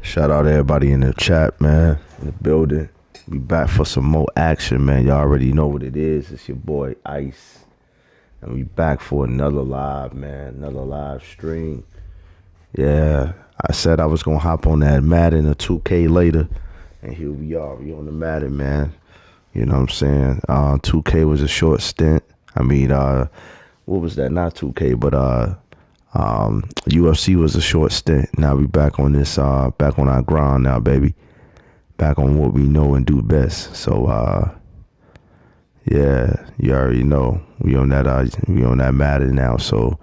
Shout out to everybody in the chat, man. In the building. We back for some more action, man. Y'all already know what it is. It's your boy Ice. And we back for another live, man. Another live stream. Yeah. I said I was gonna hop on that Madden or 2K later. And here we are. We on the Madden, man. You know what I'm saying? 2K was a short stint. I mean, what was that? Not 2K, but UFC was a short stint. Now we back on this, back on our grind now, baby. Back on what we know and do best. So, yeah, you already know we on that Madden now. So,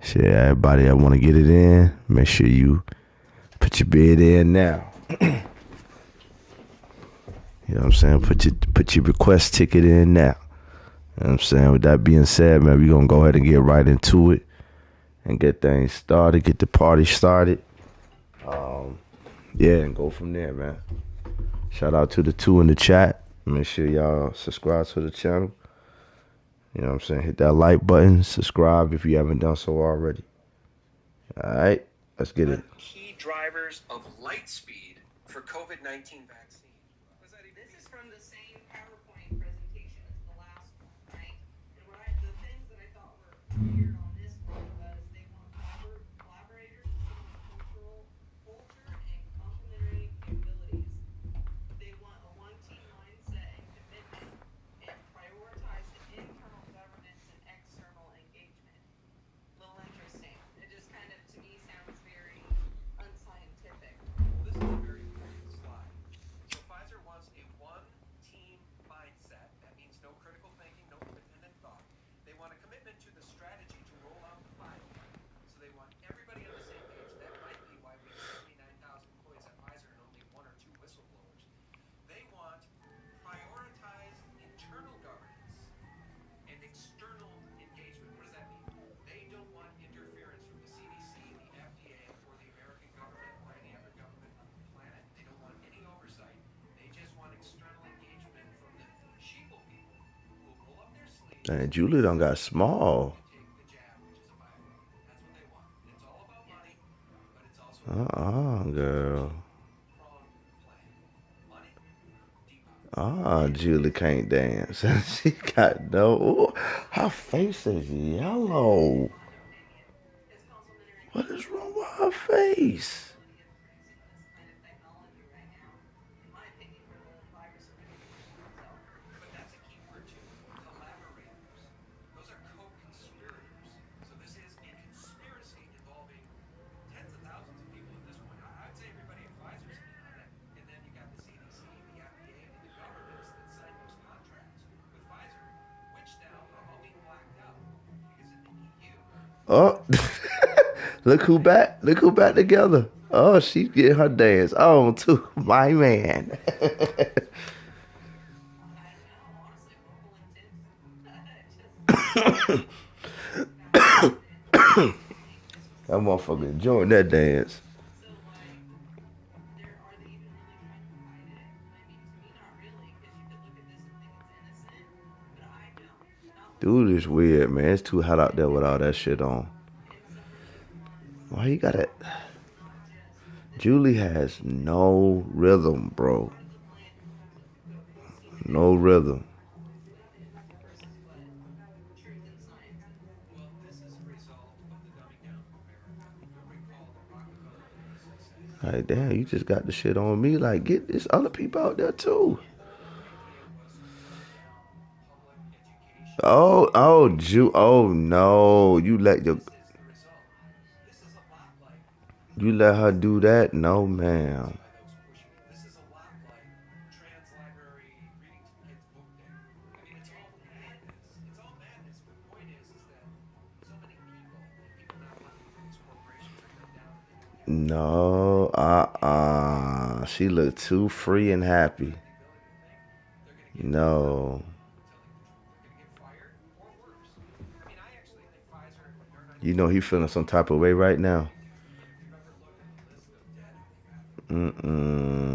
shit, everybody that want to get it in, make sure you put your bid in now. You know what I'm saying? Put your request ticket in now. You know what I'm saying? With that being said, man, we gonna go ahead and get right into it and get things started, get the party started. Yeah, and go from there, man. Shout out to the two in the chat. Make sure y'all subscribe to the channel. You know what I'm saying? Hit that like button, subscribe if you haven't done so already. All right, let's get it. Key drivers of light speed for COVID-19 vaccine. This is from the same PowerPoint presentation as the last one, right? And the things that I thought were weird on this one was they want collaborators with similar culture and complementary capabilities. They want a one-team mindset and commitment and prioritize internal governance and external engagement. A little interesting. It just kind of, to me, sounds very unscientific. Well, this is a very important slide. So Pfizer wants a one-team mindset. That means no critical thinking, no independent thought. They want a commitment to the strategy to roll out the pilot. So they want everybody on the same page. That might be why we have 79,000 employees at Pfizer and only one or two whistleblowers. They want prioritized internal governance and external engagement. What does that mean? They don't want interference from the CDC, the FDA, or the American government or any other government on the planet. They don't want any oversight. They just want external engagement from the sheeple people who will roll up their sleeves And Julie done got small. and take the jab, which is a bioweapon. That's what they want. And it's all about money, but it's also about Girl. two-pronged plan. Money, depop. Julie can't dance. She got no. Her face is yellow. It's complementary What is capabilities. wrong with her face? Of producing this kind of technology right now, in my opinion, for the virus eradication. So, But that's a key word too. Collaborators. Those are co-conspirators. So this is a conspiracy involving tens of thousands of people at this point. I'd say everybody at Pfizer's in on it. And then you got the CDC, the FDA, and the governments that signed those contracts with Pfizer, which now are all being blacked out. Because in the EU, Oh, look who back! Look who back together. Oh, she's getting her dance on too, my man. I don't know. Honestly, mobile intent. Just fascinated to think this was That something motherfucker that enjoying that dance. so are they even really trying to hide it? I mean, to me, not really, because you could look at this and think it's innocent, but I don't. Not when Dude someone is has weird, man. It's too hot out there with all that shit on. and someone who wants Why you got it? not just this Julie has vaccine, but no rhythm, bro. part of the plan to move the vaccine No ahead rhythm. versus what truth and science is. well, this is a result of the dumbing down of America. You'll recall that Rockefeller famously said, Like, damn, you just got the shit on me. Like, get this other people out there too. the idea was to dumb down public education and Oh no, this is the result. This is a lot like you let her do that? No, ma'am. by those pushing it. This is a lot like trans library reading to the kids book day. I mean, it's all madness. It's all madness. But the point is that so many people and people now want these corporations are dumbed down and they don't have to check No, she looked too free and happy. credibility to think they're going to get caught No. telling the truth. They're going to get fired or worse. I mean, I actually think Pfizer, they're not You even know he feeling some type of way right now. if you've ever looked at the list of dead in the American population,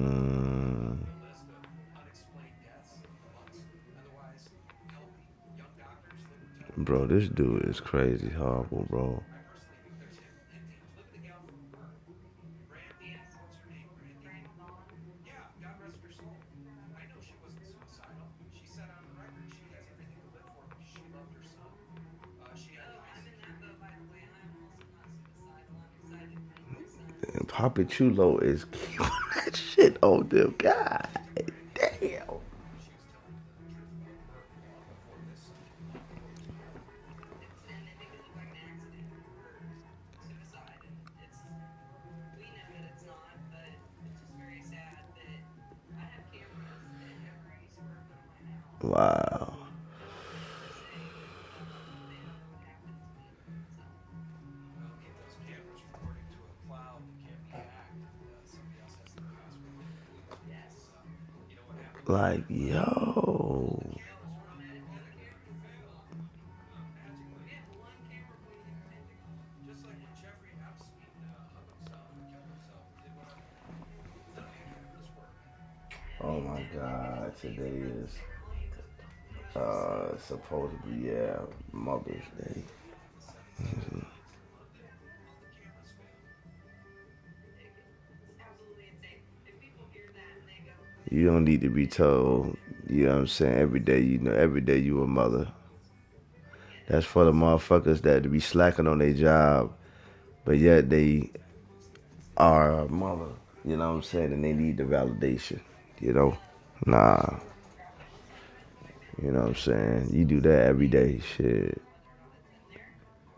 Mm-mm. the list of unexplained deaths amongst otherwise healthy young doctors that were telling the Bro, truth. this dude is crazy horrible, bro. I personally think there's hint hinge. Look at the gal from Merck, Brandy, what's her name? Papa Chulo is killing that shit on them. God damn. She was telling the truth about Merck long before this subject, long before this pilot. And they make it look like an accident or suicide, and we know that it's not, but it's just very sad that I have cameras at every square foot of my house, Wow. so no one can ever say that they don't know what happened to me. So Well, keep those cameras recording to a cloud that can't be hacked, and somebody else has the password to, please, because yes, you know what happened on Like, 9/11? All the yo. cameras were up, all and the it didn't cameras. fail magically. We have one camera pointing at the Pentagon. Just like when Jeffrey Epstein hung himself or killed himself or did whatever he did, none of your cameras worked. Yeah, Oh my and here's God. the Today amazing part: is the technology wasn't built to do that. So supposedly, yeah, Mother's Madden Day. in the 77 Olympics in London, all the cameras failed. ridiculous, absolutely insane. If people hear that and they go, You don't need to be told. You know what I'm saying? Every day you a mother. yeah, That's for the motherfuckers that be slacking on their job, but yet they are a mother. You know what I'm saying? And they need the validation. You know? Nah. graphic designer in the fact that You know what I'm they saying? You do so that every make day. sure Shit. whether or not it's in there.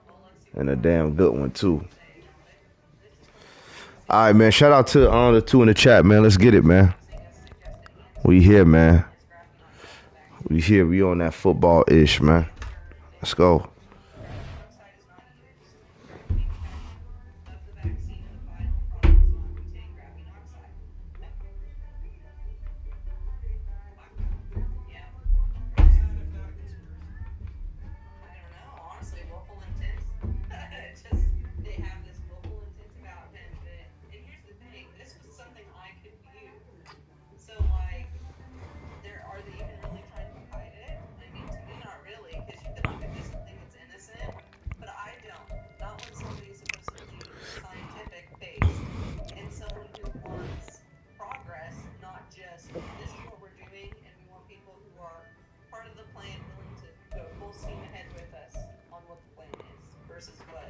Well, let's see what And a Roger damn good one, has too. to say about it. This is from Roger All right, saying man. Shout out to the two in the chat, man. Let's get it, man. suggested We here, man. is grafting oxide in the We vaccine. here. We on that football-ish, man. Concerned that Let's go. graphene oxide is not used during the manufacturing of the vaccine, and the final product does not contain graphene oxide. Blackmail. Yeah, What is that if not a conspiracy? I don't know. Honestly, willful intent. Just they have this willful intent about him that. And here's the thing: this was something I could view. So like, are they even really trying to hide it? I mean, to me, not really, because you can look at this and think it's innocent, but I don't. Not when somebody's supposedly scientific based and someone who wants progress, not just this is what we're doing, and we want people who are part of the plan willing to go full steam ahead with us on what the plan is versus what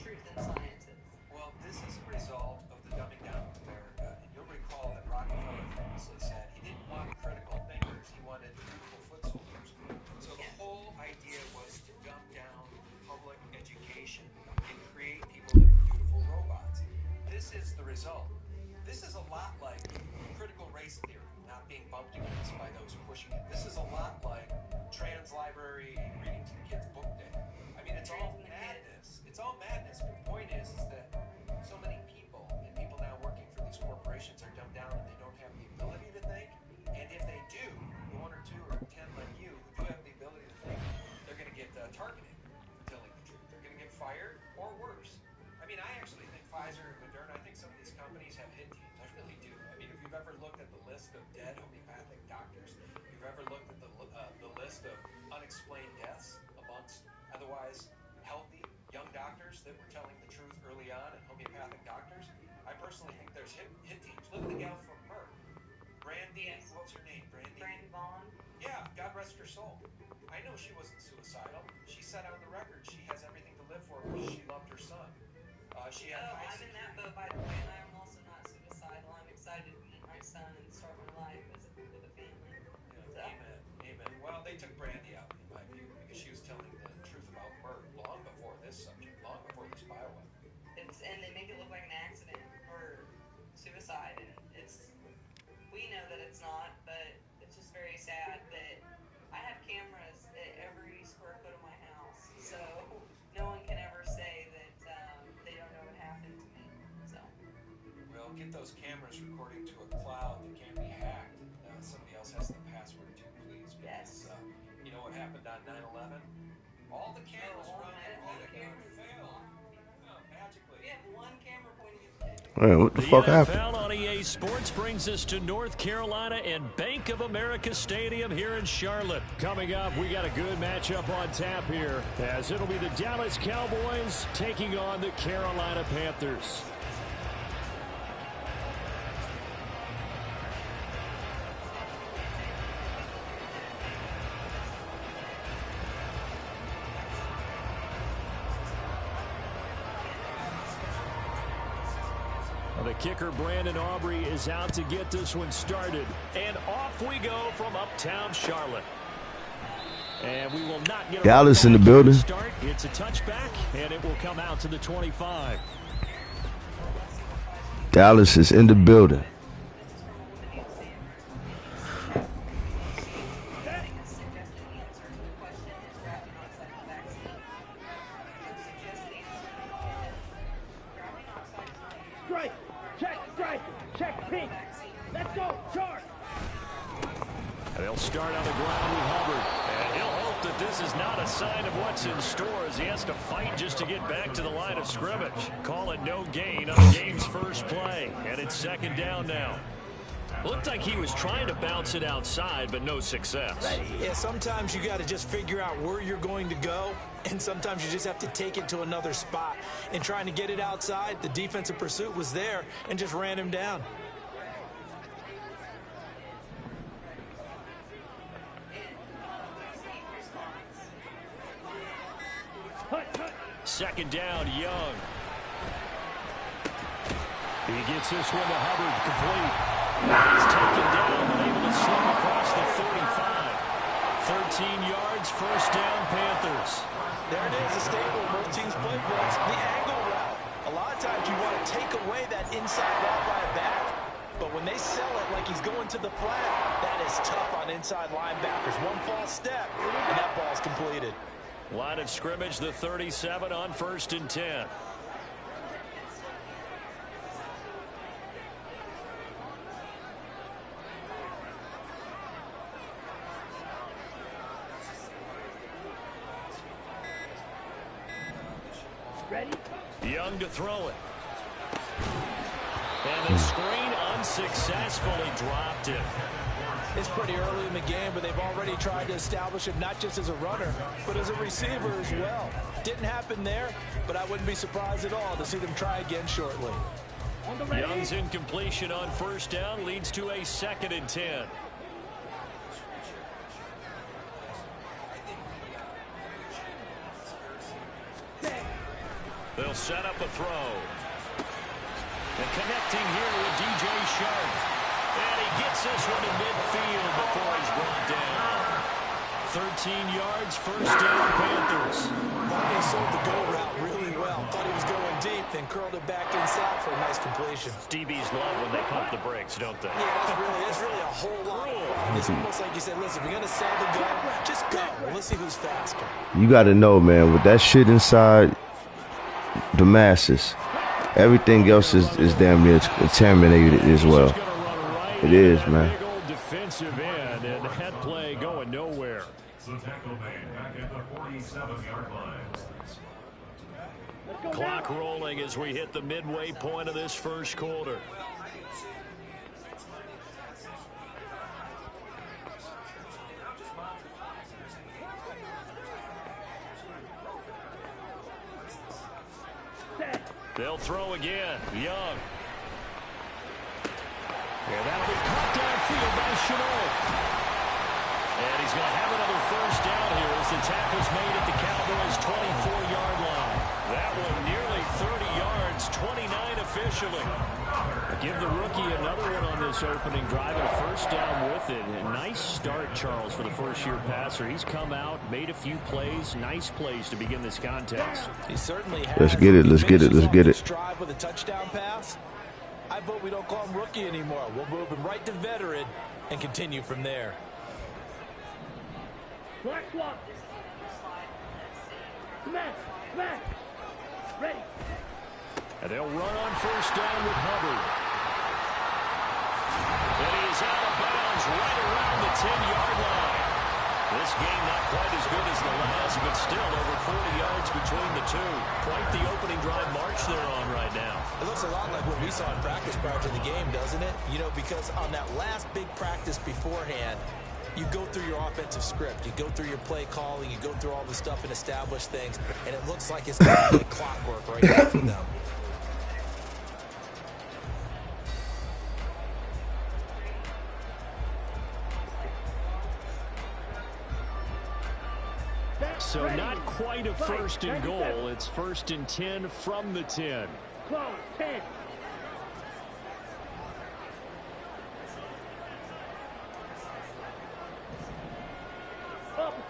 truth and science is. Well, this is a result of the dumbing down of America. And you'll recall that Rockefeller famously said he didn't want critical thinkers, he wanted beautiful foot soldiers. So the Yes. whole idea was to dumb down public education and create people that were beautiful robots. This is the result. This is a lot like critical race theory not being bumped against by those pushing it. This is a lot like trans library reading to the kids book day. I mean, it's all Treating the kid. madness. It's all madness. But the point is that so many people and people now working for these corporations are dumbed down and they don't have the ability to think. And if they do, the one or two or 10 like you who do have the ability to think, they're going to get targeted for telling the truth. They're going to get fired or worse. I mean, I actually think Pfizer and Moderna, I think some of these companies have hit teams. I really do. I mean, if you've ever looked at the list of dead homeopathic doctors, you've ever looked at the list of unexplained deaths amongst otherwise healthy young doctors that were telling the truth early on and homeopathic doctors, I personally think there's hit teams. Look at the gal from Merck, Brandy. Yes. What was her name? Brandy. Brandy Vaughn. Yeah, God rest her soul. I know she wasn't suicidal. She said on the record she has everything to live for because she loved her son. She had Oh, high I'm in that security. boat, by the way, and I'm also not suicidal. I'm excited to meet my son and start my life with a family. So Yeah, amen, amen. Well, they took Brandy out, in my view, because she was telling the truth about Merck long before this subject, long before this bioweapon. and they make it look like an accident or suicide, and we know that it's not, but it's just very sad that I have cameras at every square foot of my house, so no one can ever say that they don't know what happened to me. So Well, get those cameras recording to a cloud that can't be hacked, and somebody else has the password too, please, because yes. you know what happened on 9/11? All the cameras running All and the it cameras failed magically. We have one camera pointing at the Pentagon. Man, what the The fuck happened? NFL on EA Sports brings us to North Carolina and Bank of America Stadium here in Charlotte. Coming up, we got a good matchup on tap here, as it'll be the Dallas Cowboys taking on the Carolina Panthers. kicker Brandon Aubrey is out to get this one started. And off we go from uptown Charlotte. And we will not get Dallas in the building. Start. It's a touchback, and it will come out to the 25. Dallas is in the building. Check, pink. Let's go, charge. They'll start on the ground with Hubbard. And he'll hope that this is not a sign of what's in store as he has to fight just to get back to the line of scrimmage. Call it no gain on the game's first play. And it's second down now. Looked like he was trying to bounce it outside, but no success. Yeah, sometimes you got to just figure out where you're going to go, and sometimes you just have to take it to another spot. And trying to get it outside, the defensive pursuit was there and just ran him down. Second down, Young. He gets this one to Hubbard, complete. He's taken down, but able to slip across the 35. 13 yards, first down, Panthers. There it is, a staple of both teams' playbooks, the angle route. A lot of times you want to take away that inside route by a back, but when they sell it like he's going to the flat, that is tough on inside linebackers. One false step, and that ball's completed. Line of scrimmage, the 37 on 1st and 10. Ready? Young to throw it. And the screen unsuccessfully dropped it. It's pretty early in the game, but they've already tried to establish him not just as a runner, but as a receiver as well. Didn't happen there, but I wouldn't be surprised at all to see them try again shortly. Young's incompletion on first down leads to a 2nd and 10. They'll set up a throw. And connecting here with DJ Sharp. And he gets this one to midfield before he's brought down. 13 yards, first down, Panthers. Barney sold the go route really well. Thought he was going deep, then curled it back inside for a nice completion. DBs love when they pump the brakes, don't they? Yeah, that's really a whole lot of fun. It's almost like you said, listen, we're going to sell the go. Just go. Let's see who's faster. You got to know, man, with that shit inside the masses, everything else is damn near contaminated as well. It is, man. Big old defensive end, and that play going nowhere. So tackle made back at the 47-yard line. Clock rolling as we hit the midway point of this first quarter. They'll throw again. Young. Yeah, that'll be caught downfield by Chenault. And he's going to have another first down here as the tackle's made at the Cowboys' 24-yard line. That one nearly 30 yards, 29 officially. Give the rookie another one on this opening drive and a first down with it. A nice start, Charles, for the first-year passer. He's come out, made a few plays, nice plays to begin this contest. He certainly has. Let's get it. Let's get it. Let's get it. Drive with a touchdown pass. I vote we don't call him rookie anymore. We'll move him right to veteran and continue from there. Black swap. Smash. Smash. Ready. And they'll run on first down with Hubbard. And he's out of bounds right around the 10-yard line. This game not quite as good as the last, but still over 40 yards between the two. Quite the opening drive march they're on right now. It looks a lot like what we saw in practice prior to the game, doesn't it? You know, because on that last big practice beforehand, you go through your offensive script. You go through your play calling. You go through all the stuff and establish things. And it looks like it's going to be like clockwork right now for them. So not quite a first and goal. It's 1st and 10 from the 10. Close. 10.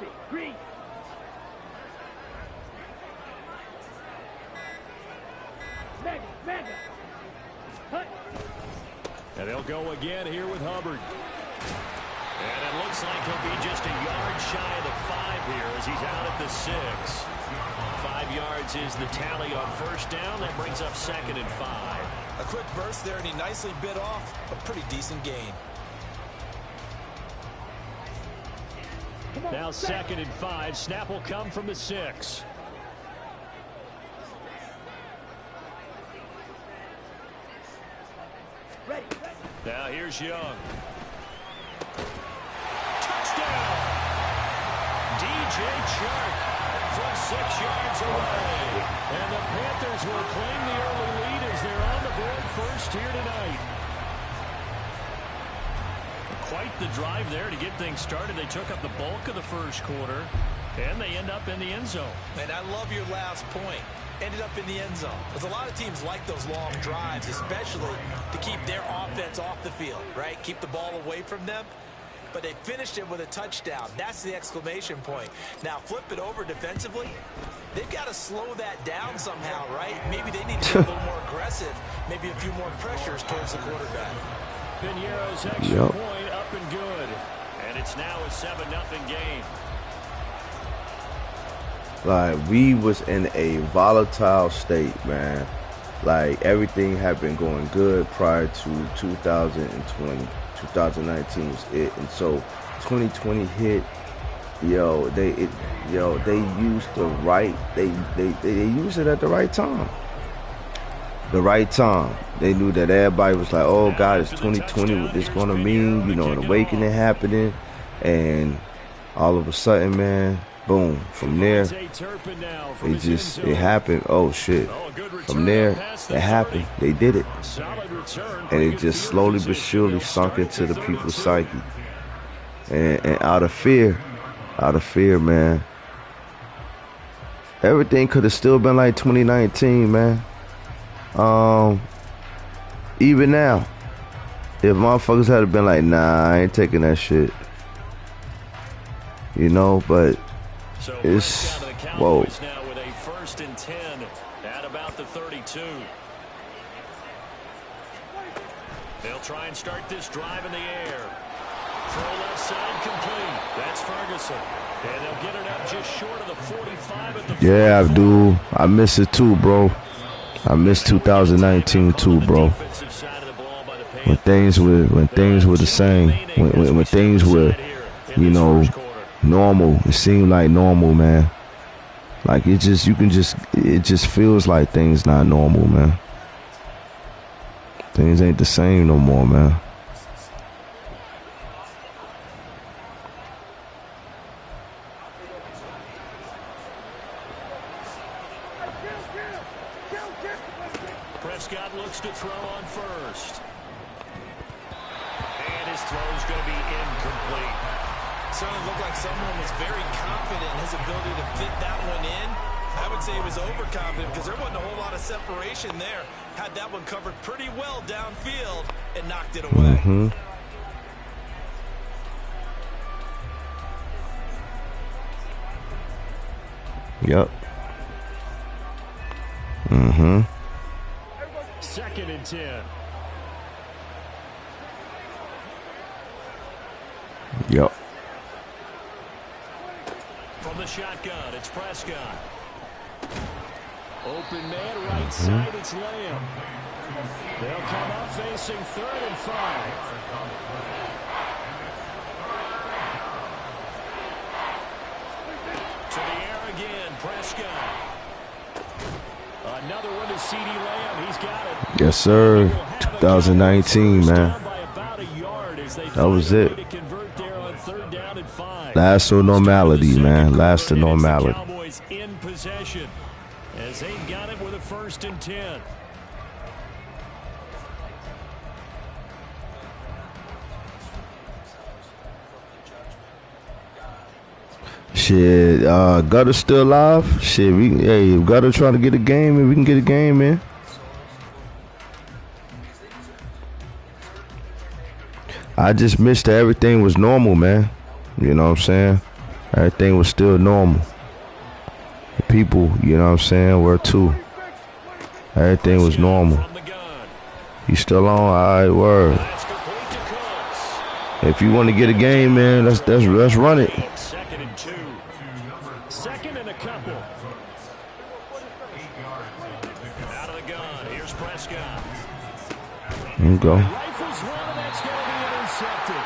Empty. Green. Mega. Hut. And they'll go again here with Hubbard. And it looks like he'll be just a yard shy of the 5 here as he's out at the 6. 5 yards is the tally on first down. That brings up 2nd and 5. A quick burst there, and he nicely bit off a pretty decent gain. Now 2nd and 5. Snap will come from the 6. Ready. Now here's Young. Touchdown! DJ Chark from 6 yards away. And the Panthers will claim the early lead as they're on the board first here tonight. Quite the drive there to get things started. They took up the bulk of the first quarter, and they end up in the end zone. And I love your last point. Ended up in the end zone. Because a lot of teams like those long drives, especially to keep their offense off the field, right? Keep the ball away from them. But they finished it with a touchdown. That's the exclamation point. Now flip it over defensively. They've got to slow that down somehow, right? Maybe they need to be a little more aggressive. Maybe a few more pressures towards the quarterback. Piñeiro's extra point up and good. And it's now a 7-0 game. Like, we was in a volatile state, man. Like, everything had been going good prior to 2020. 2019 was it, and so 2020 hit. They used the right. They used it at the right time. The right time. They knew that everybody was like, "Oh God, it's 2020. What this gonna mean?" You know, an awakening happening, and all of a sudden, man, boom. From there, it happened. Oh shit. From there, it happened. They did it. And it just slowly but surely sunk into the people's psyche. And out of fear, man. Everything could have still been like 2019, man. Even now, if motherfuckers had been like, nah, I ain't taking that shit. You know, but it's, whoa. Now with a 1st and 10 at about the 32. They'll try and start this drive in the air. Throw left side complete. That's Ferguson. And they'll get it up just short of the 45 at the 44. Yeah, Abdul. I miss it too, bro. I miss 2019 too, bro. When things were the same. When things were, you know, normal. It seemed like normal, man. Like it just feels like things not normal, man. Things ain't the same no more, man. Prescott looks to throw on first. And his throw's going to be incomplete. Certainly looked like someone was very confident in his ability to fit that one in. I would say he was overconfident because there wasn't a whole lot of separation there. Had that one covered pretty well downfield and knocked it away. Mm-hmm. Yep. Mm-hmm. 2nd and 10. Yep. From the shotgun, it's Prescott. Open man, right side, it's Lamb. They'll come up facing 3rd and 5. To the air again, Prescott. Another one to C.D. Lamb. He's got it. Yes, sir. 2019, man. That was it. Last to normality, man. Last to normality. Cowboys in possession as they've got it with a 1st and 10. Shit, Gutter's still alive. Shit, if Gutter trying to get a game, and we can get a game, man. I just missed that everything was normal, man. You know what I'm saying? Everything was still normal. The people, you know what I'm saying, were too. Everything was normal. You still on? Alright, word. If you want to get a game, man, let's run it. Second and 2. Second and a couple. Out of the gun. Here's Prescott. There you go. Rifles one, and that's going to be intercepted.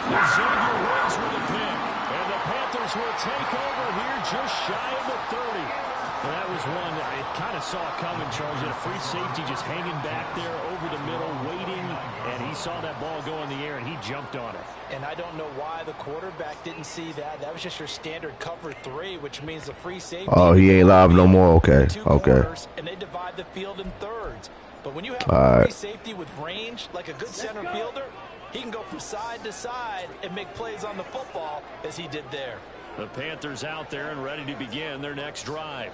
Xavier Woods with a pick. And the Panthers will take over here just shy of the 30. Well, that was one that I kind of saw coming, Charles. A free safety just hanging back there over the middle, waiting, and he saw that ball go in the air, and he jumped on it. And I don't know why the quarterback didn't see that. That was just your standard cover 3, which means the free safety. Oh, he ain't live no more. Okay, okay. And they divide the field in thirds. But when you have a free safety with range, like a good center fielder, he can go from side to side and make plays on the football as he did there. The Panthers out there and ready to begin their next drive.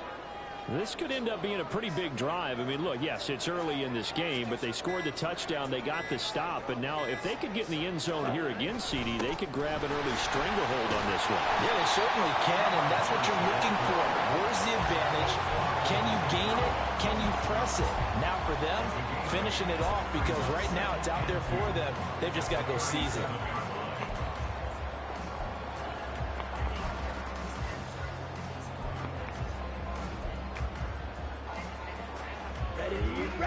This could end up being a pretty big drive. I mean, look, yes, it's early in this game, but they scored the touchdown. They got the stop. And now if they could get in the end zone here again, CD, they could grab an early stranglehold on this one. Yeah, they certainly can, and that's what you're looking for. Where's the advantage? Can you gain it? Can you press it? Now for them, finishing it off, because right now it's out there for them. They've just got to go seize it.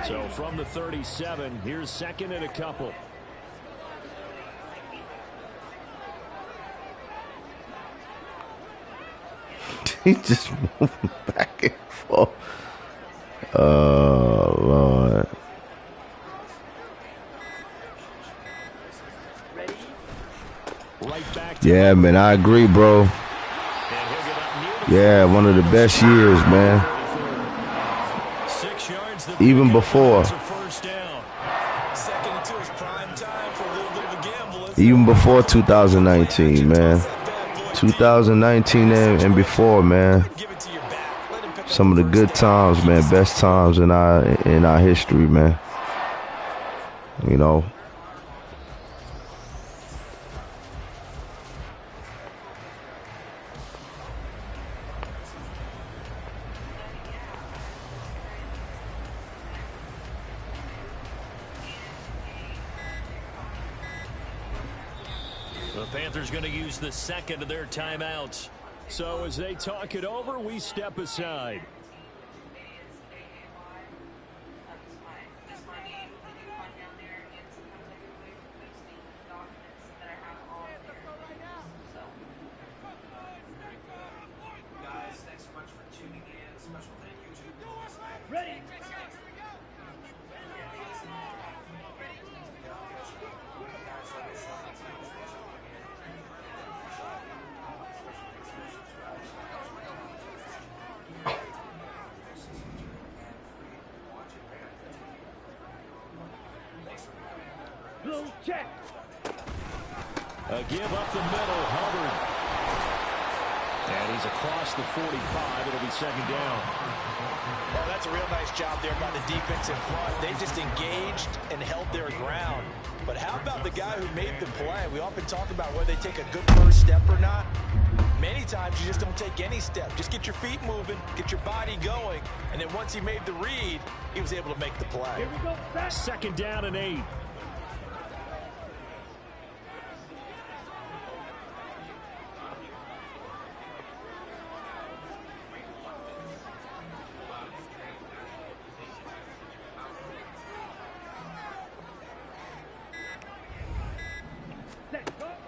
So from the 37, here's second and a couple. He's just moving back and forth. Oh, Lord. Right back Yeah, man, I agree, bro. Yeah, one of the best years, man. Even before. Even before 2019, man. 2019 and before, man. Some of the good times, man. Best times in our history, man. You know. The Panthers going to use the second of their timeouts. So as they talk it over, we step aside. Guys, thanks so much for tuning in. Special thank you to Ready. Blue check. A give up the middle, Hubbard. And he's across the 45. It'll be second down. Well, that's a real nice job there by the defense in front. They just engaged and held their ground. But how about the guy who made the play? We often talk about whether they take a good first step or not. Many times you just don't take any step. Just get your feet moving, get your body going, and then once he made the read, he was able to make the play. Here we go. Back. Second down and 8.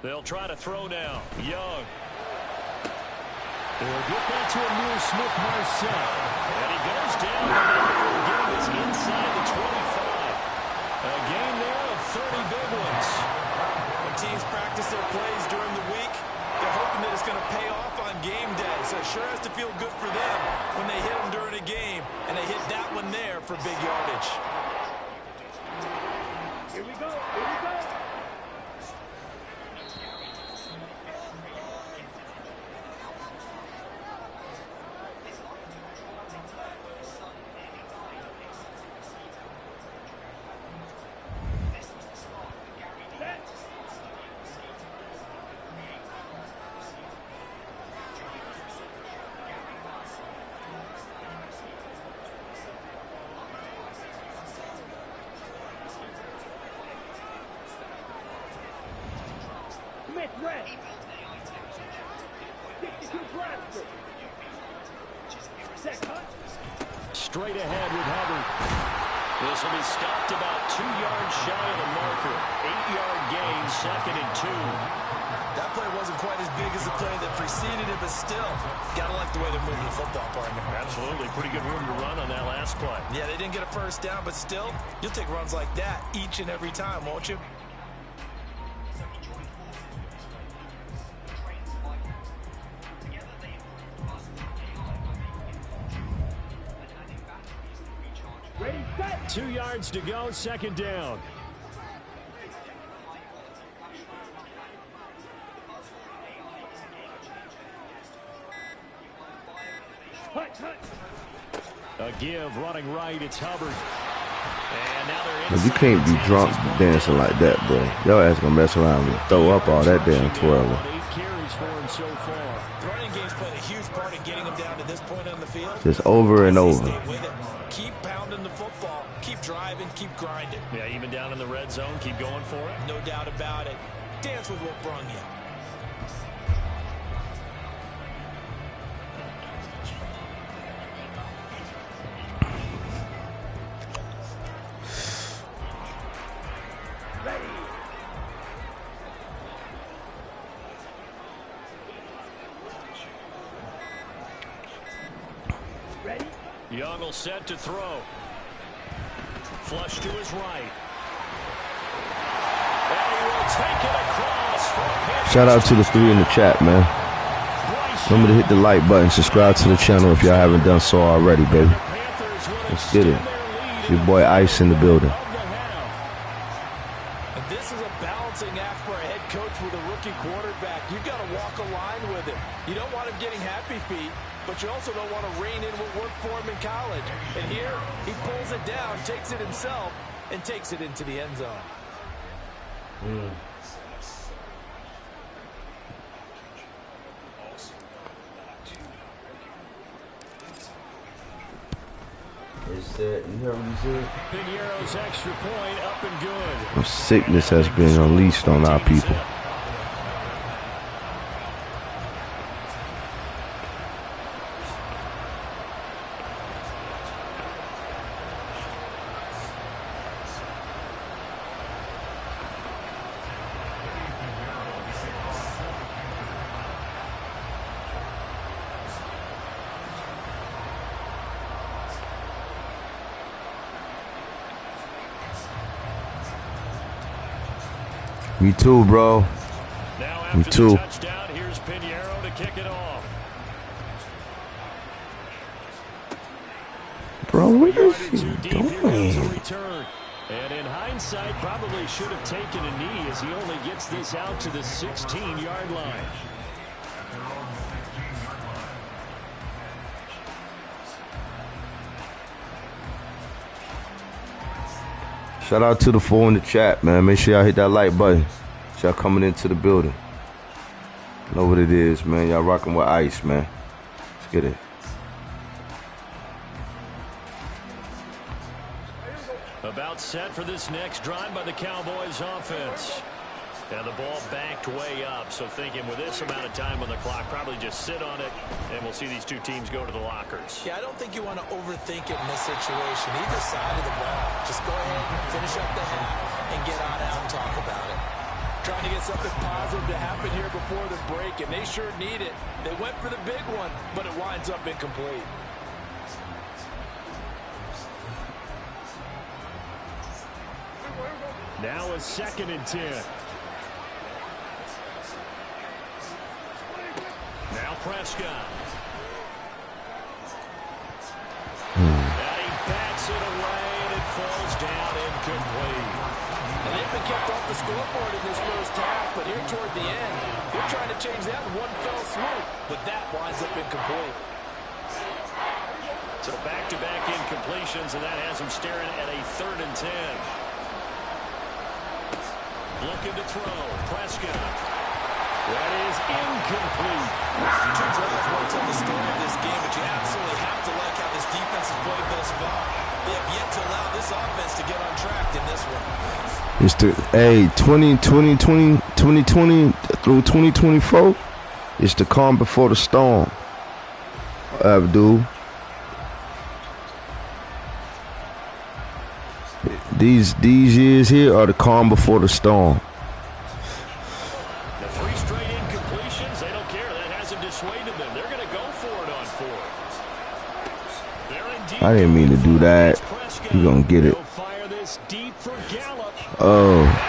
They'll try to throw now. Young. They'll get that to Emil Smith-Marset. And he goes down. Again, it's inside the 25. A gain there of 30 big ones. When teams practice their plays during the week, they're hoping that it's going to pay off on game day. So it sure has to feel good for them when they hit them during a game. And they hit that one there for big yardage. Here we go. Here we go. Fifth round. 62 blaster. Set cut. Straight ahead with Hubbard. This will be stopped about 2 yards shy of the marker. 8-yard gain, 2nd and 2. That play wasn't quite as big as the play that preceded it, but still, gotta like the way they're moving the football, partner. Absolutely. Pretty good room to run on that last play. Yeah, they didn't get a first down, but still, you'll take runs like that each and every time, won't you? Ready, set. 2 yards to go, 2nd down. Hut, hut. A give, running right, it's Hubbard. And now they're But you can't be drunk dancing like that, bro. Your ass gonna mess around and throw up all that damn twirling. 8 carries for him so far. The running game's played a huge part in getting them down to this point on the field. Just over and over. Stay with it. Keep pounding the football. Keep driving. Keep grinding. Yeah, even down in the red zone, keep going for it. No doubt about it. Dance with what brung you. Ready. Young will set to throw. Flush to his right. And he will take it across. Shout out to the 3 in the chat, man. Remember to hit the like button, subscribe to the channel if y'all haven't done so already, baby. Let's get it. It's your boy Ice in the building. And this is a balancing act for a head coach with a rookie quarterback. You've got to walk a line with it. You don't want him getting happy feet, but you also don't want to rein in what worked for him in college. And here, he pulls it down, takes it himself, and takes it into the end zone. You heard what he said? Piñeiro's extra point up and good. Sickness has been unleashed on our people. Me too, bro. Now Me after too. the touchdown, here's Piñeiro to kick it off. Bro, what is Yardage he too deep. Here goes a doing? return. And in hindsight, probably should have taken a knee as he only gets this out to the 16-yard line. Shout out to the 4 in the chat, man. Make sure y'all hit that like button. Y'all coming into the building. Know what it is, man. Y'all rocking with Ice, man. Let's get it. About set for this next drive by the Cowboys offense. And the ball backed way up, so thinking with this amount of time on the clock, probably just sit on it, and we'll see these two teams go to the lockers. Yeah, I don't think you want to overthink it in this situation. Either side of the ball. Just go ahead and finish up the half and get on out and talk about it. Trying to get something positive to happen here before the break, and they sure need it. They went for the big one, but it winds up incomplete. Now a 2nd and 10. Now Prescott. And he bats it away, and it falls down incomplete. And they've been kept off the scoreboard in this first half, but here toward the end, they're trying to change that in one fell swoop, but that winds up incomplete. So back-to-back incompletions, and that has him staring at a 3rd and 10. Looking to throw. Prescott. That is incomplete. Two drives won't tell the story of this game, but you absolutely have to like how this defense has played thus far. They have yet to allow this offense to get on track in this one. It's the 2020 through 2024, it's the calm before the storm. Abdul. These years here are the calm before the storm. The 3 straight incompletions, they don't care. That hasn't dissuaded them. They're going to go for it on 4th. I didn't mean to do that. You're going to get it. Oh.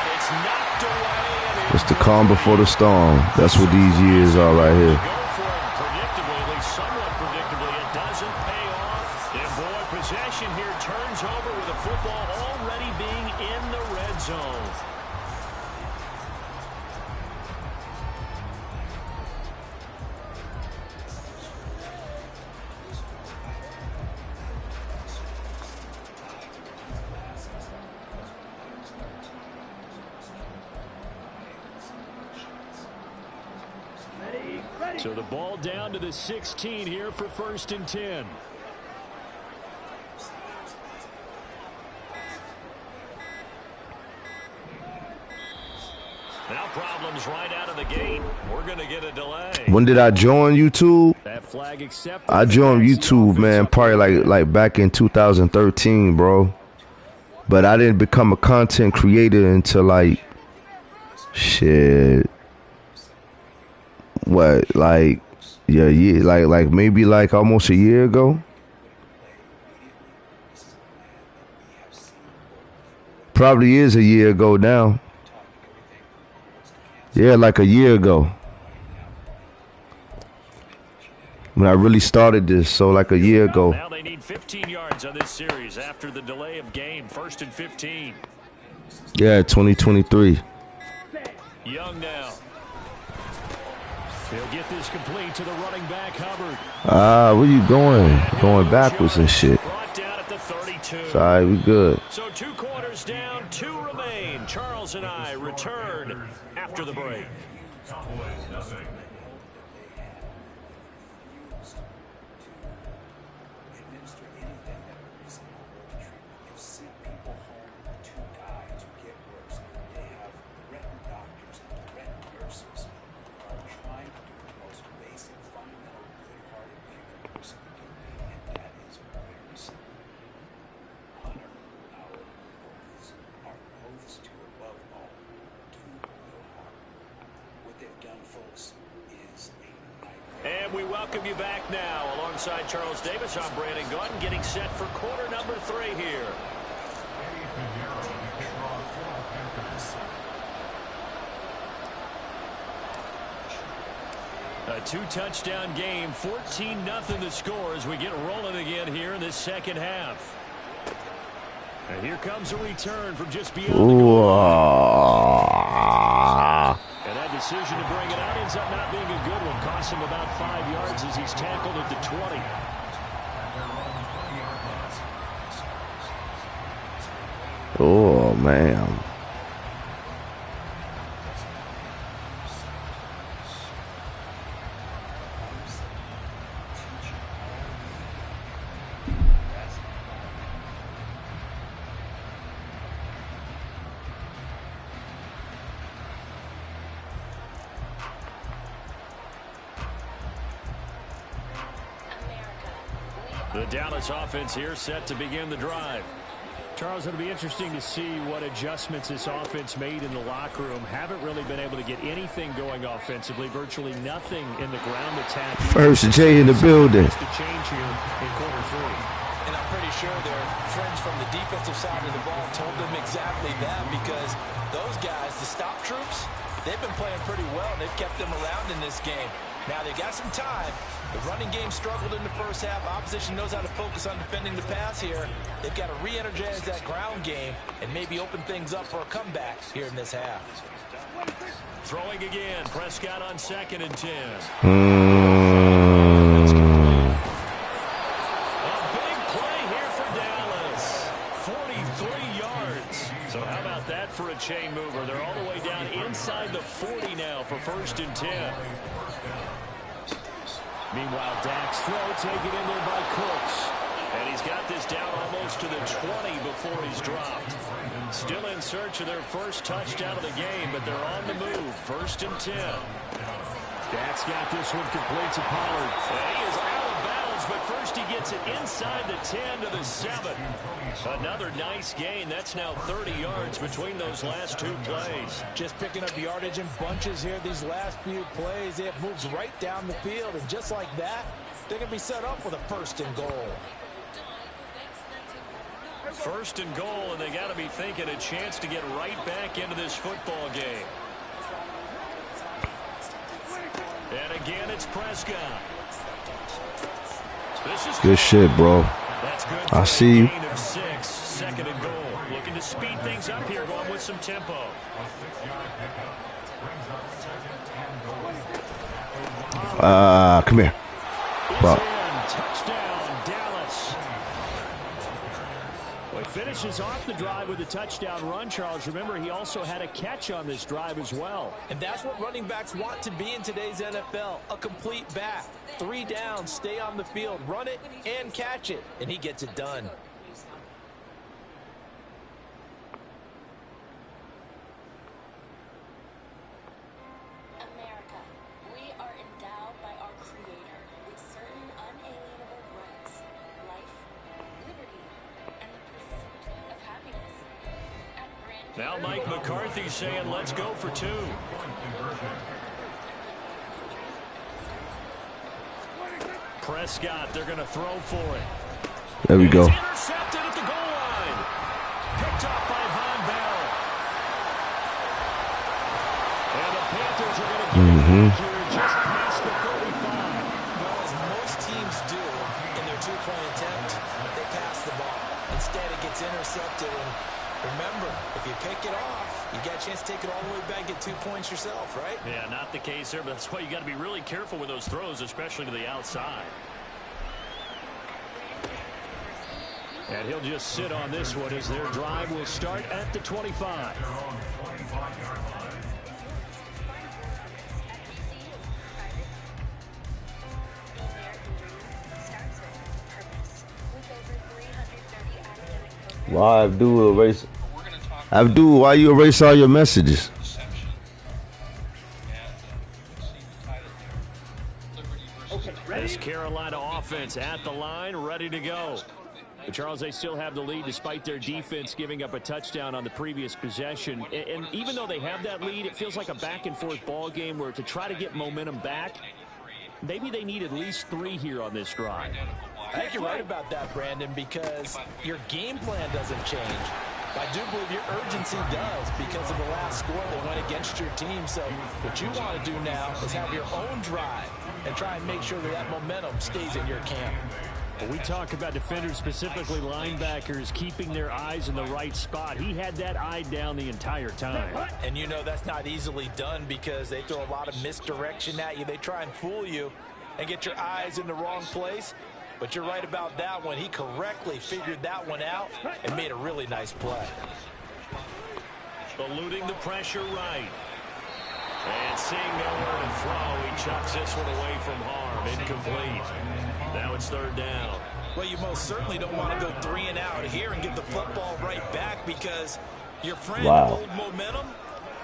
It's the calm before the storm. That's what these years are right here. Predictably, at least somewhat predictably, it doesn't pay off. And boy, possession here turns over with the football already being in the red zone. So the ball down to the 16 here for 1st and 10. Now problems right out of the gate. We're going to get a delay. When did I join YouTube? That flag accepted. I joined YouTube, man, probably like back in 2013, bro. But I didn't become a content creator until like shit. What, like, yeah, like maybe like almost a year ago. Probably is a year ago now. Yeah, like a year ago. When I really started this, so like a year ago. Now they need 15 yards on this series after the delay of game. 1st and 15. Yeah, 2023. Young now. He'll get this complete to the running back, Hubbard. Where you going? Going backwards and shit. Brought down at the 32. Sorry, we good. So 2 quarters down, 2 remain. Charles and I return after the break. And we welcome you back now. Alongside Charles Davis, I'm Brandon Gunn, getting set for quarter number 3 here. A 2-touchdown game, 14-0 the score as we get rolling again here in this second half. And here comes a return from just beyond the goal. And that decision to bring it out ends up not being a good one. Costs him about 5 yards as he's tackled at the 20. Oh, man. The Dallas offense here set to begin the drive. Charles, it'll be interesting to see what adjustments this offense made in the locker room. Haven't really been able to get anything going offensively. Virtually nothing in the ground attack. First J in the building. To change here in quarter 3. And I'm pretty sure their friends from the defensive side of the ball told them exactly that, because those guys, the stop troops, they've been playing pretty well, and they've kept them around in this game. Now, they got some time. The running game struggled in the first half. Opposition knows how to focus on defending the pass here. They've got to re-energize that ground game and maybe open things up for a comeback here in this half. Throwing again. Prescott on 2nd and 10. A big play here for Dallas. 43 yards. So how about that for a chain mover? They're all the way down inside the 40 now for 1st and 10. Meanwhile, Dak's throw taken in there by Cooks. And he's got this down almost to the 20 before he's dropped. Still in search of their first touchdown of the game, but they're on the move. 1st and 10. Dak's got this one complete to Pollard. He is out of bounds, but first he gets it inside the 10 to the 7. Another nice gain. That's now 30 yards between those last 2 plays. Just picking up yardage in bunches here these last few plays. They have moved right down the field, and just like that, they're going to be set up with a 1st and goal. 1st and goal, and they got to be thinking a chance to get right back into this football game. And again, it's Prescott. This is Good shit, bro. That's good. I see you. Gain of 6, 2nd and goal. Looking to speed things up here, going with some tempo. Come here. Bro. Touchdown, Dallas. Well, he finishes off the drive with a touchdown run, Charles. Remember, he also had a catch on this drive as well. And that's what running backs want to be in today's NFL, a complete back. 3 downs, stay on the field, run it, and catch it. And he gets it done. America, we are endowed by our Creator with certain unalienable rights, life, liberty, and the pursuit of happiness. At Grand Now Mike McCarthy saying, let's go for 2. Prescott, they're going to throw for it. There we go. It's intercepted at the goal line. Picked off by Von Bell. And the Panthers are going to get it back here just past the 35. Well, as most teams do in their 2-point attempt, they pass the ball. Instead, it gets intercepted. And remember, if you pick it off, you got a chance to take it all the way back, get 2 points yourself, right? Yeah, not the case there, but that's why you got to be really careful with those throws, especially to the outside. And he'll just sit on this one as their drive will start at the 25. Why Abdul erase? Abdul, why you erase all your messages? This Carolina offense at the line, ready to go. But Charles, they still have the lead despite their defense giving up a touchdown on the previous possession. And even though they have that lead, it feels like a back-and-forth ball game where to try to get momentum back, maybe they need at least 3 here on this drive. I think you're right about that, Brandon, because your game plan doesn't change. I do believe your urgency does because of the last score that went against your team. So what you want to do now is have your own drive and try and make sure that that momentum stays in your camp. We talk about defenders, specifically linebackers, keeping their eyes in the right spot. He had that eye down the entire time. And you know that's not easily done because they throw a lot of misdirection at you. They try and fool you and get your eyes in the wrong place. But you're right about that one. He correctly figured that one out and made a really nice play. Eluding the pressure right. And seeing nowhere to throw, he chucks this one away from harm. Incomplete. Now it's 3rd down. Well, you most certainly don't want to go 3 and out here and get the football right back because your friend hold momentum.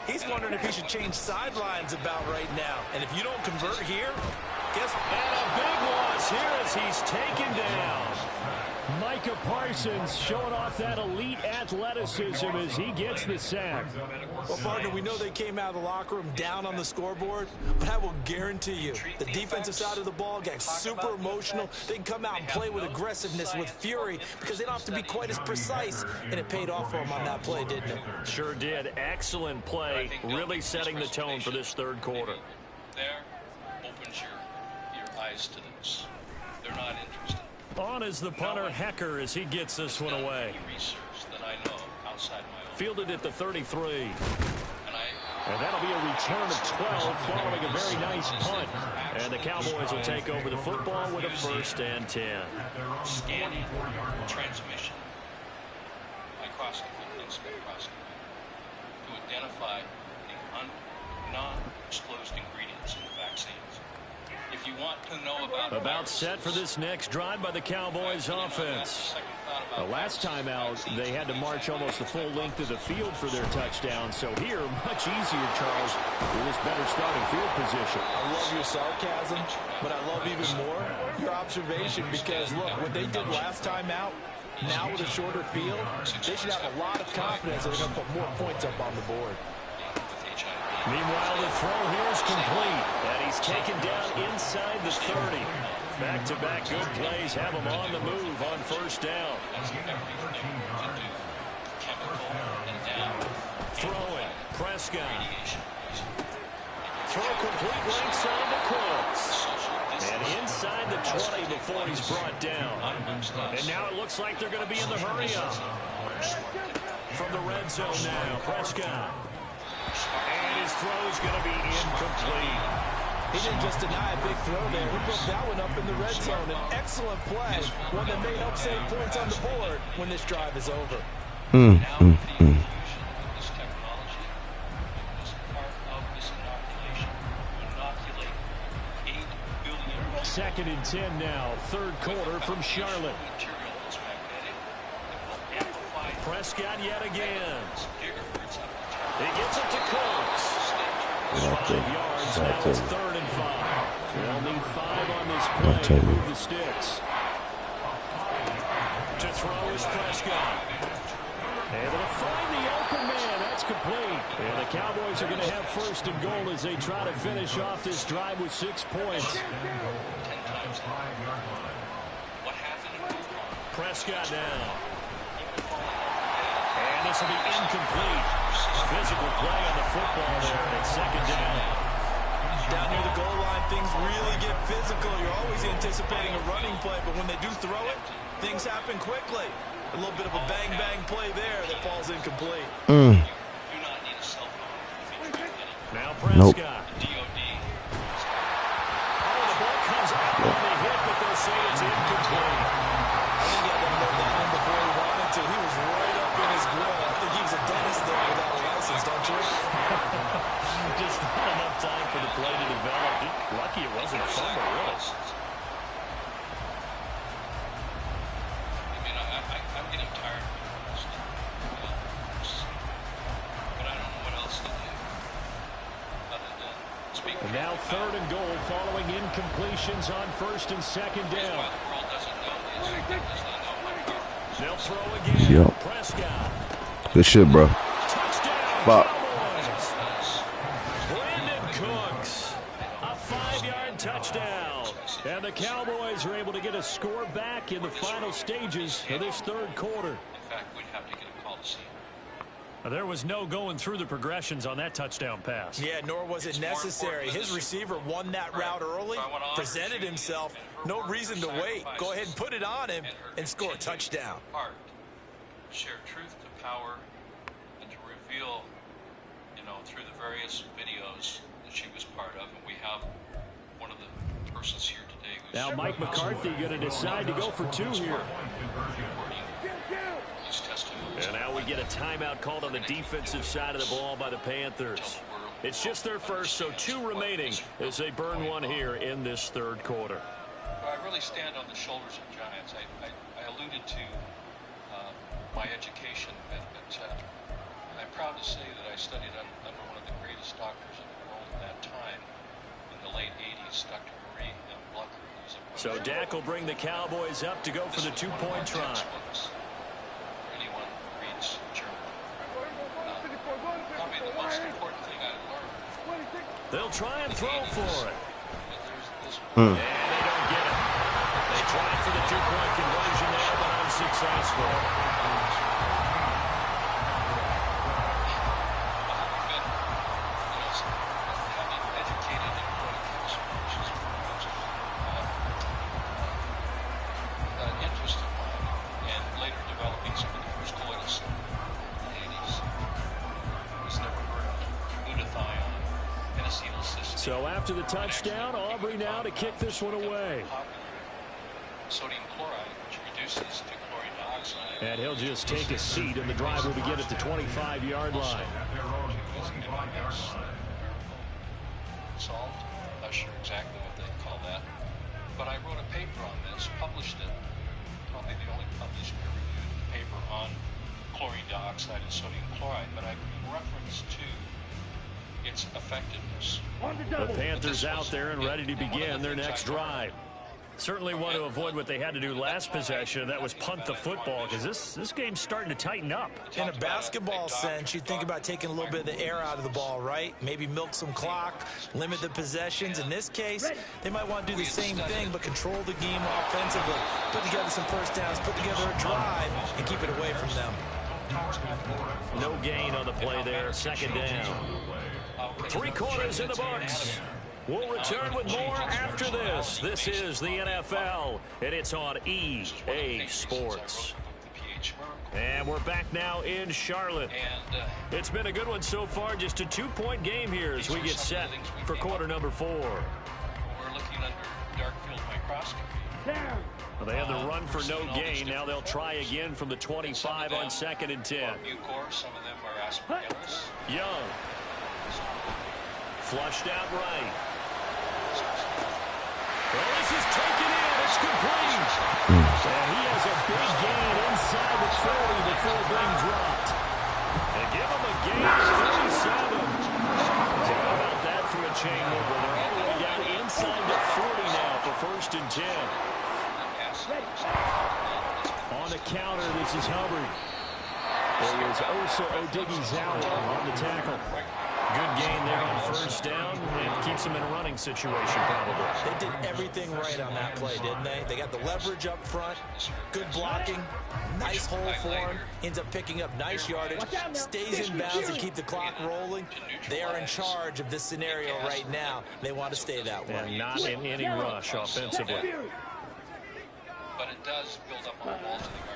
He's wondering if he should change sidelines about right now. And if you don't convert here, guess what? And a big loss here as he's taken down. Micah Parsons showing off that elite athleticism as he gets the sack. Well, partner, we know they came out of the locker room down on the scoreboard, but I will guarantee you the defensive side of the ball got super emotional. They can come out and play with aggressiveness, with fury, because they don't have to be quite as precise, and it paid off for them on that play, didn't it? Sure did. Excellent play, really setting the tone for this 3rd quarter. There opens your eyes to this. They're not interested. On is the punter, Hecker, as he gets this one away. Fielded at the 33. And that'll be a return of 12 following a very nice punt. And the Cowboys will take over the football with a 1st and 10. Scanning transmission microscopy, instant microscopy, to identify the non-disclosed ingredients in the vaccines. If you want to know about set for this next drive by the Cowboys offense. Second thought about The last time out, they had to march almost the full length of the field for their touchdown. So here, much easier, Charles, with this better starting field position. I love your sarcasm, but I love even more your observation because, look, what they did last time out, now with a shorter field, they should have a lot of confidence that they're going to put more points up on the board. Meanwhile, the throw here is complete, and he's taken down inside the 30. Back-to-back good plays have him on the move on first down. Throwing, Prescott. Throw complete right side to Cooks. And inside the 20 before he's brought down. And now it looks like they're going to be in the hurry-up. From the red zone now, Prescott. And his throw is going to be incomplete. He didn't just deny a big throw there. He broke that one up in the red zone. An excellent play, one that may help save points on the board when this drive is over. Second and 10 now, third quarter from Charlotte. Prescott yet again. He gets it to Cooks. 5 yards, now it's 3rd and 5. They'll need 5 on this play to move the sticks. To throw is Prescott. Able to find the open man. That's complete. And the Cowboys are going to have 1st and goal as they try to finish off this drive with 6 points. Prescott now. And this will be incomplete. Physical play on the football there, and it's 2nd down. Down near the goal line, things really get physical. You're always anticipating a running play, but when they do throw it, things happen quickly. A little bit of a bang-bang play there that falls incomplete. Now Prescott. Oh, the ball comes out on the hit, but they'll say it's incomplete. I think he had to know that one before he wanted to. He was right up in his grill. I think he was a dentist there without a license, don't you? Just not enough time for the play to develop. Lucky it wasn't a fumble, really. I'm getting tired of it. But I don't know what else to do other than speak. And now 3rd and goal following incompletions on 1st and 2nd down. They'll throw again. Yep. Prescott. Good shit, bro. Touchdown. Bop. Brandon Cooks. A 5-yard touchdown. And the Cowboys are able to get a score back in the final stages of this 3rd quarter. In fact, we'd have to get a call to see him. There was no going through the progressions on that touchdown pass. Yeah, nor was it necessary. His receiver won that route early, presented himself. No reason to wait. Go ahead and put it on him and score a touchdown. Share truth to power and to reveal, through the various videos that she was part of. And we have one of the persons here today who's... Now Mike McCarthy going to decide to go for 2 here. And now we get a timeout called on the defensive side of the ball by the Panthers. It's just their first, so 2 remaining as they burn one here in this 3rd quarter. I really stand on the shoulders of giants. I alluded to my education, but I'm proud to say that I studied under one of the greatest doctors in the world at that time, in the late 80s, Dr. Marie M. Blucker. So Dak will bring the Cowboys up to go for the 2-point try. Anyone who reads German. Probably the most important thing I learned. They'll try and throw for it. And they don't get it. They tried for the 2-point conversion there, but unsuccessful. So after the touchdown, Aubrey now to kick this one away. Sodium chloride, which reduces to chlorine dioxide. And he'll just take a seat, and the drive will begin at the 25-yard line. Salt, not sure exactly what they call that. But I wrote a paper on this, published it, probably the only published peer-reviewed paper on chlorine dioxide and sodium chloride, but in reference to its effectiveness. The Panthers out there and ready to begin their next drive. Certainly want to avoid what they had to do last possession, and that was punt the football, because this game's starting to tighten up. In a basketball sense, you think about taking a little bit of the air out of the ball, right? Maybe milk some clock, limit the possessions. In this case, they might want to do the same thing, but control the game offensively. Put together some first downs, put together a drive, and keep it away from them. No gain on the play there, second down. 3 quarters in the books. We'll return with more after this. This is the NFL, and it's on EA Sports. And we're back now in Charlotte. It's been a good one so far, just a 2-point game here as we get set for quarter number 4. We're looking under dark field microscopy. Well, they had the run for no gain. Now they'll try again from the 25 on 2nd and 10. Some of them are aspergillus. Young. Flushed out right. Well, this is taken in. It's complete. And he has a big gain inside the 40 before being dropped. And give him a gain of 37. So how about that for a chain mover? They're all the way down inside the 40 now for 1st and 10. On the counter, this is Hubbard. There is Osa Odighizuwa on the tackle. Good gain there on 1st down, and keeps them in a running situation probably. They did everything right on that play, didn't they? They got the leverage up front, good blocking, nice hole for him, ends up picking up nice yardage, stays in bounds and keep the clock rolling. They are in charge of this scenario right now. They want to stay that way. And not in any rush offensively. But it does build up on the ball to the guard.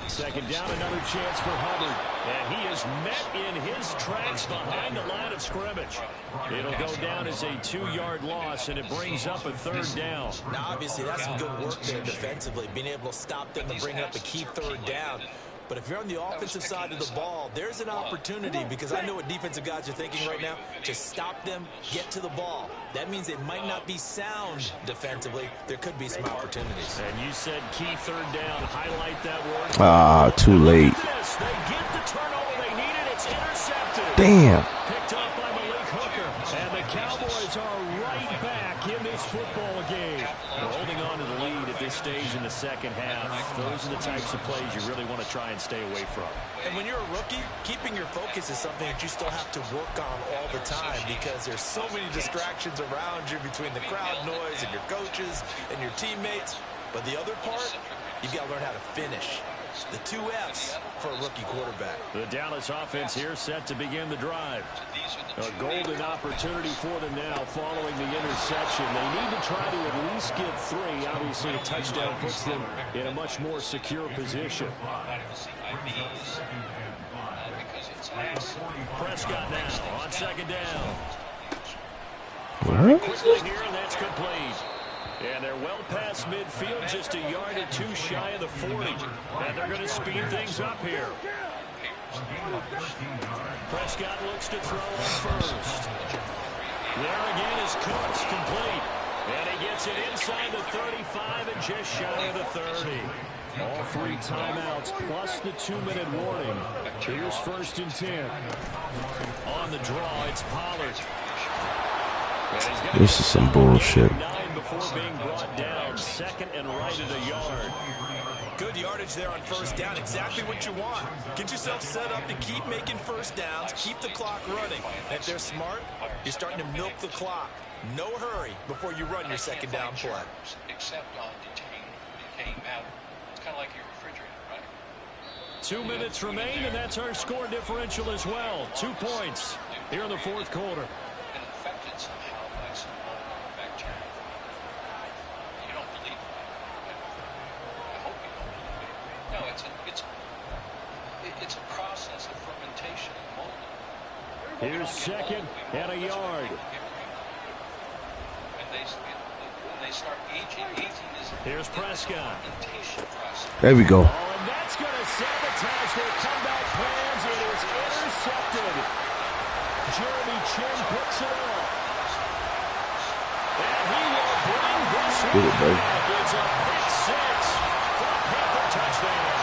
2nd down, another chance for Hubbard. And he is met in his tracks behind the line of scrimmage. It'll go down as a 2-yard loss, and it brings up a 3rd down. Now, obviously, that's some good work there defensively, being able to stop them and bring up a key 3rd down. But if you're on the offensive side of the ball, there's an opportunity, because I know what defensive guys are thinking right now, to stop them, get to the ball. That means they might not be sound defensively. There could be some opportunities. And you said key 3rd down. Highlight that word. Ah, too late. They get the turnover they needed. It's intercepted. Damn. Picked up by Malik Hooker. And the Cowboys are right back in this football game. They're holding on to the lead at this stage in the 2nd half. Those are the types of plays you really want to try and stay away from. And when you're a rookie, keeping your focus is something that you still have to work on all the time, because there's so many distractions around you between the crowd noise and your coaches and your teammates. But the other part, you've got to learn how to finish. The 2 F's for a rookie quarterback. The Dallas offense here set to begin the drive. A golden opportunity for them now following the interception. They need to try to at least get 3. Obviously, a touchdown puts them in a much more secure position. Prescott now on 2nd down. What? Quickly here, and that's complete. And they're well past midfield, just a yard or 2 shy of the 40. And they're going to speed things up here. Prescott looks to throw on 1st. There again is Cooks, complete. And he gets it inside the 35 and just shy of the 30. All 3 timeouts plus the 2-minute warning. Here's 1st and 10. On the draw, it's Pollard. This is some bullshit. Before being brought down, 2nd and right at a yard. Good yardage there on 1st down. Exactly what you want. Get yourself set up to keep making 1st downs, keep the clock running. And if they're smart, you're starting to milk the clock. No hurry before you run your 2nd down play. Except on decaying matter. It's kind of like your refrigerator, right? 2 minutes remain, and that's our score differential as well. 2 points here in the 4th quarter. And infected somehow by some bacteria. You don't believe that. I hope you don't believe it. No, it's a process of fermentation and molding. Here's 2nd and a yard. And they start aging is Here's Prescott. fermentation process. There we go. Oh, and that's going to sabotage their comeback plans. It is intercepted. Jeremy Chin picks it off. And he will bring this one Get it, baby. back. It's a pick 6 for a Panther touchdown.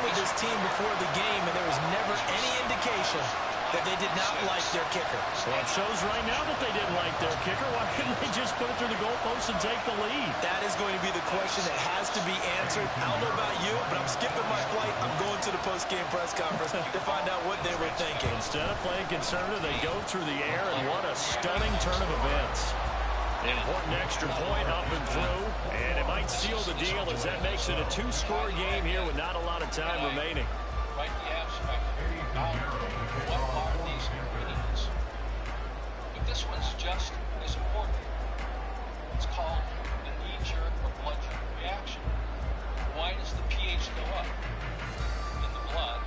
with this team before the game, and there was never any indication that they did not like their kicker. Well, it shows right now that they didn't like their kicker. Why couldn't they just put it through the goalpost and take the lead? That is going to be the question that has to be answered. I don't know about you, but I'm skipping my flight. I'm going to the post-game press conference to find out what they were thinking. Instead of playing conservative, they go through the air, and what a stunning turn of events. Important extra point up and through, and it might seal the deal as that makes it a two-score game here with not a lot of time remaining. Right, the abstract. What are these ingredients? But this one's just as important. It's called the knee-jerk or blood-jerk reaction. Why does the pH go up in the blood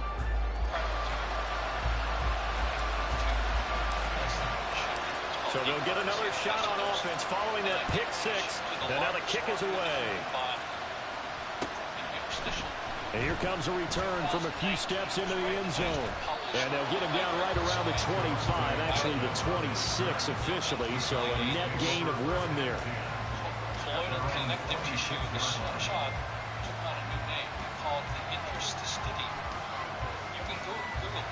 So they'll get another shot on offense following that pick six, and now the kick is away. And here comes a return from a few steps into the end zone. And they'll get him down right around the 25, actually the 26 officially, so a net gain of 1 there. Colloidal connective tissue, the shot took on a new name called the interstitium. You can Google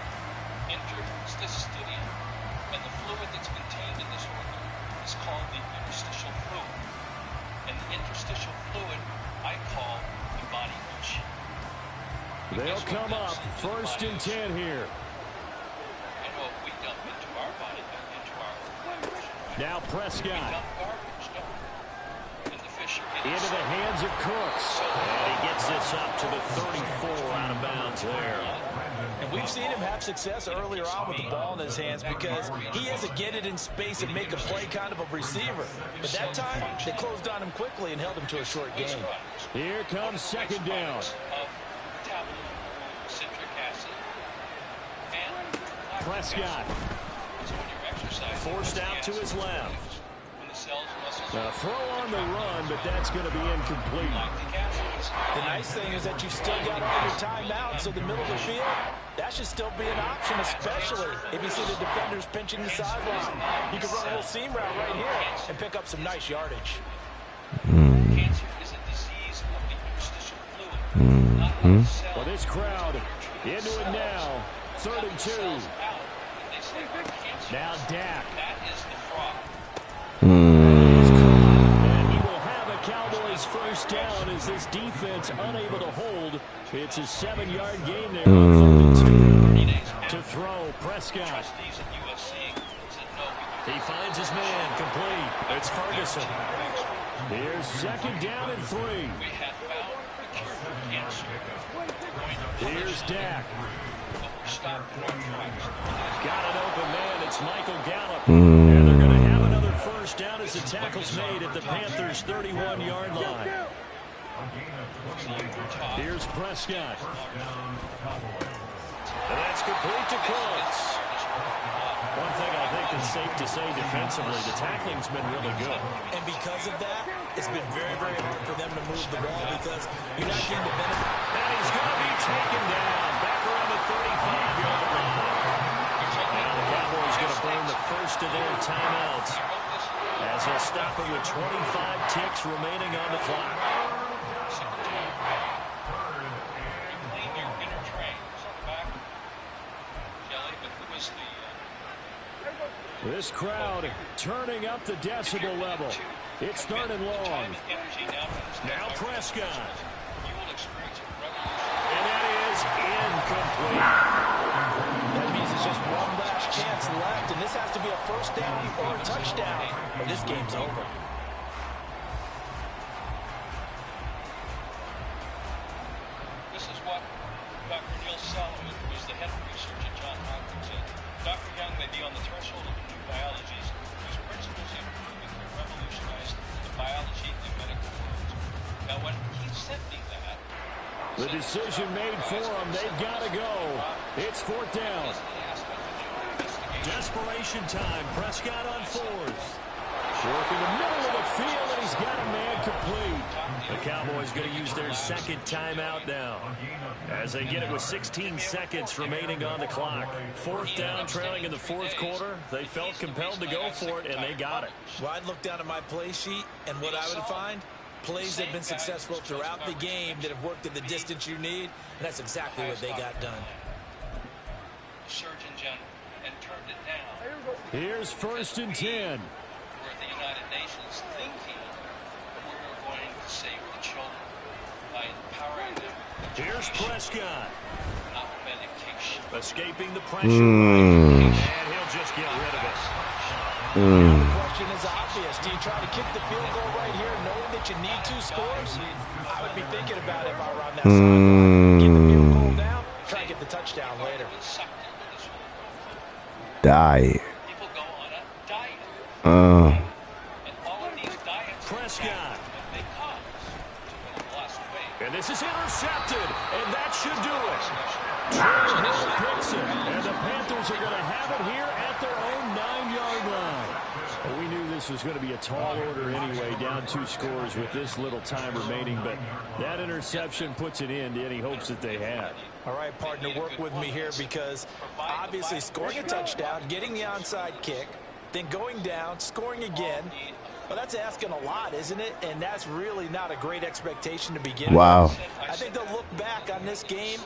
interstitium, and the fluid that's contained in this organ is called the interstitial fluid. And the interstitial fluid I call the body itch. They'll come up, 1st and 10 here. I know we dump into our body, into our now Prescott. We dump garbage, don't we? And the fish are getting into the hands of Cooks. And he gets this up to the 34 out of bounds there. And we've seen him have success earlier on with the ball in his hands because he is a get it in space and make a play kind of a receiver. But that time, they closed on him quickly and held him to a short gain. Here comes 2nd down. Prescott. Forced out to his left. Throw on the run, but that's going to be incomplete. The nice thing is that you still got all your timeouts, so the middle of the field, that should still be an option, especially if you see the defenders pinching the sideline. You can run a little seam route right here and pick up some nice yardage. Cancer is a disease of the interstitial fluid. Well, this crowd into it now. 3rd and 2. Now Dak. That is the fraud. And he will have a Cowboys 1st down as this defense unable to hold. It's a 7-yard gain there on 3rd and 2. To throw, Prescott. He finds his man, complete. It's Ferguson. Here's 2nd down and 3. Here's Dak. Got an open man. It's Michael Gallup. And they're going to have another 1st down as the tackle's made at the Panthers' 31-yard line. Here's Prescott. And that's complete to Cooks. One thing I think is safe to say defensively, the tackling's been really good. And because of that, it's been very, very hard for them to move the ball because you're not getting the benefit. And he's going to be taken down back around the 35-yard line. Now the Cowboys going to burn the first of their timeouts as they'll stop him with 25 ticks remaining on the clock. This crowd turning up the decibel level. It's 3rd and long. Now Prescott. And that is incomplete. That means it's just one last chance left, and this has to be a 1st down or a touchdown, or this game's over. This is what Dr. Neil Solomon, who's the head of research at Johns Hopkins, said. Dr. Young may be on the threshold of new biologies whose principles have revolutionized the biology and medical worlds. Now, when he sent me that, the decision made for them. They've got to go. It's 4th down. Desperation time. Prescott on 4th. Working the middle of the field, and he's got a man complete. The Cowboys going to use their 2nd timeout now as they get it with 16 seconds remaining on the clock. 4th down, trailing in the 4th quarter. They felt compelled to go for it, and they got it. Well, I'd look down at my play sheet, and what I would find Plays have been successful throughout the game that have worked at the distance you need, and that's exactly what they got done. The Surgeon General and turned it down. Here's 1st and 10. We're at the United Nations thinking that we were going to save the children by empowering them. Here's Prescott. Not medication. Escaping the pressure. And he'll just get rid of it. The question is obvious. Do you try to kick the field goal right here knowing that you need 2 scores? I would be thinking about it if I were on that sideline. Get the field goal down, try to get the touchdown later. Diet. People go on a diet. And all of these diets Prescott. they cause lost weight. And this is intercepted, and that should do it. Hill picks it, and the Panthers are going to have it here at their own 9-yard line. Well, we knew this was going to be a tall order anyway, down 2 scores with this little time remaining, but that interception puts an end to any hopes that they had. All right, partner, work with me here because obviously scoring a touchdown, getting the onside kick, then going down, scoring again, well, that's asking a lot, isn't it? And that's really not a great expectation to begin Wow. with. I think they'll look back on this game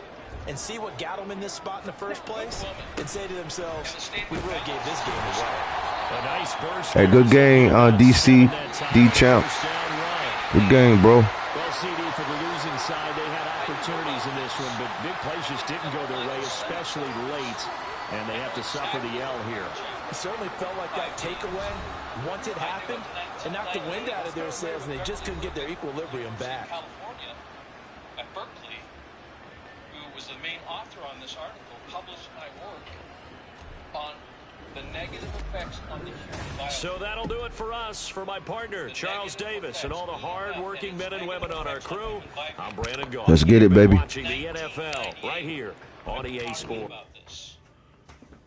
and see what got them in this spot in the first place and say to themselves, we really gave this game away. A nice burst. Hey, good game, DC, D-Champ. Good game, bro. Well, CD, for the losing side, they had opportunities in this one, but big plays just didn't go their way, especially late, and they have to suffer the L here. It certainly felt like that takeaway, once it happened, it knocked the wind out of their sails, and they just couldn't get their equilibrium back. California, at Berkeley, who was the main author on this article, published my work on the negative effects on the human body. So that'll do it for us. For my partner, Charles Davis, and all the hard-working men and women on our crew, I'm Brandon Goff. Let's get it, baby. Watching the NFL right here on EA Sports. About this.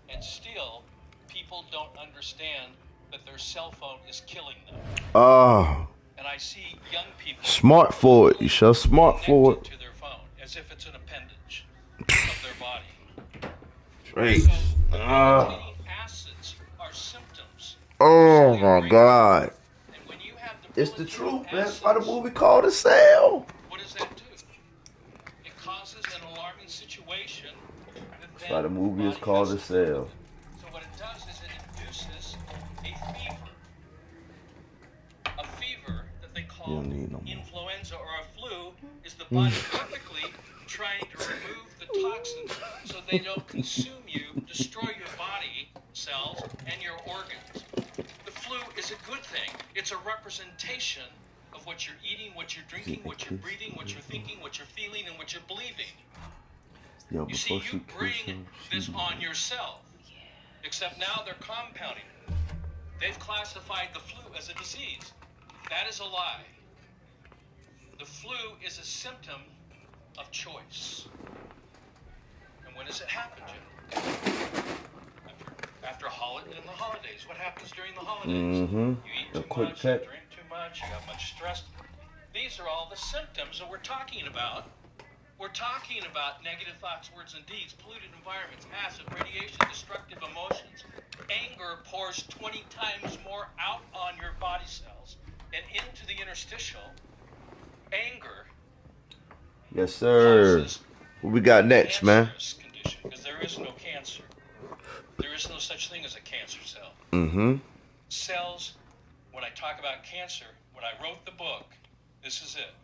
And still, people don't understand that their cell phone is killing them. Oh, And I see young people smart forward. You show smart forward. connected to their phone as if it's an appendage of their body. Right. So, containing acids are symptoms. Oh my God. And when you have It's the debilitating truth, man. That's acids, why the movie called A Sale. what does that do? It causes an alarming situation. That's why the movie is called A Sale. So what it does is it induces a fever. A fever that they You call don't need no more. influenza or a flu is the body perfectly trying to remove the toxins so they don't consume you, destroy your body cells and your organs. The flu is a good thing. It's a representation of what you're eating, what you're drinking, what you're breathing, what you're thinking, what you're feeling, and what you're believing. Yo, You see, before she you kissed bring him, this on yourself. Except now they're compounding it. They've classified the flu as a disease. That is a lie. The flu is a symptom of choice. And when does it happen, Jim? After in the holidays. What happens during the holidays? You eat A too quick much, check. you drink too much, you got much stress. These are all the symptoms that we're talking about. We're talking about negative thoughts, words, and deeds, polluted environments, acid, radiation, destructive emotions. Anger pours 20 times more out on your body cells and into the interstitial. Anger Yes, sir. causes What we got next, man? cancerous condition, because there is no cancer. There is no such thing as a cancer cell. Cells, when I talk about cancer, when I wrote the book, this is it.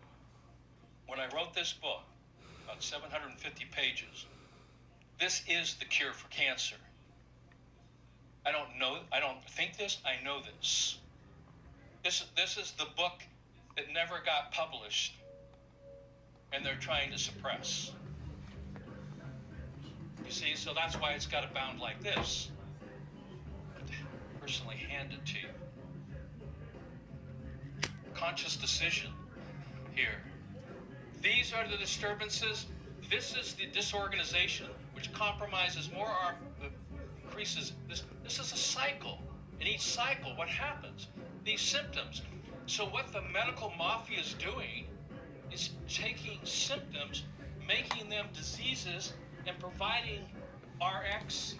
When I wrote this book, about 750 pages, this is the cure for cancer. I don't think this, I know this. This is the book that never got published, and they're trying to suppress. You see, so that's why it's got a bound like this. Personally handed to you. Conscious decision here. These are the disturbances. This is the disorganization which compromises more or increases. This is a cycle. In each cycle, what happens? These symptoms. So what the medical mafia is doing is taking symptoms, making them diseases, and providing RX,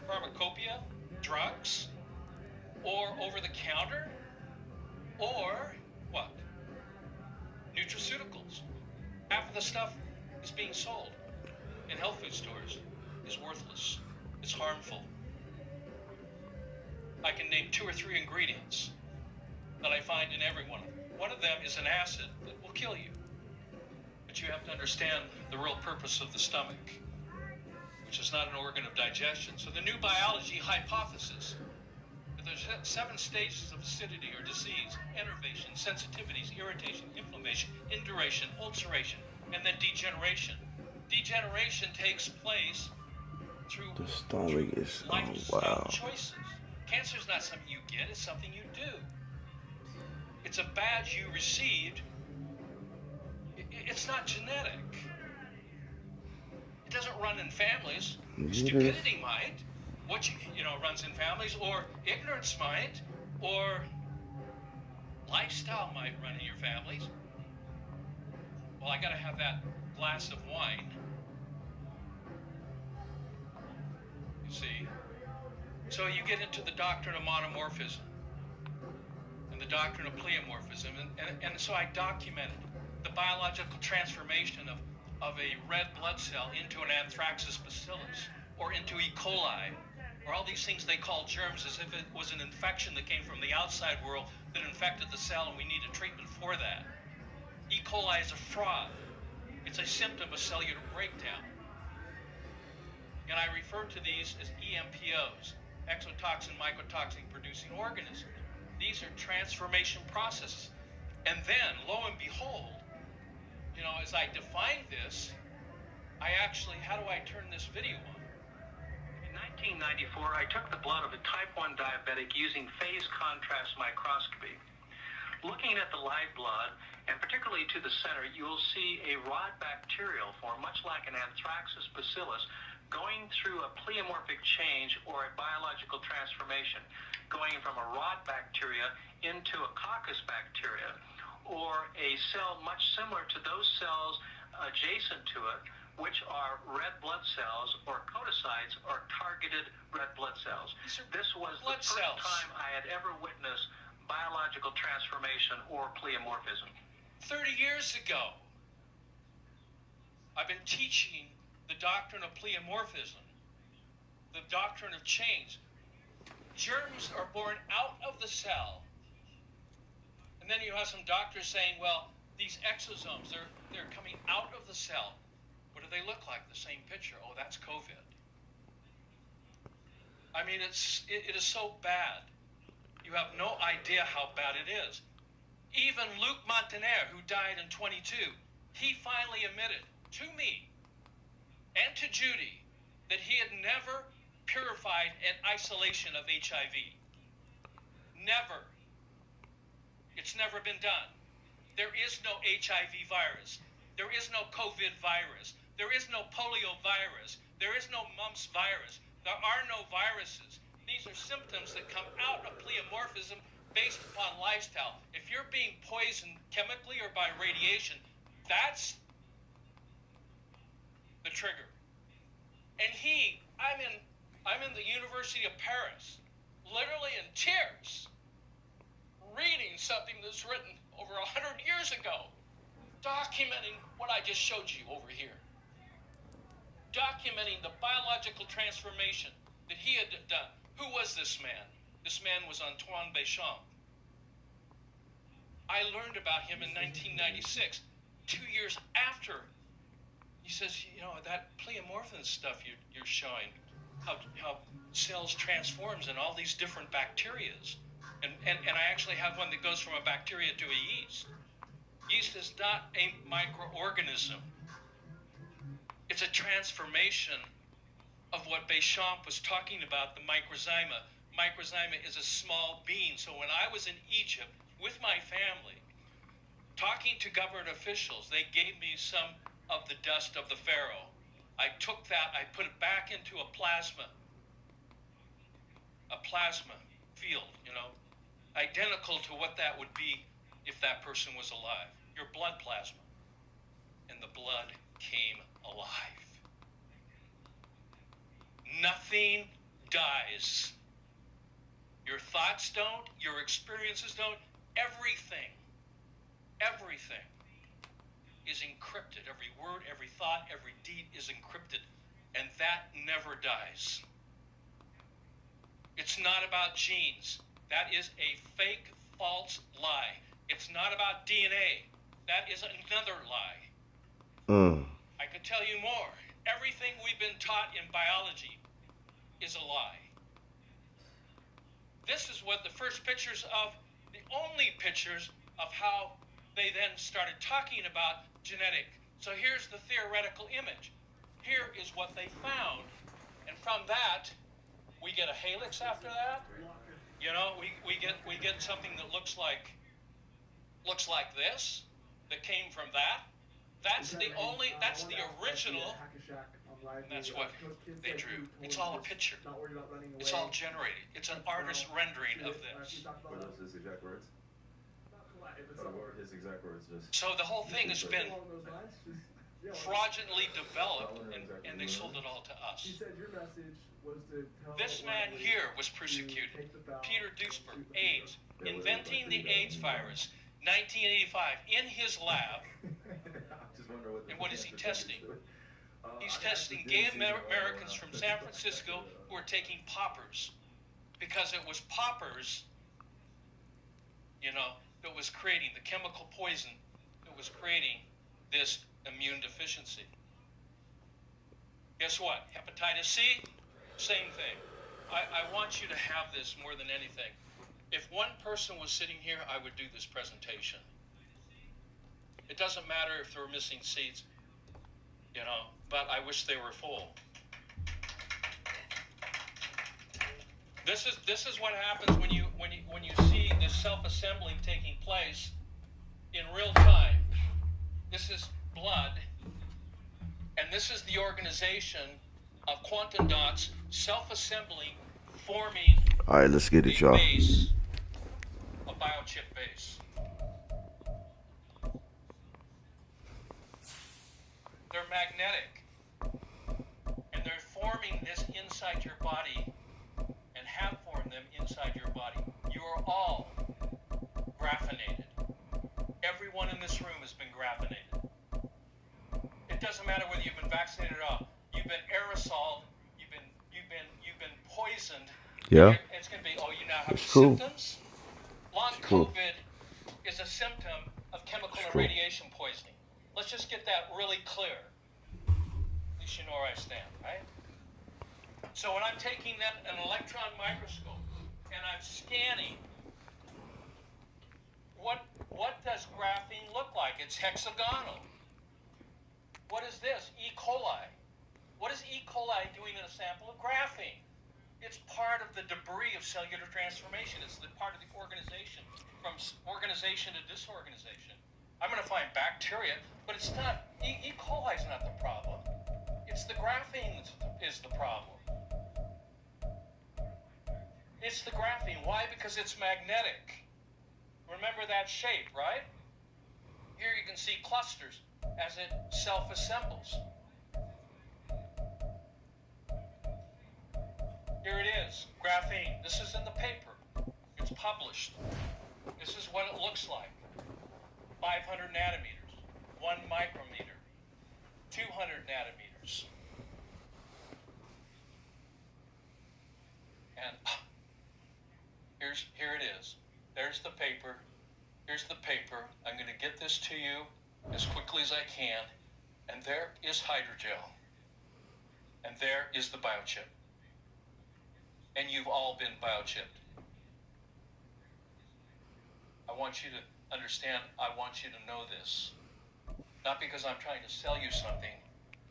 pharmacopoeia, drugs, or over-the-counter Or what? Nutraceuticals. Half of the stuff is being sold in health food stores is worthless. It's harmful. I can name 2 or 3 ingredients that I find in every one of them. One of them is an acid that will kill you. But you have to understand the real purpose of the stomach, which is not an organ of digestion. So the new biology hypothesis that there's 7 stages of acidity or disease: enervation, sensitivities, irritation, inflammation, induration, ulceration, and then degeneration. Degeneration takes place through The stomach is lifestyle wow. choices. Cancer is not something you get, it's something you do. It's a badge you received. It's not genetic. It doesn't run in families. Stupidity might. What runs in families, or ignorance might, or lifestyle might run in your families. Well, I got to have that glass of wine. You see? So you get into the doctrine of monomorphism and the doctrine of pleomorphism. And so I documented the biological transformation of a red blood cell into an anthraxis bacillus or into E. coli, or all these things they call germs, as if it was an infection that came from the outside world that infected the cell and we need a treatment for that. E. coli is a fraud. It's a symptom of cellular breakdown. And I refer to these as EMPOs, exotoxin mycotoxin producing organisms. These are transformation processes. And then, lo and behold, as I define this, how do I turn this video on? In 1994, I took the blood of a type 1 diabetic using phase contrast microscopy. Looking at the live blood, and particularly to the center, you'll see a rod bacterial form, much like an anthraxis bacillus, going through a pleomorphic change or a biological transformation, going from a rod bacteria into a coccus bacteria, or a cell much similar to those cells adjacent to it, which are red blood cells or podocytes or targeted red blood cells. This was the first time I had ever witnessed biological transformation or pleomorphism. 30 years ago, I've been teaching the doctrine of pleomorphism, the doctrine of change. Germs are born out of the cell. And then you have some doctors saying, well, these exosomes, they're coming out of the cell. What do they look like? The same picture. Oh, that's COVID. I mean, it is so bad. You have no idea how bad it is. Even Luc Montagnier, who died in 22, he finally admitted to me and to Judy that he had never purified an isolation of HIV. Never. It's never been done. There is no HIV virus. There is no COVID virus. There is no polio virus. There is no mumps virus. There are no viruses. These are symptoms that come out of pleomorphism based upon lifestyle. If you're being poisoned chemically or by radiation, that's the trigger. And I'm in the University of Paris, literally in tears, reading something that's written over 100 years ago, documenting what I just showed you over here. Documenting the biological transformation that he had done. Who was this man? This man was Antoine Béchamp. I learned about him in 1996, 2 years after. He says, that pleomorphin stuff you're showing, how cells transforms in all these different bacterias. And I actually have one that goes from a bacteria to a yeast. Yeast is not a microorganism. It's a transformation of what Béchamp was talking about, the microzyma. Microzyma is a small bean. So when I was in Egypt with my family, talking to government officials, they gave me some of the dust of the pharaoh. I took that, I put it back into a plasma field, identical to what that would be if that person was alive. Your blood plasma. And the blood came alive. Nothing dies. Your thoughts don't, your experiences don't. everything is encrypted. Every word, every thought, every deed is encrypted. And that never dies. It's not about genes. That is a fake, false lie. It's not about DNA. That is another lie. I could tell you more. Everything we've been taught in biology is a lie. This is what the first pictures of, the only pictures of how they then started talking about genetic. So here's the theoretical image. Here is what they found. And from that, we get a helix after that. You know, we get something that looks like this, that came from that. That's the original. And that's what they drew. It's all a picture. It's all generated. It's an artist's rendering of this. Were those his exact words? Or were his exact words just... So the whole thing has been fraudulently developed, and they sold it all to us. This man here was persecuted. Peter Duisberg, AIDS, inventing the AIDS virus, 1985, in his lab. And what is he testing? He's testing gay Americans from San Francisco who are taking poppers, because it was poppers, you know, that was creating the chemical poison that was creating this immune deficiency. Guess what? Hepatitis C, same thing. I want you to have this more than anything. If one person was sitting here, I would do this presentation. It doesn't matter if there were missing seats, you know, but I wish they were full. This is what happens when you see this self-assembling taking place in real time. This is blood, and this is the organization of quantum dots self-assembling, forming. All right, let's get it, y'all. Base, a biochip base. They're magnetic, and they're forming this inside your body, and have formed them inside your body. You are all graphinated. Everyone in this room has been graphinated. It doesn't matter whether you've been vaccinated or not. You've been aerosoled. You've been poisoned. Yeah. It's going to be, you now have symptoms. Long COVID is a symptom of chemical and radiation poisoning. Let's just get that really clear. At least you know where I stand, right? So when I'm taking an electron microscope and I'm scanning, what does graphene look like? It's hexagonal. What is this? E. coli. What is E. coli doing in a sample of graphene? It's part of the debris of cellular transformation. It's the part of the organization, from organization to disorganization. I'm going to find bacteria, but it's not, E. coli is not the problem. It's the graphene that is the problem. It's the graphene. Why? Because it's magnetic. Remember that shape, right? Here you can see clusters as it self-assembles. Here it is, graphene. This is in the paper. It's published. This is what it looks like. 500 nanometers, 1 micrometer, 200 nanometers. And here it is. There's the paper. Here's the paper. I'm going to get this to you as quickly as I can. And there is hydrogel. And there is the biochip. And you've all been biochipped. I want you to understand, I want you to know this. Not because I'm trying to sell you something.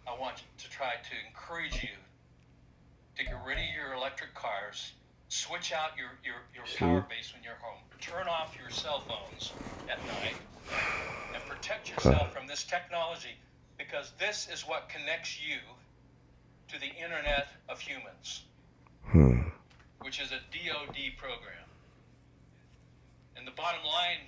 I want to try to encourage you to get rid of your electric cars, switch out your power base when you're home, turn off your cell phones at night, and protect yourself from this technology, because this is what connects you to the Internet of Humans, which is a DoD program. And the bottom line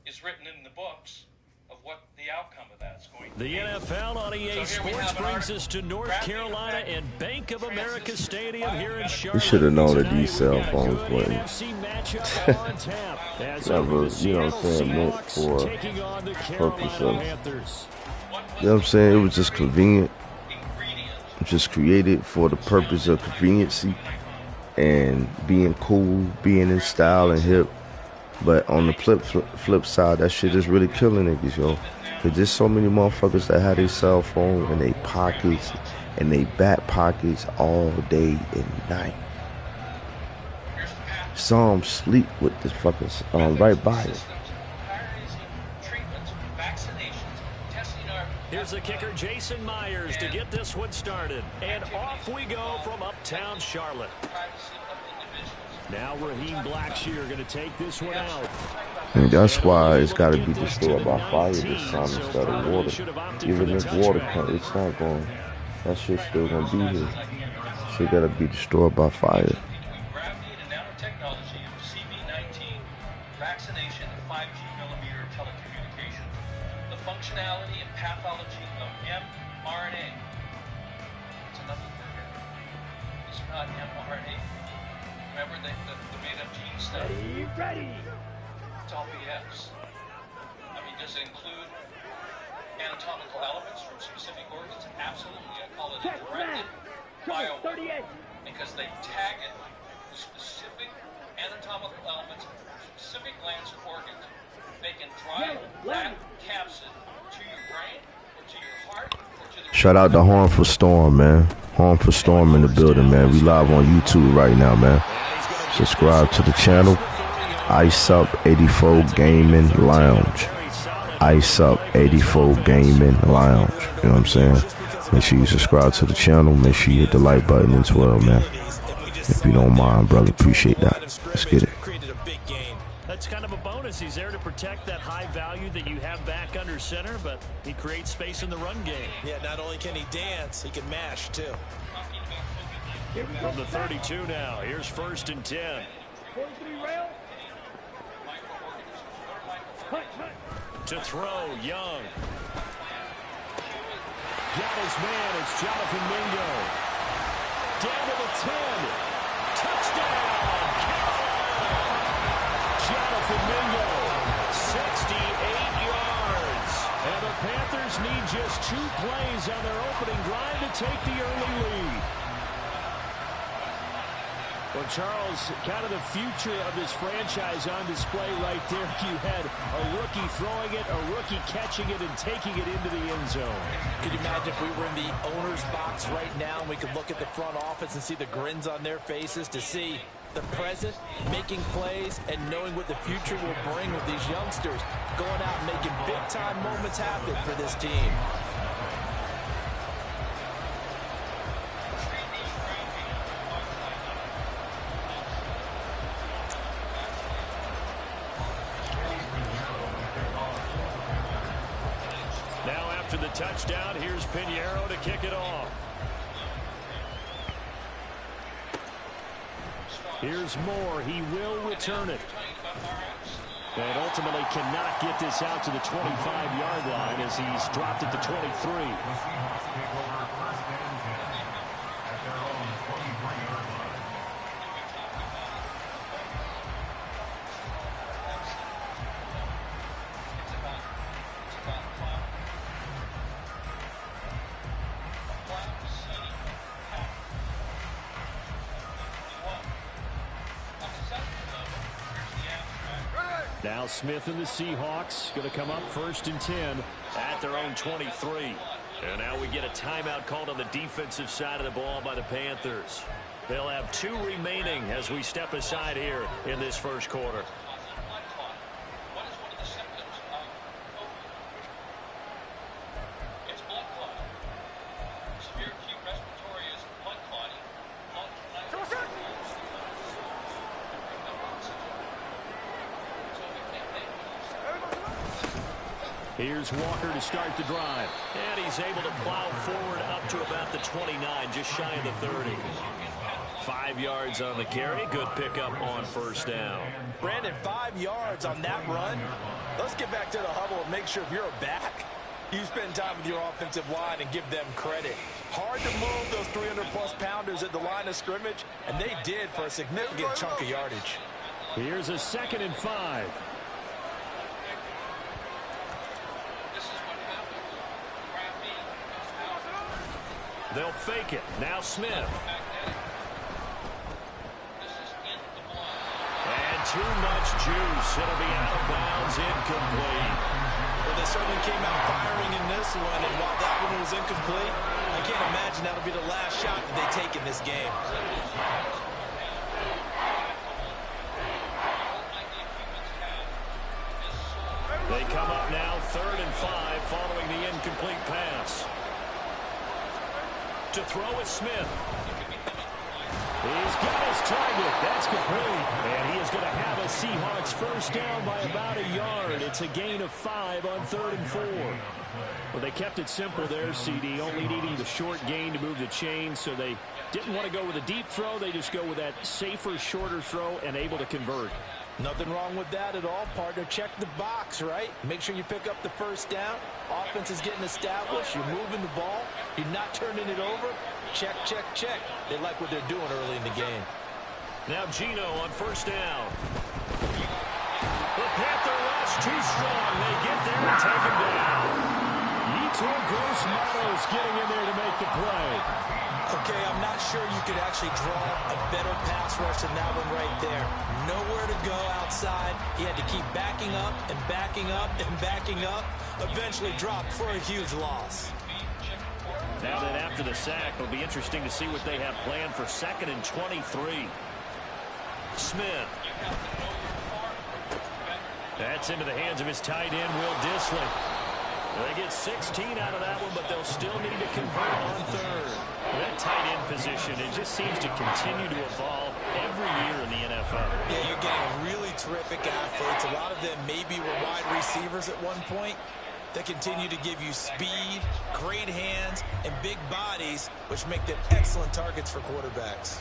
is written in the books of what the outcome of that's going to be. The NFL on EA Sports brings us to North Carolina and Bank of America Stadium here in Charlotte. You should have known that these Tonight, cell we've got a phones good wouldn't NFC matchup on tap. As never, over the you know what I'm Seattle saying, meant Seahawks for taking on the purpose Carolina of, Panthers. you know what I'm saying? It was just convenient. Just created for the purpose of conveniency and being cool, being in style and hip. But on the flip side, that shit is really killing niggas, yo. Cause there's so many motherfuckers that have their cell phone in their pockets and their back pockets all day and night. Some sleep with this fucking right by it. Here's the kicker, Jason Myers, to get this one started. And off we go from uptown Charlotte. Now Raheem Blackshear going to take this one out. And that's why it's got to be destroyed by fire this time instead of water. Even if water comes, it's not going. That shit's still going to be here. Shit got to be destroyed by fire. Functionality and pathology of mRNA. It's another burger. It's not mRNA. Remember the made-up gene stuff? Ready! It's all BS. I mean, does it include anatomical elements from specific organs? Absolutely. I call it a directed bioweapon because they tag it with specific anatomical elements from specific glands and organs. They can drive that capsid to your brain or to your heart or to the... Shout out to Harmful Storm, man. Harmful Storm in the building, man. We live on YouTube right now, man. Subscribe to the channel. Iceup84 Gaming Lounge. Iceup84 Gaming Lounge. You know what I'm saying? Make sure you subscribe to the channel. Make sure you hit the like button as well, man. If you don't mind, brother. Appreciate that. Let's get it. That's kind of a bonus. He's there to protect that high value that you have back under center, but he creates space in the run game. Yeah, not only can he dance, he can mash, too. From the 32 now, here's 1st and 10. To throw, Young. Got his man, it's Jonathan Mingo. Down to the 10. Touchdown, Carolina. Jonathan Mingo, 68 yards. And the Panthers need just 2 plays on their opening drive to take the early lead. Well, Charles, kind of the future of this franchise on display right there. You had a rookie throwing it, a rookie catching it, and taking it into the end zone. Could you imagine if we were in the owner's box right now and we could look at the front office and see the grins on their faces, to see the present, making plays, and knowing what the future will bring with these youngsters going out and making big-time moments happen for this team. Now after the touchdown, here's Pinheiro to kick it off. Here's Moore. He will return it. And ultimately cannot get this out to the 25-yard line as he's dropped it to 23. Now Smith and the Seahawks going to come up 1st and 10 at their own 23. And now we get a timeout called on the defensive side of the ball by the Panthers. They'll have 2 remaining as we step aside here in this first quarter. Here's Walker to start the drive. And he's able to plow forward up to about the 29, just shy of the 30. 5 yards on the carry. Good pickup on 1st down. Brandon, 5 yards on that run. Let's get back to the huddle and make sure if you're a back, You spend time with your offensive line and give them credit. Hard to move those 300-plus pounders at the line of scrimmage, and they did for a significant chunk of yardage. Here's a 2nd and 5. They'll fake it. Now Smith. And too much juice. It'll be out of bounds, incomplete. Well, they certainly came out firing in this one, and while that one was incomplete, I can't imagine that'll be the last shot that they take in this game. They come up now 3rd and 5 following the incomplete pass. To throw is Smith. He's got his target. That's complete. And he is going to have a Seahawks first down by about a yard. It's a gain of 5 on 3rd and 4. Well, they kept it simple there, CD, only needing the short gain to move the chain, so they didn't want to go with a deep throw. They just go with that safer, shorter throw and able to convert. Nothing wrong with that at all, partner. Check the box, right? Make sure you pick up the first down. Offense is getting established. You're moving the ball. You're not turning it over. Check, check, check. They like what they're doing early in the game. Now Gino on first down. The Panther rush too strong. They get there and take him down. Yetur Gross-Matos getting in there to make the play. Okay, I'm not sure you could actually draw a better pass rush than that one right there. Nowhere to go outside. He had to keep backing up and backing up and backing up. Eventually dropped for a huge loss. Now then, after the sack, it'll be interesting to see what they have planned for 2nd and 23. Smith. That's into the hands of his tight end, Will Dissly. They get 16 out of that one, but they'll still need to convert on 3rd. That tight end position, it just seems to continue to evolve every year in the NFL. Yeah, you're getting really terrific athletes. A lot of them maybe were wide receivers at one point. They continue to give you speed, great hands, and big bodies, which make them excellent targets for quarterbacks.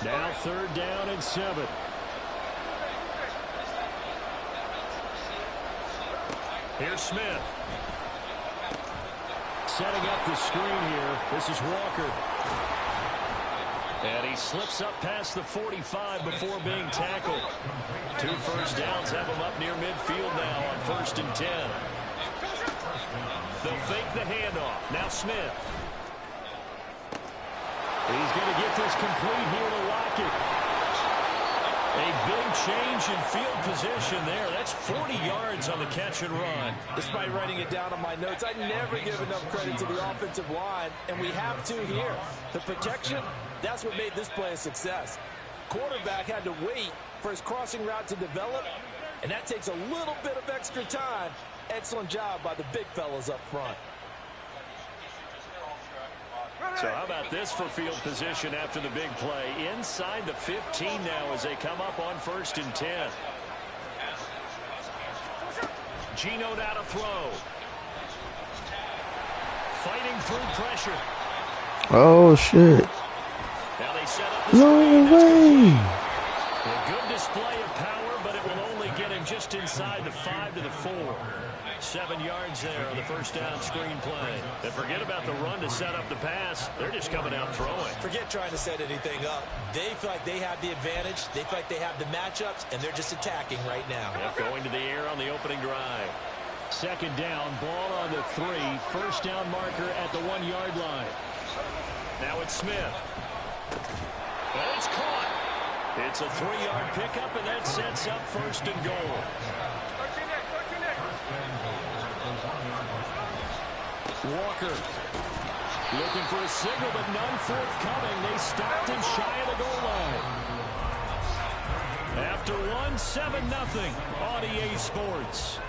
Now 3rd down and 7. Here's Smith. Setting up the screen here. This is Walker. And he slips up past the 45 before being tackled. 2 first downs have him up near midfield now on 1st and 10. They'll fake the handoff. Now Smith. He's going to get this complete here to Lockett. A big change in field position there. That's 40 yards on the catch and run. Despite writing it down on my notes, I never give enough credit to the offensive line, and we have to here. The protection, that's what made this play a success. Quarterback had to wait for his crossing route to develop, and that takes a little bit of extra time. Excellent job by the big fellas up front. So how about this for field position after the big play? Inside the 15 now as they come up on 1st and 10. Gino now to throw. Fighting through pressure. Oh, shit. Now they set up the No way. A good display of power, but it will only get him just inside the 5 to the 4. 7 yards there on the first down screen play. And forget about the run to set up the pass. They're just coming out throwing. Forget trying to set anything up. They feel like they have the advantage. They feel like they have the matchups, and they're just attacking right now. Yep, going to the air on the opening drive. 2nd down, ball on the 3. First down marker at the 1-yard line. Now it's Smith. And it's caught. It's a 3-yard pickup, and that sets up 1st and goal. Walker looking for a signal, but none forthcoming. They stopped him shy of the goal line. After 1, 7-0 on EA Sports.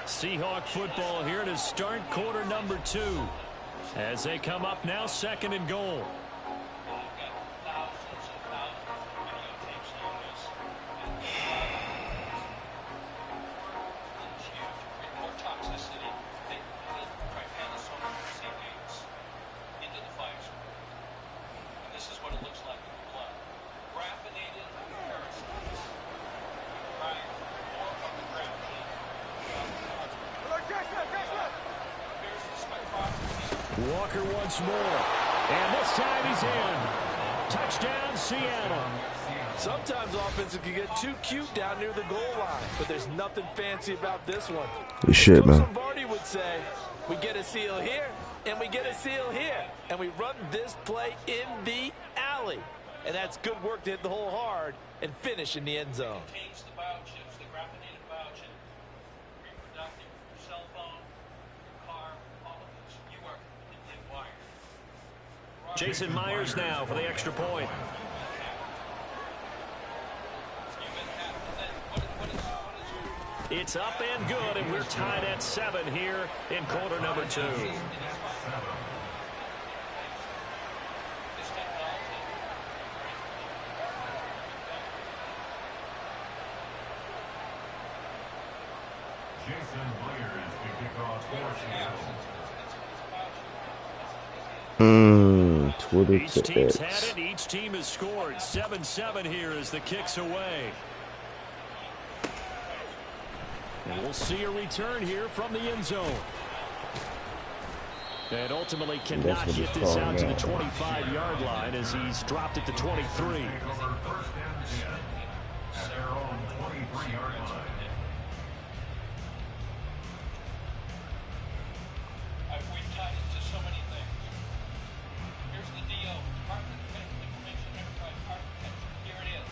Seahawk football here to start quarter number 2. As they come up now 2nd and goal. Walker once more. And this time he's in. Touchdown, Seattle. Sometimes offenses can get too cute down near the goal line, but there's nothing fancy about this one. Good shit, man. Lombardi would say, we get a seal here, and we get a seal here, and we run this play in the alley. And that's good work to hit the hole hard and finish in the end zone. Change the biochips, the graphinated biochip, reproductive, your cell phone, your car, all of this. You are completely wired. Jason Myers now for the extra point. It's up and good, and we're tied at 7 here in quarter number 2. Jason Myers to kick off for Seattle. Twitter Each to team's X. had it. Each team has scored. 7-7 here as the kick's away. And we'll see a return here from the end zone. And ultimately cannot get this out to the 25-yard line as he's dropped it to 23. First and 10 at their own 23-yard line. We've tied it to so many things. Here's the DO, Department of Information Enterprise Architecture. Here it is.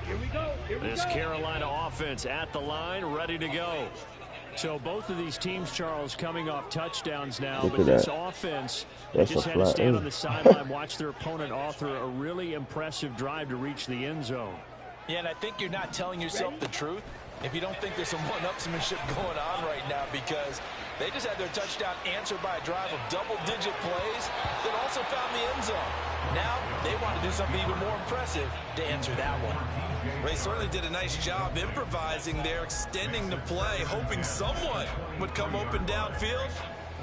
Here we go. Here we This go. Carolina offense at the line, ready to go. So both of these teams, Charles, coming off touchdowns now, Look but at this that. offense, they That's just a had to flat stand end. on the sideline, watch their opponent author a really impressive drive to reach the end zone. Yeah, and I think you're not telling yourself the truth if you don't think there's some one-upsmanship going on right now, because they just had their touchdown answered by a drive of double-digit plays that also found the end zone. Now they want to do something even more impressive to answer that one. They certainly did a nice job improvising there, extending the play, hoping someone would come open downfield,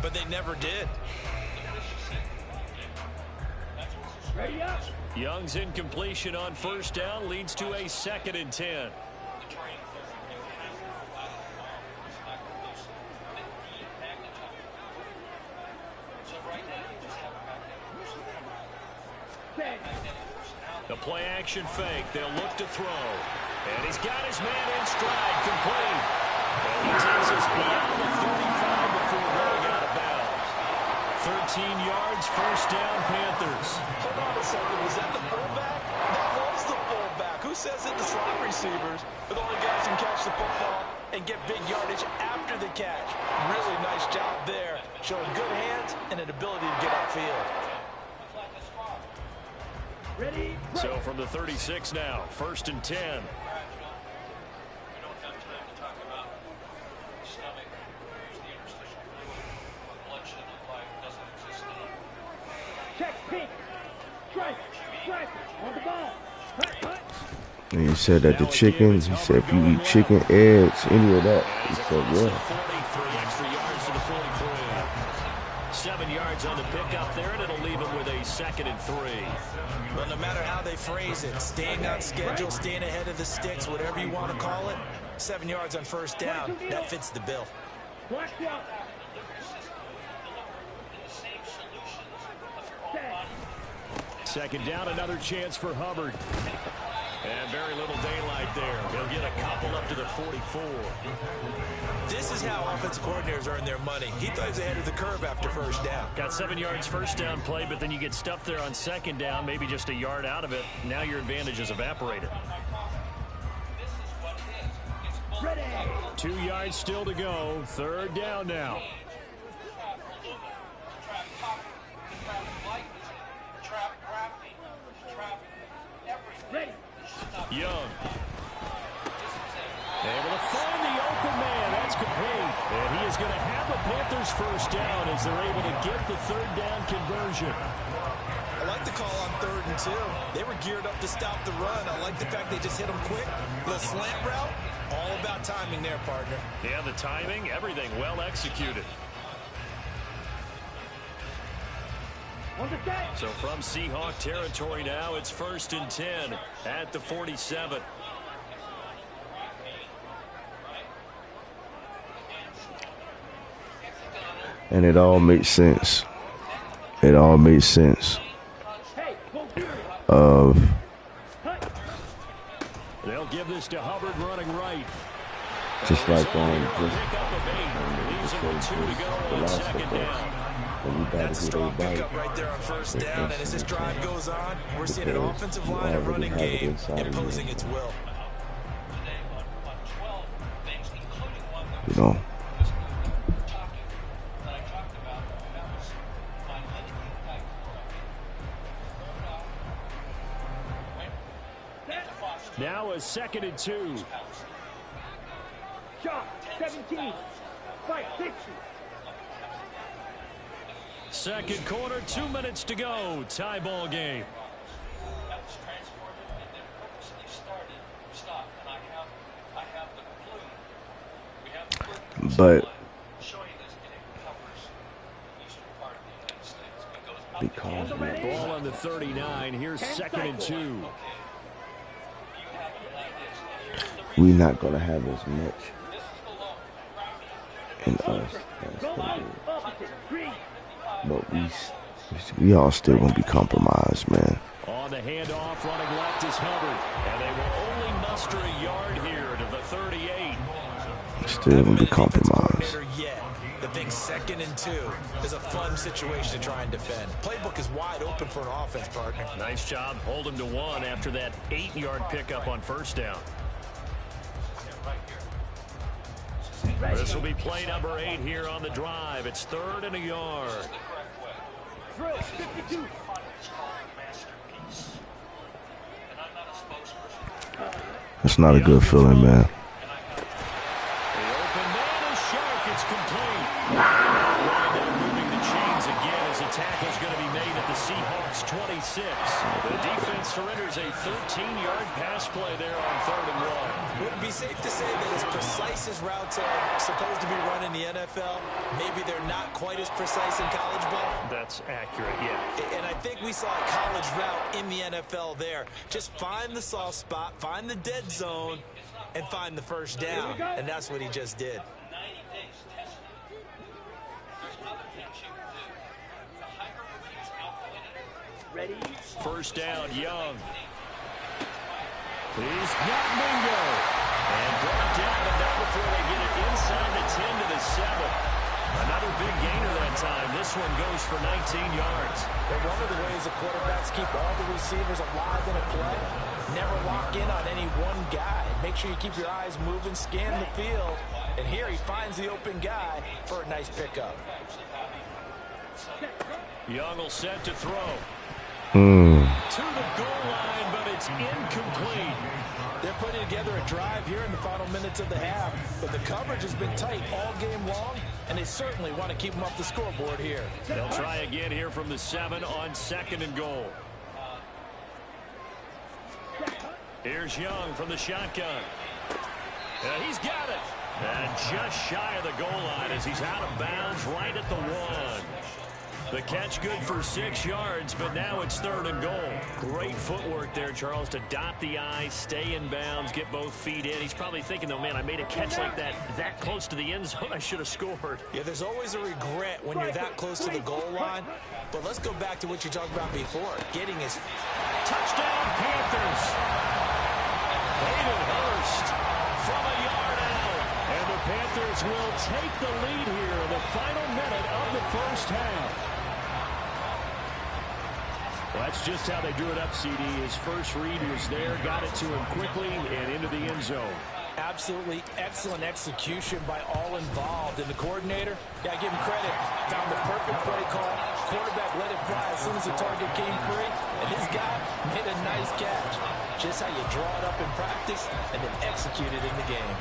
but they never did. Ready up. Young's incompletion on first down leads to a 2nd and 10. The play action fake. They'll look to throw. And he's got his man in stride, complete. And he takes us beyond the 35 before going out of bounds. 13 yards, first down, Panthers. Hold on a second. Was that the fullback? That was the fullback. Who says it? The slot receivers are the only guys who can catch the football and get big yardage after the catch. Really nice job there, showing good hands and an ability to get upfield. Ready. So from the 36 now, 1st and 10. We don't have time to talk about the stomach. Here's the interstitial fluid. What blood should look like doesn't exist anymore. Check pink. Strike. Strike. On the ball. Cut. Cut. And he said that the chickens, he said if you eat chicken, eggs, any of that, he said, yeah. 43 extra yards to the 43. 7 yards on the pickup there, and it'll leave him with a 2nd and 3. Well, no matter how they phrase it, staying on schedule, staying ahead of the sticks, whatever you want to call it, 7 yards on first down, that fits the bill. Black one. Second down, another chance for Hubbard. And very little daylight there. He'll get a couple up to the 44. This is how offensive coordinators earn their money. He thought he was ahead of the curve after first down. Got 7 yards first down play, but then you get stuffed there on second down, maybe just a yard out of it. Now your advantage is evaporated. Ready. 2 yards still to go. 3rd down now. Ready. Young. Able to find the open man. That's complete. And he is going to have the Panthers first down as they're able to get the 3rd down conversion. I like the call on 3rd and 2. They were geared up to stop the run. I like the fact they just hit them quick. Little slant route. All about timing there, partner. Yeah, the timing, everything well executed. So from Seahawk territory now, it's 1st and 10 at the 47. And it all makes sense. It all makes sense of They'll give this to Hubbard running right. just like Leaves him with 2 to go on second down. That's a strong pickup right there on first down. And as this drive goes on, we're seeing an offensive line and running game imposing its will. You know. Now a 2nd and 2. Shot, 17. Fight, 60. Second quarter, 2 minutes to go. Tie ball game. That was transported and then purposely stopped. And I have the clue. We have the clue. But Showing this and it covers the eastern part of the United States. It goes up because Ball on the 39. Here's 2nd and 2. we're not gonna have as much in us as they do. But we all still gonna be compromised, man. On the handoff, running left is Hubbard. And they will only muster a yard here to the 38. Still gonna be compromised. The big 2nd and 2 is a fun situation to try and defend. Playbook is wide open for an offense, partner. Nice job. Hold him to 1 after that 8-yard pickup on first down. This will be play number 8 here on the drive. It's 3rd and a yard. Drill, 52. It's not a good feeling, man. The open man is sharp. It's complete. Moving the chains again as a tackle's going to be made at the Seahawks 26. The defense surrenders a 13-yard pass play there on 3rd and 1. Would it be safe to say that as precise as routes are supposed to be run in the NFL, maybe they're not quite as precise in college ball? That's accurate, yeah. And I think we saw a college route in the NFL there. Just find the soft spot, find the dead zone, and find the first down. And that's what he just did. Ready? First down, Young. He's got Mingo. And brought down enough before they get it inside the 10 to the 7. Another big gainer that time. This one goes for 19 yards. And one of the ways the quarterbacks keep all the receivers alive in a play, never lock in on any one guy. Make sure you keep your eyes moving, scan the field. And here he finds the open guy for a nice pickup. Young will set to throw. To the goal line, but it's incomplete. They're putting together a drive here in the final minutes of the half, but the coverage has been tight all game long, and they certainly want to keep them off the scoreboard here. They'll try again here from the 7 on 2nd and goal. Here's Young from the shotgun. And he's got it. And just shy of the goal line as he's out of bounds right at the 1. The catch good for 6 yards, but now it's 3rd and goal. Great footwork there, Charles, to dot the I, stay in bounds, get both feet in. He's probably thinking, though, man, I made a catch like that close to the end zone. I should have scored. Yeah, there's always a regret when you're that close to the goal line. But let's go back to what you talked about before. Getting his touchdown, Panthers. Hayden Hurst from a yard out. And the Panthers will take the lead here in the final minute of the first half. Well, that's just how they drew it up, CD. His first read was there, got it to him quickly, and into the end zone. Absolutely excellent execution by all involved. And the coordinator, gotta give him credit, found the perfect play call. Quarterback let it fly as soon as the target came free, and his guy made a nice catch. Just how you draw it up in practice and then execute it in the game.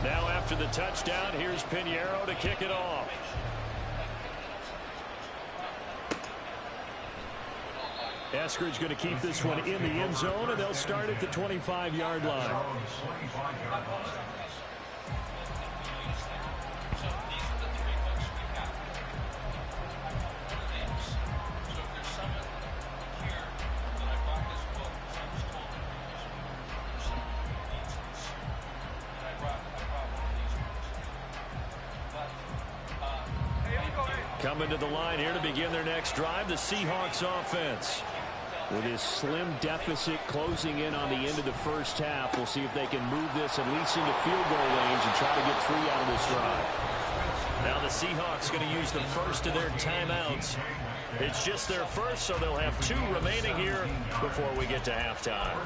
Now after the touchdown, here's Pinheiro to kick it off. Eskridge going to keep this one in the end zone, and they'll start at the 25-yard line. Coming to the line here to begin their next drive, the Seahawks offense. With his slim deficit closing in on the end of the first half, we'll see if they can move this at least into field goal range and try to get 3 out of this drive. Now the Seahawks going to use the first of their timeouts. It's just their first, so they'll have 2 remaining here before we get to halftime.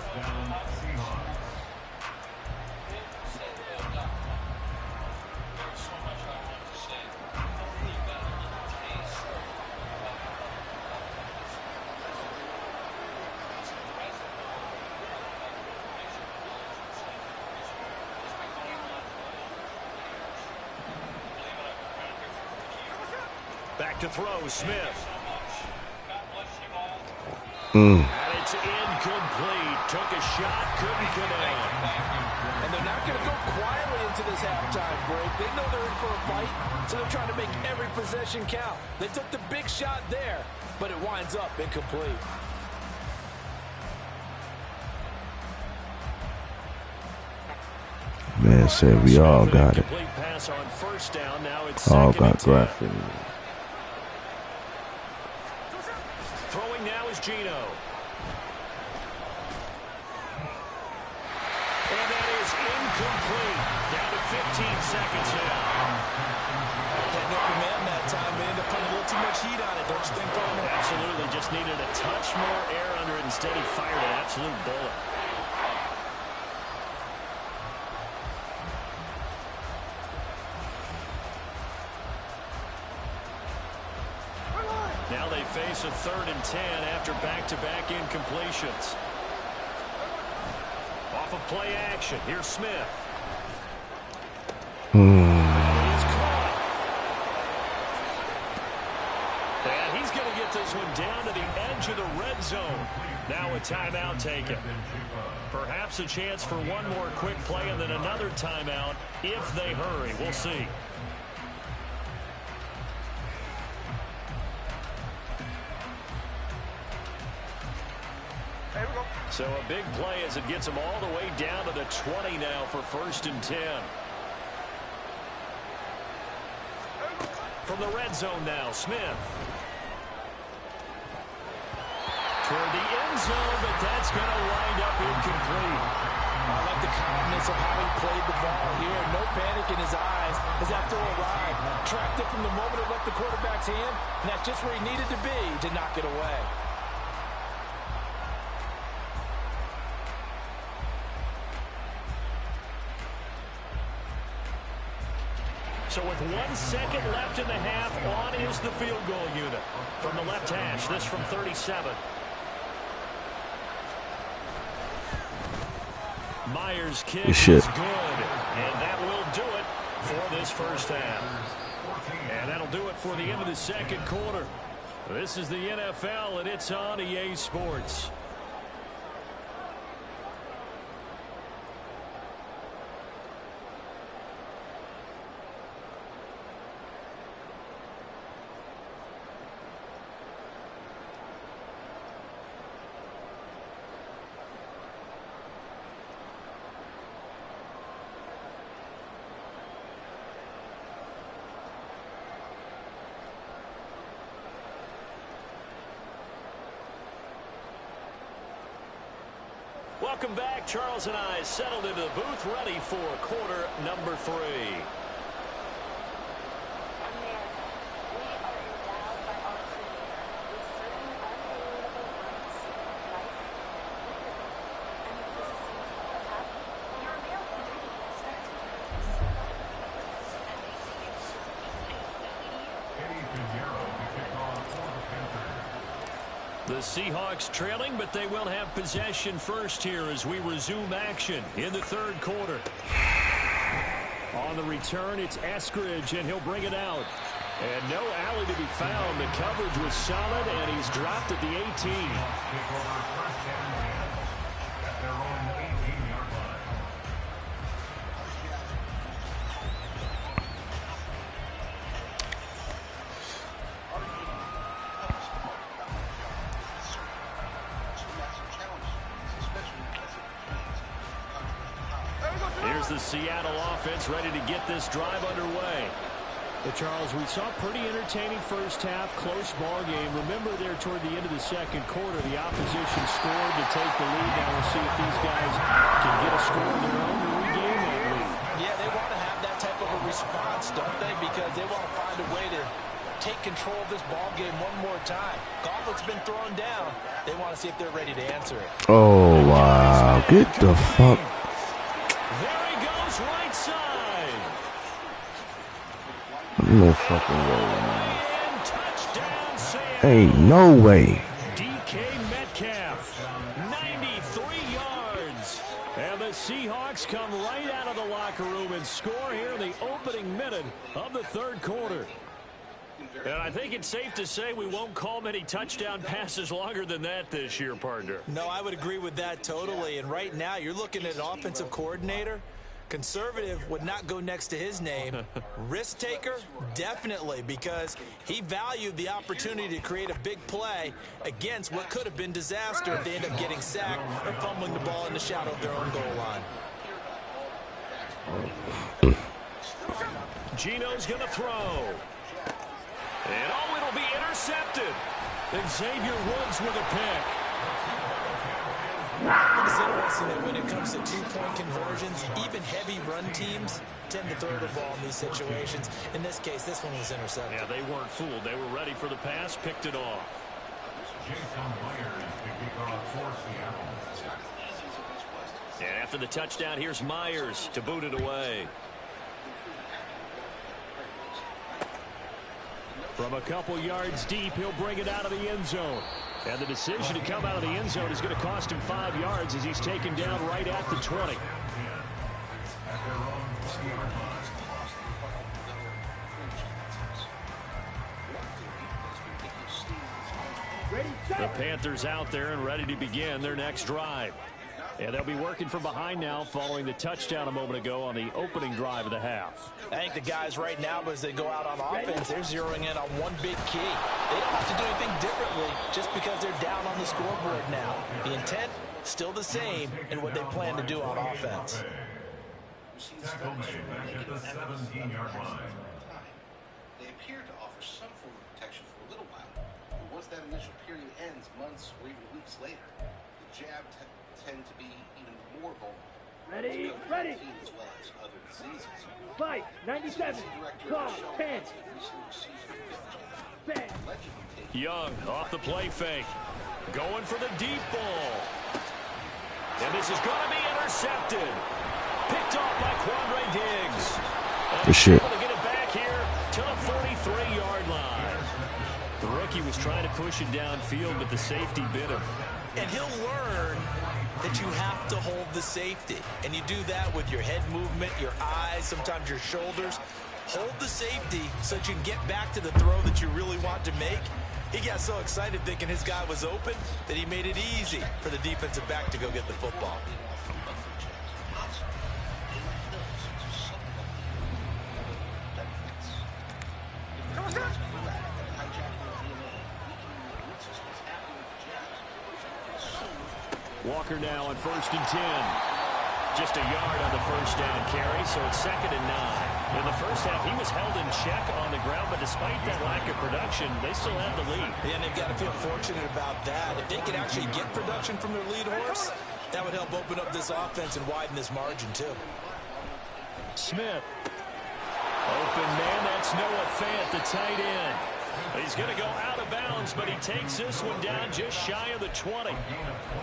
Back to throw, Smith. And it's incomplete. Took a shot, couldn't connect. And they're not going to go quietly into this halftime break. They know they're in for a fight, so they're trying to make every possession count. They took the big shot there, but it winds up incomplete. Man said we all got it. Pass on first down. Now it's all got graphic. Throwing now is Gino. And that is incomplete. Down to 15 seconds here. Had no command that time. They ended up putting a little too much heat on it, don't you think, partner? Absolutely. Just needed a touch more air under it. Instead, he fired an absolute bullet. Now they face a 3rd and 10 after back-to-back incompletions. Off of play action. Here's Smith. He's caught. And he's going to get this one down to the edge of the red zone. Now a timeout taken. Perhaps a chance for one more quick play and then another timeout if they hurry. We'll see. So a big play as it gets them all the way down to the 20 now for 1st and 10. From the red zone now, Smith. Toward the end zone, but that's going to wind up incomplete. I like the calmness of how he played the ball here. No panic in his eyes as after a ride. Tracked it from the moment it left the quarterback's hand, and that's just where he needed to be to knock it away. So with 1 second left in the half, on is the field goal unit. From the left hash, this from 37. Myers' kick is good, and that will do it for this first half. And that'll do it for the end of the second quarter. This is the NFL, and it's on EA Sports. Welcome back. Charles and I settled into the booth, ready for quarter number 3. The Seahawks trailing, but they will have possession first here as we resume action in the third quarter. On the return, it's Eskridge, and he'll bring it out. And no alley to be found. The coverage was solid, and he's dropped at the 18. Here's the Seattle offense ready to get this drive underway. Well, Charles, we saw pretty entertaining first half, close ball game. Remember there toward the end of the second quarter, the opposition scored to take the lead. Now we'll see if these guys can get a score of their own to regain that lead. Yeah, they want to have that type of a response, don't they? Because they want to find a way to take control of this ball game one more time. Gauntlet's been thrown down. They want to see if they're ready to answer it. Oh, wow. Get the fuck. There he goes, right side. No fucking way, man. Ain't no way. DK Metcalf, 93 yards. And the Seahawks come right out of the locker room and score here in the opening minute of the third quarter. And I think it's safe to say we won't call many touchdown passes longer than that this year, partner. No, I would agree with that totally. And right now, you're looking at an offensive coordinator. Conservative would not go next to his name. Risk taker, definitely, because he valued the opportunity to create a big play against what could have been disaster if they end up getting sacked or fumbling the ball in the shadow of their own goal line. Gino's going to throw. And oh, it'll be intercepted. Xavier Woods with a pick. It's interesting that when it comes to two-point conversions, even heavy run teams tend to throw the ball in these situations. In this case, this one was intercepted. Yeah, they weren't fooled. They were ready for the pass, picked it off. And after the touchdown, here's Myers to boot it away. From a couple yards deep, he'll bring it out of the end zone. And the decision to come out of the end zone is going to cost him 5 yards as he's taken down right at the 20. The Panthers out there and ready to begin their next drive. And they'll be working from behind now following the touchdown a moment ago on the opening drive of the half. I think the guys right now, as they go out on offense, they're zeroing in on one big key. They don't have to do anything differently just because they're down on the scoreboard now. The intent, still the same in what they plan to do on offense. Tackle made back at the 17-yard line. They appear to offer some form of protection for a little while, but once that initial period ends, months or even weeks later, the jab tend to be even more vulnerable. Ready, As well as other diseases. Fight, 97, call, 10. 10. Young off the play fake. Going for the deep ball. And this is going to be intercepted. Picked off by Quandre Diggs. Good shit. Able to get it back here to the 43-yard line. The rookie was trying to push it downfield, but the safety bit him. And he'll learn that you have to hold the safety. And you do that with your head movement, your eyes, sometimes your shoulders. Hold the safety so that you can get back to the throw that you really want to make. He got so excited thinking his guy was open that he made it easy for the defensive back to go get the football. Walker now on 1st and 10. Just a yard on the first down carry, so it's 2nd and 9. In the first half, he was held in check on the ground, but despite that lack of production, they still have the lead. Yeah, and they've got to feel fortunate about that. If they could actually get production from their lead horse, that would help open up this offense and widen this margin, too. Smith. Open man, that's Noah Fant, the tight end. He's going to go out of bounds, but he takes this one down just shy of the 20.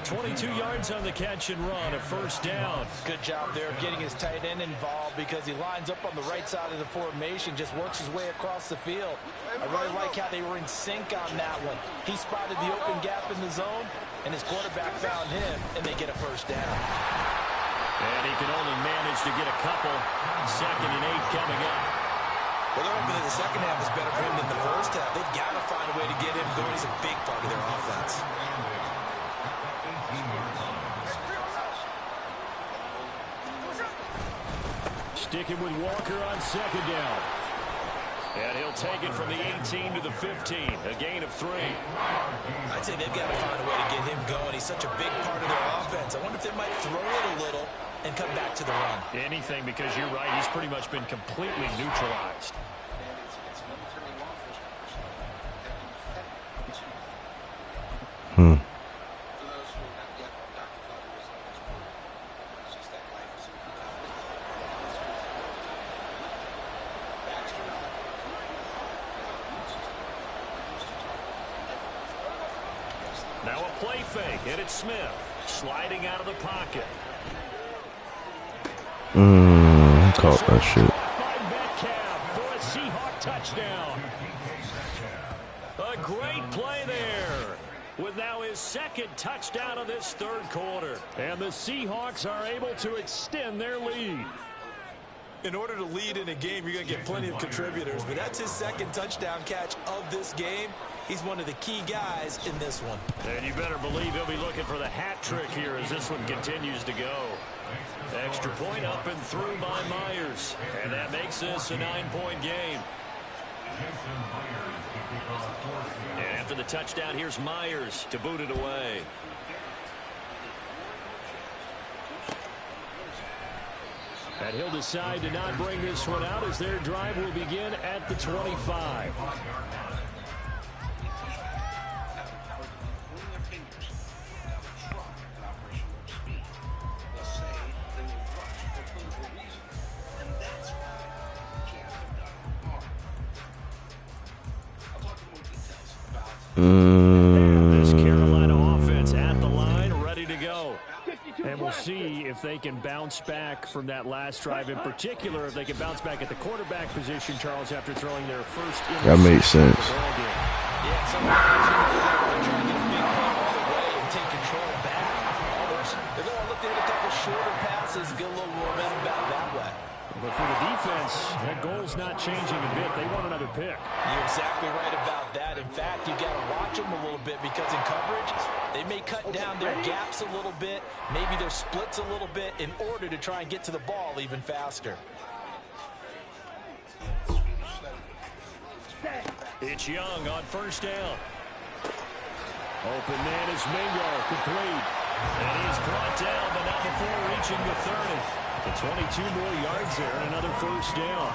22 yards on the catch and run, a first down. Good job there of getting his tight end involved because he lines up on the right side of the formation, just works his way across the field. I really like how they were in sync on that one. He spotted the open gap in the zone, and his quarterback found him, and they get a first down. And he can only manage to get a couple. 2nd and 8 coming up. Well, they're hoping that the second half is better for him than the first half. They've got to find a way to get him going. He's a big part of their offense. Sticking with Walker on 2nd down. And he'll take it from the 18 to the 15. A gain of 3. I'd say they've got to find a way to get him going. He's such a big part of their offense. I wonder if they might throw it a little and come back to the run. Anything, because you're right. He's pretty much been completely neutralized. Hmm. For those who are not yet, Dr. Cloud was on this program. It's just that life is in the college. Baxter now a play fake, and it's Smith sliding out of the pocket. Caught that shit. By Metcalf for a Seahawk touchdown. A great play there, with now his second touchdown of this third quarter. And the Seahawks are able to extend their lead. In order to lead in a game, you're going to get plenty of contributors, but that's his second touchdown catch of this game. He's one of the key guys in this one. And you better believe he'll be looking for the hat trick here as this one continues to go. Extra point up and through by Myers. And that makes this a 9-point game. And after the touchdown, here's Myers to boot it away. And he'll decide to not bring this one out as their drive will begin at the 25. This Carolina offense at the line, ready to go. And we'll see if they can bounce back from that last drive. In particular, if they can bounce back at the quarterback position, Charles, after throwing their first interception. That makes sense. Yeah, sometimes they're trying to get a big play all the way and take control back. Others, they're going to look to hit a couple shorter passes, get a little momentum back that way. But for the defense, that goal's not changing a bit. They want another pick. You're exactly right about that. In fact, you got to watch them a little bit because in coverage, they may cut down their gaps a little bit, maybe their splits a little bit in order to try and get to the ball even faster. It's Young on first down. Open man is Mingo, complete. And he's brought down, but not before reaching the 30. The 22 more yards there and another first down.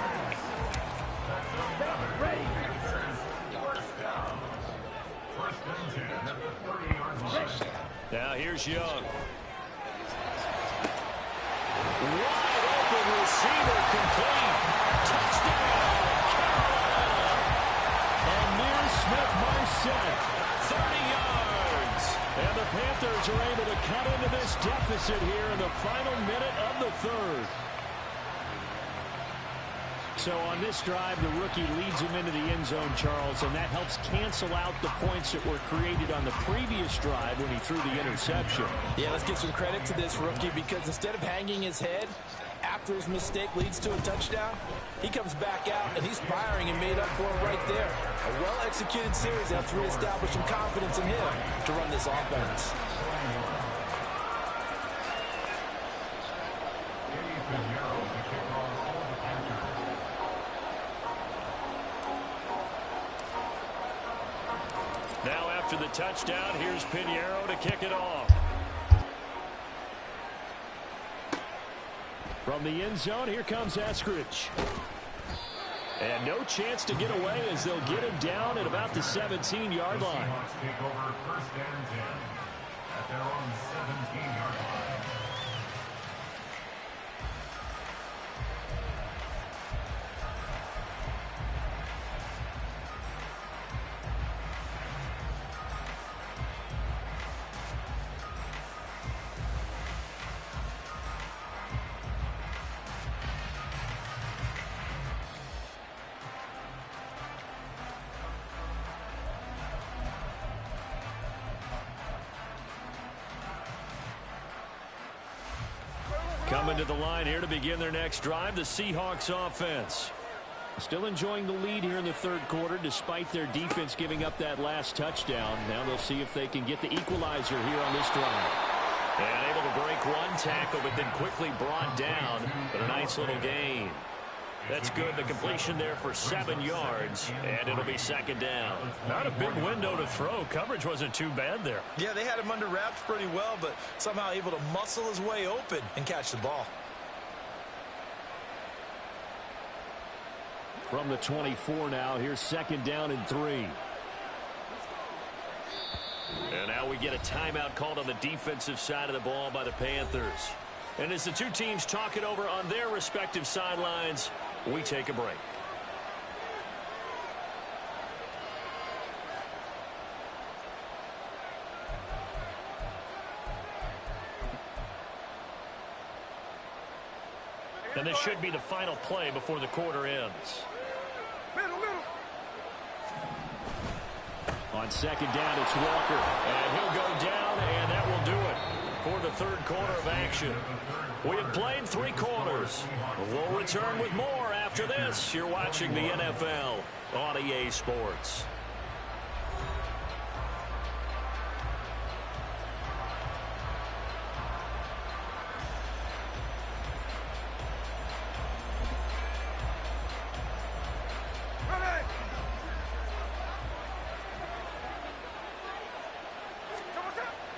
Now here's Young. Wide open receiver, complete. Touchdown, Carolina. Amir Smith-Marset, 30 yards. And the Panthers are able to cut into this deficit here in the final minute of the third. So on this drive, the rookie leads him into the end zone, Charles, and that helps cancel out the points that were created on the previous drive when he threw the interception. Yeah, let's give some credit to this rookie because instead of hanging his head after his mistake leads to a touchdown, he comes back out and he's firing and made up for it right there. A well-executed series helps reestablish some confidence in him to run this offense. Now after the touchdown, here's Pinheiro to kick it off. From the end zone, here comes Eskridge. And no chance to get away as they'll get him down at about the 17-yard line. Take over first and 10 at their own 17-yard line. Coming to the line here to begin their next drive, the Seahawks offense. Still enjoying the lead here in the third quarter despite their defense giving up that last touchdown. Now they'll see if they can get the equalizer here on this drive. And able to break one tackle, but then quickly brought down. But a nice little gain. That's good. The completion there for 7 yards, and it'll be second down. Not a big window to throw. Coverage wasn't too bad there. Yeah, they had him under wraps pretty well, but somehow able to muscle his way open and catch the ball. From the 24 now, here's second down and 3. And now we get a timeout called on the defensive side of the ball by the Panthers. And as the two teams talk it over on their respective sidelines, we take a break. And this should be the final play before the quarter ends. On second down, it's Walker. And he'll go down, and that will do it for the third quarter of action. We have played 3 quarters. We'll return with more after this. You're watching the NFL on EA Sports.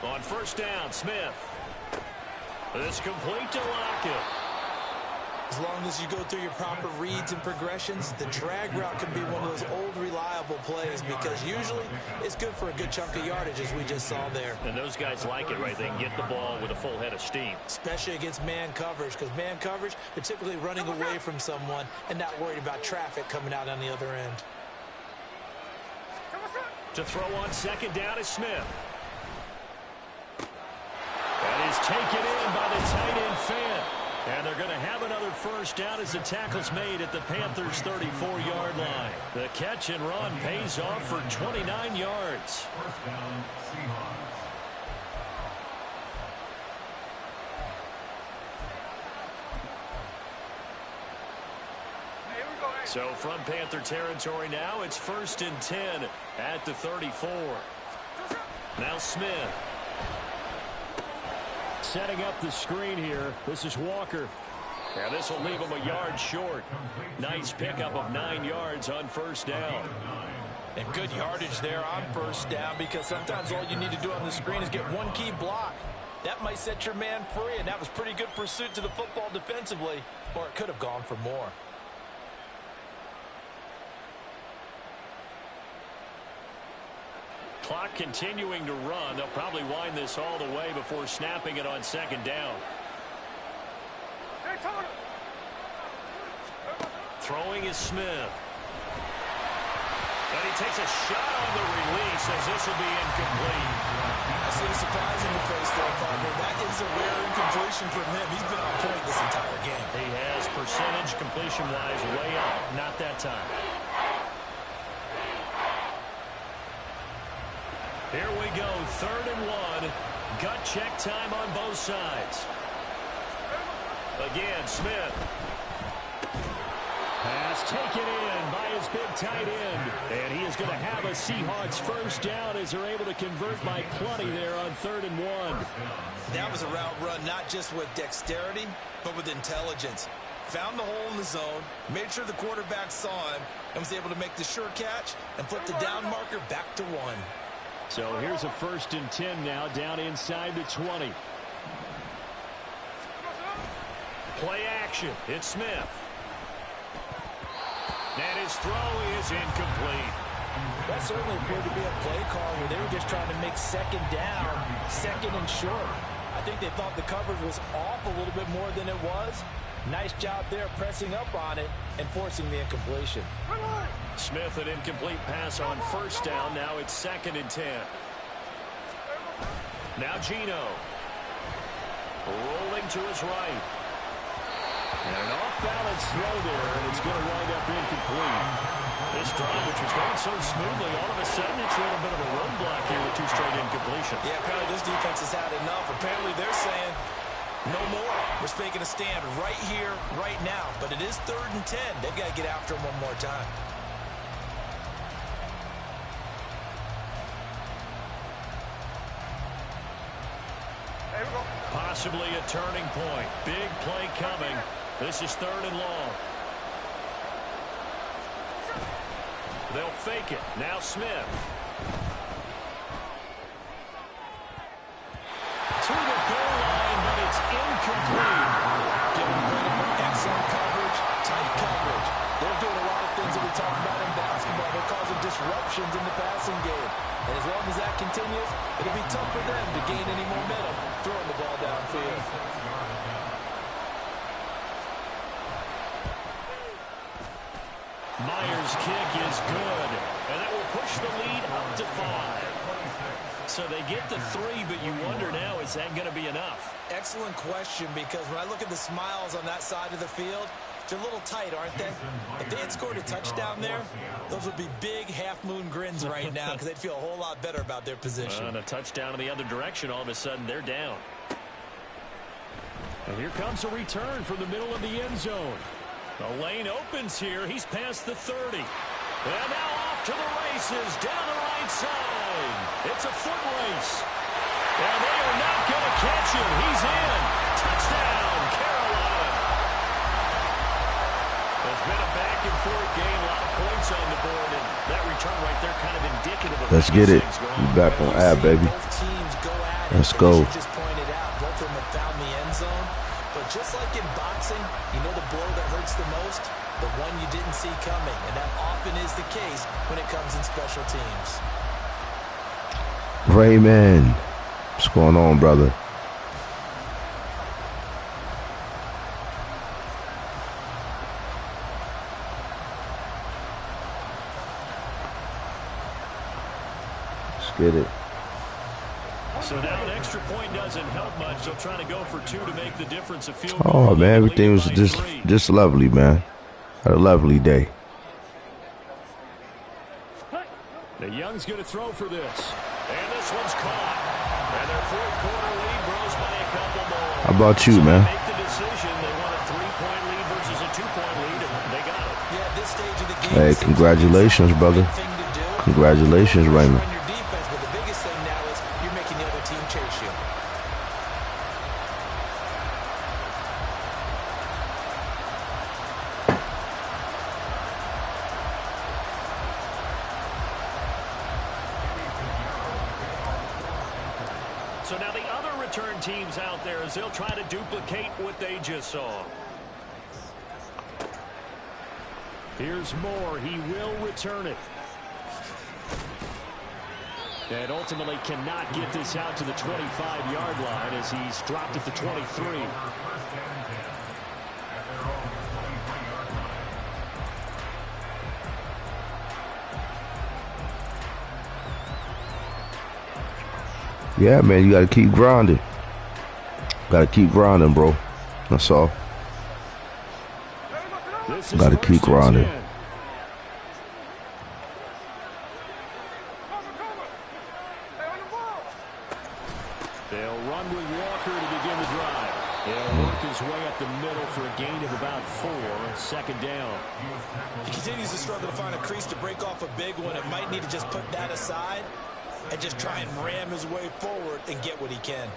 On first down, Smith. This complete to Lockett. As long as you go through your proper reads and progressions, the drag route can be one of those old reliable plays because usually it's good for a good chunk of yardage, as we just saw there. And those guys like it, right? They can get the ball with a full head of steam. Especially against man coverage, because man coverage, they're typically running away from someone and not worried about traffic coming out on the other end. To throw on second down is Smith. That is taken in by the tight end Fant. And they're going to have another first down as the tackle's made at the Panthers' 34-yard line. The catch and run pays off for 29 yards. First down, Seahawks. So from Panther territory now, it's 1st and 10 at the 34. Now Smith. Setting up the screen here. This is Walker. And this will leave him a yard short. Nice pickup of 9 yards on first down. And good yardage there on first down because sometimes all you need to do on the screen is get one key block. That might set your man free, and that was pretty good pursuit to the football defensively, or it could have gone for more. Clock continuing to run. They'll probably wind this all the way before snapping it on second down. Throwing is Smith. And he takes a shot on the release as this will be incomplete. I see the surprise in the face there, partner. That is a rare incompletion from him. He's been on point this entire game. He has percentage completion-wise way up. Not that time. Here we go, 3rd and 1. Gut check time on both sides. Again, Smith. Pass taken in by his big tight end. And he is going to have a Seahawks first down as they're able to convert by plenty there on 3rd and 1. That was a route run not just with dexterity, but with intelligence. Found the hole in the zone, made sure the quarterback saw him, and was able to make the sure catch and flip the down marker back to 1. So here's a 1st and 10 now, down inside the 20. Play action. It's Smith. And his throw is incomplete. That certainly appeared to be a play call where they were just trying to make second down, 2nd and short. I think they thought the coverage was off a little bit more than it was. Nice job there pressing up on it and forcing the incompletion. Smith, an incomplete pass on first down. Now it's 2nd and 10. Now Gino. Rolling to his right. And an off-balance throw there, and it's going to wind up incomplete. This drive, which was going so smoothly, all of a sudden it's a little bit of a roadblock here with 2 straight incompletions. Yeah, apparently this defense has had enough. Apparently they're saying, no more. We're making a stand right here, right now. But it is 3rd and 10. They've got to get after him one more time. Possibly a turning point. Big play coming. This is 3rd and long. They'll fake it. Now Smith. To the goal line, but it's incomplete. Give them credit for excellent coverage, tight coverage. They're doing a lot of things that we talk about in basketball. They're causing disruptions in the passing game. And as long as that continues, it'll be tough for them to gain any momentum throwing the ball downfield. Myers' kick is good, and that will push the lead up to 5. So they get the 3, but you wonder now, is that going to be enough? Excellent question, because when I look at the smiles on that side of the field, they're a little tight, aren't they? If they had scored a touchdown there, those would be big half-moon grins right now because they'd feel a whole lot better about their position. And a touchdown in the other direction, all of a sudden they're down. And here comes a return from the middle of the end zone. The lane opens here. He's past the 30. And now off to the races down the right side. It's a foot race. And they are not going to catch him. He's in. Touchdown, Carolina. It's been a back-and-forth game. A lot of points on the board. And that return right there kind of indicative of let's get it. We back on ad, baby. Let's go. Just pointed out, both of them have found the end zone. But just like in boxing, you know the blow that hurts the most? The one you didn't see coming. And that often is the case when it comes in special teams. Raymond, what's going on, brother? Let's get it. So now an extra point doesn't help much. They'll try to go for 2 to make the difference. A field goal. Oh man, everything was just lovely, man. Had a lovely day. The Young's going to throw for this. And this one's caught. And their fourth quarter lead grows by a couple more. How about you, so man? They make the decision. They want a 3-point lead versus a 2-point lead, and they got it. Yeah, at this stage of the game, Hey, congratulations, brother. Congratulations, Raymond. Your defense, but the biggest thing now is you're making the other team chase you. So now the other return teams out there as they'll try to duplicate what they just saw. Here's Moore. He will return it. And ultimately cannot get this out to the 25-yard line as he's dropped at the 23. Yeah, man, you got to keep grinding. Got to keep grinding, bro. That's all. Got to keep grinding. They'll run with Walker to begin the drive. He'll work his way up the middle for a gain of about 4. Second down. He continues to struggle to find a crease to break off a big one. It might need to just put that aside and just try and ram his way forward and get what he can.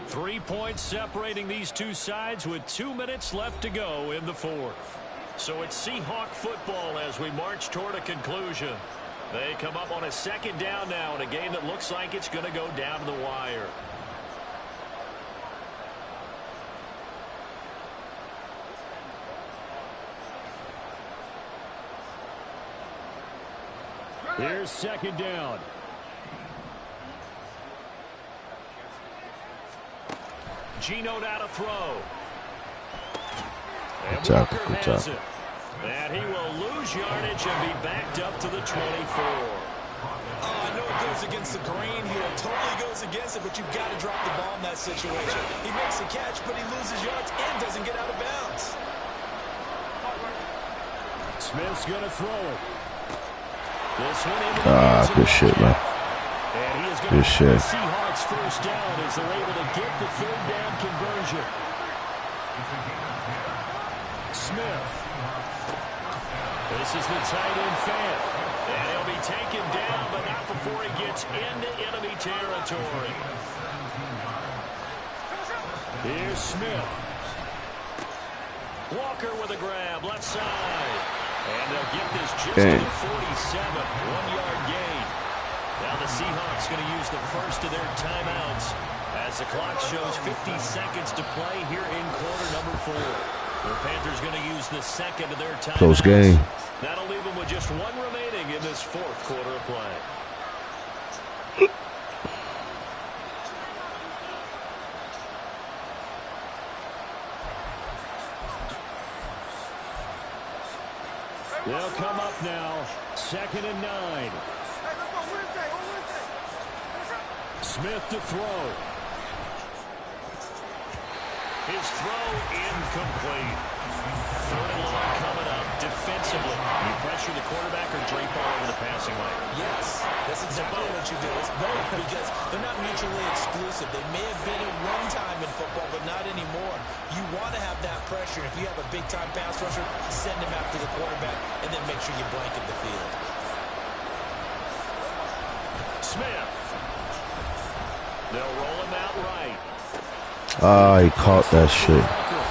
Three points separating these two sides with 2 minutes left to go in the fourth. So it's Seahawk football as we march toward a conclusion. They come up on a second down now in a game that looks like it's going to go down to the wire. Here's second down. Geno now to throw. And Walker has it. And he will lose yardage and be backed up to the 24. Oh, I know it goes against the grain here. It totally goes against it, but you've got to drop the ball in that situation. He makes a catch, but he loses yards and doesn't get out of bounds. Smith's going to throw it. This one into the good shit, man. And he is going good to shit. the Seahawks first down as they're able to get the third down conversion. Smith. This is the tight end fan. And he'll be taken down, but not before he gets into enemy territory. Here's Smith. Walker with a grab, left side. And they'll get this just to the 47, 1-yard gain. Now the Seahawks going to use the first of their timeouts as the clock shows 50 seconds to play here in quarter number 4. The Panthers going to use the second of their timeouts. Close game. That'll leave them with just one remaining in this fourth quarter of play. They'll come up now. 2nd and 9. Smith to throw. His throw incomplete. 3rd and long coming up. Defensively, you pressure the quarterback or drape all over the passing lane? Yes, that's exactly what you do. It's both because they're not mutually exclusive. They may have been at one time in football, but not anymore. You want to have that pressure. If you have a big-time pass rusher, send him after the quarterback, and then make sure you blanket the field. Smith. They'll roll him out right. Ah, he caught that shit.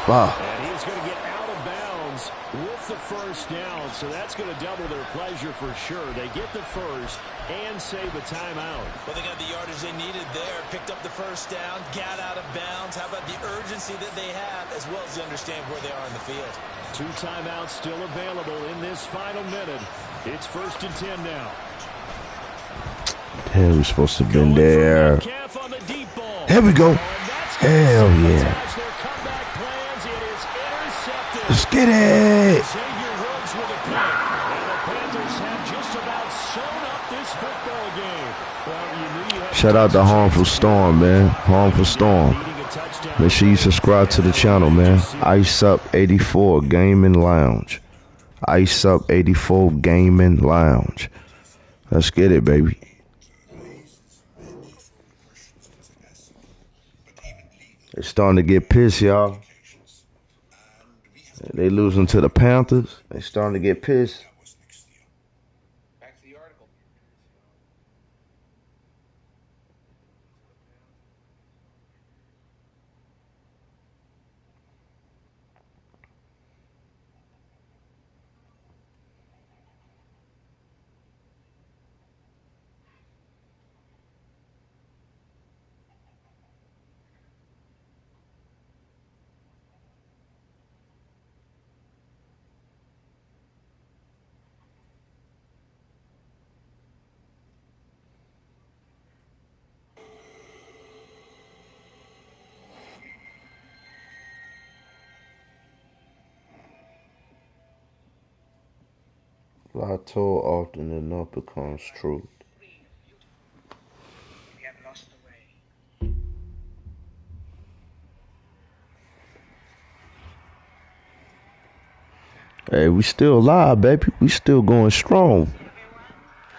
Wow. And he's going to get out of bounds with the first down, so that's going to double their pleasure for sure. They get the first and save a timeout. Well, they got the yardage they needed there, picked up the first down, got out of bounds. How about the urgency that they have, as well as they understand where they are in the field? 2 timeouts still available in this final minute. It's 1st and 10 now. Damn, we're supposed to have been there. Here we go. Hell yeah. Let's get it. Shout out to Harmful Storm, man. Harmful Storm. Make sure you subscribe to the channel, man. Iceup84 Gaming Lounge. Iceup84 Gaming Lounge. Let's get it, baby. They're starting to get pissed, y'all. They losing to the Panthers. They starting to get pissed. Back to the article. Lie told often enough becomes truth. We have lost the way. Hey, we still alive, baby. We still going strong.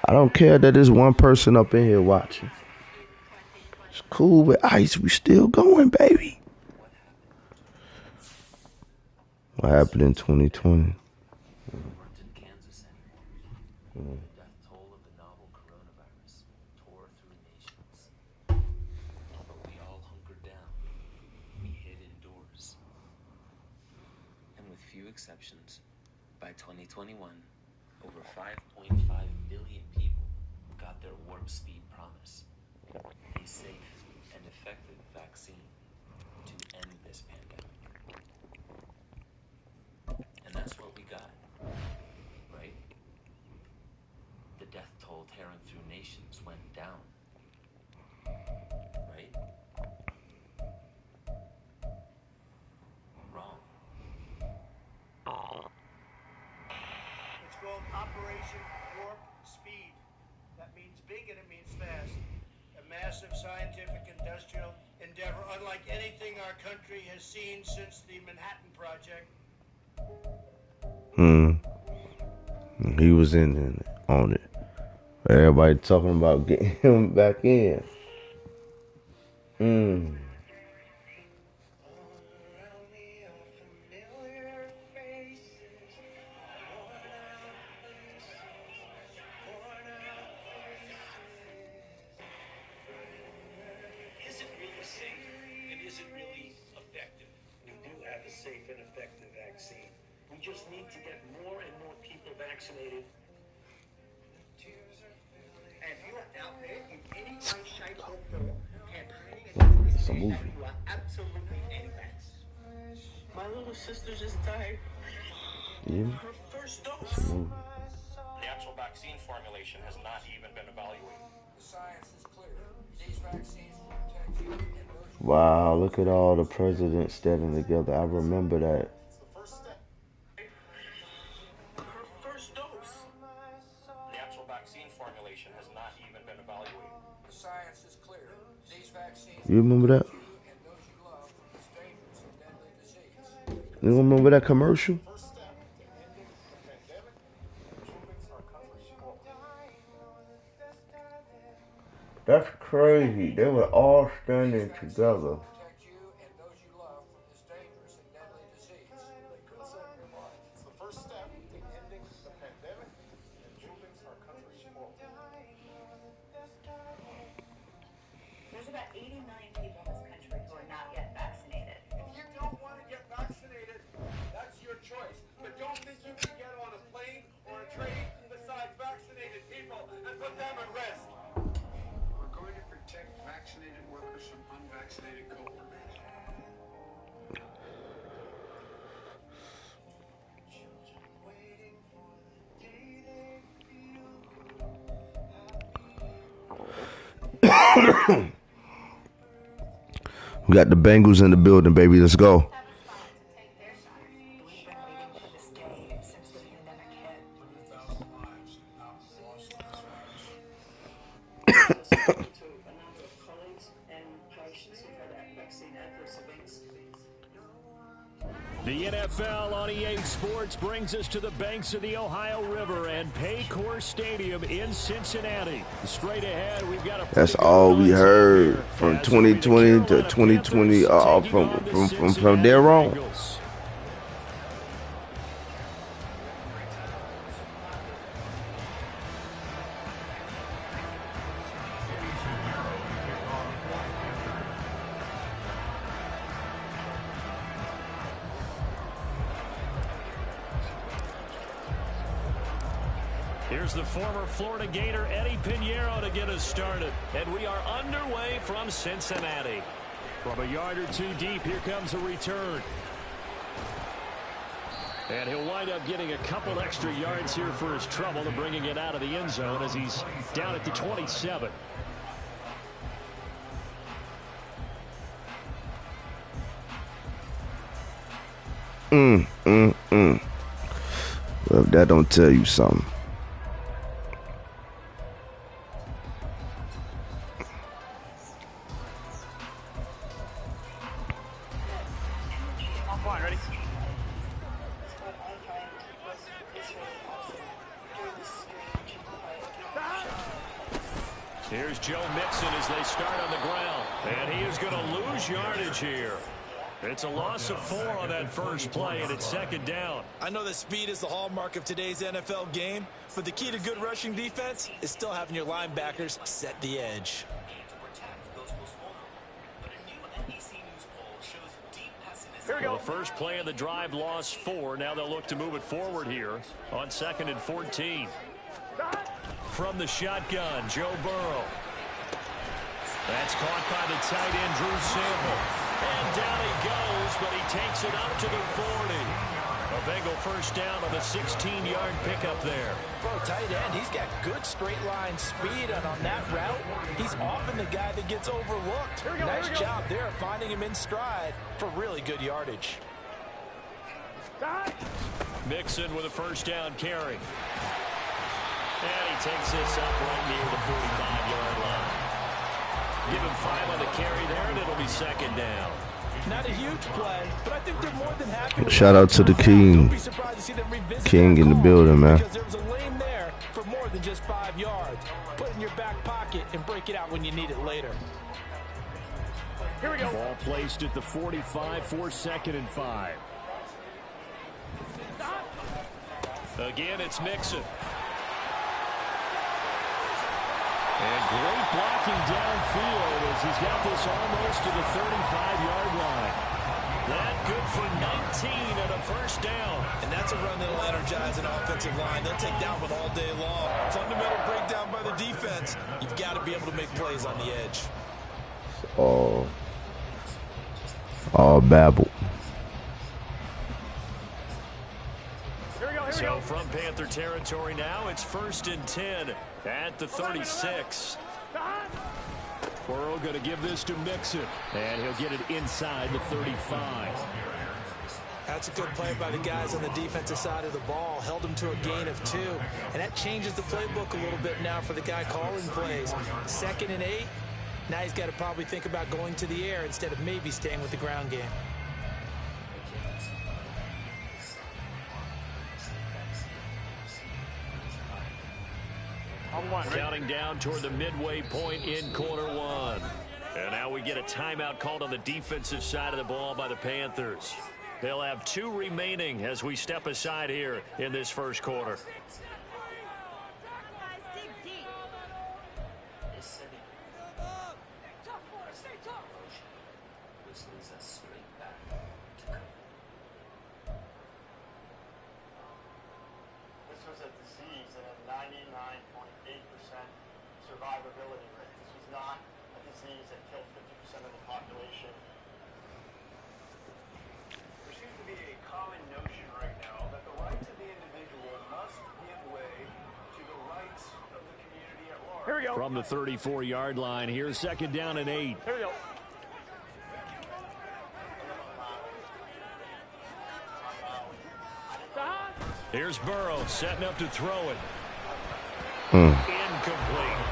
I don't care that there's one person up in here watching. It's cool with Ice. We still going, baby. What happened in 2020? The death toll of the novel coronavirus tore through nations. But we all hunkered down. We hid indoors. And with few exceptions, by 2021, over 5.5 billion people got their warp speed promise. A safe and effective vaccine to end this pandemic. And that's what we got, right? The death toll tearing through nations went down. Right? Wrong. It's called Operation Warp Speed. That means big and it means fast. A massive scientific industrial endeavor unlike anything our country has seen since the Manhattan Project. He was in on it. Everybody talking about getting him back in. Is it really safe and is it really effective? We do have a safe and effective vaccine. We just need to get more and more people vaccinated. And if you are out there in any way, shape, or form campaigning against this, It's a movie. you are absolutely anti-vax. My little sister just died. Yeah. Her first dose. It's a movie. The actual vaccine formulation has not even been evaluated. The science is clear. These vaccines will protect you and those you Wow, look at all the presidents standing together. I remember that. Her first dose. The actual vaccine formulation has not even been evaluated. The science is clear. These vaccines You remember that? will protect you and those you love from this dangerous and deadly disease. You remember that commercial? First step to ending the pandemic and improving our country's forward. That's crazy. They were all standing together. Protect you and those you love from this dangerous and deadly disease. They could save your life. It's the first step to ending the pandemic and improving our country's forward. There's about 80 million people in this country who are not yet vaccinated. If you don't want to get vaccinated, that's your choice. But don't think you can get on a plane or a train beside vaccinated people and put them at risk. We're going to protect vaccinated workers from unvaccinated coworkers. We got the Bengals in the building, baby. Let's go. We've been waiting for this day since the pandemic hit. 100,000 lives now lost to this virus. To a number of colleagues and patients who've had vaccine adverse events. The NFL on EA Sports brings us to the banks of the Ohio River and Paycor Stadium in Cincinnati. Straight ahead, we've got a That's all we heard from 2020 to 2020. From there on. Here's the former Florida Gator Eddie Pinheiro to get us started. And we are underway from Cincinnati. From a yard or two deep, here comes a return. And he'll wind up getting a couple extra yards here for his trouble and bringing it out of the end zone as he's down at the 27. Well, if that don't tell you something. Here's Joe Mixon as they start on the ground. And he is going to lose yardage here. It's a loss of 4 on that first play, and it's second down. I know that speed is the hallmark of today's NFL game, but the key to good rushing defense is still having your linebackers set the edge. Well, the first play of the drive lost 4. Now they'll look to move it forward here on 2nd and 14. From the shotgun, Joe Burrow. That's caught by the tight end, Drew Sample. And down he goes, but he takes it up to the 40. A Bengal first down on the 16-yard pickup there. For a tight end, he's got good straight line speed, and on that route, he's often the guy that gets overlooked. Nice job there of finding him in stride for really good yardage. Mixon with a first down carry. And he takes this up right near the 45-yard line. Give him 5 on the carry there, and it'll be second down. Not a huge play, but I think they're more than happy with Shout out to the King. King in the building, man. Because there was a lane there for more than just 5 yards. Put it in your back pocket and break it out when you need it later. Here we go. Ball placed at the 45 for 2nd and 5. Again, it's Mixon. And great blocking downfield as he's got this almost to the 35-yard line. That good for 19 and a first down. And that's a run that'll energize an offensive line. They'll take that one all day long. Fundamental breakdown by the defense. You've got to be able to make plays on the edge. All babble. from Panther territory now. It's 1st and 10 at the 36. Burrow going to give this to Mixon, and he'll get it inside the 35. That's a good play by the guys on the defensive side of the ball. Held him to a gain of 2. And that changes the playbook a little bit now for the guy calling plays. 2nd and 8. Now he's got to probably think about going to the air instead of maybe staying with the ground game. Counting down toward the midway point in quarter 1. And now we get a timeout called on the defensive side of the ball by the Panthers. They'll have 2 remaining as we step aside here in this first quarter. This was a disease that had 99.8% survivability rate. This was not a disease that killed 50% of the population. There seems to be a common notion right now that the rights of the individual must give way to the rights of the community at large. Here we go. From the 34-yard line, here's 2nd down and 8. Here we go. Here's Burrow setting up to throw it. Incomplete.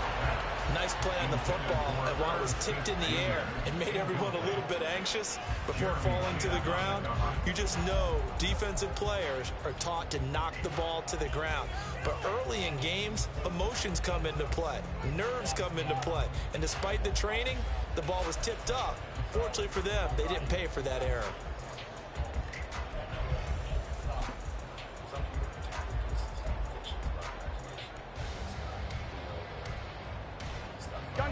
Nice play on the football, and while it was tipped in the air, it made everyone a little bit anxious before falling to the ground. You just know defensive players are taught to knock the ball to the ground. But early in games, emotions come into play. Nerves come into play. And despite the training, the ball was tipped up. Fortunately for them, they didn't pay for that error.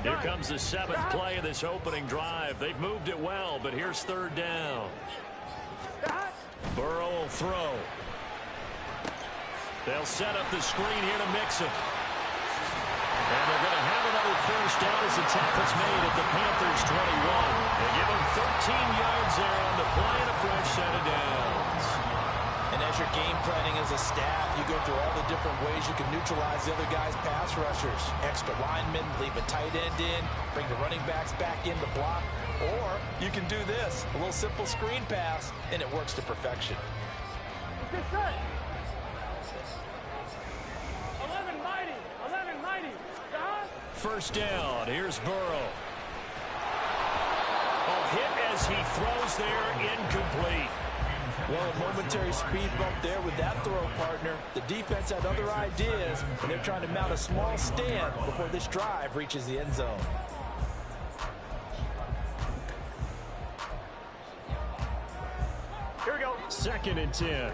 Here comes the 7th play of this opening drive. They've moved it well, but here's 3rd down. Burrow will throw. They'll set up the screen here to Mixon. And they're going to have another first down as the tackle's made at the Panthers' 21. They give them 13 yards there on the play and a fresh set of downs. And as you're game planning as a staff, you go through all the different ways you can neutralize the other guy's pass rushers. Extra linemen, leave a tight end in, bring the running backs back in to block. Or you can do this, a little simple screen pass, and it works to perfection. 11-90. First down. Here's Burrow. A hit as he throws there, incomplete. Well, a momentary speed bump there with that throw, partner. The defense had other ideas, and they're trying to mount a small stand before this drive reaches the end zone. Here we go. 2nd and 10.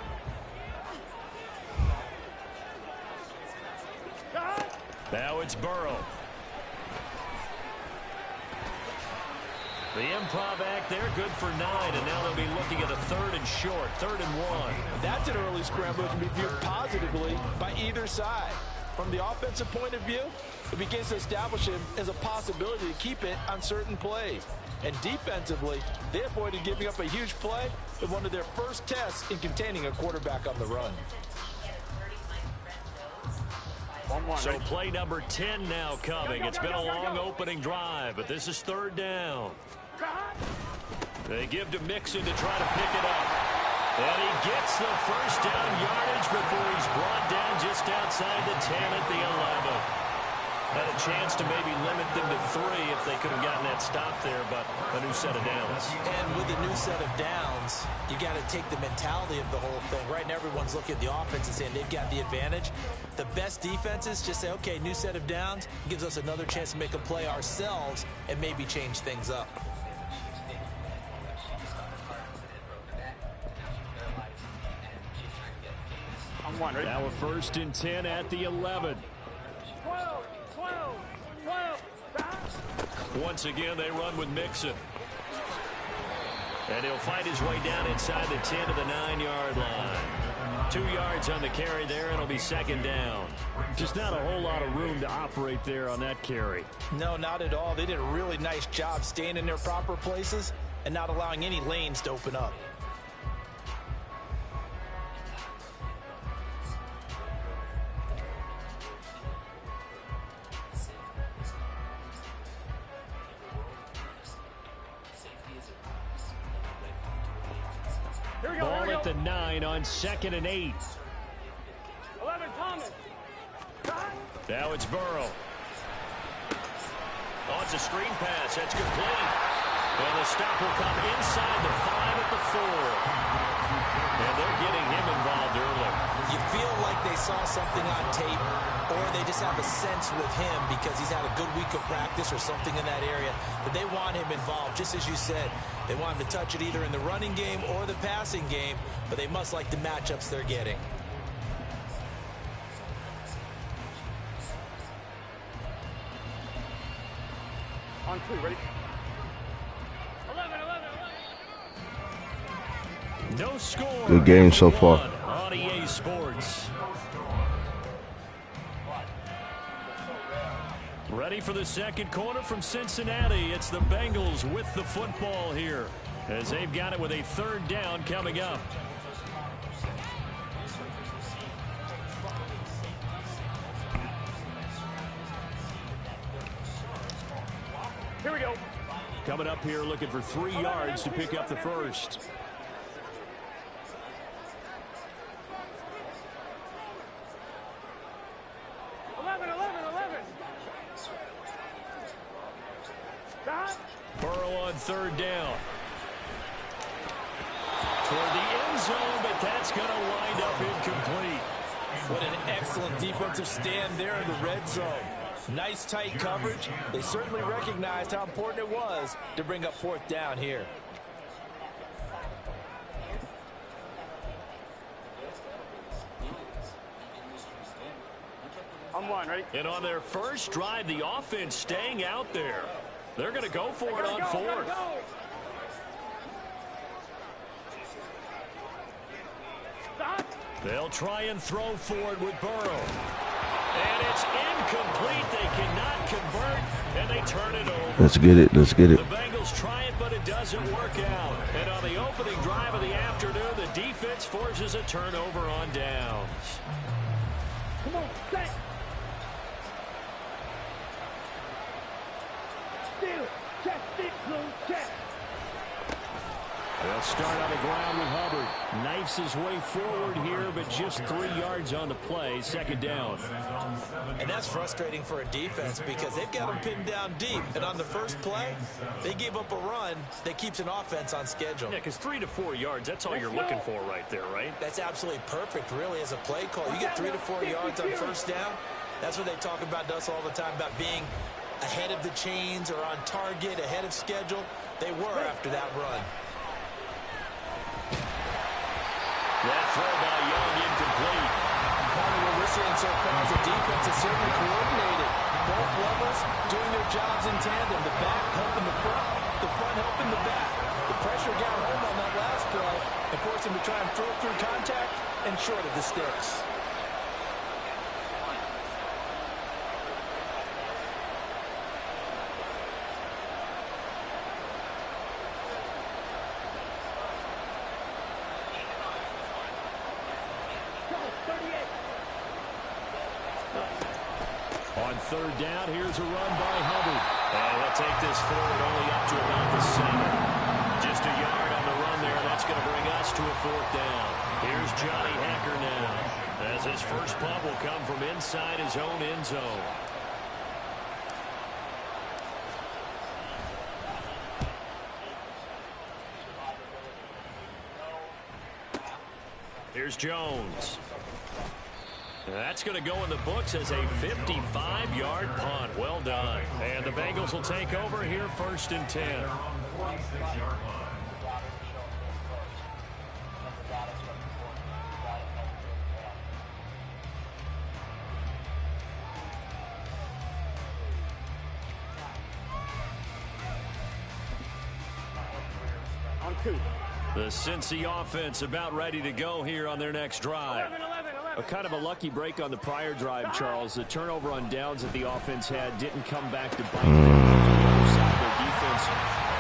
Now it's Burrow. The improv act there, good for 9, and now they'll be looking at a 3rd and short, 3rd and 1. That's an early scramble that can be viewed positively by either side. From the offensive point of view, it begins to establish him as a possibility to keep it on certain plays. And defensively, they avoided giving up a huge play in one of their first tests in containing a quarterback on the run. So play number 10 now coming. It's been a long opening drive, but this is 3rd down. They give to Mixon to try to pick it up. And he gets the first down yardage before he's brought down just outside the 10 at the 11. Had a chance to maybe limit them to 3 if they could have gotten that stop there, but a new set of downs. And with a new set of downs, you got to take the mentality of the whole thing. Right now, everyone's looking at the offense and saying they've got the advantage. The best defenses just say, okay, new set of downs, gives us another chance to make a play ourselves and maybe change things up. Now a 1st and 10 at the 11. 12. Once again, they run with Mixon. And he'll fight his way down inside the 10 to the 9-yard line. 2 yards on the carry there, and it'll be 2nd down. Just not a whole lot of room to operate there on that carry. No, not at all. They did a really nice job staying in their proper places and not allowing any lanes to open up. at the 9 on 2nd and 8. 11, Thomas. Now it's Burrow. Oh, it's a screen pass. That's complete. And the stop will come inside the 5 at the 4. And they're getting him involved early. You feel like they saw something on tape, or they just have a sense with him because he's had a good week of practice or something in that area. But they want him involved, just as you said. They want him to touch it either in the running game or the passing game, but they must like the matchups they're getting. On 2, ready? 11. No score. Good game so far. On EA Sports. Ready for the second quarter from Cincinnati. It's the Bengals with the football here as they've got it with a 3rd down coming up. Here we go. Coming up here looking for 3 yards to pick up the first. Burrow on 3rd down. Toward the end zone, but that's going to wind up incomplete. What an excellent defensive stand there in the red zone. Nice tight coverage. They certainly recognized how important it was to bring up 4th down here. I'm 1, ready? And on their first drive, the offense staying out there. They're going to go for it on 4th. They'll try and throw for it with Burrow. And it's incomplete. They cannot convert, and they turn it over. Let's get it. Let's get it. The Bengals try it, but it doesn't work out. And on the opening drive of the afternoon, the defense forces a turnover on downs. Come on, set. Steal. Check, stick, close, check. They'll start on the ground with Hubbard. Knifes his way forward here, but just 3 yards on the play. 2nd down. And that's frustrating for a defense because they've got them pinned down deep. And on the first play, they gave up a run that keeps an offense on schedule. Yeah, because 3 to 4 yards, that's all you're looking for right there, right? That's absolutely perfect, really, as a play call. You get 3 to 4 yards on 1st down. That's what they talk about to us all the time, about being ahead of the chains or on target, ahead of schedule. They were after that run. That throw by Young incomplete. Part of what we're seeing so far is the defense is certainly coordinated. Both levels doing their jobs in tandem. The back helping the front helping the back. The pressure got home on that last play and forced him to try and throw through contact and short of the sticks. On 3rd down, here's a run by Hubbard. And he'll take this forward only up to about the 7. Just a yard on the run there. That's going to bring us to a 4th down. Here's Johnny Hacker now, as his first punt will come from inside his own end zone. Here's Jones. That's going to go in the books as a 55-yard punt. Well done. And the Bengals will take over here 1st and 10. On 2. The Cincy offense about ready to go here on their next drive. 11. A kind of a lucky break on the prior drive, Charles. The turnover on downs that the offense had didn't come back to bite them. The other side, their defense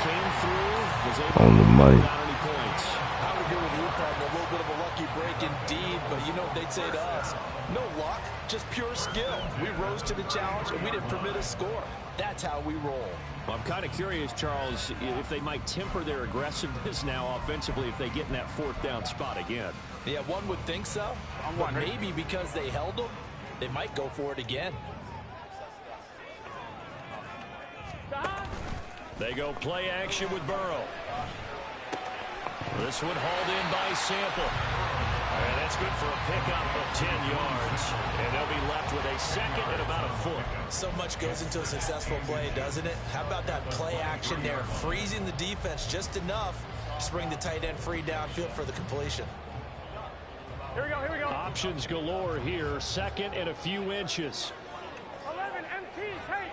came through, was able on the money. Without any points. I would agree with you, Paul. A little bit of a lucky break indeed, but you know what they'd say to us? No luck, just pure skill. We rose to the challenge, and we didn't permit a score. That's how we roll. Well, I'm kind of curious, Charles, if they might temper their aggressiveness now offensively if they get in that 4th down spot again. Yeah, one would think so. But maybe because they held them, they might go for it again. They go play action with Burrow. This one hauled in by Sample. And that's good for a pickup of 10 yards. And they'll be left with a 2nd and about a foot. So much goes into a successful play, doesn't it? How about that play action there? Freezing the defense just enough to bring the tight end free downfield for the completion. Here we go. Options galore here. 2nd and a few inches. 11 MT, take.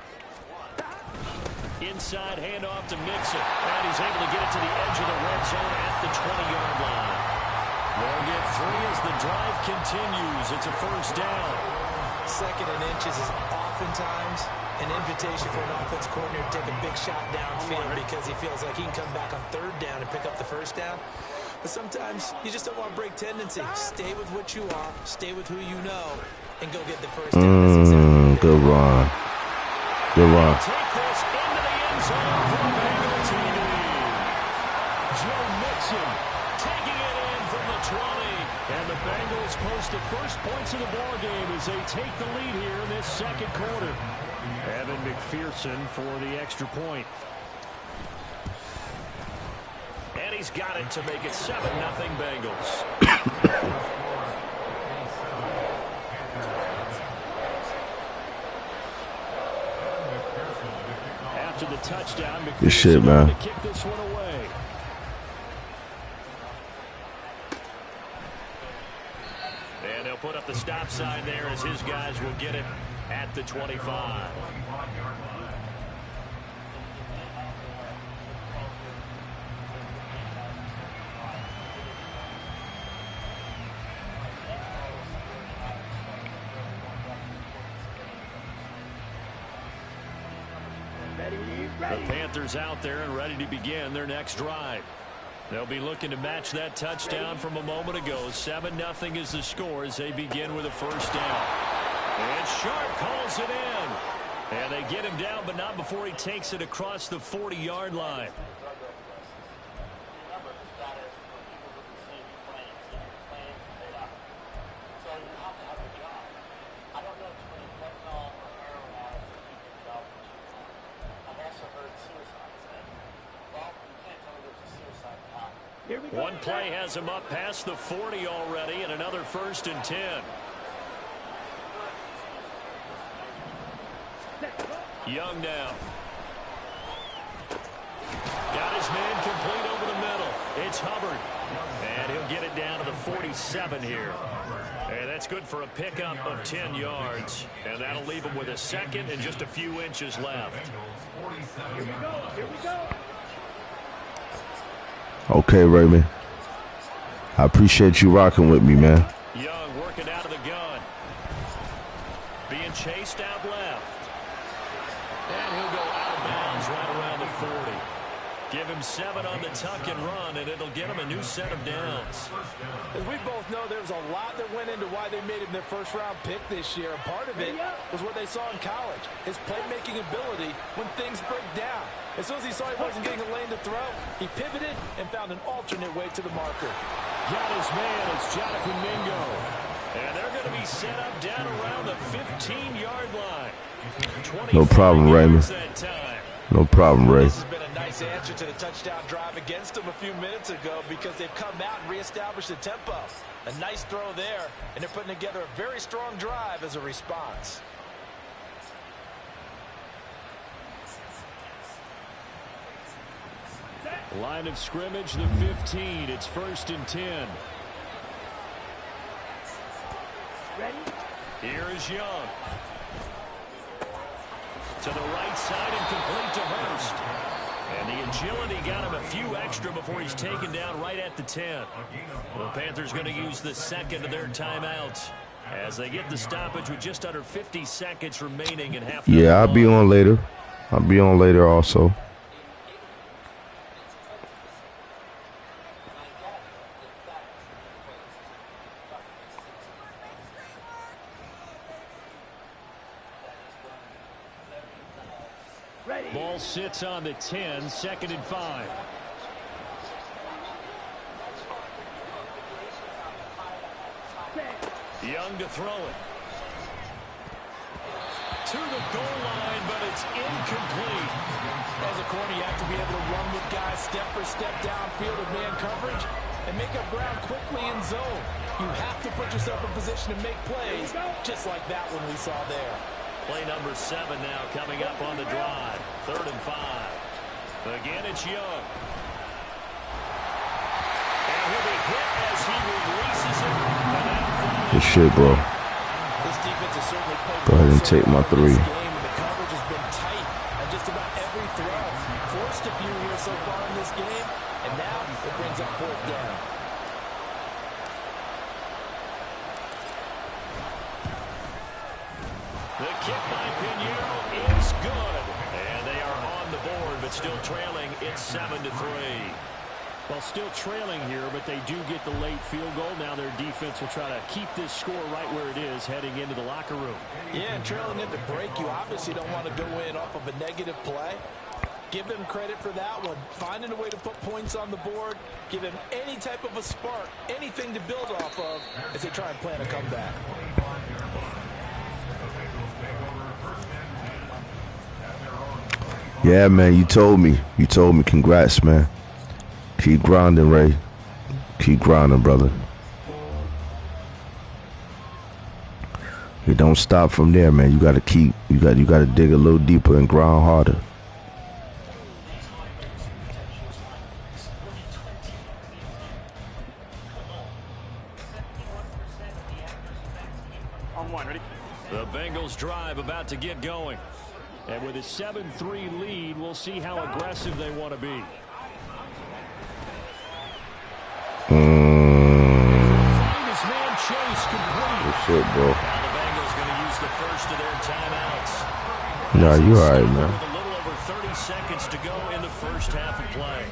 Inside handoff to Mixon. And he's able to get it to the edge of the red zone at the 20-yard line. They'll get 3 as the drive continues. It's a 1st down. 2nd and inches is oftentimes an invitation for an offense coordinator to take a big shot downfield because he feels like he can come back on 3rd down and pick up the 1st down. But sometimes you just don't want to break tendency. Stay with what you are, stay with who you know, and go get the 1st down. Good run. Good run. Take this into the end zone for a Bengals TD. Joe Mixon taking it in from the 20. And the Bengals post the first points of the ball game as they take the lead here in this 2nd quarter. Evan McPherson for the extra point. And he's got it to make it 7-0 Bengals. After the touchdown, Good shit, man. To kick this one away. And they'll put up the stop sign there as his guys will get it at the 25. The Panthers out there and ready to begin their next drive. They'll be looking to match that touchdown from a moment ago. 7-0 is the score as they begin with a 1st down. And Sharp calls it in. And they get him down, but not before he takes it across the 40-yard line. One play has him up past the 40 already, and another 1st and 10. Young now. Got his man complete over the middle. It's Hubbard. And he'll get it down to the 47 here. And that's good for a pickup of 10 yards. And that'll leave him with a 2nd and just a few inches left. Here we go. Okay, Raymond. I appreciate you rocking with me, man. Young working out of the gun. Being chased out left. And he'll go out of bounds right around the 40. Give him 7 on the tuck and run, and it'll get him a new set of downs. As we both know, there was a lot that went into why they made him their first-round pick this year. And part of it was what they saw in college, his playmaking ability when things break down. As soon as he saw he wasn't getting a lane to throw, he pivoted and found an alternate way to the marker. Got his man. It's Jonathan Mingo. And they're going to be set up down around the 15-yard line. No problem, Raymond. No problem, Ray. This has been a nice answer to the touchdown drive against them a few minutes ago because they've come out and reestablished the tempo. A nice throw there, and they're putting together a very strong drive as a response. Line of scrimmage, the 15. It's 1st and 10. Ready? Here is Young. To the right side and complete to Hurst. And the agility got him a few extra before he's taken down right at the 10. The Panthers going to use the 2nd of their timeouts as they get the stoppage with just under 50 seconds remaining in half. Yeah, I'll be on later. I'll be on later also. Ball sits on the 10, 2nd and 5. Young to throw it. To the goal line, but it's incomplete. As a corner, you have to be able to run with guys step for step downfield of man coverage and make up ground quickly in zone. You have to put yourself in position to make plays, just like that one we saw there. Play number 7 now coming up on the drive. 3rd and 5. Again, it's Young. And he'll be hit as he releases it. Good shit, bro. This defense has certainly played Go ahead and take my 3. this game, and the coverage has been tight on just about every throw. Forced a few here so far in this game, and now it brings up 4th down. The kick by Pinheiro is good. And they are on the board, but still trailing. It's 7-3. Well, still trailing here, but they do get the late field goal. Now their defense will try to keep this score right where it is heading into the locker room. Yeah, and trailing into break, you obviously don't want to go in off of a negative play. Give them credit for that one. Finding a way to put points on the board. Give them any type of a spark, anything to build off of as they try and plan a comeback. Yeah, man, you told me. You told me. Congrats, man. Keep grinding, Ray. Keep grinding, brother. You don't stop from there, man. You gotta keep. You gotta dig a little deeper and grind harder. The Bengals drive about to get going. And with a 7-3 lead, we'll see how aggressive they want to be. Man chase complete. Good shit, bro. Now the Bengals going to use the first of their timeouts. Nah, you all right, man. With a little over 30 seconds to go in the first half of play.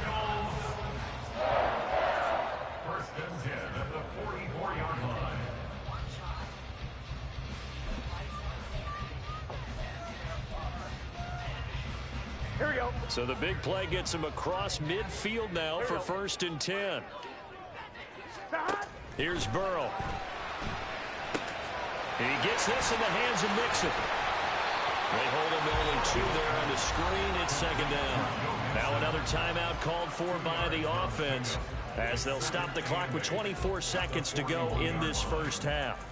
First and 10 at the 44-yard line. Here we go. So the big play gets him across midfield now for 1st and 10. Here's Burrow. He gets this in the hands of Mixon. They hold him to only 2 there on the screen. It's 2nd down. Now another timeout called for by the offense as they'll stop the clock with 24 seconds to go in this first half.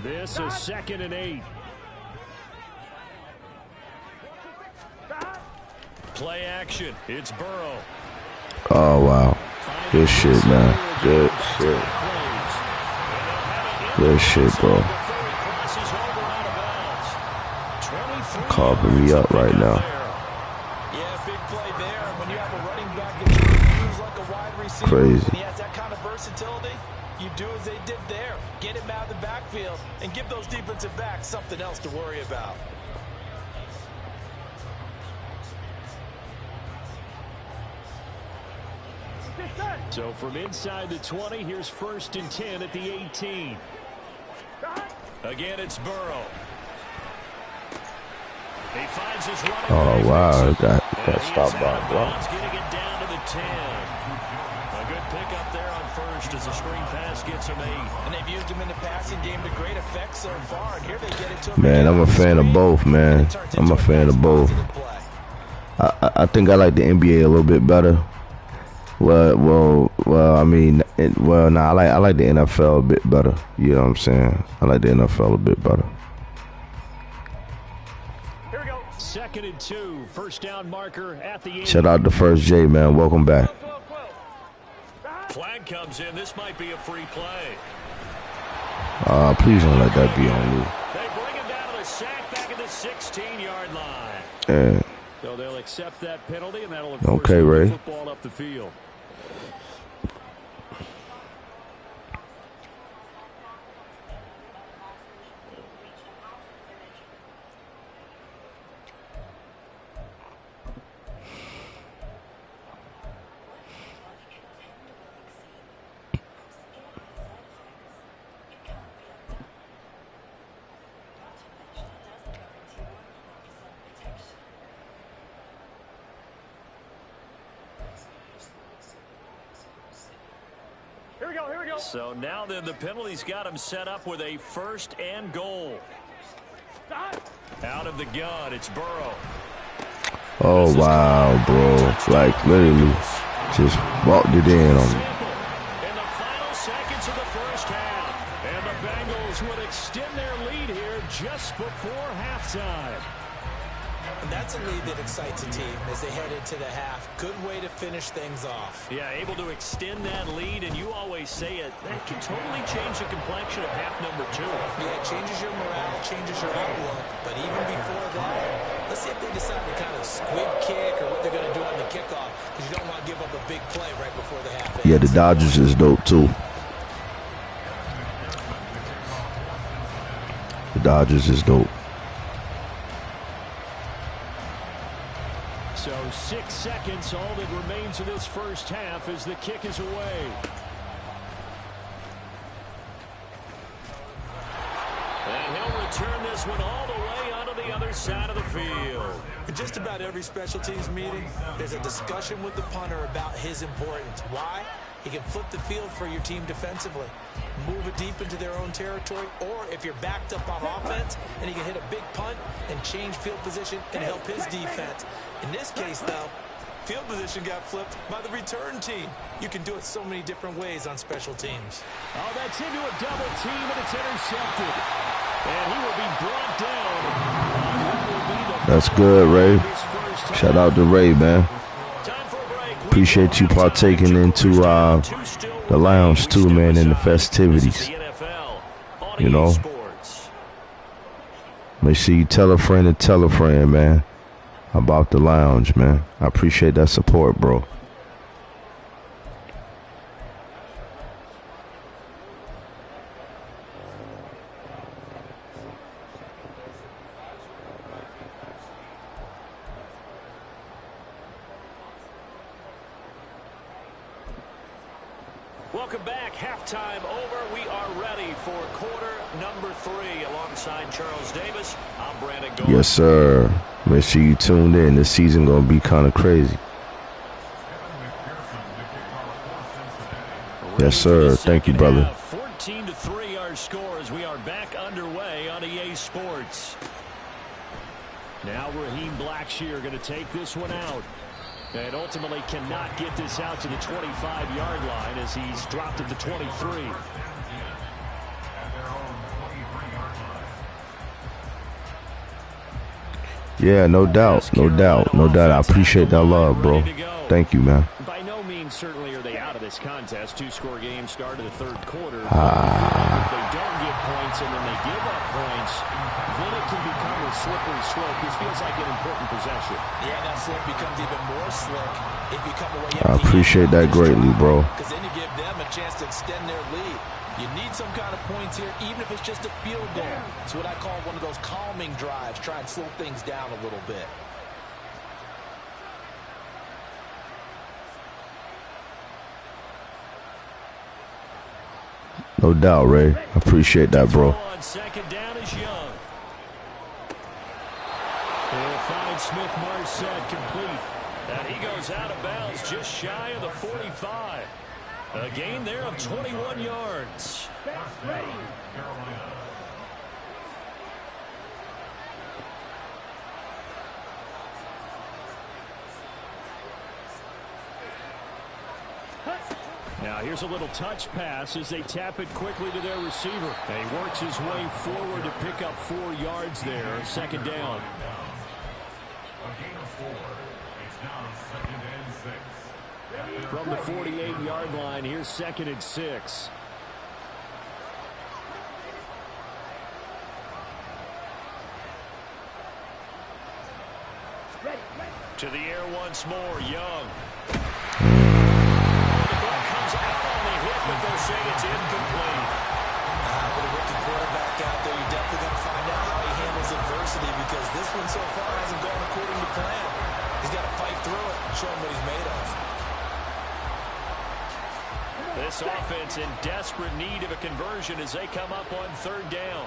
This is 2nd and 8. Play action. It's Burrow. Oh, wow. Good shit, man. Good shit. Good shit, bro. Carving me up right now. Yeah, big play there. When you have a running back that you can use like a wide receiver, Crazy. and he has that kind of versatility, you do as they did there. Get him out of the backfield and give those defensive backs something else to worry about. So from inside the 20, here's 1st and 10 at the 18. Again, it's Burrow. He finds his running. Oh, wow. Got stopped by a block. Getting it down to the 10. A good pickup there on 1st as the screen pass gets him 8. And they've used him in the passing game to great effect so far. And here they get it to him. Man, I'm a fan of both, man. I'm a fan of both. I think I like the NBA a little bit better. Well, I mean, I like the NFL a bit better. You know what I'm saying? I like the NFL a bit better. Here we go. 2nd and 2. First down marker at the 8. Shout out to First J, man. Welcome back. Flag comes in. This might be a free play. Please don't let that be on me. They bring him down to the sack back at the 16-yard line. Yeah. So they'll accept that penalty, and that'll Okay, Ray. Football up the field. So now then the penalty's got him set up with a 1st and goal. Out of the gun, it's Burrow. Oh, wow, bro. Like, literally, just walked it in on me. In the final seconds of the first half. And the Bengals will extend their lead here just before halftime. And that's a lead that excites a team as they head into the half. Good way to finish things off. Yeah, able to extend that lead, and you always say it, that can totally change the complexion of half number 2. Yeah, it changes your morale, changes your outlook. But even before that, let's see if they decide to kind of squib kick or what they're going to do on the kickoff, because you don't want to give up a big play right before the half ends. Yeah, the Dodgers is dope, too. The Dodgers is dope. So 6 seconds, all that remains of this first half as the kick is away. And he'll return this one all the way onto the other side of the field. In just about every special teams meeting, there's a discussion with the punter about his importance. Why? He can flip the field for your team defensively, move it deep into their own territory, or if you're backed up on offense, and he can hit a big punt and change field position and help his defense. In this case, though, field position got flipped by the return team. You can do it so many different ways on special teams. Oh, that's into a double team, and it's intercepted. And he will be brought down. That's good, Ray. Shout out to Ray, man. Appreciate you partaking into the lounge, too, man, in the festivities. You know? Make sure you tell a friend, man, about the lounge, man. I appreciate that support, bro. Welcome back. Halftime over. We are ready for quarter number 3 alongside Charles Davis. I'm Brandon Gold. Yes, sir. Make sure you tuned in. This season going to be kind of crazy. Yes, sir. Thank you, brother. 14-3 our score as we are back underway on EA Sports. Now Raheem Blackshear going to take this one out. And ultimately cannot get this out to the 25-yard line as he's dropped at the 23. Yeah, no doubt. No doubt. No doubt. I appreciate that love, bro. Thank you, man. By no means certainly are they out of this contest. 2-score game start of the third quarter. If they don't get points and then they give up points, then it can become a slippery slope. This feels like an important possession. Yeah, that slope becomes even more slick if you come away empty. I appreciate that greatly, bro. Because then you give them a chance to extend their lead. You need some kind of points here, even if it's just a field goal. It's what I call one of those calming drives. Try and slow things down a little bit. No doubt, Ray. I appreciate that, bro. On second down is Young. He'll find Smith-Marset complete. And he goes out of bounds just shy of the 45. A gain there of 21 yards. Now here's a little touch pass as they tap it quickly to their receiver. And he works his way forward to pick up 4 yards there. Second down. From the 48-yard line, here's 2nd and 6. To the air once more, Young. The ball comes out on the hit, but they'll say it's incomplete. With a rookie quarterback out there, you're definitely going to find out how he handles adversity, because this one so far hasn't gone according to plan. He's got to fight through it and show him what he's made of. This offense in desperate need of a conversion as they come up on 3rd down.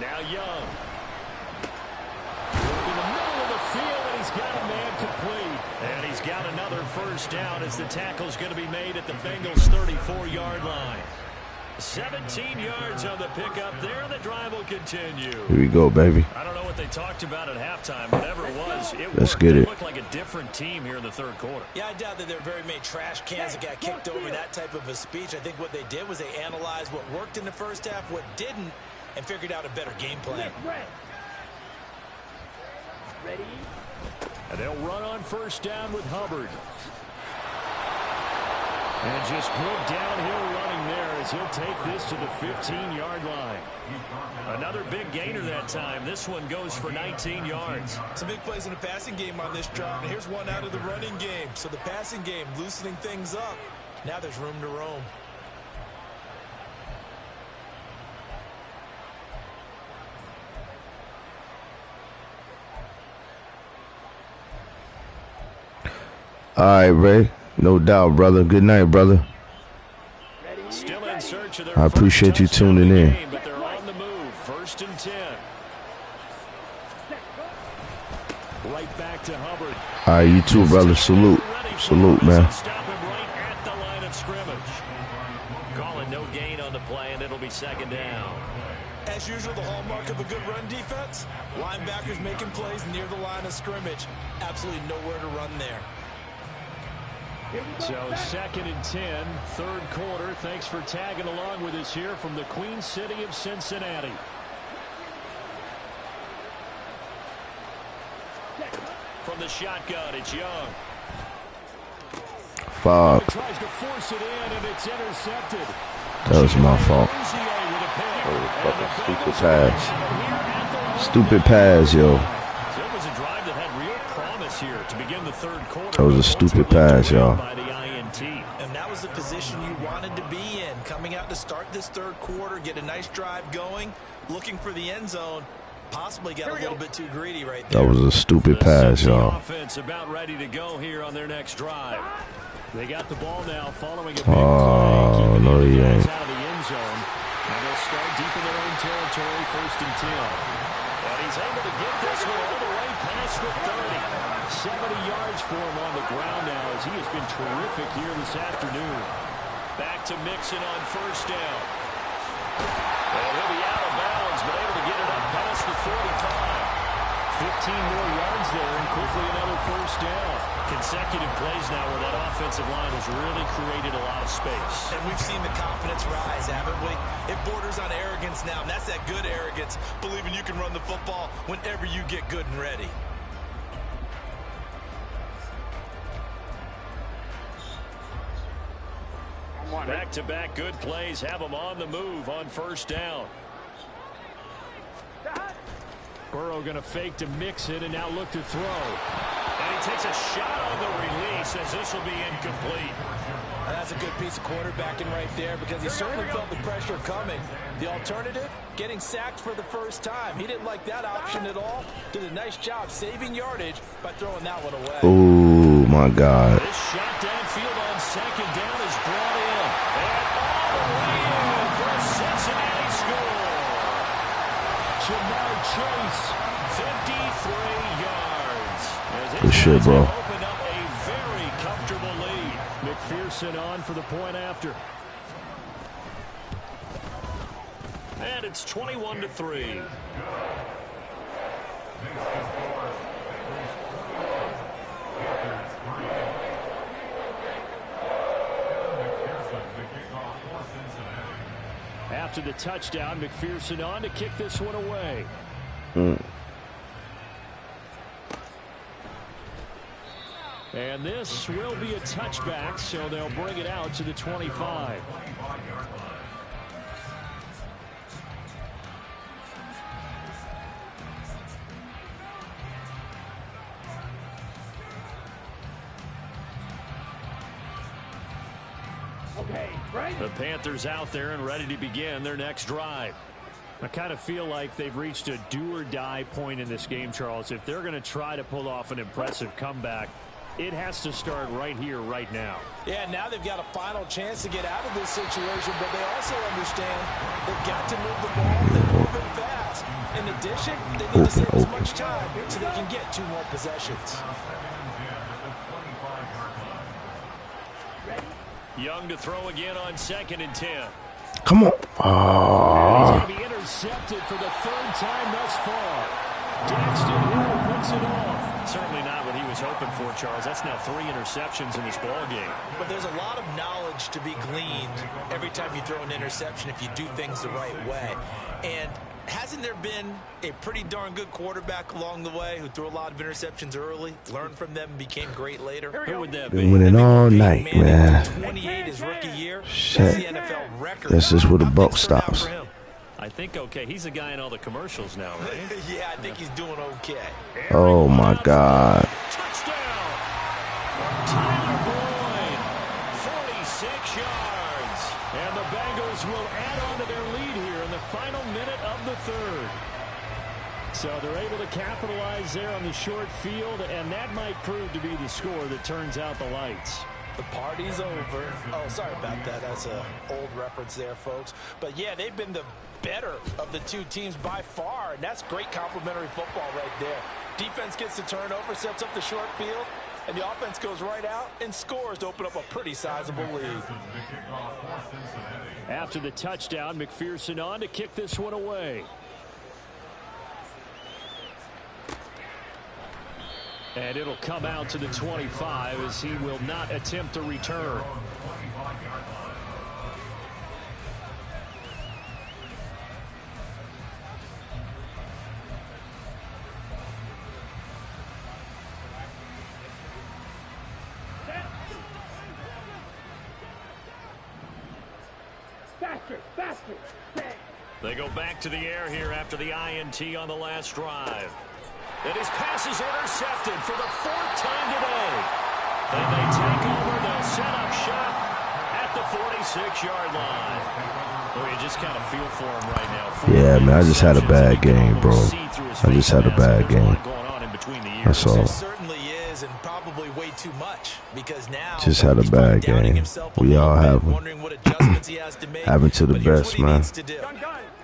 Now Young. In the middle of the field, and he's got a man incomplete. And he's got another first down as the tackle's going to be made at the Bengals' 34-yard line. 17 yards on the pickup there. The drive will continue. Here we go, baby. I don't know what they talked about at halftime. Whatever it was, it Let's worked. get They it. looked like a different team here in the third quarter. Yeah, I doubt that there are very many trash cans that got kicked over that type of a speech. I think what they did was they analyzed what worked in the first half, what didn't, and figured out a better game plan. Ready? And they'll run on first down with Hubbard. And just good downhill running there as he'll take this to the 15-yard line. Another big gainer that time. This one goes for 19 yards. Some big plays in the passing game on this drive. And here's one out of the running game. So the passing game loosening things up. Now there's room to roam. All right, Ray. No doubt, brother. Good night, brother. Still in search of their I appreciate you tuning in. game, but they're on the move. 1st and 10. Right back to Hubbard. All right, you too, brother. Salute. Salute, man. Stop him right at the line of scrimmage. Calling no gain on the play, and it'll be 2nd down. As usual, the hallmark of a good run defense, linebackers making plays near the line of scrimmage. Absolutely nowhere to run there. So 2nd and 10, 3rd quarter. Thanks for tagging along with us here from the Queen City of Cincinnati. From the shotgun, it's Young. Fuck. Tries to force it in, and it's intercepted. That was my fault. Oh, fucking stupid pass. Stupid pass, yo. So it was a drive that had real promise here to begin the 3rd quarter. That was a stupid pass, y'all. And that was the position you wanted to be in. Coming out to start this 3rd quarter, get a nice drive going, looking for the end zone. Possibly got a little bit too greedy right there. That was a stupid pass, y'all. Offense about ready to go here on their next drive. They got the ball now following a big Oh, no, he ain't. out of the end zone. And they'll start deep in their own territory, 1st and 10. And he's able to get this one all the way past the 30. 70 yards for him on the ground now as he has been terrific here this afternoon. Back to Mixon on 1st down. And he'll be out of bounds, but able to get it up past the 45. 15 more yards there and quickly another 1st down. Consecutive plays now where that offensive line has really created a lot of space. And we've seen the confidence rise, haven't we? It borders on arrogance now, and that's that good arrogance, believing you can run the football whenever you get good and ready. Back-to-back good plays have them on the move on 1st down. Burrow going to fake to mix it and now look to throw. And he takes a shot on the release as this will be incomplete. That's a good piece of quarterbacking right there because he certainly felt the pressure coming. The alternative, getting sacked for the first time. He didn't like that option at all. Did a nice job saving yardage by throwing that one away. Oh, my God. This shot downfield on 2nd down is brought in. And all the way in for a Cincinnati score. Jamar Chase, 53 yards. Good shit, bro. Open up a very comfortable lead. McPherson on for the point after. And it's 21-3. After the touchdown, McPherson on to kick this one away. And this will be a touchback, so they'll bring it out to the 25. The Panthers out there and ready to begin their next drive. I kind of feel like they've reached a do-or-die point in this game, Charles. If they're going to try to pull off an impressive comeback, it has to start right here, right now. Yeah, now they've got a final chance to get out of this situation, but they also understand they've got to move the ball. They move it fast. pass. In addition, they need to save as much time so they can get 2 more possessions. Young to throw again on 2nd and 10. Come on. And he's going to be intercepted for the 3rd time thus far. Daxton Hill puts it off. Certainly not what he was hoping for, Charles. That's now 3 interceptions in this ball game. But there's a lot of knowledge to be gleaned every time you throw an interception if you do things the right way. And hasn't there been a pretty darn good quarterback along the way who threw a lot of interceptions early, learned from them, and became great later? Who would that Been be? winning all night, man. 28 his rookie year. Shit. That's the NFL record. That's just where the buck stops. I think, okay, he's a guy in all the commercials now, right? Yeah, I think he's doing okay. Oh, my God. Touchdown! Tyler Boyd, 46 yards. And the Bengals will add on to their lead here in the final minute of the 3rd. So they're able to capitalize there on the short field, and that might prove to be the score that turns out the lights. The party's over. Oh, sorry about that. That's an old reference there, folks. But, yeah, they've been the better of the 2 teams by far, and that's great complimentary football right there. Defense gets the turnover, sets up the short field, and the offense goes right out and scores to open up a pretty sizable lead. After the touchdown, McPherson on to kick this one away. And it'll come out to the 25 as he will not attempt to return. They go back to the air here after the INT on the last drive. And his pass is intercepted for the 4th time today. And they take over. They'll set up shop at the 46-yard line. Well, you just kind of feel for him right now. Yeah, man, I just had a bad game, bro. I just had a bad game. That's all. It certainly is, and probably way too much, because now just had a bad game. We all have them. Having to the best, man.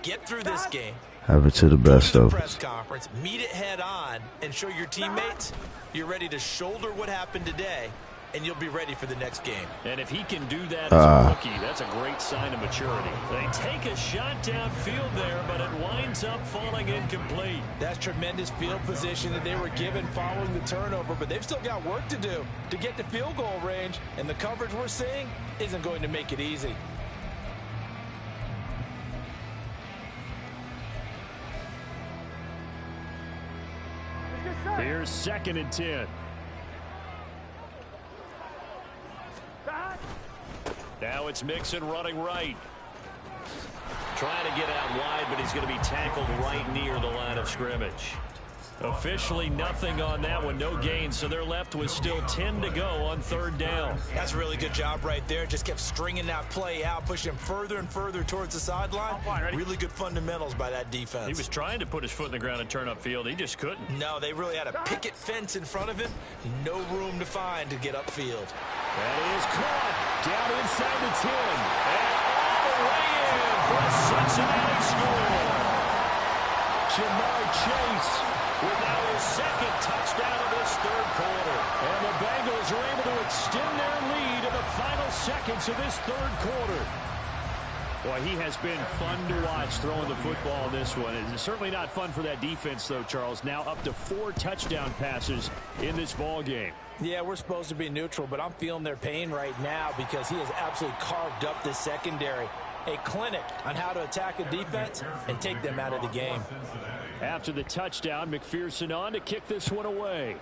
Get through this game. Have it to the best of press conference, meet it head on, and show your teammates you're ready to shoulder what happened today, and you'll be ready for the next game. And if he can do that as a rookie, that's a great sign of maturity. They take a shot downfield there, but it winds up falling incomplete. That's tremendous field position that they were given following the turnover, but they've still got work to do to get to field goal range, and the coverage we're seeing isn't going to make it easy. Here's 2nd and 10. Now it's Mixon running right. Trying to get out wide, but he's going to be tackled right near the line of scrimmage. Officially nothing on that one, no gain, so they're left with still 10 to go on 3rd down. That's a really good job right there. Just kept stringing that play out, pushing him further and further towards the sideline. Really good fundamentals by that defense. He was trying to put his foot in the ground and turn upfield. He just couldn't. No, they really had a picket fence in front of him. No room to find to get upfield. That is caught down inside the 10. And all the way in for a Cincinnati score. Jamar Chase with now his 2nd touchdown of this 3rd quarter. And the Bengals are able to extend their lead in the final seconds of this 3rd quarter. Boy, he has been fun to watch throwing the football in this one. It's certainly not fun for that defense, though, Charles. Now up to 4 touchdown passes in this ball game. Yeah, we're supposed to be neutral, but I'm feeling their pain right now because he has absolutely carved up this secondary. A clinic on how to attack a defense and take them out of the game. After the touchdown, McPherson on to kick this one away.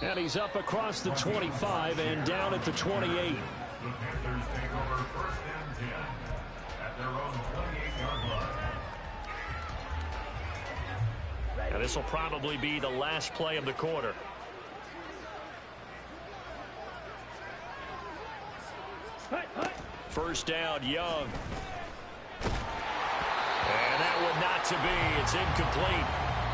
And he's up across the 25 and down at the 28. The Panthers take over 1st and 10 at their own 28-yard line. Now this will probably be the last play of the quarter. First down, Young. And that one not to be. It's incomplete.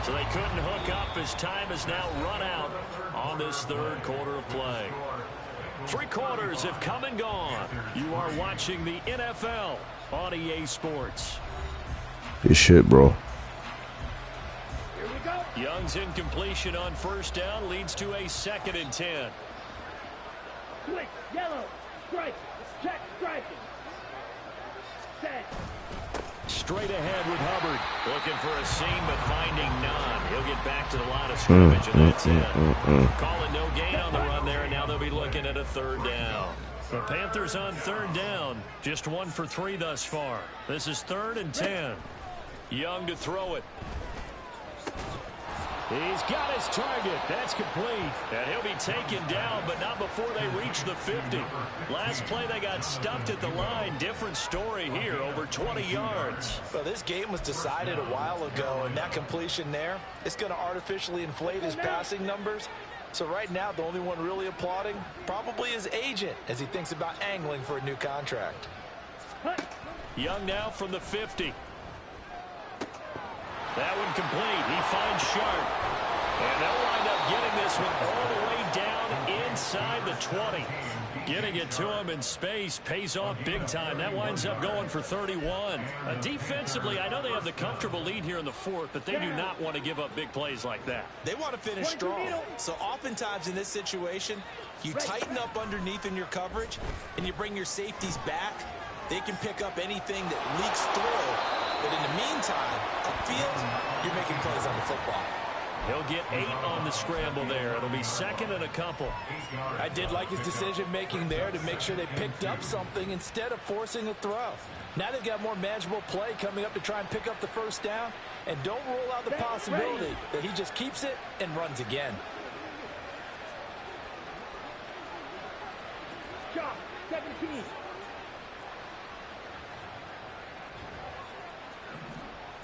So they couldn't hook up as time is now run out on this 3rd quarter of play. Three quarters have come and gone. You are watching the NFL on EA Sports. Good shit, bro. Young's incompletion on first down leads to a 2nd and 10. Switch, yellow, strike, check, striking. Set. Straight ahead with Hubbard. Looking for a seam, but finding none. He'll get back to the line of scrimmage, and that's it. Calling no gain on the run there, and now they'll be looking at a 3rd down. The Panthers on 3rd down. Just 1 for 3 thus far. This is 3rd and 10. Young to throw it. He's got his target. That's complete. And he'll be taken down, but not before they reach the 50. Last play, they got stuffed at the line. Different story here, over 20 yards. Well, this game was decided a while ago, and that completion there, it's going to artificially inflate his passing numbers. So right now, the only one really applauding probably his agent as he thinks about angling for a new contract. Young now from the 50. That one complete. He finds Sharp. And they'll wind up getting this one all the way down inside the 20. Getting it to him in space pays off big time. That winds up going for 31. Defensively, I know they have the comfortable lead here in the 4th, but they do not want to give up big plays like that. They want to finish strong. So oftentimes in this situation, you tighten up underneath in your coverage, and you bring your safeties back. They can pick up anything that leaks through. But in the meantime, upfield, you're making plays on the football. He'll get 8 on the scramble there. It'll be 2nd and a couple. I did like his decision-making there to make sure they picked up something instead of forcing a throw. Now they've got more manageable play coming up to try and pick up the 1st down. And don't rule out the possibility that he just keeps it and runs again. Shot, 17.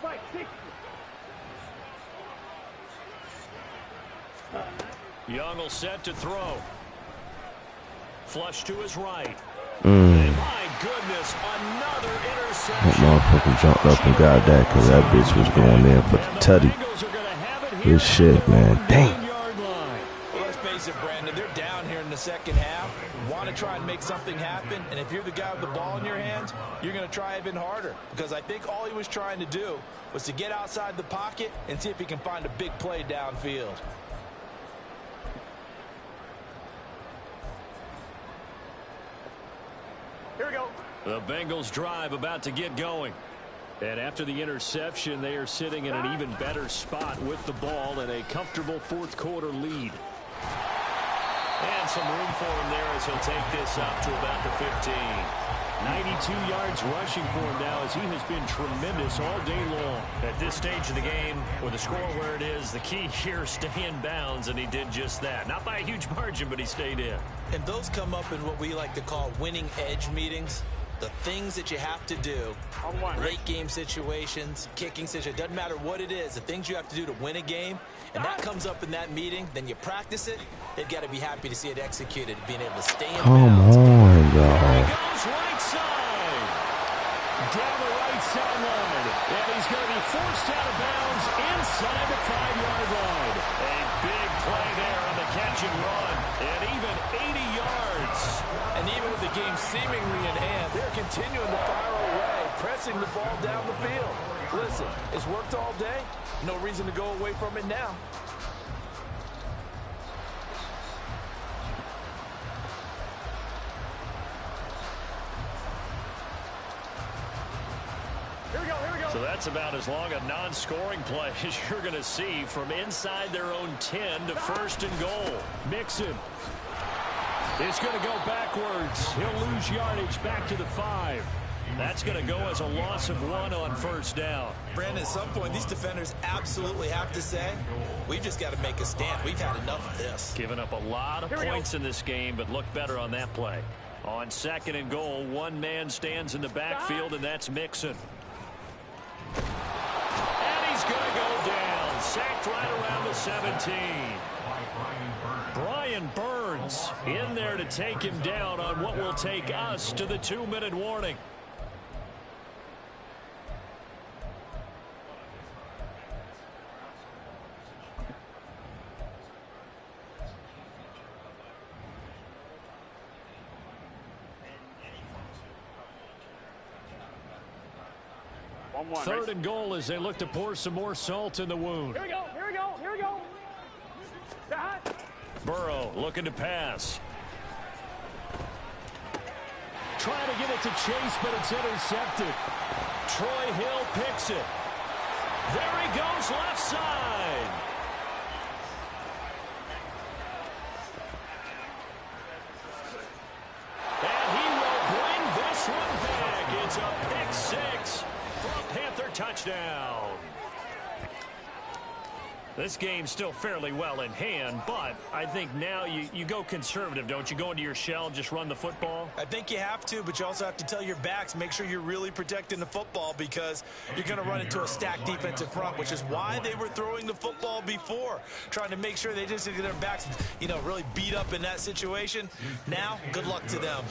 Fight, 60. Young will set to throw. Flush to his right. And my goodness, another interception. That motherfucker jumped up and got that because that bitch was going there for the tutty. Good shit, man. Damn. Well, let's face it, Brandon. They're down here in the 2nd half. Want to try and make something happen. And if you're the guy with the ball in your hands, you're going to try even harder. Because I think all he was trying to do was to get outside the pocket and see if he can find a big play downfield. Here we go. The Bengals drive about to get going. And after the interception, they are sitting in an even better spot with the ball and a comfortable 4th quarter lead. And some room for him there as he'll take this up to about the 15. 92 yards rushing for him now as he has been tremendous all day long. At this stage of the game, with the score where it is, the key here, stay in bounds, and he did just that. Not by a huge margin, but he stayed in. And those come up in what we like to call winning edge meetings. The things that you have to do, late game situations, kicking situations, doesn't matter what it is, the things you have to do to win a game, and that comes up in that meeting, then you practice it, they've got to be happy to see it executed, being able to stay in bounds. Come on, There he y'all. goes right side. Down the right sideline. And he's going to be forced out of bounds inside the 5-yard line. A big play there on the catch and run. And even 80 yards. And even with the game seemingly in hand, they're continuing to fire away, pressing the ball down the field. Listen, it's worked all day. No reason to go away from it now. So that's about as long a non-scoring play as you're going to see from inside their own 10 to 1st and goal. Mixon is going to go backwards. He'll lose yardage back to the 5. That's going to go as a loss of 1 on 1st down. Brandon, at some point, these defenders absolutely have to say, we've just got to make a stand. We've had enough of this. Giving up a lot of points in this game, but look better on that play. On 2nd and goal, one man stands in the backfield, and that's Mixon. And he's going to go down. Sacked right around the 17. Brian Burns in there to take him down on what will take us to the 2-minute warning. On one. Third and goal as they look to pour some more salt in the wound. Here we go. Here we go. Here we go. Burrow looking to pass. Trying to get it to Chase, but it's intercepted. Troy Hill picks it. There he goes, left side. And he will bring this one back. It's a pick six for a Panther touchdown. This game's still fairly well in hand, but I think now you go conservative, don't you? Go into your shell, just run the football? I think you have to, but you also have to tell your backs, make sure you're really protecting the football because you're going to run into a stacked defensive front, which is why they were throwing the football before, trying to make sure they just get their backs, really beat up in that situation. Now, good luck to them.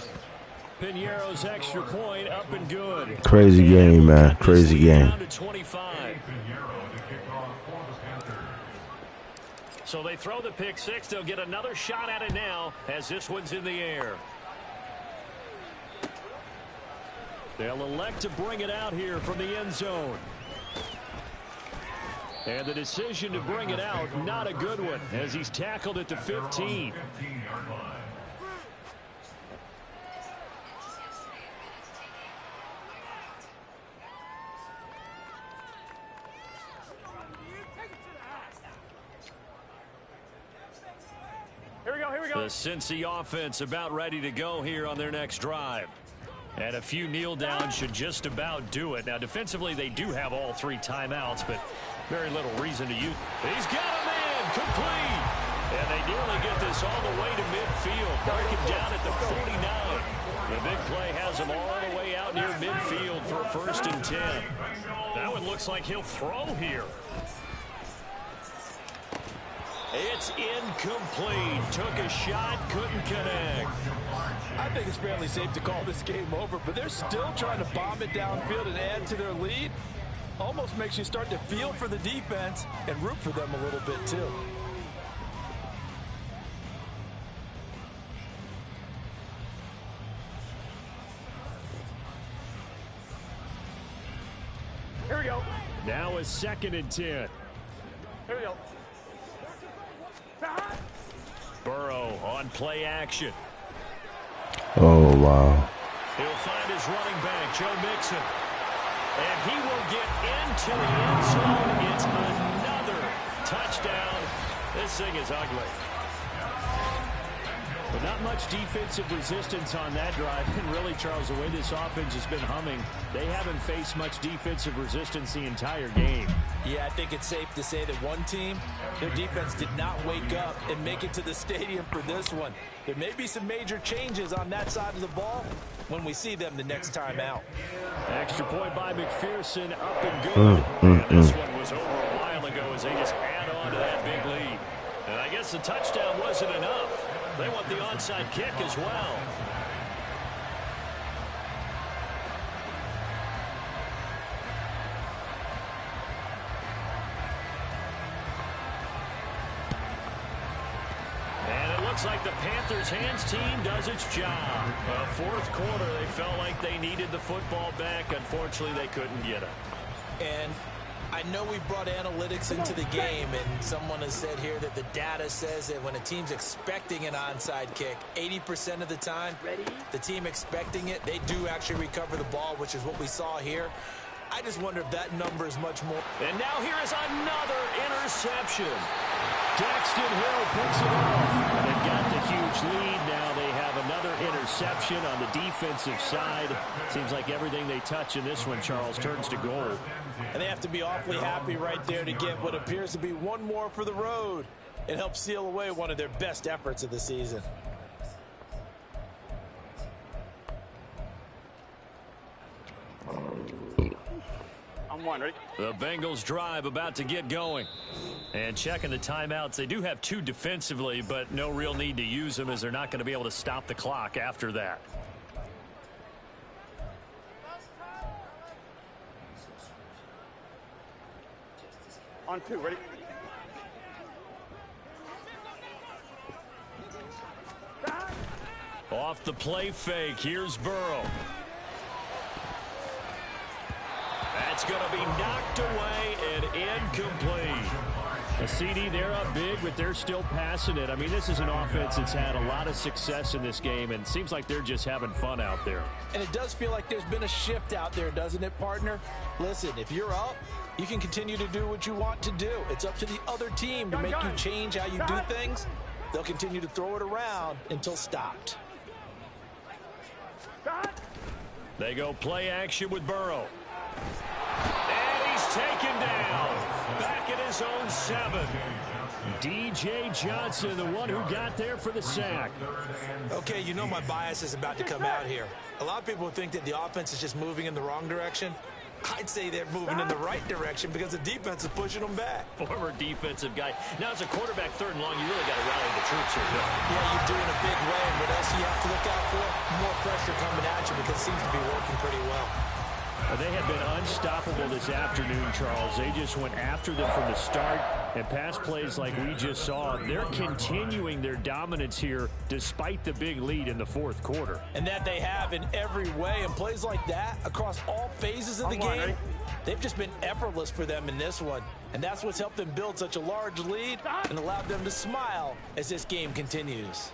Piñeiro's extra point up and good. Crazy game, man. Crazy game. Down to 25. So they throw the pick six. They'll get another shot at it now as this one's in the air. They'll elect to bring it out here from the end zone. And the decision to bring it out, not a good one, as he's tackled at the 15. The Cincy offense about ready to go here on their next drive. And a few kneel downs should just about do it. Now, defensively, they do have all three timeouts, but very little reason to use. He's got him in, complete. And they nearly get this all the way to midfield. Mark him down at the 49. The big play has him all the way out near midfield for a 1st and 10. That one looks like he'll throw here. It's incomplete. Took a shot, couldn't connect. I think it's fairly safe to call this game over, but they're still trying to bomb it downfield and add to their lead. Almost makes you start to feel for the defense and root for them a little bit, too. Here we go. Now a 2nd and 10. Here we go. Burrow on play action. Oh, wow. He'll find his running back, Joe Mixon. And he will get into the end zone. It's another touchdown. This thing is ugly. But not much defensive resistance on that drive. And really, Charles, the way this offense has been humming, they haven't faced much defensive resistance the entire game. Yeah, I think it's safe to say that one team, their defense did not wake up and make it to the stadium for this one. There may be some major changes on that side of the ball when we see them the next time out. Extra point by McPherson, up and good. And this one was over a while ago as they just add on to that big lead. And I guess the touchdown wasn't enough. They want the onside kick as well. And it looks like the Panthers' hands team does its job. 4th quarter, they felt like they needed the football back. Unfortunately, they couldn't get it. And I know we brought analytics into the game, and someone has said here that the data says that when a team's expecting an onside kick, 80% of the time, the team expecting it, they do actually recover the ball, which is what we saw here. I just wonder if that number is much more. And now here is another interception. Daxton Hill picks it off. They've got the huge lead. Now they have another interception on the defensive side. Seems like everything they touch in this one, Charles, turns to goal. And they have to be awfully happy right there to get what appears to be one more for the road and help seal away one of their best efforts of the season. On one, ready? The Bengals drive about to get going. And checking the timeouts, they do have 2 defensively, but no real need to use them as they're not going to be able to stop the clock after that. On 2, ready? Off the play fake, here's Burrow. That's It's going to be knocked away and incomplete. A CD, they're up big, but they're still passing it. I mean, this is an offense that's had a lot of success in this game, and it seems like they're just having fun out there. And it does feel like there's been a shift out there, doesn't it, partner? Listen, if you're up, you can continue to do what you want to do. It's up to the other team to make you change how you do things. They'll continue to throw it around until stopped. They go play action with Burrow. And he's taken down. Back at his own 7. DJ Johnson, the one who got there for the sack. Okay, you know my bias is about to come out here. A lot of people think that the offense is just moving in the wrong direction. I'd say they're moving in the right direction because the defense is pushing them back. Former defensive guy. Now, as a quarterback, 3rd and long, you really got to rally the troops here, Bill. Yeah, you do in a big way. And what else do you have to look out for? More pressure coming at you because it seems to be working pretty well. They have been unstoppable this afternoon, Charles. They just went after them from the start, and pass plays like we just saw, they're continuing their dominance here despite the big lead in the 4th quarter. And that they have in every way, and plays like that across all phases of the game, they've just been effortless for them in this one. And that's what's helped them build such a large lead and allowed them to smile as this game continues.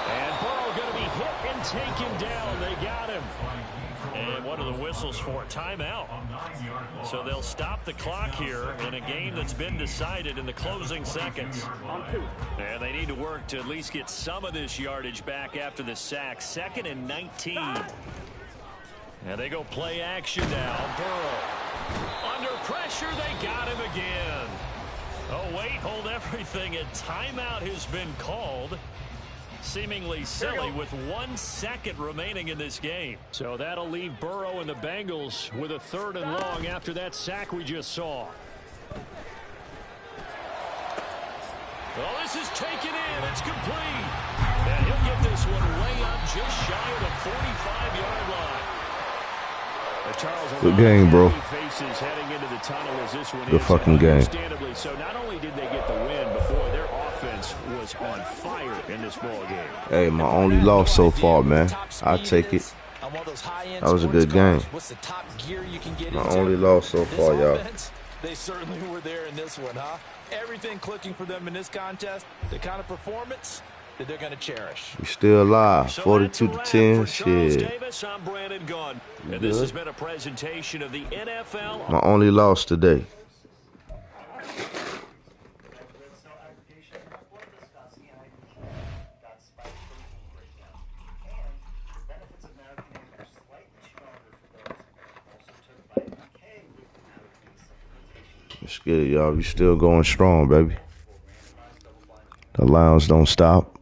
And Burrow going to be hit and taken down. They got him. And what are the whistles for? Timeout. So they'll stop the clock here in a game that's been decided in the closing seconds. And they need to work to at least get some of this yardage back after the sack. 2nd and 19. And they go play action now. Burrow. Under pressure, they got him again. Oh, wait, hold everything. A timeout has been called. Seemingly silly with 1 second remaining in this game. So that'll leave Burrow and the Bengals with a 3rd and long after that sack we just saw. Well, this is taken in. It's complete. And he'll get this one way up just shy of the 45-yard line. Charles, good game, bro. Faces heading into the tunnel as this one good fucking game. Understandably so. Not only did they get the win, but boy, their offense was on fire in this ball game. Hey, my only loss so far, man. I'll take it. That was a good game. My only loss so far, y'all. They certainly were there in this one, huh? Everything clicking for them in this contest. The kind of performance that they're going to cherish. We still alive. 42-10. Shit. Davis, I'm Brandon Gunn. And this has been a presentation of the NFL. My only loss today. Let's get it, y'all. We still going strong, baby. The Lions don't stop.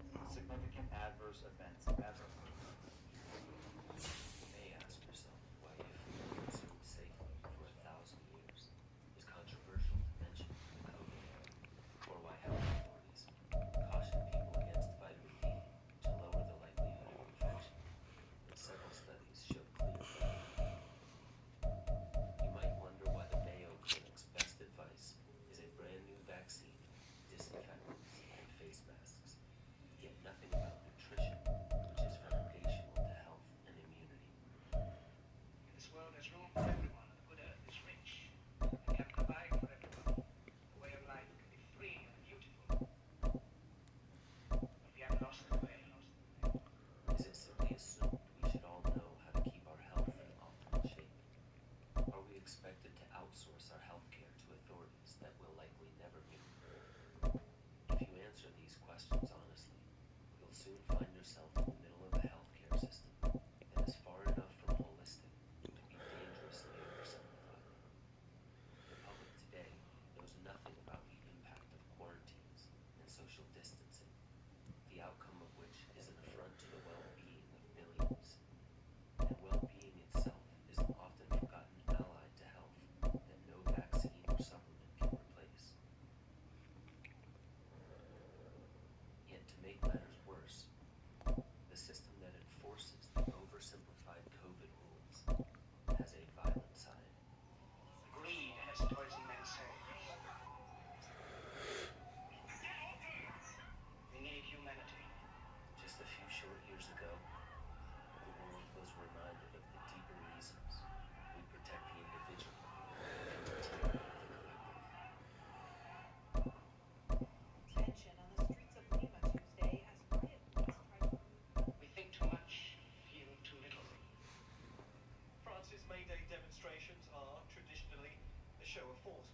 May Day demonstrations are traditionally a show of force.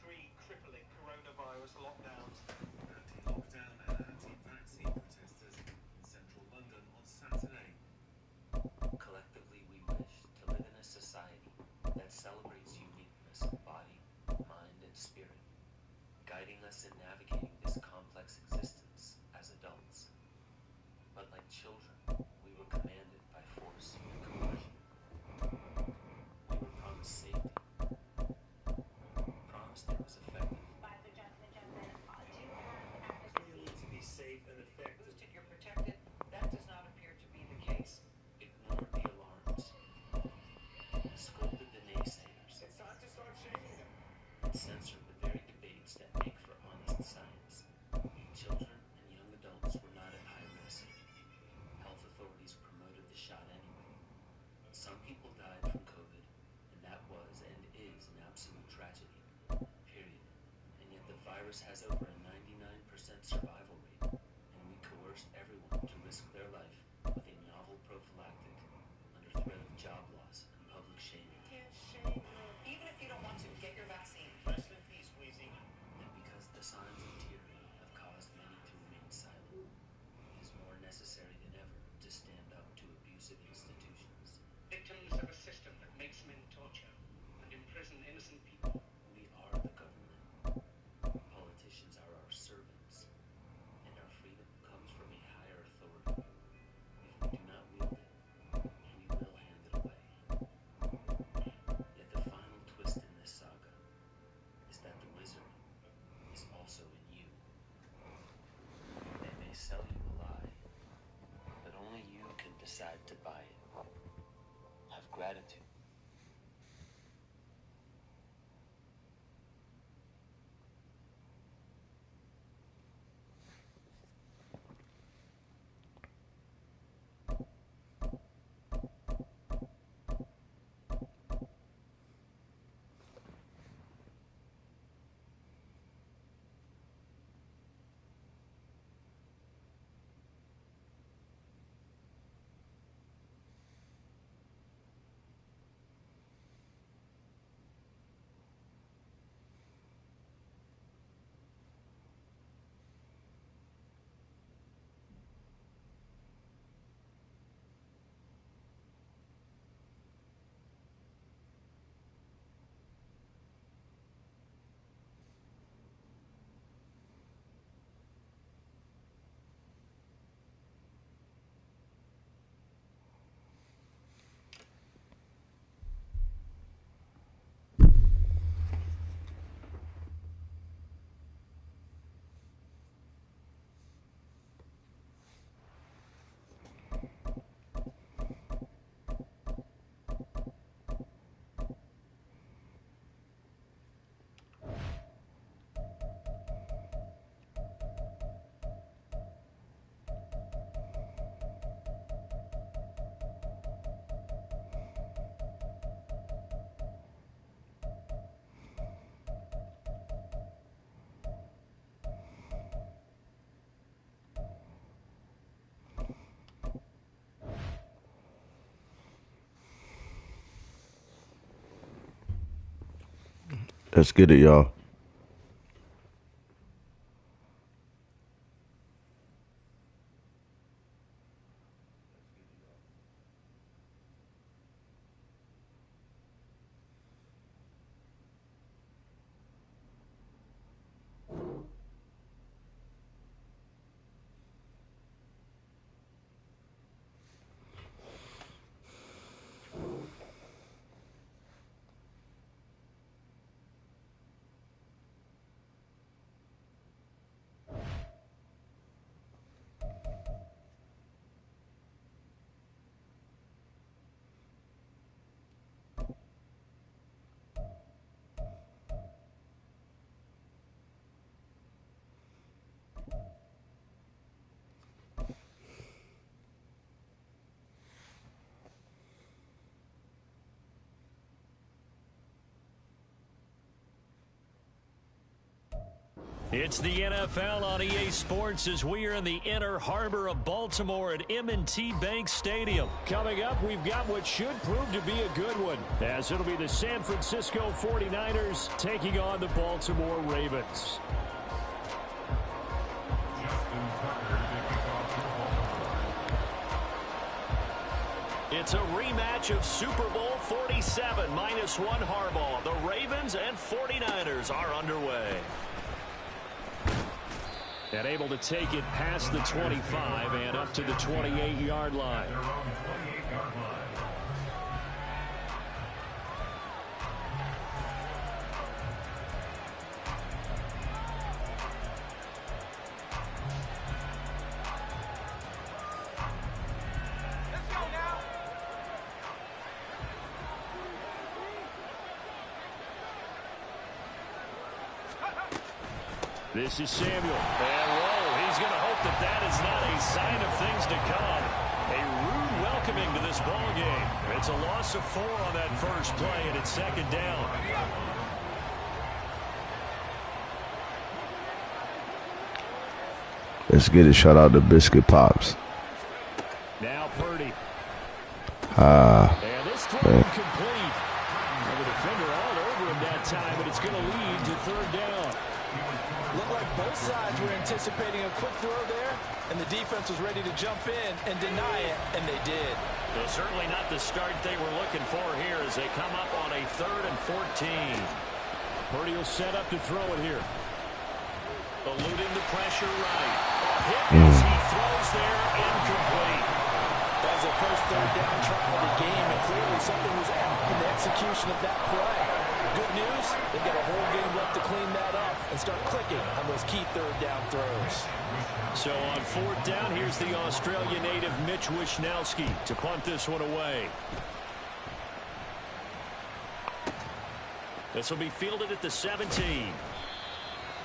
3 crippling coronavirus lockdowns. Anti-lockdown and anti-vaccine protesters in central London on Saturday. Collectively, we wish to live in a society that celebrates uniqueness of body, mind, and spirit, guiding us in navigating this complex existence as adults. But like children, we were commanded by force and coercion. We were promised safety, promised it was effective. Pfizer, Johnson & Johnson, do you have Clearly to be safe and effective. Boosted, you're protected. That does not appear to be the case. Ignored the alarms, scolded the naysayers, It's time to start shaming them. and censored the very debates that make for honest science. Children and young adults were not at high risk. Health authorities promoted the shot anyway. Some people died from COVID, and that was and is an absolute tragedy, period. And yet the virus has over a 99% survival rate, and we coerced everyone to risk their life with a novel prophylactic under threat of job loss and public shaming. Can't shame her. Even if you don't want to, get your vaccine. Rest in peace, Wheezy. And because the signs of tyranny have caused many to remain silent, it is more necessary than ever to stand up to abusive institutions. Victims of a system that makes men torture and imprison innocent people. We are the government. Politicians are our servants, and our freedom comes from a higher authority. If we do not wield it, we will hand it away. Yet the final twist in this saga is that the wizard is also in you. They may sell you a lie, but only you can decide to buy it. Have gratitude. Let's get it, y'all. It's the NFL on EA Sports as we are in the inner harbor of Baltimore at M&T Bank Stadium. Coming up, we've got what should prove to be a good one, as it'll be the San Francisco 49ers taking on the Baltimore Ravens. It's a rematch of Super Bowl 47 -1 Harbaugh. The Ravens and 49ers are underway. And able to take it past the 25 and up to the 28-yard line. This is Samuel. And whoa, he's going to hope that that is not a sign of things to come. A rude welcoming to this ball game. It's a loss of 4 on that first play, and it's second down. Let's get it. Shout out to Biscuit Pops. Now Purdy. And this throw incomplete. And the defender all over him that time, but it's going to lead to third down. Looked like both sides were anticipating a quick throw there, and the defense was ready to jump in and deny it, and they did. Well, certainly not the start they were looking for here as they come up on a 3rd and 14. Purdy will set up to throw it here. Eluding the pressure right. A hit as he throws there, incomplete. That was the first third down try of the game, and clearly something was out in the execution of that play. Good news, they've got a whole game left to clean that up and start clicking on those key third down throws. So on 4th down, here's the Australia native Mitch Wishnowski to punt this one away. This will be fielded at the 17.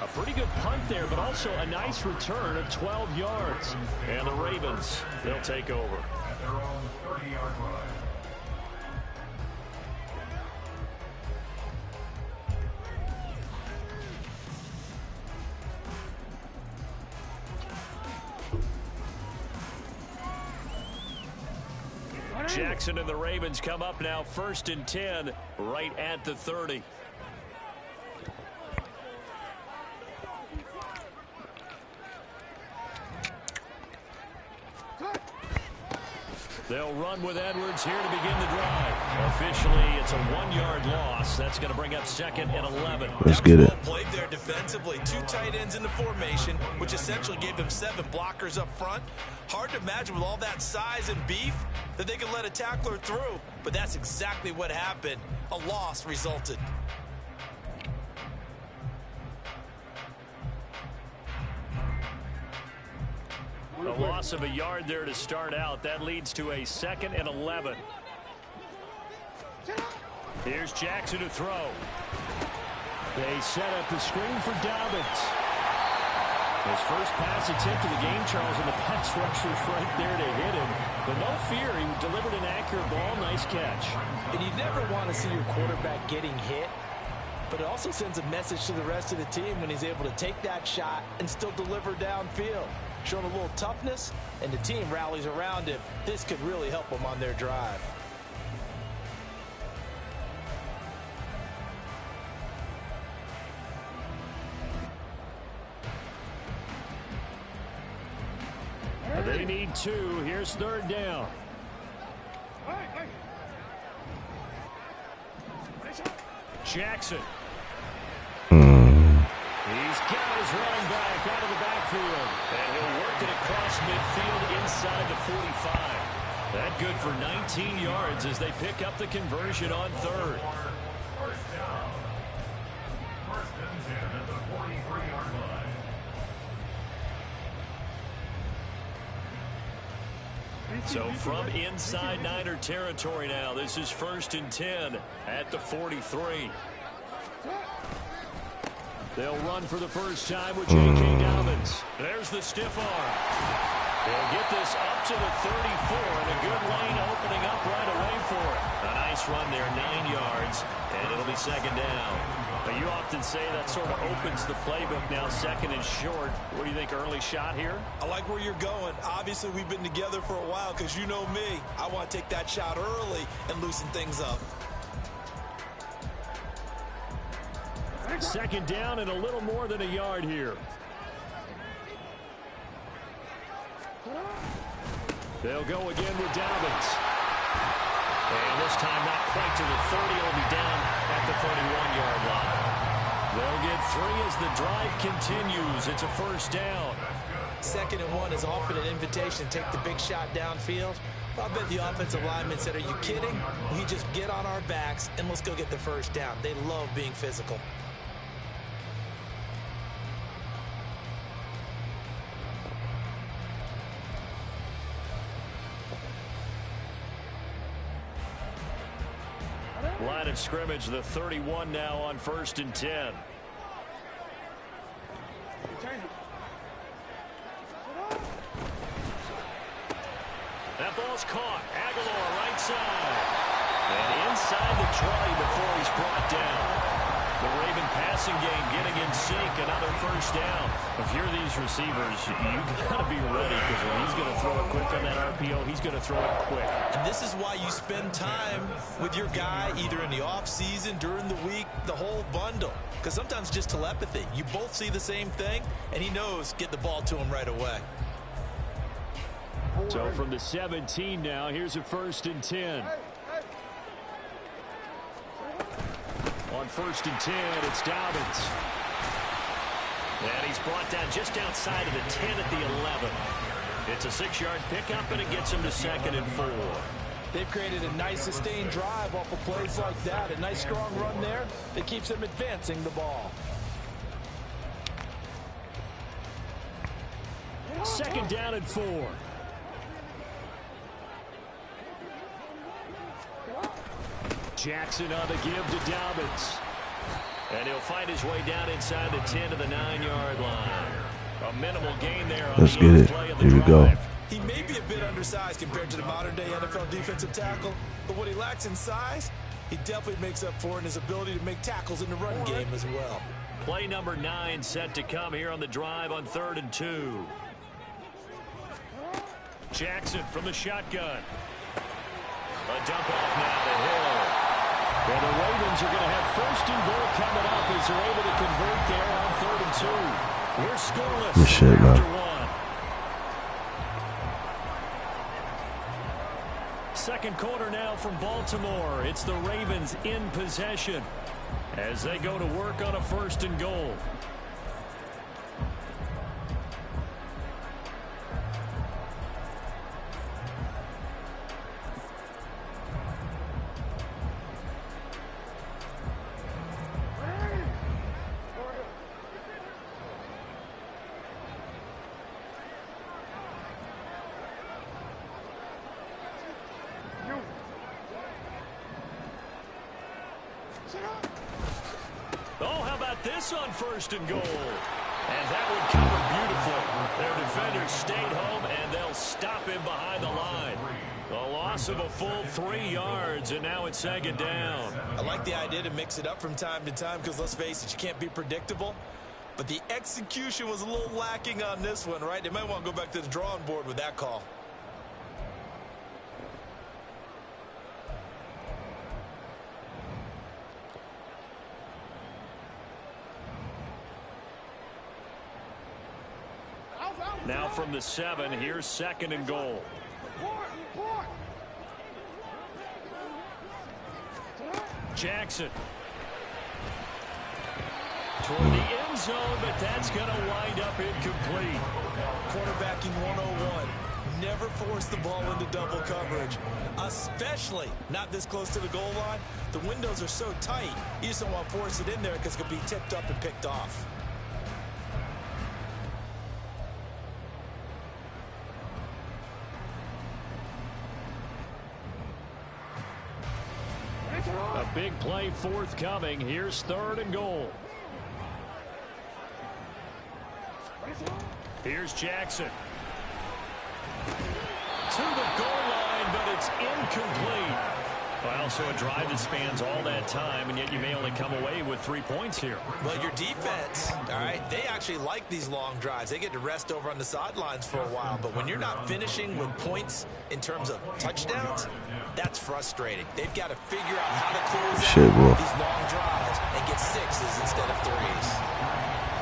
A pretty good punt there, but also a nice return of 12 yards. And the Ravens, they'll take over. At their own 30-yard line. Jackson and the Ravens come up now 1st and 10 right at the 30. They'll run with Edwards here to begin the drive. Officially, it's a 1-yard loss. That's going to bring up 2nd and 11. Let's get it. Well played there defensively. 2 tight ends in the formation, which essentially gave them 7 blockers up front. Hard to imagine with all that size and beef that they could let a tackler through, but that's exactly what happened. A loss resulted. A loss of a yard there to start out. That leads to a 2nd and 11. Here's Jackson to throw. They set up the screen for Dobbins. His first pass attempt of the game, Charles, and the pass rusher's right there to hit him. But no fear, he delivered an accurate ball. Nice catch. And you never want to see your quarterback getting hit, but it also sends a message to the rest of the team when he's able to take that shot and still deliver downfield. Showing a little toughness, and the team rallies around him. This could really help them on their drive. They need 2. Here's 3rd down. Jackson. He's got his running back out of the backfield. And he'll work it across midfield inside the 45. That good for 19 yards as they pick up the conversion on 3rd. First down. 1st and 10 at the 43-yard line. So from inside Niner territory now, this is 1st and 10 at the 43. They'll run for the first time with J.K. Dobbins. There's the stiff arm. They'll get this up to the 34, and a good lane opening up right away for it. A nice nice run there, 9 yards, and it'll be second down. Now, you often say that sort of opens the playbook now, second and short. What do you think, early shot here? I like where you're going. Obviously, we've been together for a while because you know me. I want to take that shot early and loosen things up. Second down and a little more than a yard here. They'll go again with Dobbins. And this time not quite to the 30. It'll be down at the 31-yard line. They'll get 3 as the drive continues. It's a first down. 2nd and 1 is often an invitation to take the big shot downfield. I bet the offensive lineman said, are you kidding? We just get on our backs and let's go get the first down. They love being physical. Line of scrimmage, the 31 now on 1st and 10. That ball's caught. Aguilar right side. And inside the 20 before he's brought down. The Raven passing game getting in sync. Another first down. If you're these receivers, you got to be ready because when he's going to throw it quick on that RPO, he's going to throw it quick. And this is why you spend time with your guy either in the off season, during the week, the whole bundle. Because sometimes just telepathy. You both see the same thing, and he knows get the ball to him right away. So from the 17 now, here's a 1st and 10. On 1st and 10, it's Dobbins. And he's brought down just outside of the 10 at the 11. It's a 6-yard pickup, and it gets him to 2nd and 4. They've created a nice sustained drive off of plays like that. A nice strong run there that keeps them advancing the ball. 2nd down and 4. Jackson on the give to Dobbins. And he'll find his way down inside the 10 to the 9-yard line. A minimal gain there on Let's the get it. play of the Here we drive. go. He may be a bit undersized compared to the modern-day NFL defensive tackle, but what he lacks in size, he definitely makes up for in his ability to make tackles in the run game as well. Play number 9 set to come here on the drive on 3rd and 2. Jackson from the shotgun. A dump off now to Hill. Well, the Ravens are going to have 1st and goal coming up as they're able to convert there on 3rd and 2. We're scoreless Good shit, after man. 1. Second quarter now from Baltimore. It's the Ravens in possession as they go to work on a 1st and goal. Oh, how about this on 1st and goal? And that would cover beautifully. Their defenders stayed home, and they'll stop him behind the line. A loss of a full 3 yards, and now it's 2nd down. I like the idea to mix it up from time to time because, let's face it, you can't be predictable. But the execution was a little lacking on this one, right? They might want to go back to the drawing board with that call. Now from the 7, here's 2nd and goal. Jackson. Toward the end zone, but that's going to wind up incomplete. Quarterbacking 101. Never force the ball into double coverage, especially not this close to the goal line. The windows are so tight, you just don't want to force it in there because it could be tipped up and picked off. A big play forthcoming. Here's 3rd and goal. Here's Jackson. To the goal line, but it's incomplete. Well, so a drive that spans all that time, and yet you may only come away with 3 points here. Well, your defense, all right, they actually like these long drives. They get to rest over on the sidelines for a while. But when you're not finishing with points in terms of touchdowns, that's frustrating. They've got to figure out how to close out these long drives and get sixes instead of threes.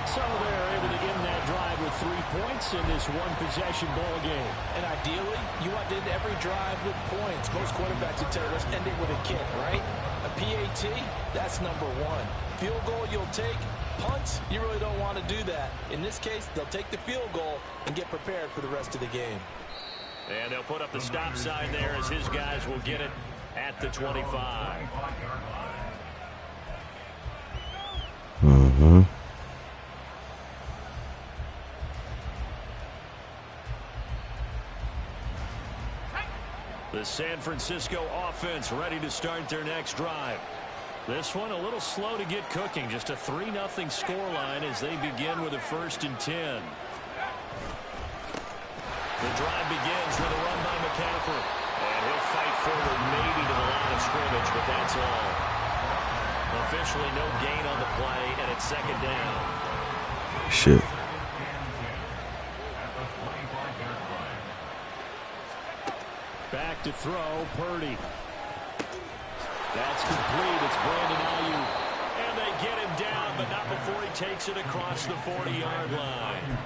So they're able to end that drive with 3 points in this one-possession ball game. And ideally, you want to end every drive with points. Most quarterbacks would tell us end it with a kick, right? A PAT, that's number one. Field goal you'll take. Punts, you really don't want to do that. In this case, they'll take the field goal and get prepared for the rest of the game. And they'll put up the stop sign there as his guys will get it at the 25. Mm-hmm. The San Francisco offense ready to start their next drive. This one a little slow to get cooking. Just a 3-0 scoreline as they begin with a 1st and 10. The drive begins with a run by McCaffrey. And he'll fight forward maybe to the line of scrimmage, but that's all. Officially no gain on the play, and it's 2nd down. Shit. Back to throw, Purdy. That's complete. It's Brandon Ayuk. And they get him down, but not before he takes it across the 40-yard line.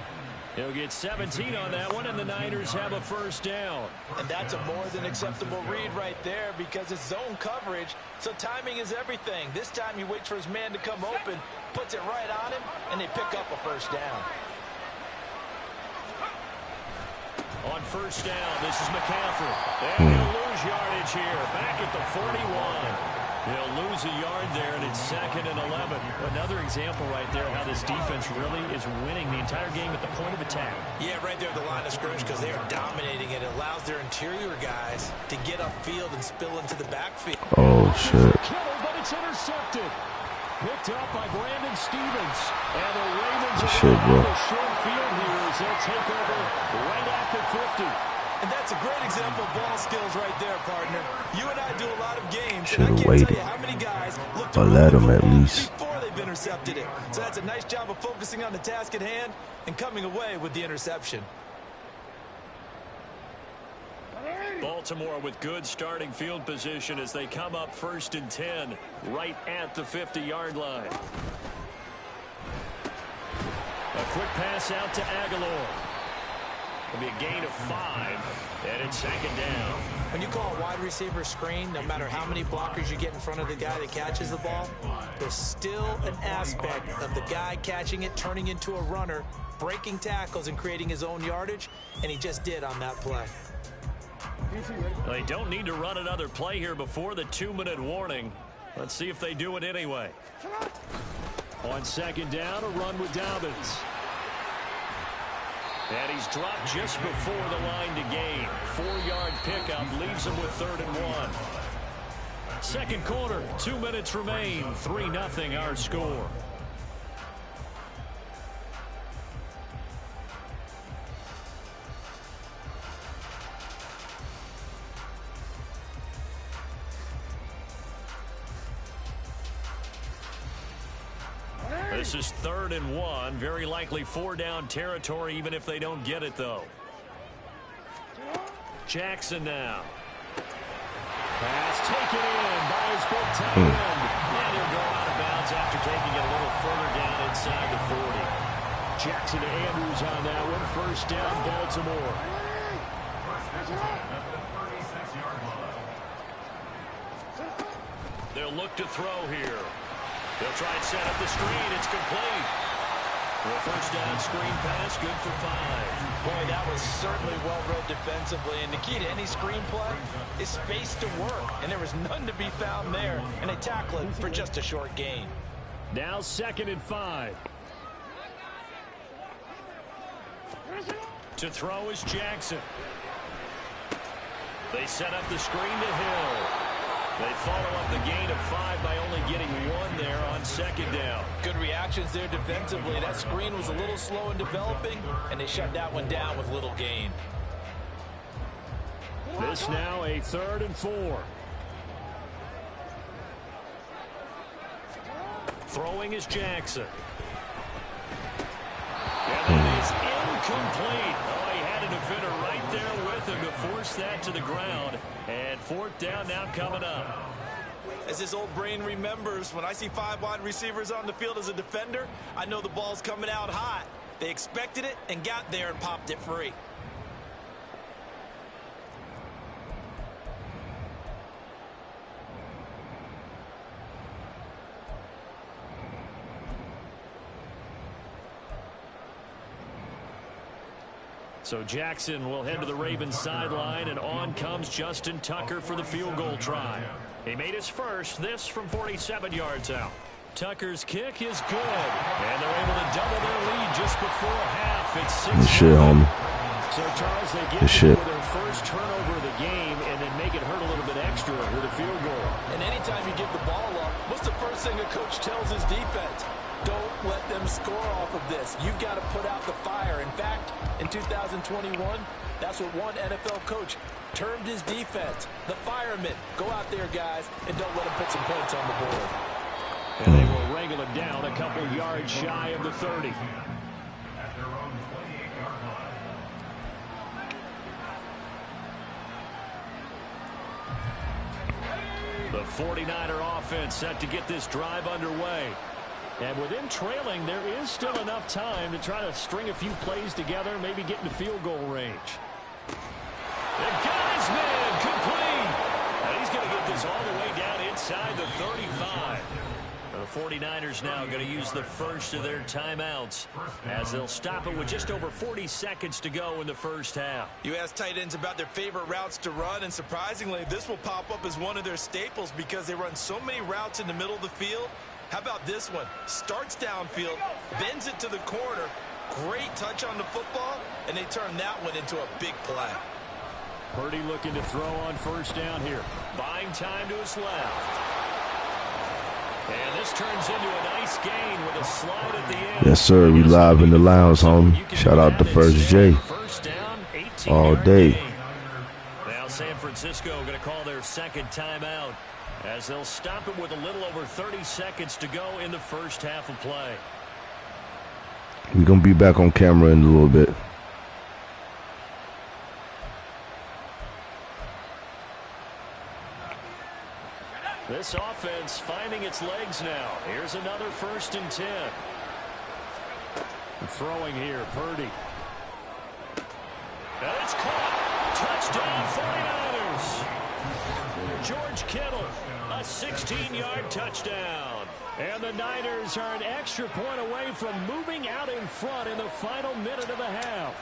He'll get 17 on that one, and the Niners have a 1st down. And that's a more than acceptable read right there because it's zone coverage, so timing is everything. This time he waits for his man to come open, puts it right on him, and they pick up a 1st down. On 1st down, this is McCaffrey. And he'll lose yardage here. Back at the 41. He'll lose a yard there, and it's 2nd and 11. Another example right there how this defense really is winning the entire game at the point of attack. Yeah, right there at the line of scrimmage because they are dominating it. It allows their interior guys to get upfield and spill into the backfield. Oh, shit. Kittle, but it's intercepted. Picked up by Brandon Stevens. And the Ravens are Shit, bro. on the short field here as they'll take over right at the 50. And that's a great example of ball skills right there, partner. You and I do a lot of games, Should've and I can't waited. tell you how many guys look to Or run let the him at football least. before they've intercepted it. So that's a nice job of focusing on the task at hand and coming away with the interception. Baltimore with good starting field position as they come up 1st and 10 right at the 50-yard line. A quick pass out to Aguilar. It'll be a gain of 5, and it's 2nd down. When you call a wide receiver screen, no matter how many blockers you get in front of the guy that catches the ball, there's still an aspect of the guy catching it, turning into a runner, breaking tackles and creating his own yardage, and he just did on that play. They don't need to run another play here before the 2-minute warning. Let's see if they do it anyway. On 2nd down, a run with Dobbins. And he's dropped just before the line to gain. 4-yard pickup leaves him with 3rd and 1. 2nd quarter, 2 minutes remain. 3-0 our score. This is 3rd and 1. Very likely 4-down territory, even if they don't get it, though. Jackson now. Pass taken in by his big tight end. And he'll go out of bounds after taking it a little further down inside the 40. Jackson to Andrews on that one. 1st down, Baltimore. They'll look to throw here. They'll try and set up the screen. It's complete. Well, 1st down screen pass, good for 5. Boy, that was certainly well-read defensively. And the key to any screen play is space to work. And there was none to be found there. And they tackle it for just a short gain. Now 2nd and 5. To throw is Jackson. They set up the screen to Hill. They follow up the gain of 5 by only getting 1 there on 2nd down. Good reactions there defensively. That screen was a little slow in developing, and they shut that one down with little gain. This now a 3rd and 4. Throwing is Jackson. And that is incomplete. Oh, he had a defender right there with him to force that to the ground. And fourth down now coming up. As his old brain remembers, when I see 5 wide receivers on the field as a defender, I know the ball's coming out hot. They expected it and got there and popped it free. So Jackson will head to the Ravens sideline, and on comes Justin Tucker for the field goal try. He made his first, this from 47 yards out. Tucker's kick is good, and they're able to double their lead just before half. It's 6. Good shit, homie. So, Charles, they get Good shit. with their first turnover of the game and then make it hurt a little bit extra with a field goal. And anytime you give the ball up, what's the first thing a coach tells his defense? Don't let them score off of this. You've got to put out the fire. In fact, in 2021, that's what one NFL coach termed his defense. The firemen. Go out there, guys, and don't let them put some points on the board. And they will wrangle him down a couple yards shy of the 30. At their own 28-yard line. The 49er offense set to get this drive underway. And with him trailing, there is still enough time to try to string a few plays together, maybe get into field goal range. The guy's man complete. And he's going to get this all the way down inside the 35. The 49ers now going to use the first of their timeouts as they'll stop it with just over 40 seconds to go in the first half. You ask tight ends about their favorite routes to run, and surprisingly, this will pop up as one of their staples because they run so many routes in the middle of the field. How about this one? Starts downfield, bends it to the corner, great touch on the football, and they turn that one into a big play. Purdy looking to throw on first down here. Buying time to his left. And this turns into a nice gain with a slide at the end. Yes, sir. We live in the lounge, homie. Shout out to First J. First down, 18 all day. gain. Now San Francisco going to call their second timeout as they'll stop it with a little over 30 seconds to go in the first half of play. We're going to be back on camera in a little bit. This offense finding its legs now. Here's another 1st and 10. Throwing here, Purdy. And it's caught. Touchdown, 49ers. George Kittle, a 16-yard touchdown. And the Niners are an extra point away from moving out in front in the final minute of the half.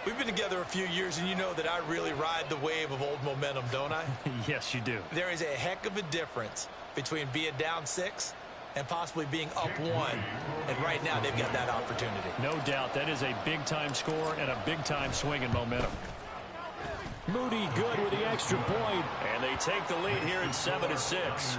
We've been together a few years, and you know that I really ride the wave of old momentum, don't I? Yes, you do. There is a heck of a difference between being down 6 and possibly being up 1. And right now, they've got that opportunity. No doubt. That is a big-time score and a big-time swing in momentum. Moody good with the extra point. And they take the lead here at 7-6.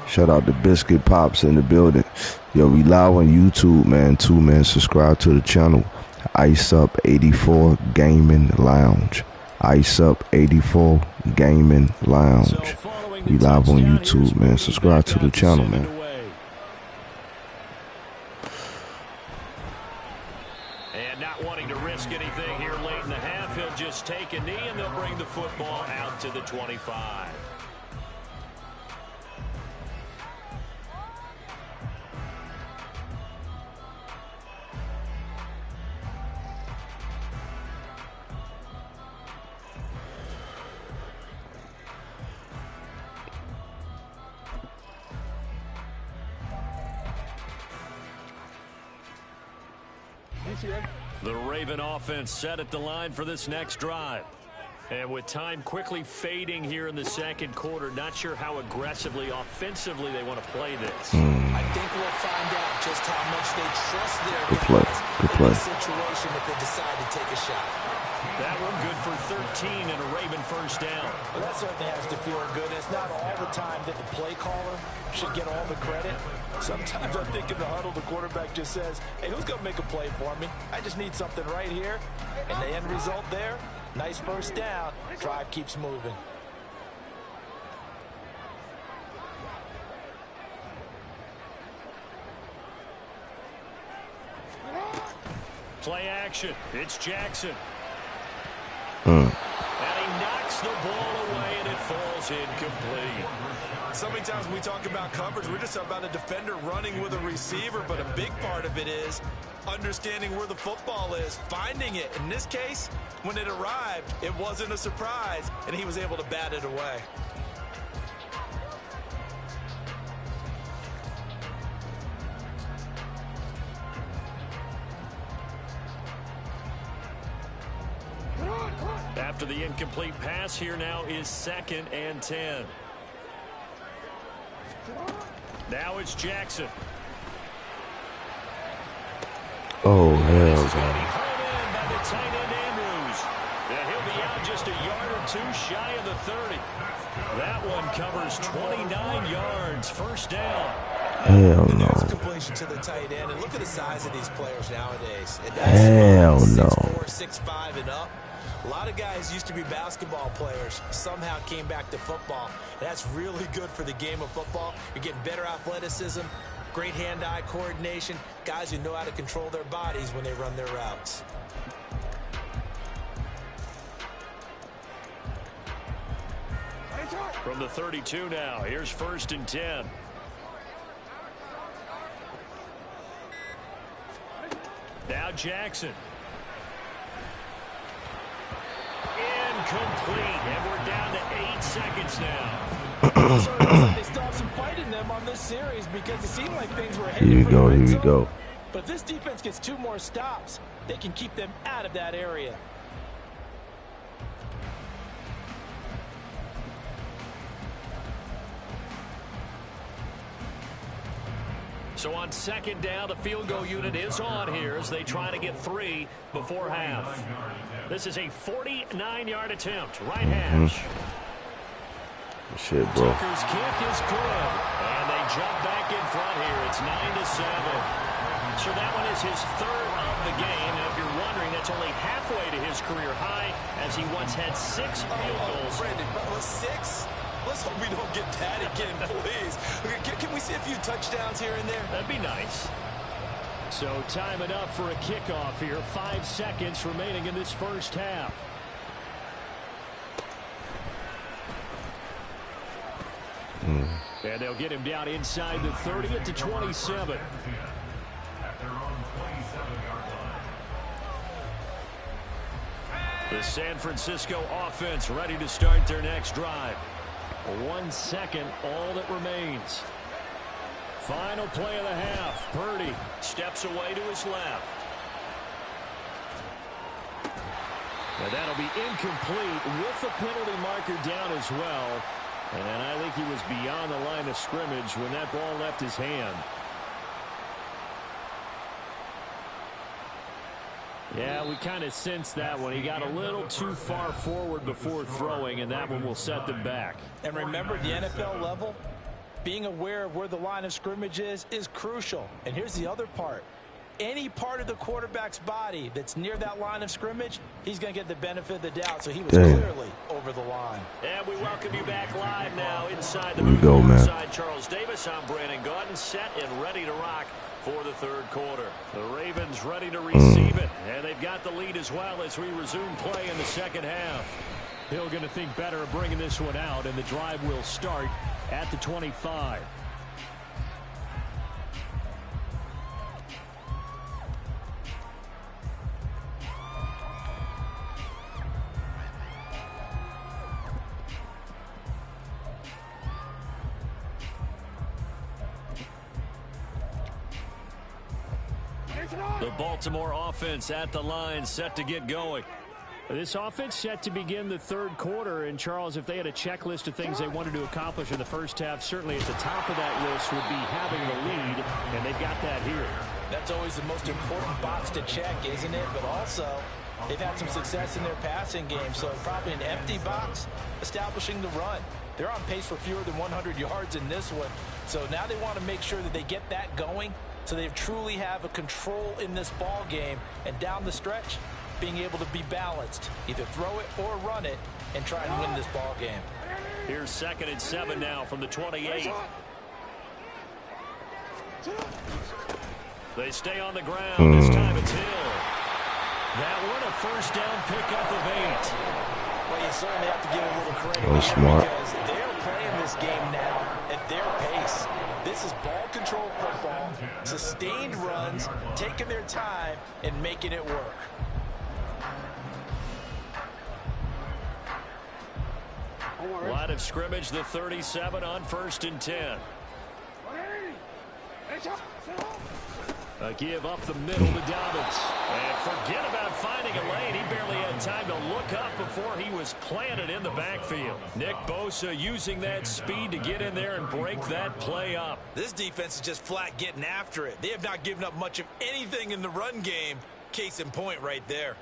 Shout out to Biscuit Pops in the building. Yo, we live on YouTube, man, too, man. Subscribe to the channel. Iceup84 Gaming Lounge. Iceup84 Gaming Lounge. We live on YouTube, man. Subscribe to the channel, man. And not wanting to risk anything here late in the half, he'll just take a knee and they'll bring the football out to the 25. The Raven offense set at the line for this next drive. And with time quickly fading here in the second quarter, not sure how aggressively, offensively they want to play this. I think we'll find out just how much they trust their guys in this situation if they decide to take a shot. That one good for 13 and a Raven first down. Well, that certainly has to feel good. It's not all the time that the play caller should get all the credit. Sometimes I think in the huddle, the quarterback just says, hey, who's going to make a play for me? I just need something right here. And the end result there, nice first down. Drive keeps moving. Play action. It's Jackson. And he knocks the ball away, and it falls incomplete. So many times when we talk about coverage, we're just about a defender running with a receiver, but a big part of it is understanding where the football is, finding it. In this case, when it arrived, it wasn't a surprise, and he was able to bat it away. After the incomplete pass, here now is 2nd and 10. Now it's Jackson. Oh, hell This is no. going to be hauled in by the tight end Andrews. And he'll be out just a yard or two shy of the 30. That one covers 29 yards. First down. Hell no. There's a completion to the tight end, and look at the size of these players nowadays. Hell no. 6'4", 6'5", and up. A lot of guys used to be basketball players, somehow came back to football. That's really good for the game of football. You're getting better athleticism, great hand-eye coordination, guys who know how to control their bodies when they run their routes. From the 32 now, here's 1st and 10. Now Jackson. Incomplete, and we're down to 8 seconds now. They still have some fight in them on this series because it seemed like things were heading Here we go. But if this defense gets 2 more stops, they can keep them out of that area. So on 2nd down, the field goal unit is on here as they try to get 3 before half. This is a 49-yard attempt, right hash. Shit, bro. Tucker's kick is good, and they jump back in front here. It's 9-7. So that one is his 3rd of the game, and if you're wondering, that's only halfway to his career high, as he once had 6 field goals. Brandon, 6? Let's hope we don't get that again, please. Can we see a few touchdowns here and there? That'd be nice. So time enough for a kickoff here. 5 seconds remaining in this first half. And they'll get him down inside the 30 at the 27. The San Francisco offense ready to start their next drive. 1 second, all that remains. Final play of the half. Purdy steps away to his left. And that'll be incomplete with the penalty marker down as well. And I think he was beyond the line of scrimmage when that ball left his hand. Yeah, we kind of sensed that one. He got a little too far forward before throwing, and that one will set them back. And remember, the NFL level, being aware of where the line of scrimmage is crucial. And here's the other part. Any part of the quarterback's body that's near that line of scrimmage, he's going to get the benefit of the doubt. So he was clearly over the line. And we welcome you back live now inside the Here we go, man. Inside Charles Davis. I'm Brandon Gaudin, set and ready to rock for the 3rd quarter. The Ravens ready to receive it, and they've got the lead as well as we resume play in the second half. Hill going to think better of bringing this one out, and the drive will start at the 25. The Baltimore offense at the line, set to get going. This offense set to begin the third quarter. And, Charles, if they had a checklist of things they wanted to accomplish in the first half, certainly at the top of that list would be having the lead, and they've got that here. That's always the most important box to check, isn't it? But also, they've had some success in their passing game, so probably an empty box establishing the run. They're on pace for fewer than 100 yards in this one, so now they want to make sure that they get that going so they truly have a control in this ball game, and down the stretch, being able to be balanced, either throw it or run it, and try and win this ball game. Here's 2nd and 7 now from the 28. They stay on the ground. This time it's Hill. That one a first down pickup of 8. Well, you certainly have to give a little credit Oh, smart. because they're playing this game now at their pace. This is ball control football, sustained runs, taking their time and making it work. Line of scrimmage, the 37 on 1st and 10. A give up the middle to Dobbins. And forget about finding a lane. He barely had time to look up before he was planted in the backfield. Nick Bosa using that speed to get in there and break that play up. This defense is just flat getting after it. They have not given up much of anything in the run game. Case in point right there.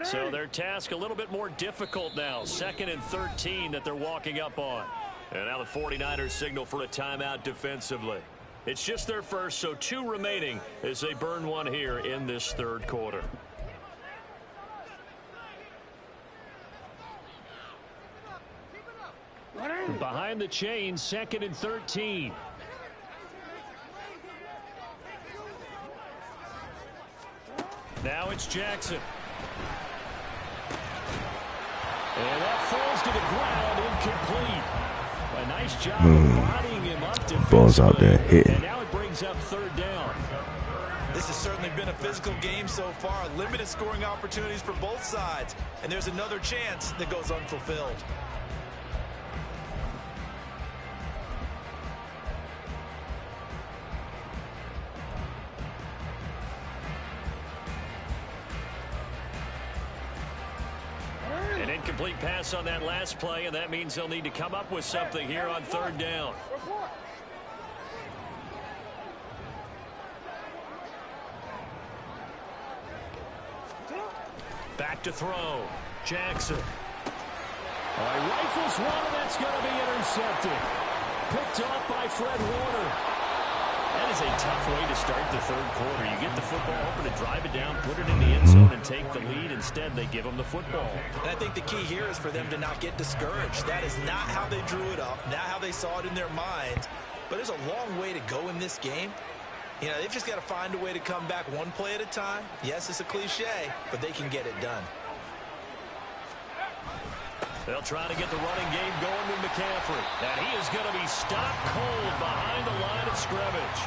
So their task a little bit more difficult now. 2nd and 13 that they're walking up on. And now the 49ers signal for a timeout defensively. It's just their first, so 2 remaining as they burn one here in this third quarter. Behind the chain, 2nd and 13. Now it's Jackson. And that falls to the ground, incomplete. A nice job of bodying him up defensively. Ball's out there hitting. And now it brings up 3rd down. This has certainly been a physical game so far. Limited scoring opportunities for both sides. And there's another chance that goes unfulfilled. An incomplete pass on that last play, and that means they'll need to come up with something here on 3rd down. Back to throw. Jackson. Rifles one, and that's going to be intercepted. Picked off by Fred Warner. That is a tough way to start the third quarter. You get the football, hoping to drive it down, put it in the end zone, and take the lead. Instead, they give them the football. And I think the key here is for them to not get discouraged. That is not how they drew it up, not how they saw it in their minds. But there's a long way to go in this game. You know, they've just got to find a way to come back one play at a time. Yes, it's a cliche, but they can get it done. They'll try to get the running game going with McCaffrey. And he is going to be stopped cold behind the line of scrimmage.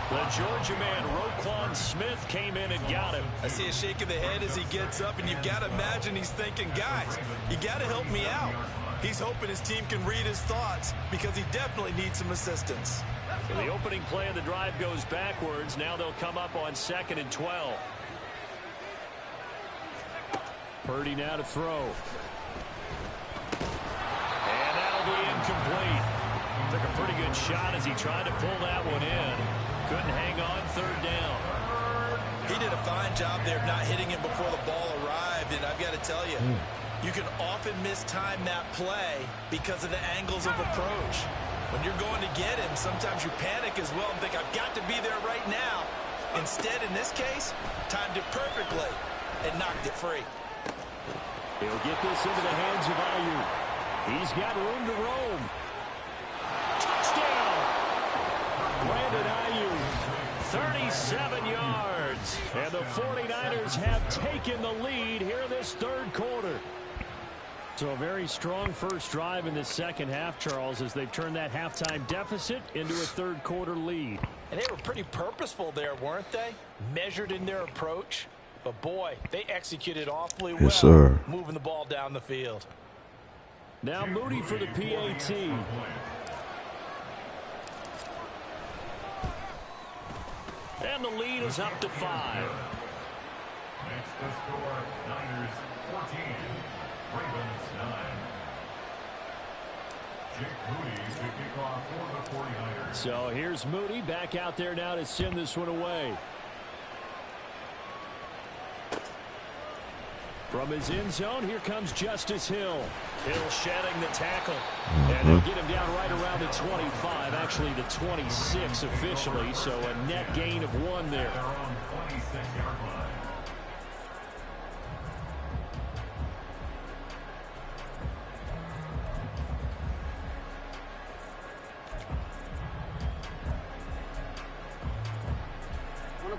The Georgia man, Roquan Smith, came in and got him. I see a shake of the head as he gets up, and you've got to imagine he's thinking, guys, you got to help me out. He's hoping his team can read his thoughts because he definitely needs some assistance. So the opening play of the drive goes backwards. Now they'll come up on 2nd and 12. Purdy now to throw. And that'll be incomplete. Took a pretty good shot as he tried to pull that one in. Couldn't hang on 3rd down. He did a fine job there of not hitting him before the ball arrived, and I've got to tell you, you can often mistime that play because of the angles of approach. When you're going to get him, sometimes you panic as well and think, I've got to be there right now. Instead, in this case, timed it perfectly and knocked it free. He'll get this into the hands of Ayuk. He's got room to roam. Touchdown! Brandon Ayuk, 37 yards. And the 49ers have taken the lead here in this third quarter. So a very strong first drive in the second half, Charles, as they've turned that halftime deficit into a third quarter lead. And they were pretty purposeful there, weren't they? Measured in their approach. But boy, they executed awfully well, yes, sir. Moving the ball down the field. Now Moody for the PAT. And the lead is up to 5. Makes the score Niners 14, Ravens 9. Jake Moody to kick off for the 49ers. So here's Moody back out there now to send this one away. From his end zone, here comes Justice Hill. Hill shedding the tackle. And he'll get him down right around the 25, actually the 26 officially, so a net gain of 1 there.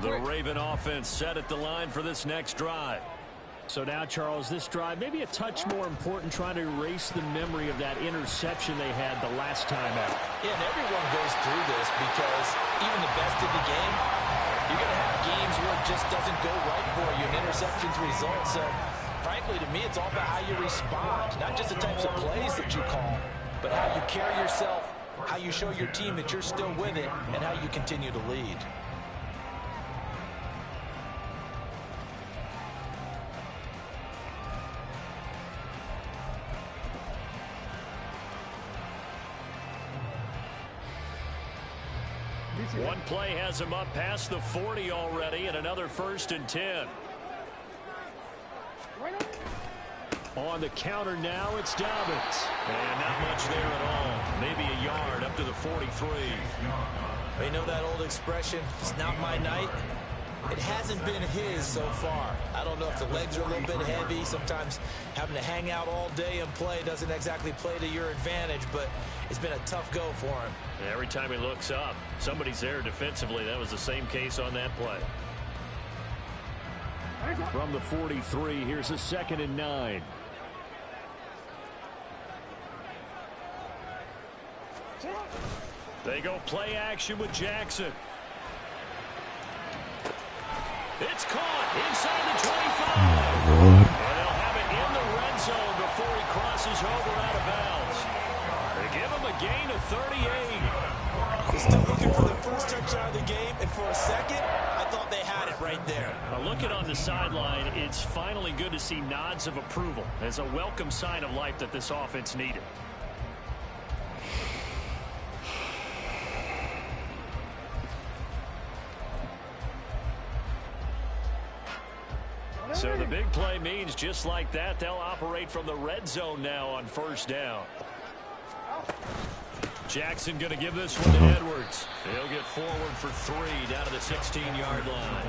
The Raven offense set at the line for this next drive. So now, Charles, this drive maybe a touch more important, trying to erase the memory of that interception they had the last time out. Yeah, and everyone goes through this because even the best in the game, you're going to have games where it just doesn't go right for you, and interceptions result. So, frankly, to me, it's all about how you respond, not just the types of plays that you call, but how you carry yourself, how you show your team that you're still with it, and how you continue to lead. One play has him up past the 40 already, and another 1st and 10. On the counter now, it's Dobbins. And not much there at all. Maybe a yard up to the 43. You know that old expression, it's not my night? It hasn't been his so far. I don't know if the legs are a little bit heavy. Sometimes having to hang out all day and play doesn't exactly play to your advantage, but it's been a tough go for him. Every time he looks up, somebody's there defensively. That was the same case on that play. From the 43, here's a 2nd and 9. They go play action with Jackson. It's caught inside the 25. And they'll have it in the red zone before he crosses over out of bounds. They give him a gain of 38. He's still looking for the first touchdown of the game, and for a second, I thought they had it right there. Looking on the sideline, it's finally good to see nods of approval. It's a welcome sign of life that this offense needed. So the big play means just like that, they'll operate from the red zone now on 1st down. Jackson going to give this one to Edwards. He'll get forward for 3 down to the 16-yard line.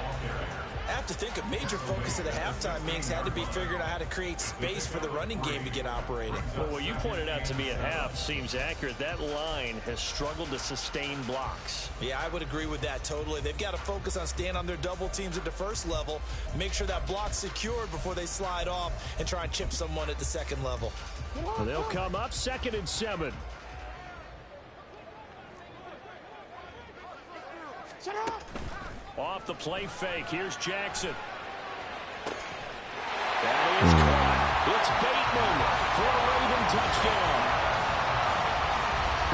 I have to think a major focus of the halftime meetings had to be figuring out how to create space for the running game to get operating. Well, what you pointed out to me at half seems accurate. That line has struggled to sustain blocks. Yeah, I would agree with that totally. They've got to focus on staying on their double teams at the first level, make sure that block's secured before they slide off and try and chip someone at the second level. Well, they'll come up 2nd and 7. Off the play fake. Here's Jackson. That is caught. It's Bateman for a Raven touchdown.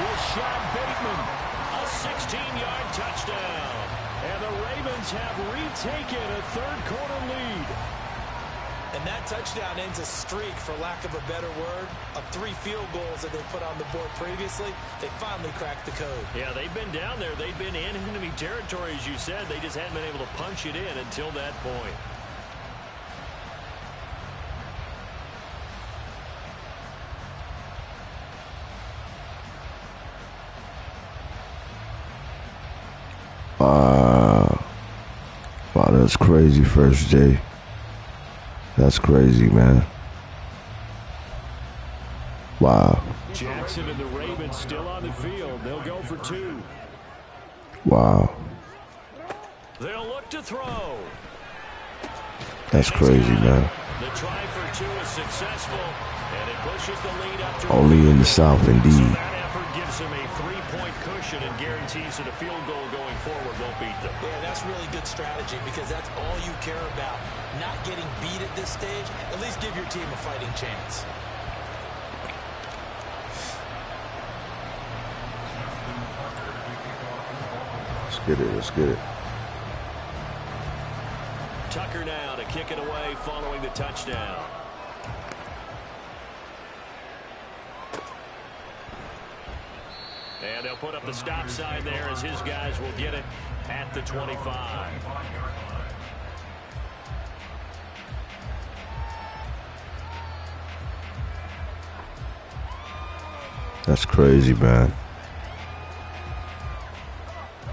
Here's Sean Bateman. A 16-yard touchdown. And the Ravens have retaken a 3rd-quarter lead. And that touchdown ends a streak, for lack of a better word, of 3 field goals that they put on the board previously. They finally cracked the code. Yeah, they've been down there. They've been in enemy territory, as you said. They just hadn't been able to punch it in until that point. Wow, that's crazy, First J. That's crazy, man. Wow. Jackson and the Ravens still on the field. They'll go for 2. Wow. They'll look to throw. That's crazy, man. The try for 2 is successful, and it pushes the lead up to Only in the South, indeed. So that effort gives them a 3-point cushion and guarantees that a field goal going forward won't beat them. Yeah, that's really good strategy because that's all you care about. Not getting beat at this stage, at least give your team a fighting chance. Let's get it. Let's get it. Tucker now to kick it away following the touchdown. And they'll put up the stop sign there as his guys will get it at the 25. That's crazy, man.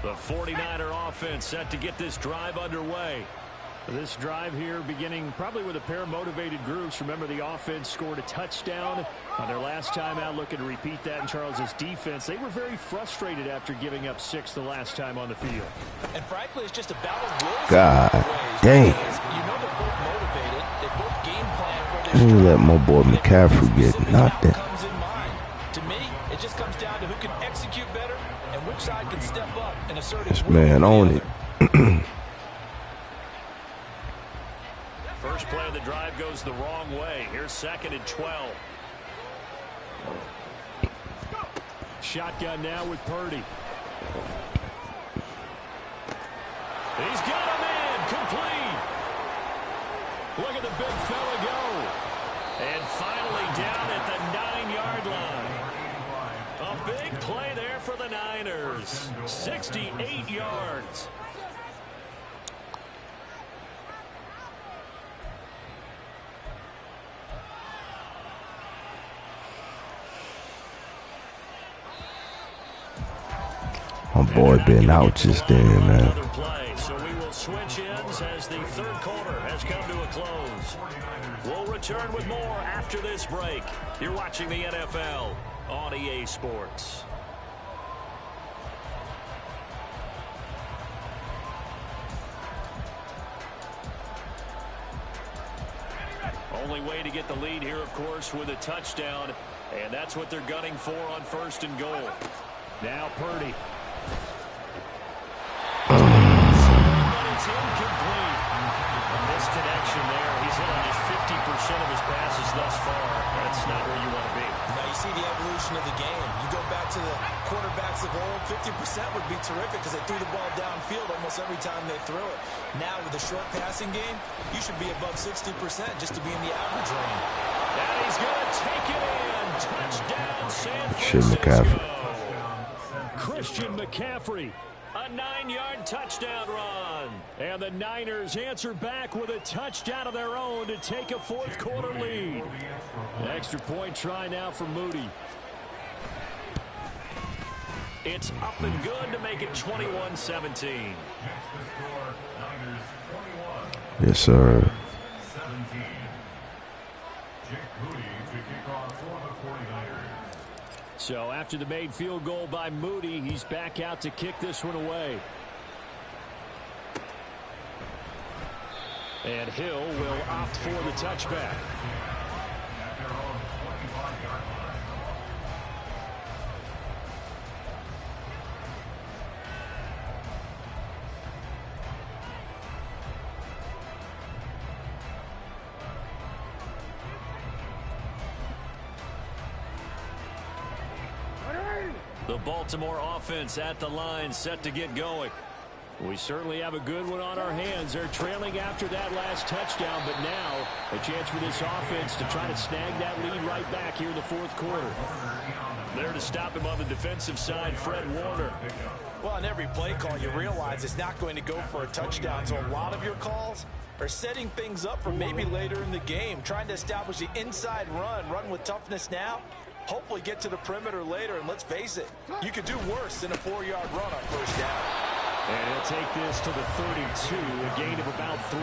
The 49er offense set to get this drive underway. This drive here beginning probably with a pair of motivated groups. Remember, the offense scored a touchdown on their last time out, looking to repeat that in Charles's defense. They were very frustrated after giving up 6 the last time on the field. And frankly, it's just a battle of wills. God dang. You know they're both motivated. They both game plan for I didn't let my boy McCaffrey get knocked down. To me, it just comes down to who can execute better and which side can step up and assert This its man on it. First play of the drive goes the wrong way. Here's 2nd and 12. Shotgun now with Purdy. He's got him in. Complete. Look at the big fella go. And finally down at the 9-yard line. A big play there for the Niners. 68 yards. My boy been out just then, man. So we will switch ends as the third quarter has come to a close. We'll return with more after this break. You're watching the NFL on EA Sports. Only way to get the lead here, of course, with a touchdown. And that's what they're gunning for on 1st and goal. Now Purdy. It's incomplete. This connection there, he's hit on just 50% of his passes thus far. That's not where you want to be. Now you see the evolution of the game. You go back to the quarterbacks of old, 50% would be terrific because they threw the ball downfield almost every time they threw it. Now with the short passing game, you should be above 60% just to be in the average range. And he's going to take it in. Touchdown, San Shit, Francisco. McCaffrey. Christian McCaffrey. A 9-yard touchdown run. And the Niners answer back with a touchdown of their own to take a 4th quarter lead. An extra point try now for Moody. It's up and good to make it 21-17. Yes, sir. So after the made field goal by Moody, he's back out to kick this one away. And Hill will opt for the touchback. The Baltimore offense at the line, set to get going. We certainly have a good one on our hands. They're trailing after that last touchdown, but now a chance for this offense to try to snag that lead right back here in the 4th quarter. There to stop him on the defensive side, Fred Warner. Well, on every play call, you realize it's not going to go for a touchdown, so a lot of your calls are setting things up for maybe later in the game, trying to establish the inside run with toughness now, hopefully get to the perimeter later, and let's face it, you could do worse than a 4-yard run on 1st down. And he'll take this to the 32, a gain of about 3.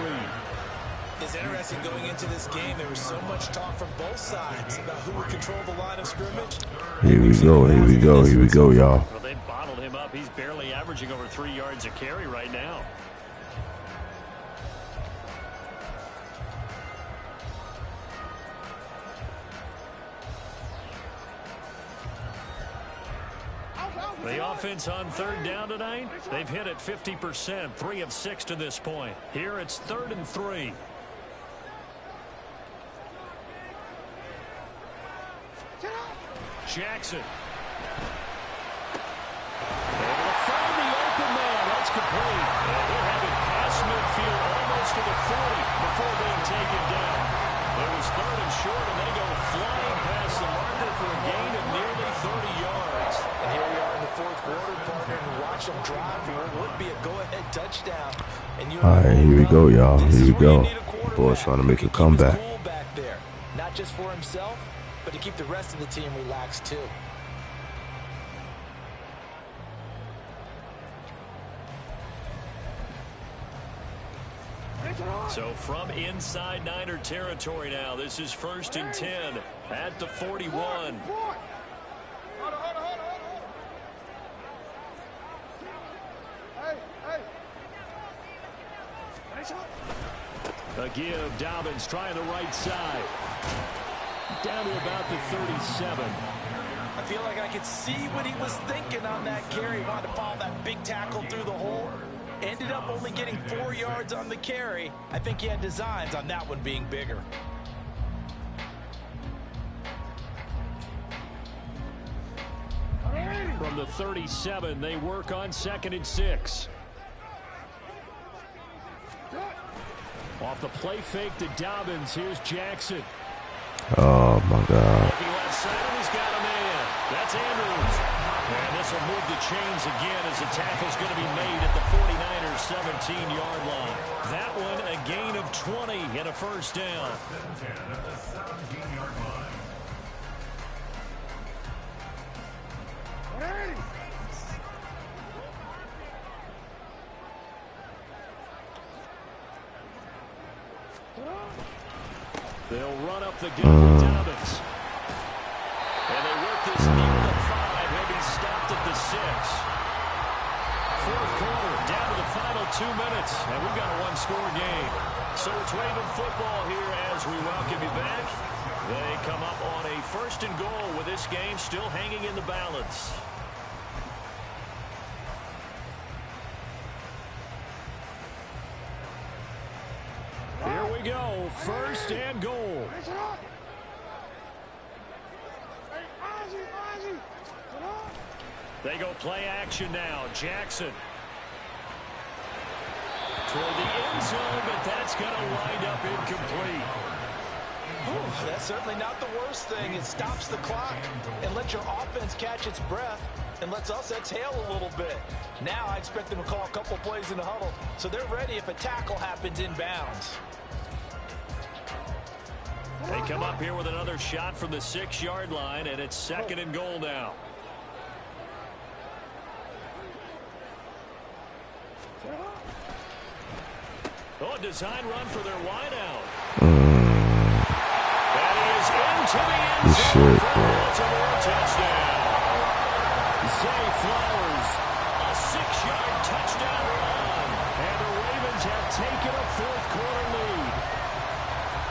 It's interesting going into this game. There was so much talk from both sides about who would control the line of scrimmage. Here we go, here we go, here we go, y'all. Well, they bottled him up. He's barely averaging over 3 yards a carry right now. The offense on 3rd down tonight, they've hit it 50%, 3 of 6 to this point. Here it's 3rd and 3. Jackson. Able to find the open man. That's complete. And they're having pass midfield almost close to the 40 before being taken down. It was 3rd and short, and they go flying past the marker for a gain of nearly 30 yards. And here we are in the 4th quarter, partner, and watch them drive for what would be a go-ahead touchdown. All right, here we go, y'all. Here we go. Boys trying to make a comeback. Cool back there, not just for himself, but to keep the rest of the team relaxed too. So from inside Niner territory now, this is 1st and 10 at the 41. A give, Dobbins trying the right side. Down to about the 37. I feel like I could see what he was thinking on that carry. Wanted to follow that big tackle through the hole. Ended up only getting 4 yards on the carry. I think he had designs on that one being bigger. From the 37, they work on 2nd and 6. Off the play fake to Dobbins. Here's Jackson. Oh, my God. Left side, he's got a man. That's Andrews. And this will move the chains again as the tackle's going to be made at the 49ers 17-yard line. That one a gain of 20 and a 1st down. At the 17-yard line. They'll run up the gun with Dobbins. And they work this near the 5. He'll be stopped at the 6. 4th quarter, down to the final 2 minutes. And we've got a one-score game. So it's Raven football here as we welcome you back. They come up on a 1st and goal with this game still hanging in the balance. Here we go, 1st and goal. They go play action now. Jackson. Toward the end zone, but that's going to wind up incomplete. Ooh, that's certainly not the worst thing. It stops the clock and lets your offense catch its breath and lets us exhale a little bit. Now I expect them to call a couple plays in the huddle so they're ready if a tackle happens inbounds. They come up here with another shot from the 6-yard line, and it's 2nd and goal now. Oh, a design run for their wideout. That is into the end zone for a Baltimore touchdown. Zay Flowers, a 6-yard touchdown run. And the Ravens have taken a 4th quarter lead.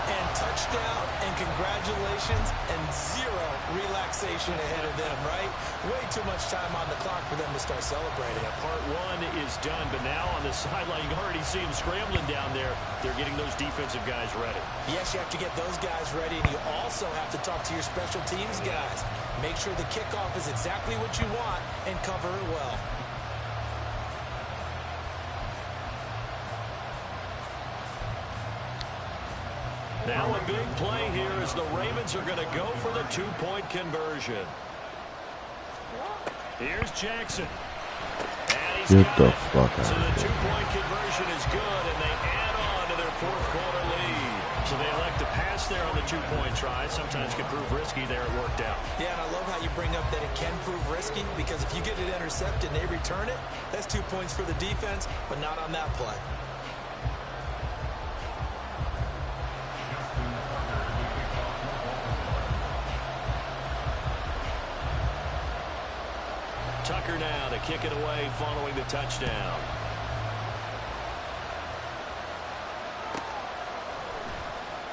And touchdown and congratulations and 0 relaxation ahead of them, right? Way too much time on the clock for them to start celebrating. Yeah, part 1 is done, but now on the sideline, you can already see them scrambling down there. They're getting those defensive guys ready. Yes, you have to get those guys ready, and you also have to talk to your special teams guys. Make sure the kickoff is exactly what you want and cover it well. Now a big play here as the Ravens are going to go for the 2-point conversion. Here's Jackson. And he's Get got the it. fuck out So of the here. 2-point conversion is good, and they add on to their 4th quarter lead. So they elect to pass there on the 2-point try. Sometimes can prove risky there. It worked out. Yeah, and I love how you bring up that it can prove risky, because if you get it intercepted and they return it, that's 2 points for the defense, but not on that play. Tucker now to kick it away following the touchdown.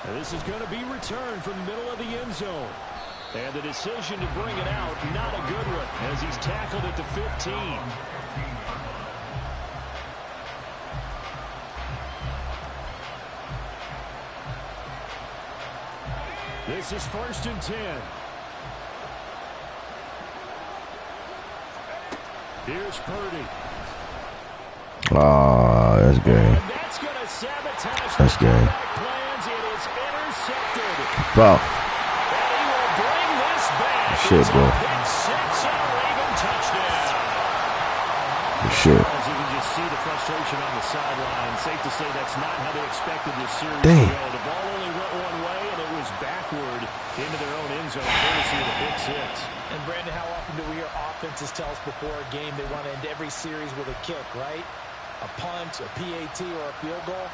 And this is going to be returned from the middle of the end zone. And the decision to bring it out, not a good one, as he's tackled at the 15. This is 1st and 10. Here's Purdy. Ah, that's good. And that's going to sabotage That's game. Bro. Shit, bro. Shit. You can just see the frustration on the sideline. Safe to say that's not how they expected this series to Damn. go. The ball only went one way, and it was backward into their own end zone, courtesy of the pick six. And Brandon, how often do we hear offenses tell us before a game they want to end every series with a kick, right? A punt, a PAT, or a field goal.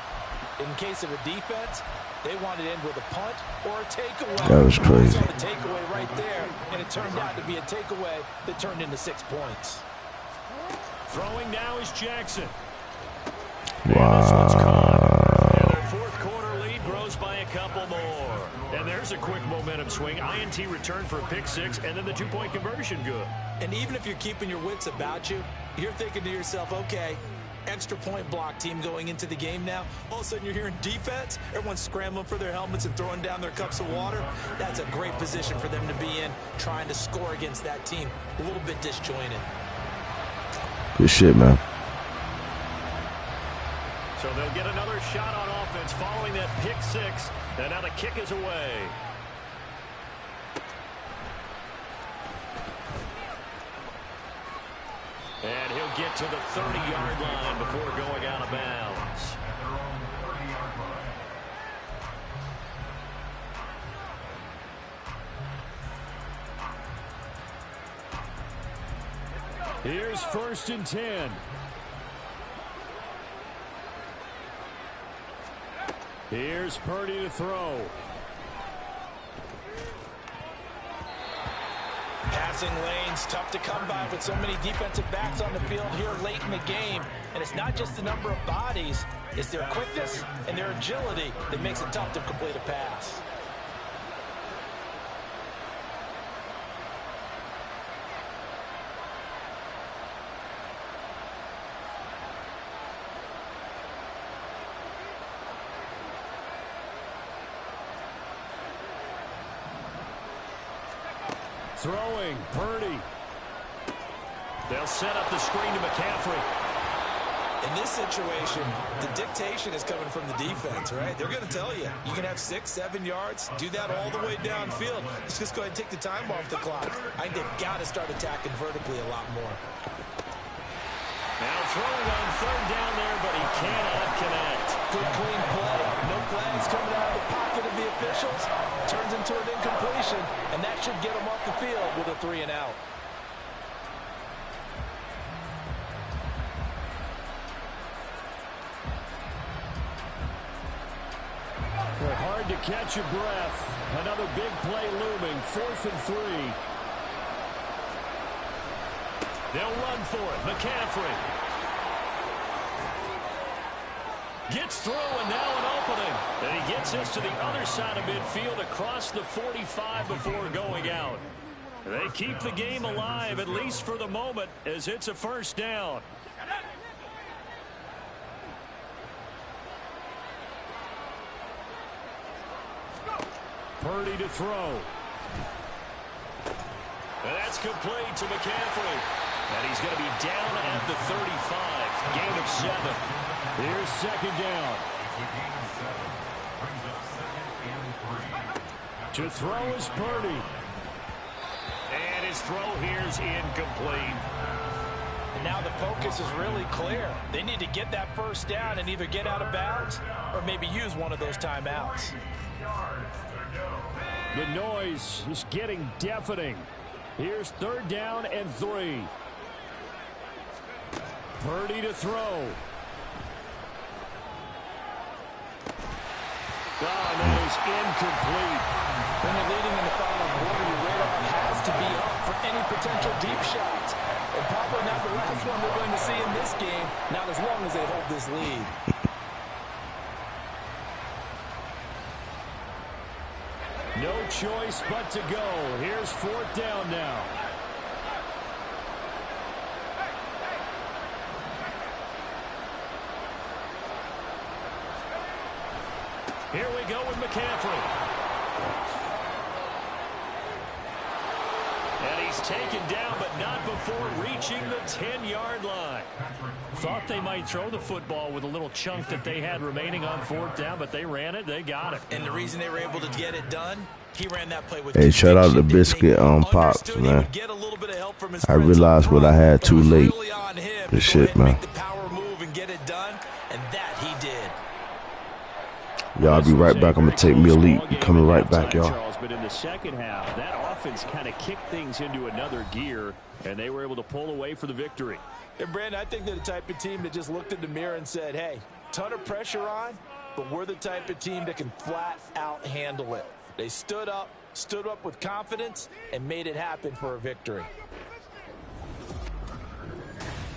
In case of a defense, they wanted to end with a punt or a takeaway. That was crazy. We saw the takeaway right there, and it turned out to be a takeaway that turned into 6 points. Throwing now is Jackson. Wow. And their fourth quarter lead grows by a couple more. And there's a quick momentum swing. INT return for a pick six, and then the two-point conversion good. And even if you're keeping your wits about you, you're thinking to yourself, okay, extra point block team going into the game now. All of a sudden you're hearing defense. Everyone's scrambling for their helmets and throwing down their cups of water. That's a great position for them to be in, trying to score against that team. A little bit disjointed. Good shit, man. So they'll get another shot on offense following that pick six. And now the kick is away. And he'll get to the 30-yard line before going out of bounds. Here's 1st and 10. Here's Purdy to throw. Passing lanes, tough to come by with so many defensive backs on the field here late in the game. And it's not just the number of bodies, it's their quickness and their agility that makes it tough to complete a pass. Throwing, Purdy. They'll set up the screen to McCaffrey. In this situation, the dictation is coming from the defense, right? They're going to tell you, you can have 6, 7 yards, do that all the way downfield. Let's just go ahead and take the time off the clock. I think they've got to start attacking vertically a lot more. Now throwing on 3rd down there, but he cannot connect. Good clean play. No flags coming out of the pocket of the officials. Turns into an incompletion, and that should get him off the field with a 3 and out. Well, hard to catch your breath. Another big play looming. 4th and 3. They'll run for it. McCaffrey. Gets through, and now an opening. And he gets us to the other side of midfield across the 45 before going out. They keep the game alive, at least for the moment, as it's a 1st down. Purdy to throw. And that's complete to McCaffrey. And he's going to be down at the 35. Gain of 7. Here's 2nd down. To throw is Purdy. And his throw here is incomplete. And now the focus is really clear. They need to get that 1st down and either get out of bounds or maybe use one of those timeouts. The noise is getting deafening. Here's 3rd down and 3. Purdy to throw. Oh, that is incomplete. When you're leading in the final quarter, your radar has to be up for any potential deep shots. And probably not the last one we're going to see in this game, not as long as they hold this lead. No choice but to go. Here's 4th down now. Here we go with McCaffrey. And he he's taken down, but not before reaching the 10-yard line. Thought they might throw the football with a little chunk that they had remaining on 4th down, but they ran it. They got it. And the reason they were able to get it done, he ran that play with Hey, shout out to Biscuit Pops, man. I realized what I had too late. Good shit, man. Y'all, I'll be right back. I'm going to take me a leap. Coming right back, y'all. But in the second half, that offense kind of kicked things into another gear, and they were able to pull away for the victory. And, Brandon, I think they're the type of team that just looked in the mirror and said, hey, ton of pressure on, but we're the type of team that can flat out handle it. They stood up with confidence, and made it happen for a victory.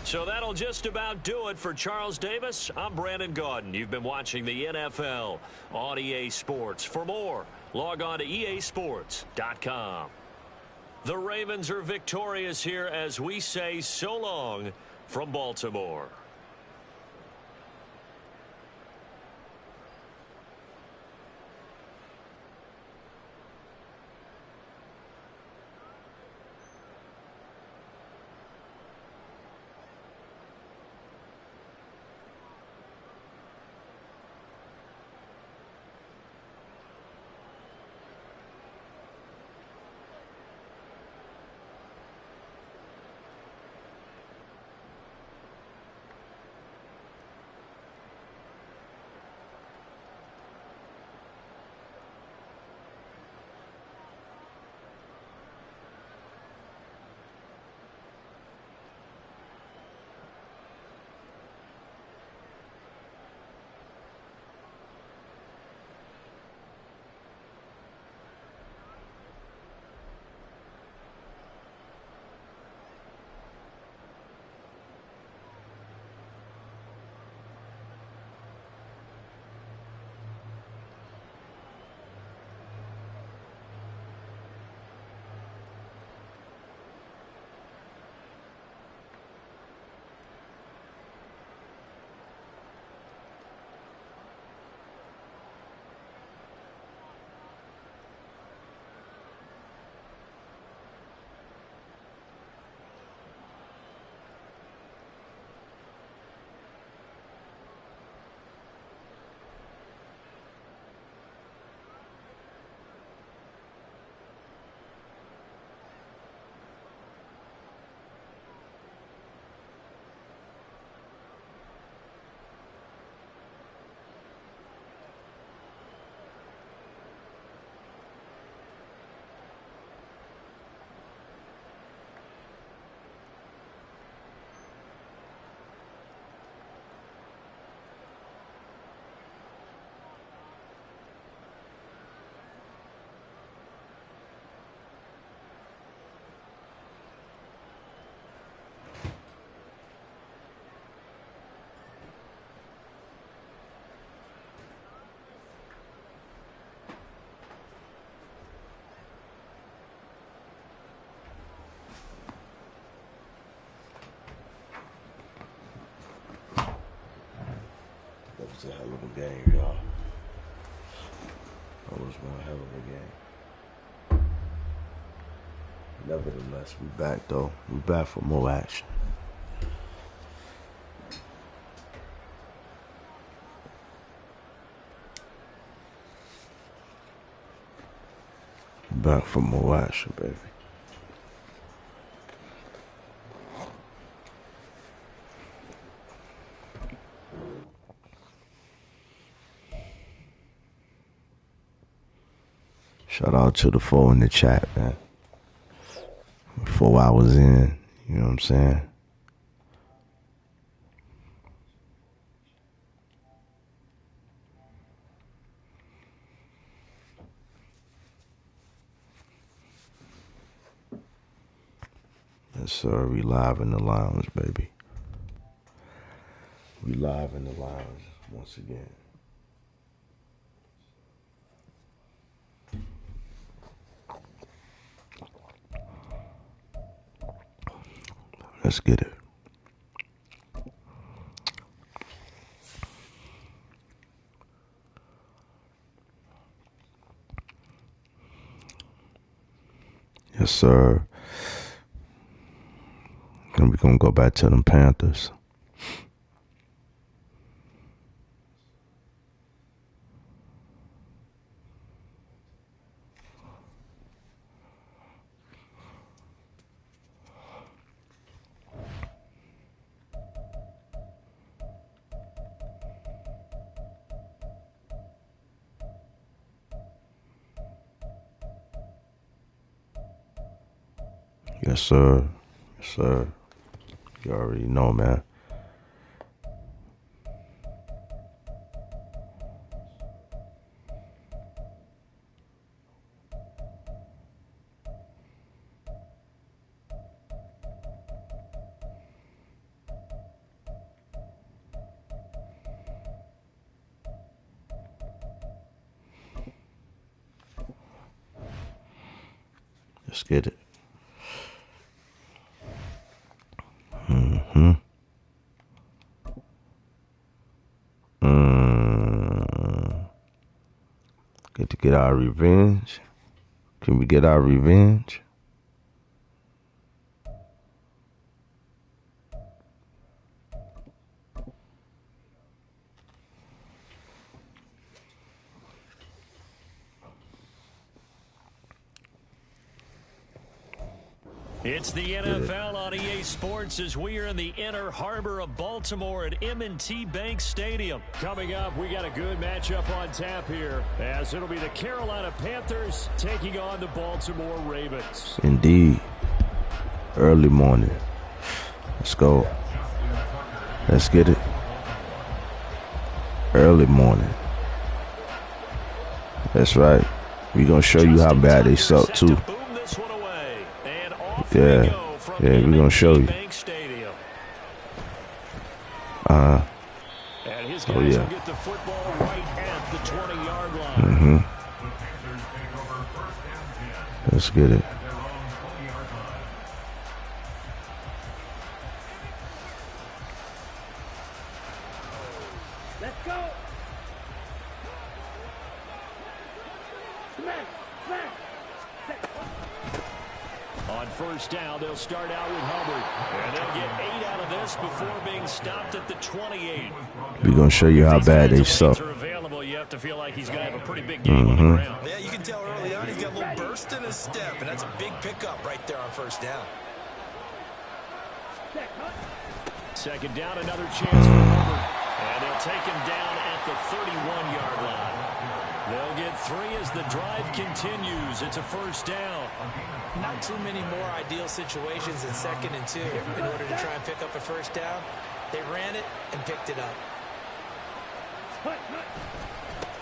So that'll just about do it for Charles Davis. I'm Brandon Gaudin. You've been watching the NFL on EA Sports. For more, log on to easports.com. The Ravens are victorious here as we say so long from Baltimore. That was a hell of a game, y'all. That was one hell of a game. Nevertheless, we back, though. We back for more action. Back for more action, baby. Shout out to the 4 in the chat, man. 4 hours in, you know what I'm saying? Yes, sir. We live in the lounge, baby. We live in the lounge once again. Let's get it. Yes, sir. and we're going to go back to them Panthers. Yes, sir. Yes, sir. You already know, man. Let's get it. Get to get our revenge. Can we get our revenge? It's the NFL on EA Sports as we are in the inner harbor of Baltimore at M&T Bank Stadium. Coming up, we got a good matchup on tap here, as it'll be the Carolina Panthers taking on the Baltimore Ravens. Indeed. Early morning. Let's go. Let's get it. Early morning. That's right. We're going to show you how bad they suck, too. Yeah, we're going to show you. And his guys will get the football right at the 20-yard line. Let's get it. Let's go. On first down, they'll start out with Hubbard. And they'll get 8 out of this before being stopped at the 28. We're going to show you how bad they suck. You have to feel like he's going to have a pretty big game on the ground. Yeah, you can tell early on he's got a little burst in his step, and that's a big pickup right there on first down. Second down, another chance for Hubbard. And they'll take him down at the 31-yard line. They'll get 3 as the drive continues. It's a first down. Not too many more ideal situations than 2nd and 2 in order to try and pick up a first down. They ran it and picked it up.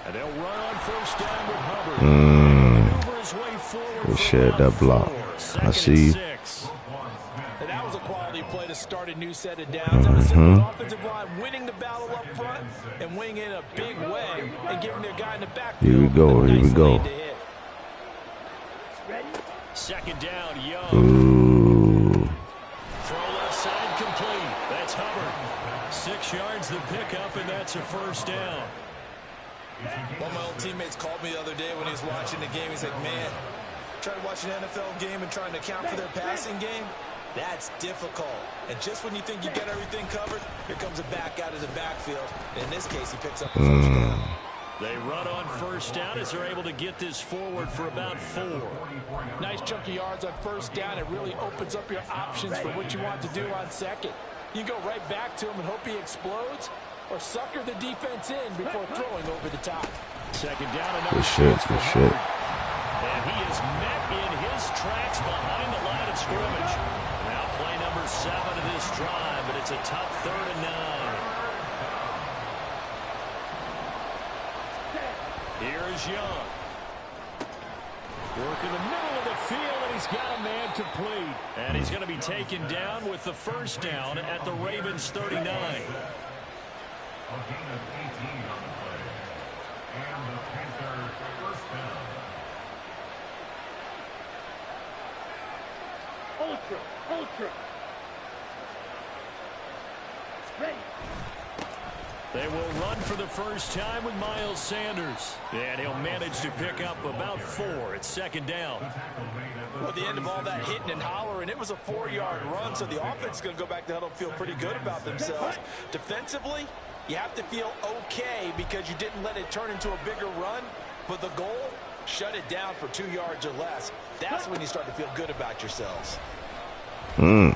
And they'll run on first down with Hubbard. Maneuver his way forward. We shared that block. I see you. And that was a quality play to start a new set of downs. That was the offensive line winning the battle up front and winning it in a big way and giving their guy in the backfield. Here we go. Here we go. Second down, Young. Ooh. Throw left side complete. That's Hubbard. 6 yards the pickup, and that's a first down. One of my old teammates called me the other day when he was watching the game. He's like, man, trying to watch an NFL game and trying to account for their passing game, that's difficult. And just when you think you get everything covered, here comes a back out of the backfield. And in this case, he picks up a first down. They run on first down as they're able to get this forward for about 4. Nice chunky yards on first down. It really opens up your options for what you want to do on second. You go right back to him and hope he explodes, or sucker the defense in before throwing over the top. Second down, another Good shit. Good shit. And he is met in his tracks behind the line of scrimmage. Now play number 7 of this drive, but it's a tough 3rd and 9. Here is Young. Work in the middle of the field, and he's got a man complete. And he's going to be taken down with the first down at the Ravens 39. A gain of 18 on the play. And the Panthers first down. Ultra. Ready. They will run for the first time with Miles Sanders. And he'll manage to pick up about 4 at second down. The tackle made at Well, at the end of all that hitting and hollering, it was a 4-yard run, so the offense is going to go back to huddle and feel pretty good about themselves. Defensively, you have to feel okay because you didn't let it turn into a bigger run, but the goal, shut it down for 2 yards or less. That's when you start to feel good about yourselves. Ooh.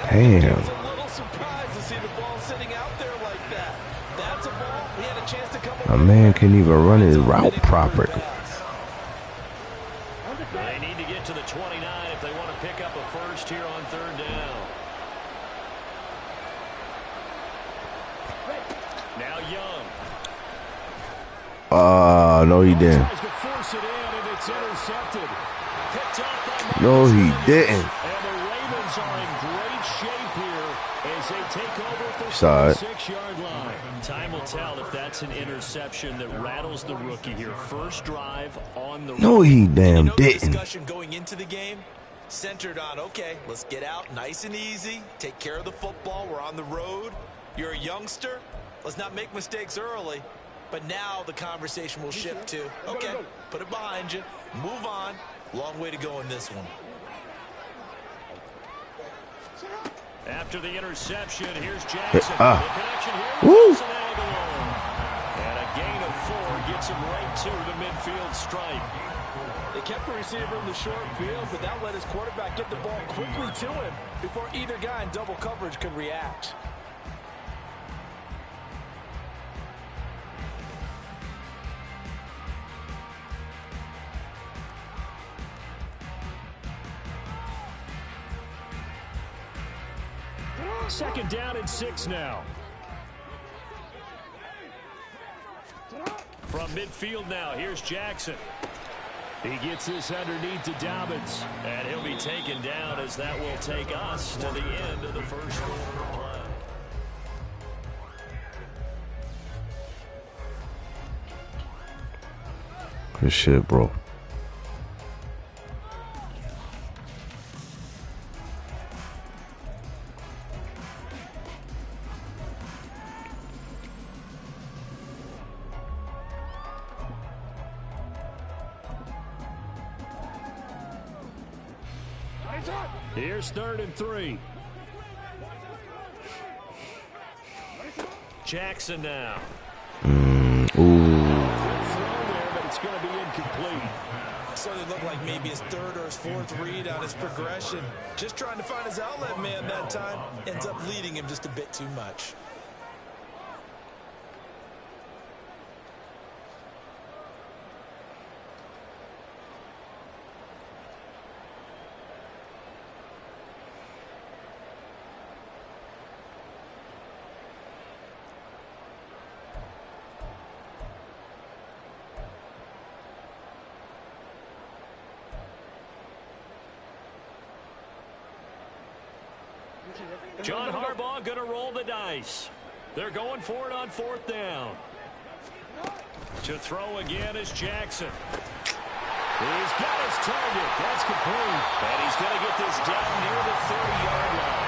Damn. A man can't even run his route proper. They need to get to the 29 if they want to pick up a first here on 3rd down. Now Young. No, he didn't. Tries to force it in, and it's intercepted. Picked up by No, he didn't. And the Ravens are in great shape here as they take over at the Sorry. 6-yard line. Time will tell if that's an interception that rattles the rookie here. First drive on the No, he damn the didn't. discussion going into the game centered on, okay, let's get out nice and easy, take care of the football, we're on the road, you're a youngster, let's not make mistakes early. But now the conversation will shift to, okay, put it behind you, move on, long way to go in this one. After the interception, here's Jackson. The connection here. Woo. And a gain of 4 gets him right to the midfield stripe. They kept the receiver in the short field, but that let his quarterback get the ball quickly to him before either guy in double coverage could react. Second down and 6 now. From midfield now, here's Jackson. He gets this underneath to Dobbins, and he'll be taken down as that will take us to the end of the first quarter of play. Good shit, bro. Here's 3rd and 3. Jackson now. Ooh. Good throw there, but it's going to be incomplete. Certainly looked like maybe his 3rd or his 4th read on his progression. Just trying to find his outlet man that time. Ends up leading him just a bit too much. John Harbaugh going to roll the dice. They're going for it on 4th down. To throw again is Jackson. He's got his target. That's complete. And he's going to get this down near the 30-yard line.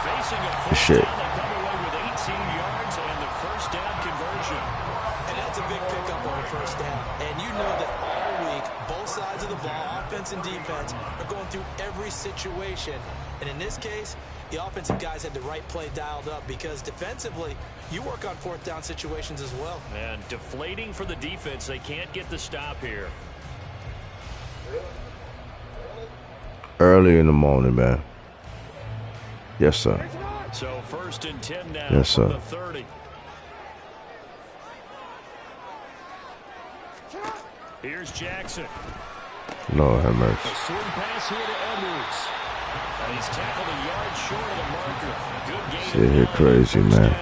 Facing a 4th down, they come away with 18 yards and the first down conversion. And that's a big pickup on the first down. And you know that all week, both sides of the ball, offense and defense, are going through every situation. And in this case, the offensive guys had the right play dialed up because defensively, you work on 4th down situations as well. And deflating for the defense. They can't get the stop here. Early in the morning, man. Yes, sir. So 1st and 10 now. Yes, sir. From the 30. Here's Jackson. Lord have mercy. A swing pass here to Edwards. And he's tackled a yard short of the marker. Good game. Shit here crazy, man.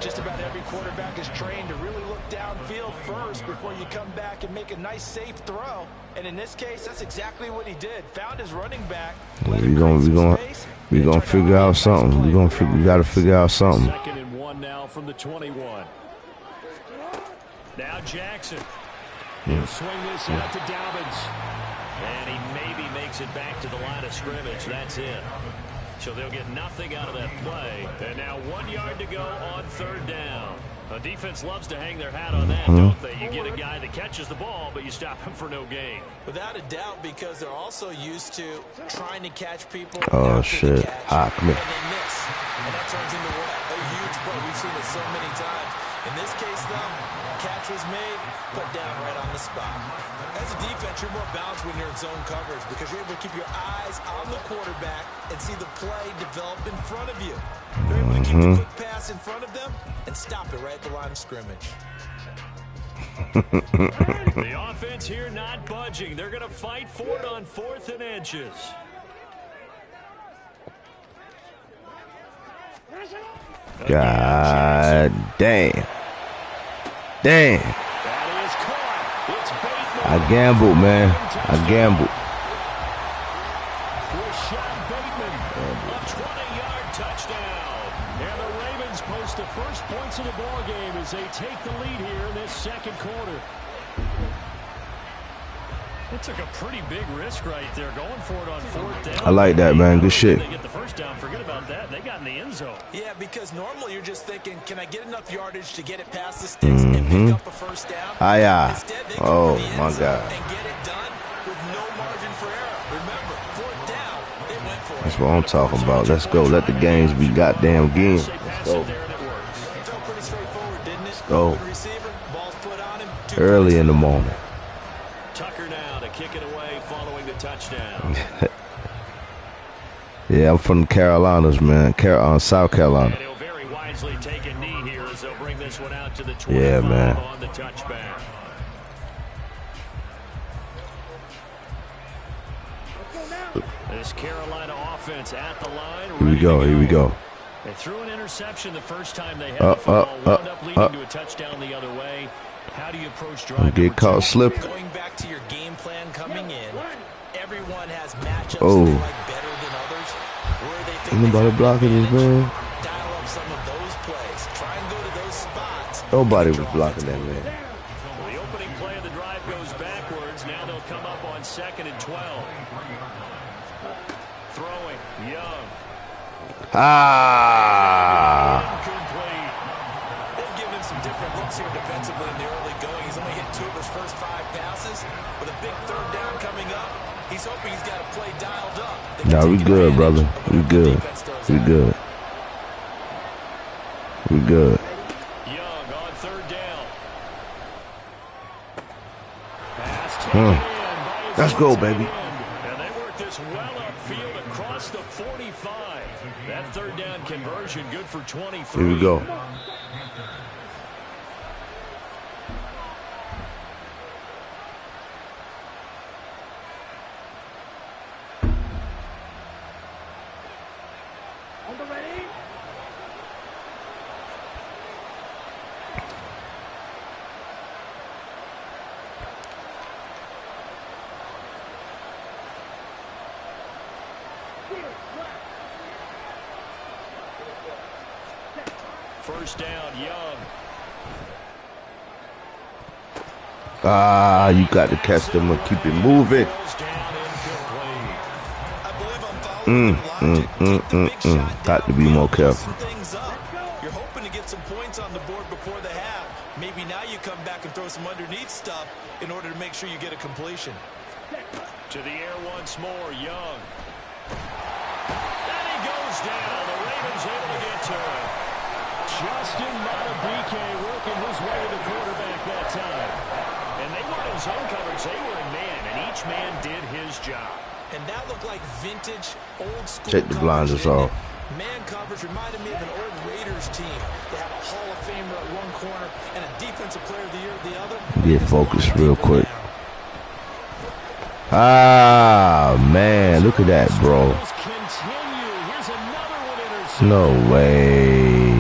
Just about every quarterback is trained to really look downfield first before you come back and make a nice, safe throw. And in this case, that's exactly what he did. Found his running back. We gonna figure out something. We gotta figure out something. 2nd and 1 now from the 21. Now Jackson. He'll swing this out to Dobbins. And he maybe makes it back to the line of scrimmage. That's it. So they'll get nothing out of that play. And now 1 yard to go on 3rd down. The defense loves to hang their hat on that, don't they? You get a guy catches the ball, but you stop him for no gain. Without a doubt, because they're also used to trying to catch people. Oh, shit. Hot, come here. And they miss. And that turns into what? A huge play. We've seen it so many times. In this case, though, catch was made, put down right on the spot. As a defense, you're more balanced when you're in zone coverage because you're able to keep your eyes on the quarterback and see the play develop in front of you. They're able to keep the quick pass in front of them and stop it right at the line of scrimmage. The offense here not budging. They're going to fight for it on 4th and inches. God damn. Damn. I gambled, man. I gambled. A 20-yard touchdown. And the Ravens post the first points of the ball game as they take the lead here in this second quarter. They took a pretty big risk right there, going for it on 4th down. I like that, man. Good shit. They get the first down. Forget about that. They got in the end zone. Yeah, because normally you're just thinking, can I get enough yardage to get it past the sticks and pick up a first down? Instead, they oh, my God. And get it done with no margin for error. Remember, 4th down, they went for it. That's what I'm talking about. Let's go. Let the games be goddamn games. Let's go. Let's go. Early in the morning. Tucker now to kick it away following the touchdown. Yeah, I'm from the Carolinas, man. South Carolina. And he'll very wisely take a knee here as they'll bring this one out to the 25 yeah, man. on the touchback. This Carolina offense at the line. Here we go. Here we go. They threw an interception the first time they had the football, wound up leading to a touchdown the other way. How do you approach drive? Get caught slipping. Going back to your game plan coming in, everyone has matchups that they like better than others. Where they think nobody blocking this, man. Dial up some of those plays. Try and go to those spots. Nobody was blocking that, man. Well, the opening play of the drive goes backwards. Now they'll come up on 2nd and 12. Throwing, Young. They've given him some different looks here defensively in the early going. He's only hit 2 of his first 5 passes. With a big 3rd down coming up, he's hoping he's got a play dialed up. Nah, we good, brother. We good. We good. We good. Young on 3rd down. Let's go, baby. And they work this well upfield across the 45. That 3rd down conversion good for 23. Here we go. First down, Young. You got to catch them and keep it moving. Got to be more careful. You're hoping to get some points on the board before the half. Maybe now you come back and throw some underneath stuff in order to make sure you get a completion. To the air once more, Young. And he goes down. The Ravens able to get to him. Justin Madubuike working his way to the quarterback that time. And they weren't in zone coverage. They were in man, and each man did his job. And that looked like vintage, old school. Take the blinders off. Man coverage reminded me of an old Raiders team. They have a Hall of Famer at one corner and a Defensive Player of the Year at the other. Get focused real quick. Man, look at that, bro. No way.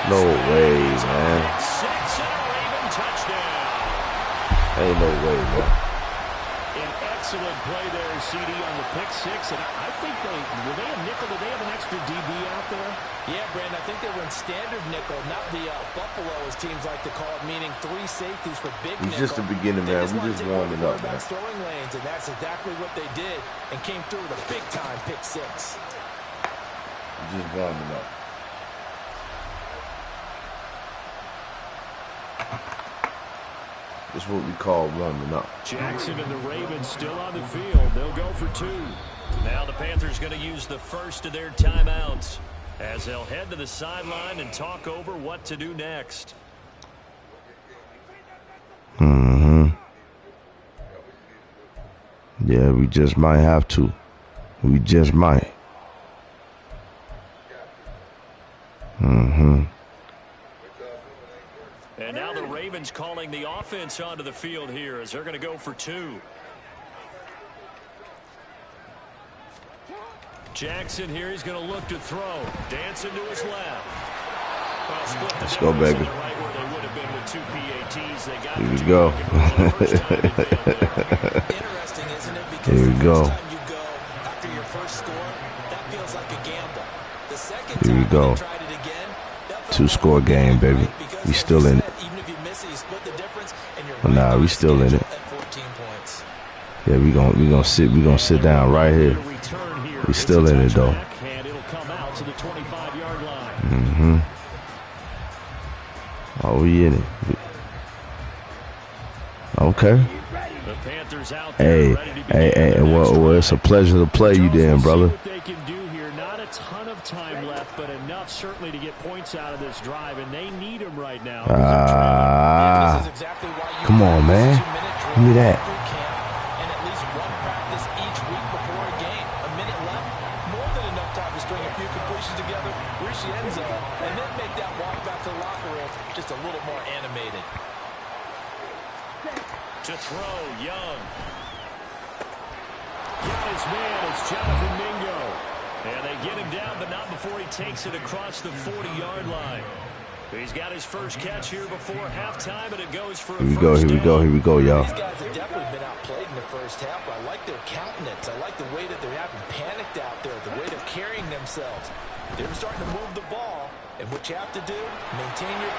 No way, man. Ain't no way, man. An excellent play there, CD, on the pick 6. And I think were they a nickel? Did they have an extra DB out there? Yeah, Brandon, I think they were in standard nickel, not the Buffalo, as teams like to call it, meaning 3 safeties for big nickel. It's just the beginning, man. We just warming up, man. Throwing lanes, and that's exactly what they did, and came through with a big-time pick 6. Just warming up. This is what we call warming up. Jackson and the Ravens still on the field. They'll go for 2. Now the Panthers going to use the first of their timeouts as they'll head to the sideline and talk over what to do next. Yeah, we just might have to. We just might. And now the Ravens calling the offense onto the field here as they're going to go for 2. Jackson here, he's going to look to throw. Dancing to his left. Well, let's go, baby. Right where they would have been with 2 PATs. They got here we go. Interesting, isn't it? Because here we go. You go after your first score, that feels like a gamble. The second here we go. 2-score game, baby. We still in it. Even if you miss it, you split the difference, and you're but nah, we still in it. At 14 points. Yeah, we gonna sit down right here. We still in it though. And it'll come out to the 25-yard line. Oh, we in it. Okay. The Panthers out Hey, well, it's a pleasure to play you then, brother. What they can do here. Not a ton of time left, but enough certainly to get points out of this drive, and they need them right now. Come on, man. Give me that. And at least one practice each week before a game. A minute left, more than enough time to string a few completions together, reach the end zone, and then make that walk back to the locker room just a little more animated. To throw, Young. Got his man, it's Jonathan Mingo. And they get him down, but not before he takes it across the 40-yard line. He's got his first catch here before halftime, and it goes for a Here we go, y'all. These guys have definitely been outplayed in the first half, but I like their countenance. I like the way that they're having panicked out there, the way they're carrying themselves. They're starting to move the ball, and what you have to do, maintain your...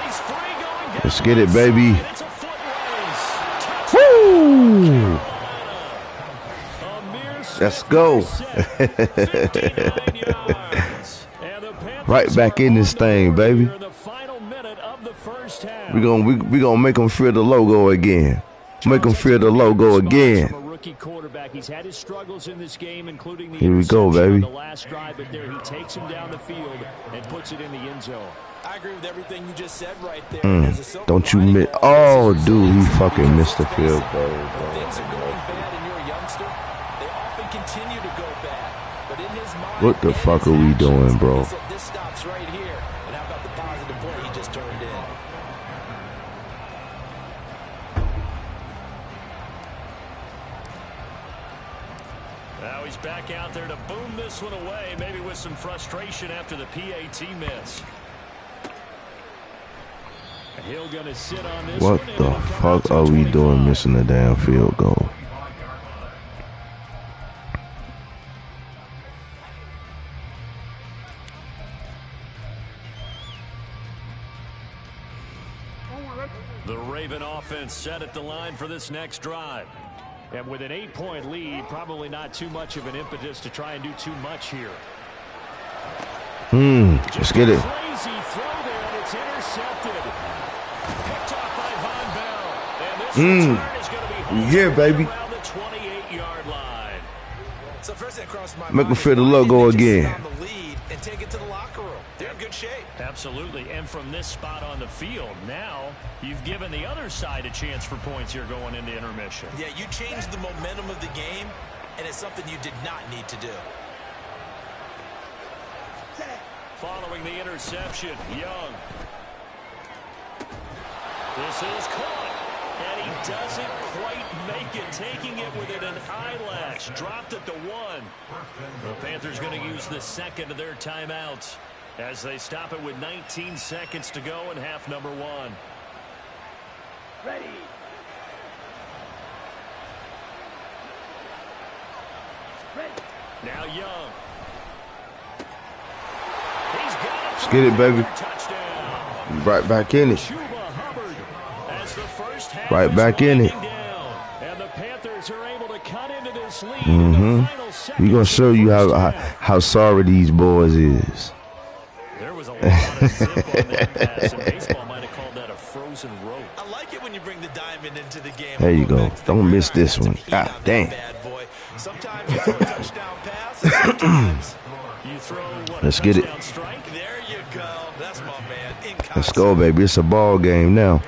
He's free going down. Let's get it, baby. It's a foot race. Woo! Let's go. Right back in this thing, baby. We gonna make them fear the logo again. Make them fear the logo again. Rookie quarterback. He's had his struggles in this game, including the here we go, baby. The last drive, but there he takes him down the field and puts it in the end zone. I agree with everything you just said right there. Don't you miss? Oh, dude, he fucking missed the field goal. Things are going bad and you're a youngster. They often continue to go bad, but in his mind, what the fuck are we doing, bro? This stops right here. And how about the positive play he just turned in? Now he's back out there to boom this one away, maybe with some frustration after the PAT miss. Hill gonna sit on this what the fuck are we doing missing the damn field goal? The Raven offense set at the line for this next drive. And with an 8-point lead, probably not too much of an impetus to try and do too much here. Let's get it. Crazy throw there, and it's intercepted. Picked off by Von Bell. And this return is going to be here, baby. around the 28-yard line. So first thing across my Make them fear the logo again. On the lead and take it to the locker room. They're in good shape. Absolutely. And from this spot on the field, now you've given the other side a chance for points here going into intermission. Yeah, you changed the momentum of the game, and it's something you did not need to do. Following the interception, Young. This is caught, and he doesn't quite make it, taking it within an eyelash. Dropped at the 1. The Panthers going to use the second of their timeouts as they stop it with 19 seconds to go in half number 1. Ready. Ready. Now Young. He's got it. Let's get it, baby. Right back in it. Right back in it. And the Panthers are able to cut into this lead. We're gonna show you how sorry these boys is. There was a lot of zip on that pass, and baseball might have called that a frozen frozen rope. I like it when you bring the diamond into the game. There you go. Don't miss this one. God dang. Bad boy. Sometimes you throw a touchdown pass, and sometimes you throw what, let's a get it. touchdown strike. There you go. That's my man. Let's go, baby. It's a ball game now.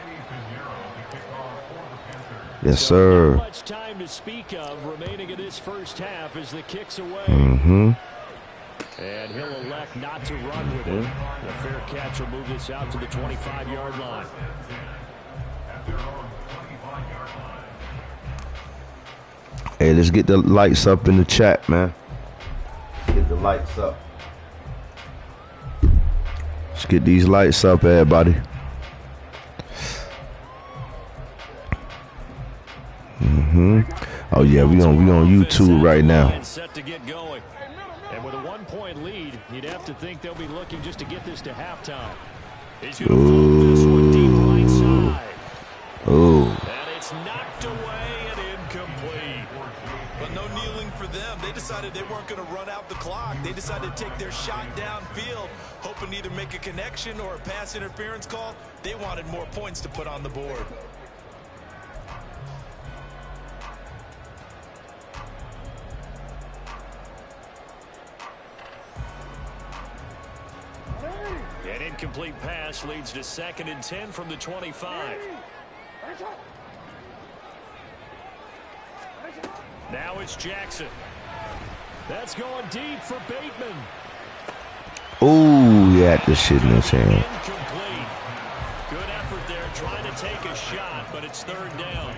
Yes, sir. Not much time to speak of remaining in this first half as the kick's away. And he'll elect not to run with it. The fair catch will move this out to the 25-yard line. Hey, let's get the lights up in the chat, man. Get the lights up. Let's get these lights up, everybody. Oh yeah, we on YouTube right now. Set to get going. And with a 1-point lead, you'd have to think they'll be looking just to get this to halftime. He's going to float this one deep right side. Ooh. And it's knocked away and incomplete. But no kneeling for them. They decided they weren't going to run out the clock. They decided to take their shot downfield, hoping to either make a connection or a pass interference call. They wanted more points to put on the board. An incomplete pass leads to 2nd and 10 from the 25. Now it's Jackson. That's going deep for Bateman. Ooh, he had the shit in his hand. Incomplete. Good effort there trying to take a shot, but it's 3rd down.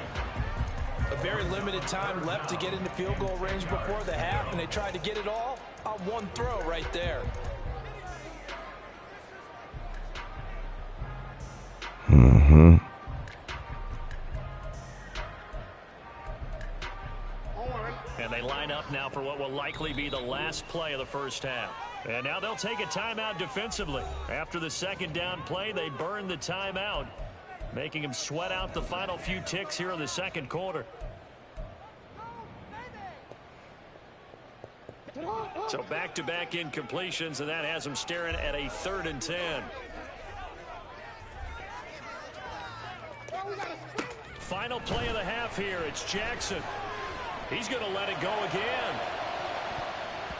A very limited time left to get into field goal range before the half, and they tried to get it all on one throw right there. And they line up now for what will likely be the last play of the first half. And now they'll take a timeout defensively. After the 2nd down play, they burn the timeout, making them sweat out the final few ticks here in the 2nd quarter. So back-to-back incompletions, and that has them staring at a 3rd and 10. Final play of the half here. It's Jackson. He's going to let it go again.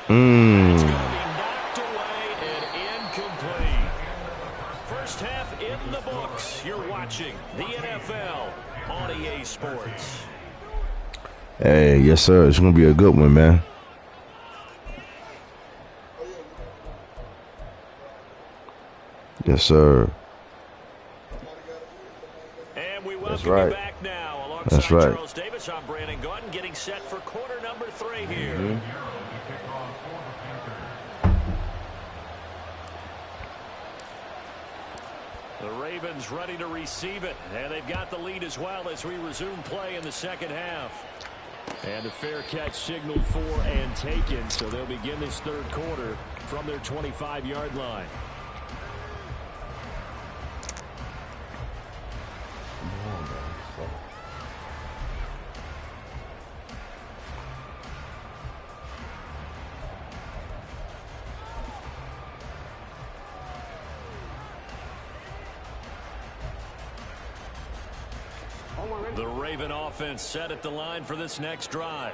It's going to be knocked away and incomplete. First half in the books. You're watching the NFL on EA Sports. Hey, yes, sir. It's going to be a good one, man. Yes, sir. And we welcome That's right. you back now. Alongside That's right. Charles Davis, I'm Brandon Gordon, getting set for quarter number 3 here. The Ravens ready to receive it, and they've got the lead as well as we resume play in the 2nd half. And the fair catch signaled for and taken, so they'll begin this 3rd quarter from their 25-yard line. The Raven offense set at the line for this next drive.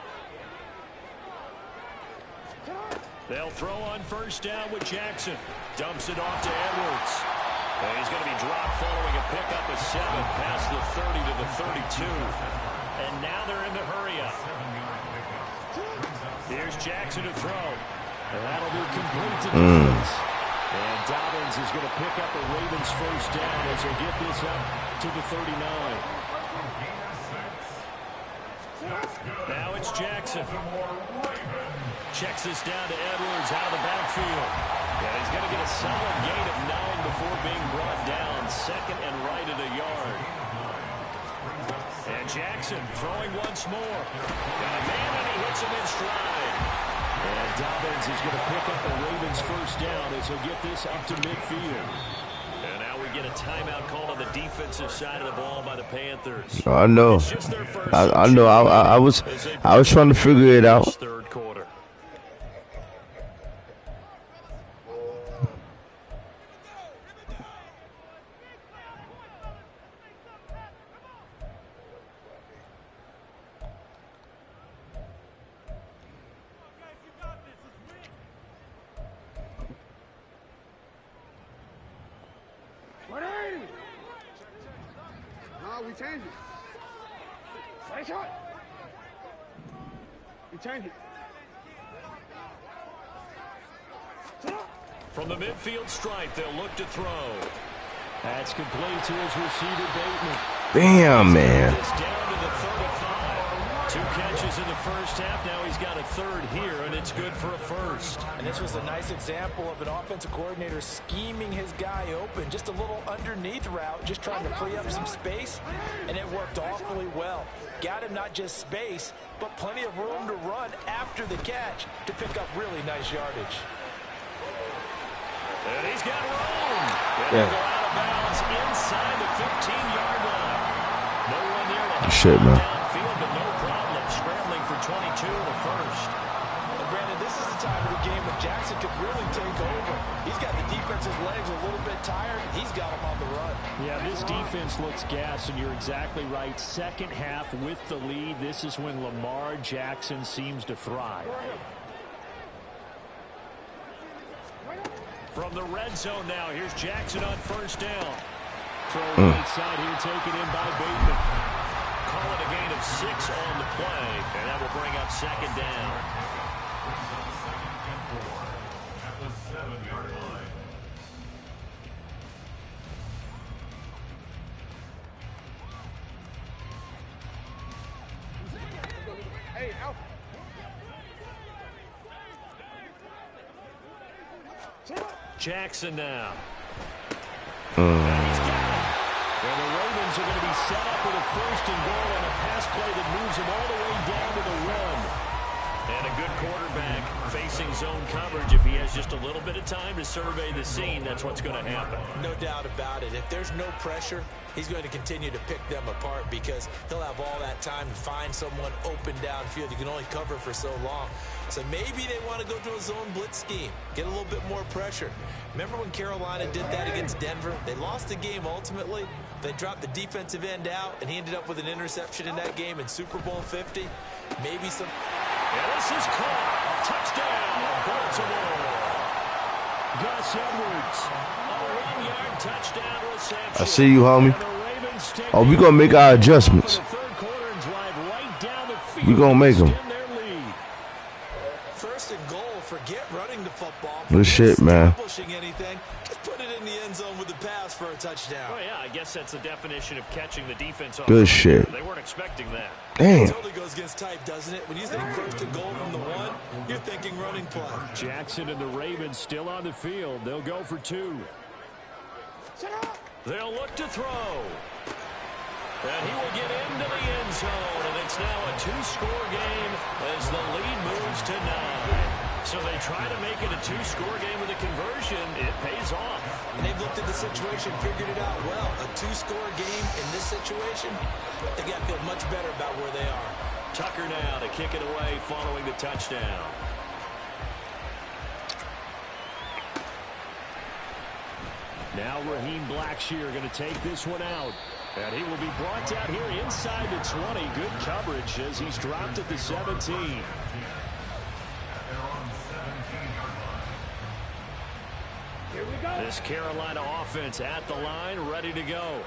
They'll throw on 1st down with Jackson. Dumps it off to Edwards. And he's going to be dropped following a pickup of 7 past the 30 to the 32. And now they're in the hurry-up. Here's Jackson to throw. And that'll be complete to defense. And Dobbins is going to pick up the Ravens' 1st down as they get this up to the 39. Now it's Jackson. Checks this down to Edwards out of the backfield. And he's going to get a solid gain of 9 before being brought down. 2nd and right at a yard. And Jackson throwing once more. Got a man and he hits him in stride. And Dobbins is going to pick up the Ravens' 1st down as he'll get this up to midfield. And now we get a timeout called on the defensive side of the ball by the Panthers. I know. I know. I was trying to figure it out. 3rd quarter. we changed it. Side shot. We changed it. From the midfield stripe, they'll look to throw. That's complete to his receiver, Bateman. Damn, man. It's down to the 35. 2 catches in the first half. Now he's got a third here, and it's good for a first. And this was a nice example of an offensive coordinator scheming his guy open. Just a little underneath route, just trying to free up some space, and it worked awfully well. Got him not just space, but plenty of room to run after the catch to pick up really nice yardage. And he's got room. And he'll go out of bounds inside the 15-yard line. No one near the shit, man. Downfield, but no problem. Scrambling for 22 in the first. And Brandon, this is the time of the game when Jackson could really take over. He's got the defense's legs a little bit tired. He's got him on the run. Yeah, this defense looks gassed, and you're exactly right. Second half with the lead. This is when Lamar Jackson seems to thrive. From the red zone now, here's Jackson on first down. Throw right side here, taken in by Bateman. Call it a gain of 6 on the play, and that will bring up second down. At the 7-yard line. Hey, Alpha. Jackson now. And he's got it. And the Ravens are going to be set up with a first and goal on a pass play that moves them all the way down to the run. And a good quarterback facing zone coverage. If he has just a little bit of time to survey the scene, that's what's going to happen. No doubt about it. If there's no pressure, he's going to continue to pick them apart because he'll have all that time to find someone open downfield. You can only cover for so long. So maybe they want to go to a zone blitz scheme, get a little bit more pressure. Remember when Carolina did that against Denver? They lost the game ultimately. They dropped the defensive end out, and he ended up with an interception in that game in Super Bowl 50. Maybe some... And this is caught. Touchdown, Baltimore. Gus Edwards. A 1-yard touchdown reception. I see you, homie. Oh, we going to make our adjustments. We going to make them. First and goal, forget running the football. Good shit, man. Accomplishing anything, just put it in the end zone with the pass for a touchdown. Oh, yeah, I guess that's the definition of catching the defense off. Good shit. They weren't expecting that. Damn. It totally goes against type, doesn't it? When you think first and goal from the 1, you're thinking running play. Jackson and the Ravens still on the field. They'll go for 2. They'll look to throw. And he will get into the end zone, and it's now a 2-score game as the lead moves to 9. So they try to make it a 2-score game with a conversion. It pays off. And they've looked at the situation, figured it out well. A 2-score game in this situation, they got to feel much better about where they are. Tucker now to kick it away following the touchdown. Now Raheem Blackshear going to take this one out. And he will be brought down here inside the 20. Good coverage as he's dropped at the 17. Here we go. This Carolina offense at the line, ready to go.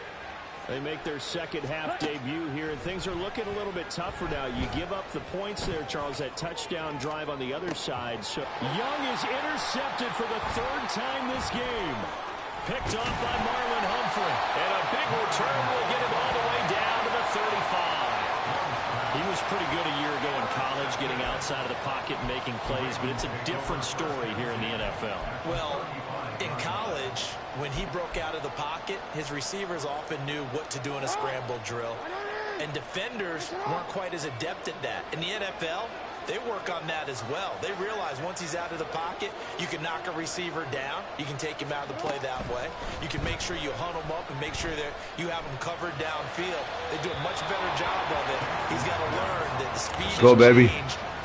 They make their second half debut here, and things are looking a little bit tougher now. You give up the points there, Charles, that touchdown drive on the other side. So Young is intercepted for the 3rd time this game. Picked off by Marlon Humphrey. And a big return will get him all the way down to the 35. He was pretty good a year ago in college, getting outside of the pocket and making plays, but it's a different story here in the NFL. Well, in college, when he broke out of the pocket, his receivers often knew what to do in a scramble drill. And defenders weren't quite as adept at that. In the NFL, they work on that as well. They realize once he's out of the pocket, you can knock a receiver down. You can take him out of the play that way. You can make sure you hunt him up and make sure that you have him covered downfield. They do a much better job of it. He's got to learn that the speed Let's go, baby.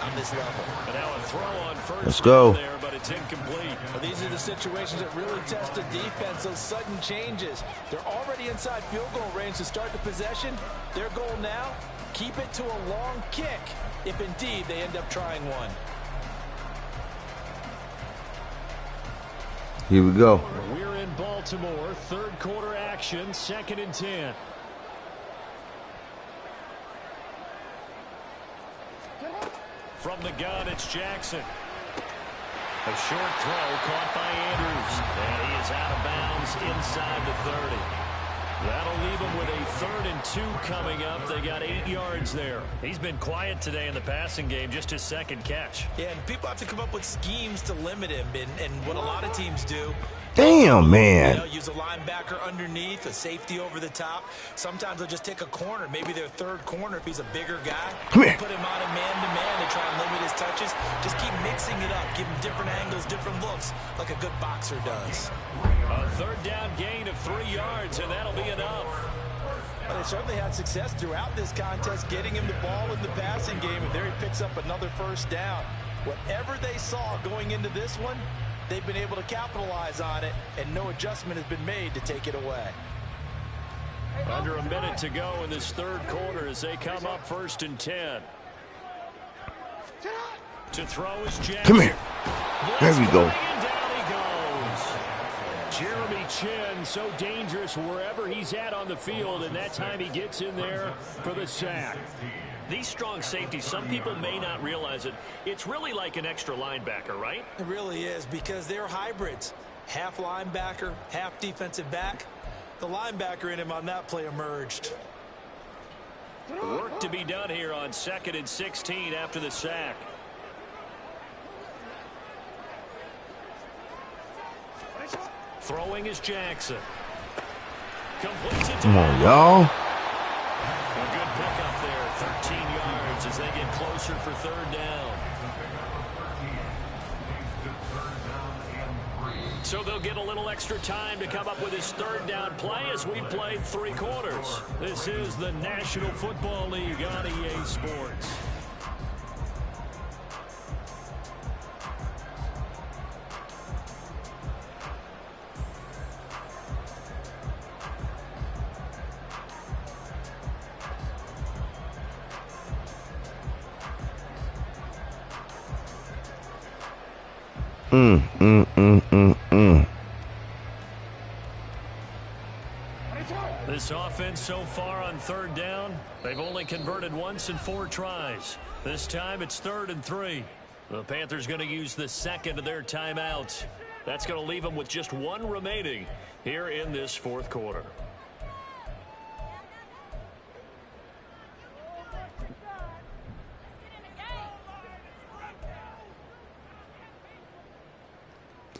on this level. And now a throw on first. Let's go. There, but it's incomplete. Well, these are the situations that really test the defense, those sudden changes. They're already inside field goal range to start the possession. Their goal now, keep it to a long kick, if indeed they end up trying one. Here we go. We're in Baltimore, 3rd quarter action, 2nd and 10. From the gun, it's Jackson. A short throw caught by Andrews. And he is out of bounds inside the 30. That'll leave him with a 3rd and 2 coming up. They got 8 yards there. He's been quiet today in the passing game, just his 2nd catch. Yeah, and people have to come up with schemes to limit him, and what a lot of teams do. Damn, man. You know, use a linebacker underneath, a safety over the top. Sometimes they'll just take a corner, maybe their 3rd corner if he's a bigger guy. Come here. Put him on a man-to-man to try and limit his touches. Just keep mixing it up, give him different angles, different looks, like a good boxer does. A 3rd down gain of 3 yards, and that'll be enough. Well, they certainly had success throughout this contest, getting him the ball in the passing game, and there he picks up another 1st down. Whatever they saw going into this one, they've been able to capitalize on it, and no adjustment has been made to take it away. Under a minute to go in this 3rd quarter as they come up 1st and 10. To throw is Jackson. Come here. There we go. And down he goes. Jeremy Chin, so dangerous wherever he's at on the field, and that time he gets in there for the sack. These strong safeties, some people may not realize it. It's really like an extra linebacker, right? It really is, because they're hybrids. Half linebacker, half defensive back. The linebacker in him on that play emerged. Work to be done here on 2nd and 16 after the sack. Throwing is Jackson. Completes it to Come on, y'all. A good pickup there, 13 yards as they get closer for 3rd down. So they'll get a little extra time to come up with his 3rd down play as we've played 3 quarters. This is the National Football League on EA Sports. This offense so far on 3rd down, they've only converted once in 4 tries. This time it's 3rd and 3. The Panthers going to use the 2nd of their timeouts. That's going to leave them with just 1 remaining here in this 4th quarter.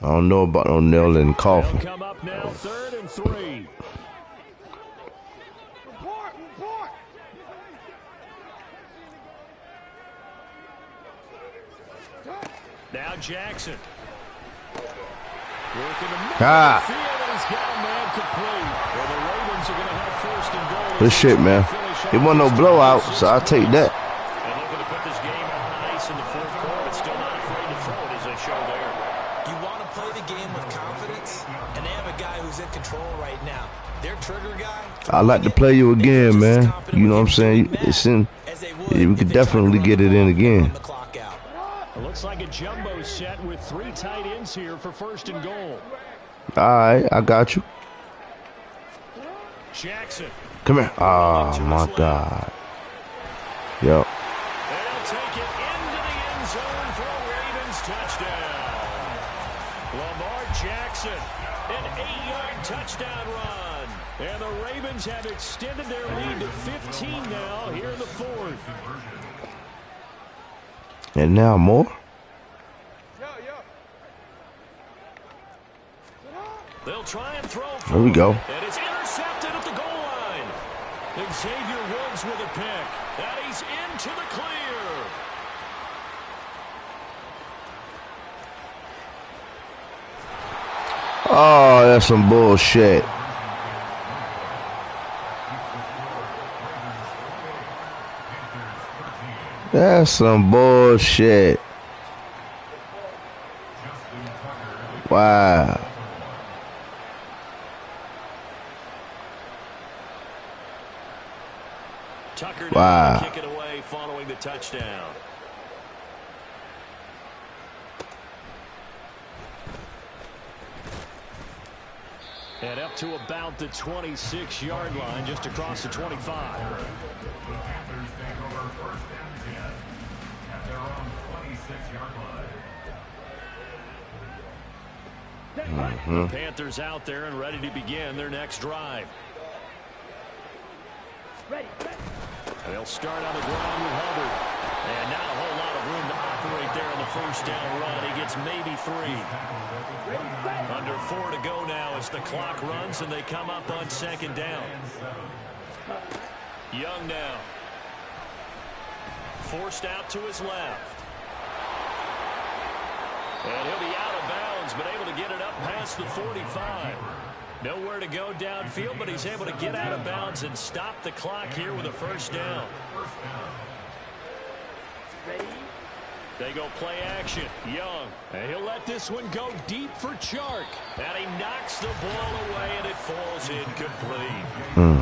I don't know about no nailing and coughing. They'll come up now 3rd and 3. Now Jackson. Working the middle of the field, and he's got a man complete. Well, the Ravens are going to have 1st and goal. Good shit, man. It wasn't no blowout, so I'll take that. And looking to put this game on ice in the 4th quarter, but still not afraid to throw it as they show there. You want to play the game with confidence, and they have a guy who's in control right now. Their trigger guy. I like to play you again, man. You know what I'm saying? It's in. Yeah, we could definitely get it in again. It looks like a jumbo set with 3 tight ends here for 1st and goal. All right, I got you. Jackson. Come here. Oh, my God. Yep. They'll take it into the end zone for a Ravens touchdown. Lamar Jackson, an 8-yard touchdown run. And the Ravens have extended their lead to 15 now here in the 4th. And now more. They'll try and throw. There we go. And it's intercepted at the goal line. And Xavier Woods with a pick. And he's into the clear. Oh, that's some bullshit. That's some bullshit. Wow. Tucker wow. Kick it away following the touchdown. And up to about the 26-yard line, just across the 25. their own 26-yard line. The Panthers out there and ready to begin their next drive. They'll start on the ground with Hubbard. And not a whole lot of room to operate there on the first down run. He gets maybe 3. Under 4 to go now as the clock runs and they come up on second down. Young now. Forced out to his left. And he'll be out of bounds, but able to get it up past the 45. Nowhere to go downfield, but he's able to get out of bounds and stop the clock here with a first down. They go play action. Young. And he'll let this one go deep for Chark. And he knocks the ball away, and it falls incomplete.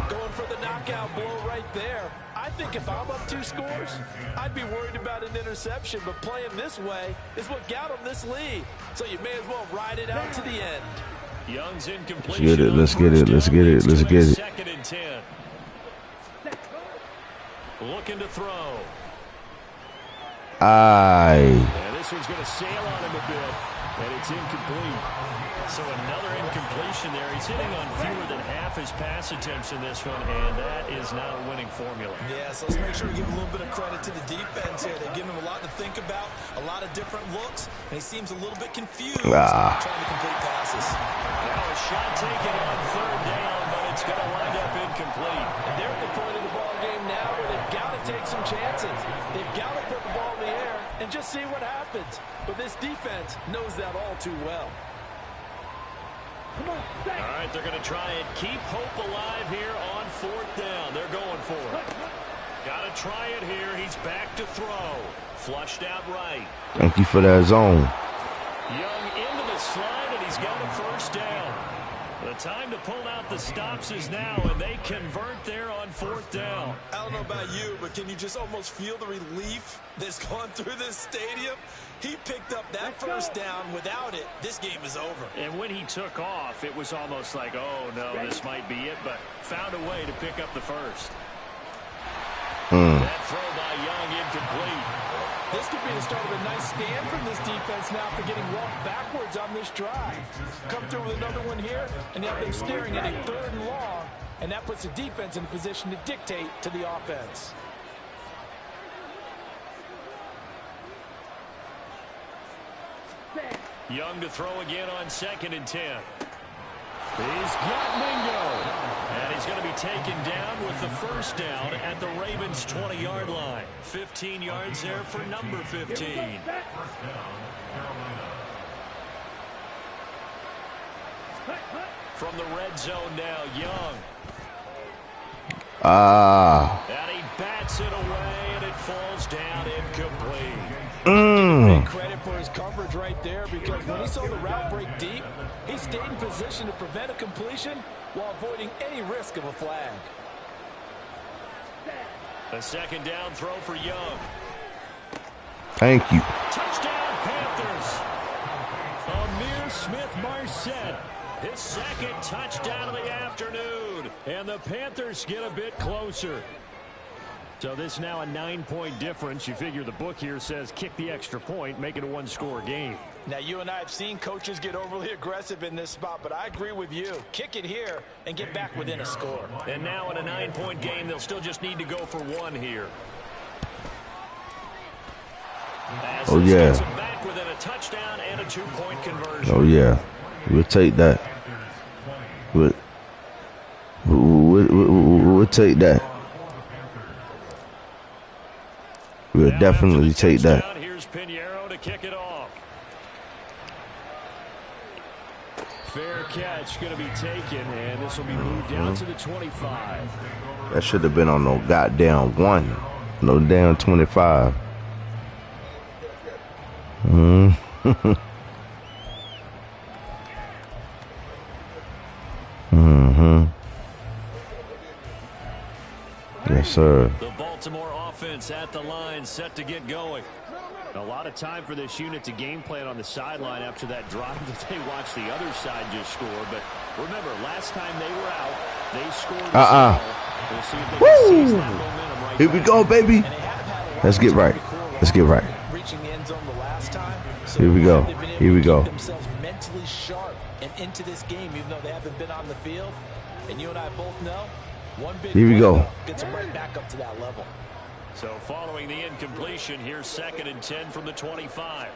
Going for the knockout blow right there. I think if I'm up 2 scores, I'd be worried about an interception. But playing this way is what got him this lead. So you may as well ride it out to the end. Young's incomplete. Let's get it. Let's get it. Let's get it. Let's get it. Second and 10. Looking to throw. Aye. And this one's going to sail on him a bit, and it's incomplete. So another incompletion there. He's hitting on fewer than half his pass attempts in this one, and that is not a winning formula. Yeah, so let's make sure we give a little bit of credit to the defense here. They're giving him a lot to think about, a lot of different looks, and he seems a little bit confused trying to complete passes. Now a shot taken on third down, but it's going to wind up incomplete. And they're at the point of the ball game now where they've got to take some chances. They've got to put the ball in the air and just see what happens. But this defense knows that all too well. All right, they're going to try and keep hope alive here on fourth down. They're going for it. Got to try it here. He's back to throw. Flushed out right. Thank you for that zone. Young into the slide, and he's got a first down. The time to pull out the stops is now, and they convert there on fourth down. I don't know about you, but can you just almost feel the relief that's gone through this stadium? He picked up that first down. Without it, this game is over. And when he took off, it was almost like, oh, no, this might be it, but found a way to pick up the first. That throw by Young incomplete. This could be the start of a nice stand from this defense now for getting walked backwards on this drive. Come through with another one here, and you have them staring at a 3rd and long, and that puts the defense in a position to dictate to the offense. Young to throw again on 2nd and 10. He's got Mingo. And he's going to be taken down with the first down at the Ravens' 20-yard line. 15 yards there for number 15. From the red zone now, Young. And he bats it away, and it falls down incomplete. Big credit for his coverage right there, because when he saw the route break deep, he stayed in position to prevent a completion while avoiding any risk of a flag. A second down throw for Young. Thank you. Touchdown, Panthers. Amir Smith-Marset, his second touchdown of the afternoon. And the Panthers get a bit closer. So this is now a 9-point difference. You figure the book here says kick the extra point, make it a 1-score game. Now, you and I have seen coaches get overly aggressive in this spot, but I agree with you. Kick it here and get back within a score. And now in a 9-point game, they'll still just need to go for 1 here. As oh, yeah. Gets them back within a touchdown and a 2-point conversion. Oh, yeah. We'll take that. We'll take that. We'll definitely take that. Here's Pinheiro to kick it off. Fair catch going to be taken, and this will be moved down to the 25. That should have been on no goddamn 1. No damn 25. Yes, sir. The Baltimore offense at the line, set to get going. A lot of time for this unit to game plan on the sideline after that drive that they watched the other side just score. But remember, last time they were out, they scored. We'll see if they can seize that momentum right. Here we go, baby. Let's get right. Let's get right. reaching the end zone the last time. So Here we go. they've been able Here we to go. keep themselves mentally sharp and into this game, even though they haven't been on the field. And you and I both know, one big Here we play, go. though, gets them right back up to that level. So following the incompletion, here's 2nd and 10 from the 25.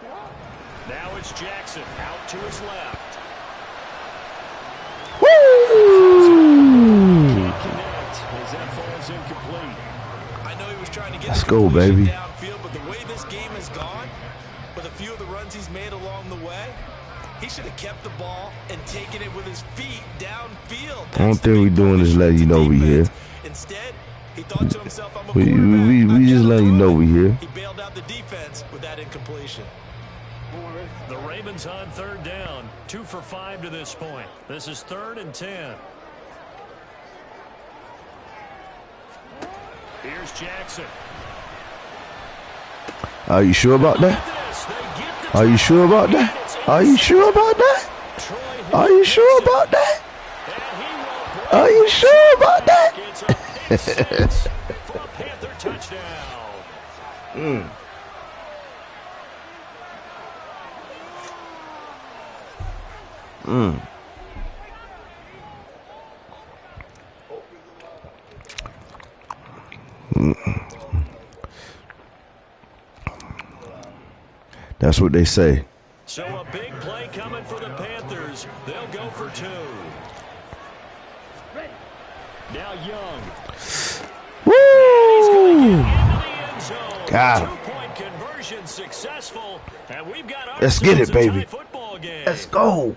Now it's Jackson out to his left. Woo! Can't connect as that falls incomplete. I know he was trying to get Let's go, baby. downfield, but the way this game has gone, with a few of the runs he's made along the way, he should have kept the ball and taken it with his feet downfield. Only thing we doing is letting you know we here. Instead, he thought to himself, I'm a We just letting you know we here. He bailed out the defense with that incompletion. The Ravens on 3rd down, 2 for 5 to this point. This is 3rd and 10. Here's Jackson. Are you sure about that? Are you sure about that? Are you sure about that? Are you sure about that? Are you sure about that? For a Panther touchdown. That's what they say. So a big play coming for the Panthers. They'll go for 2. Now Young. Woo! God. 2-point conversion successful, and we've got Let's get it, baby. Let's go.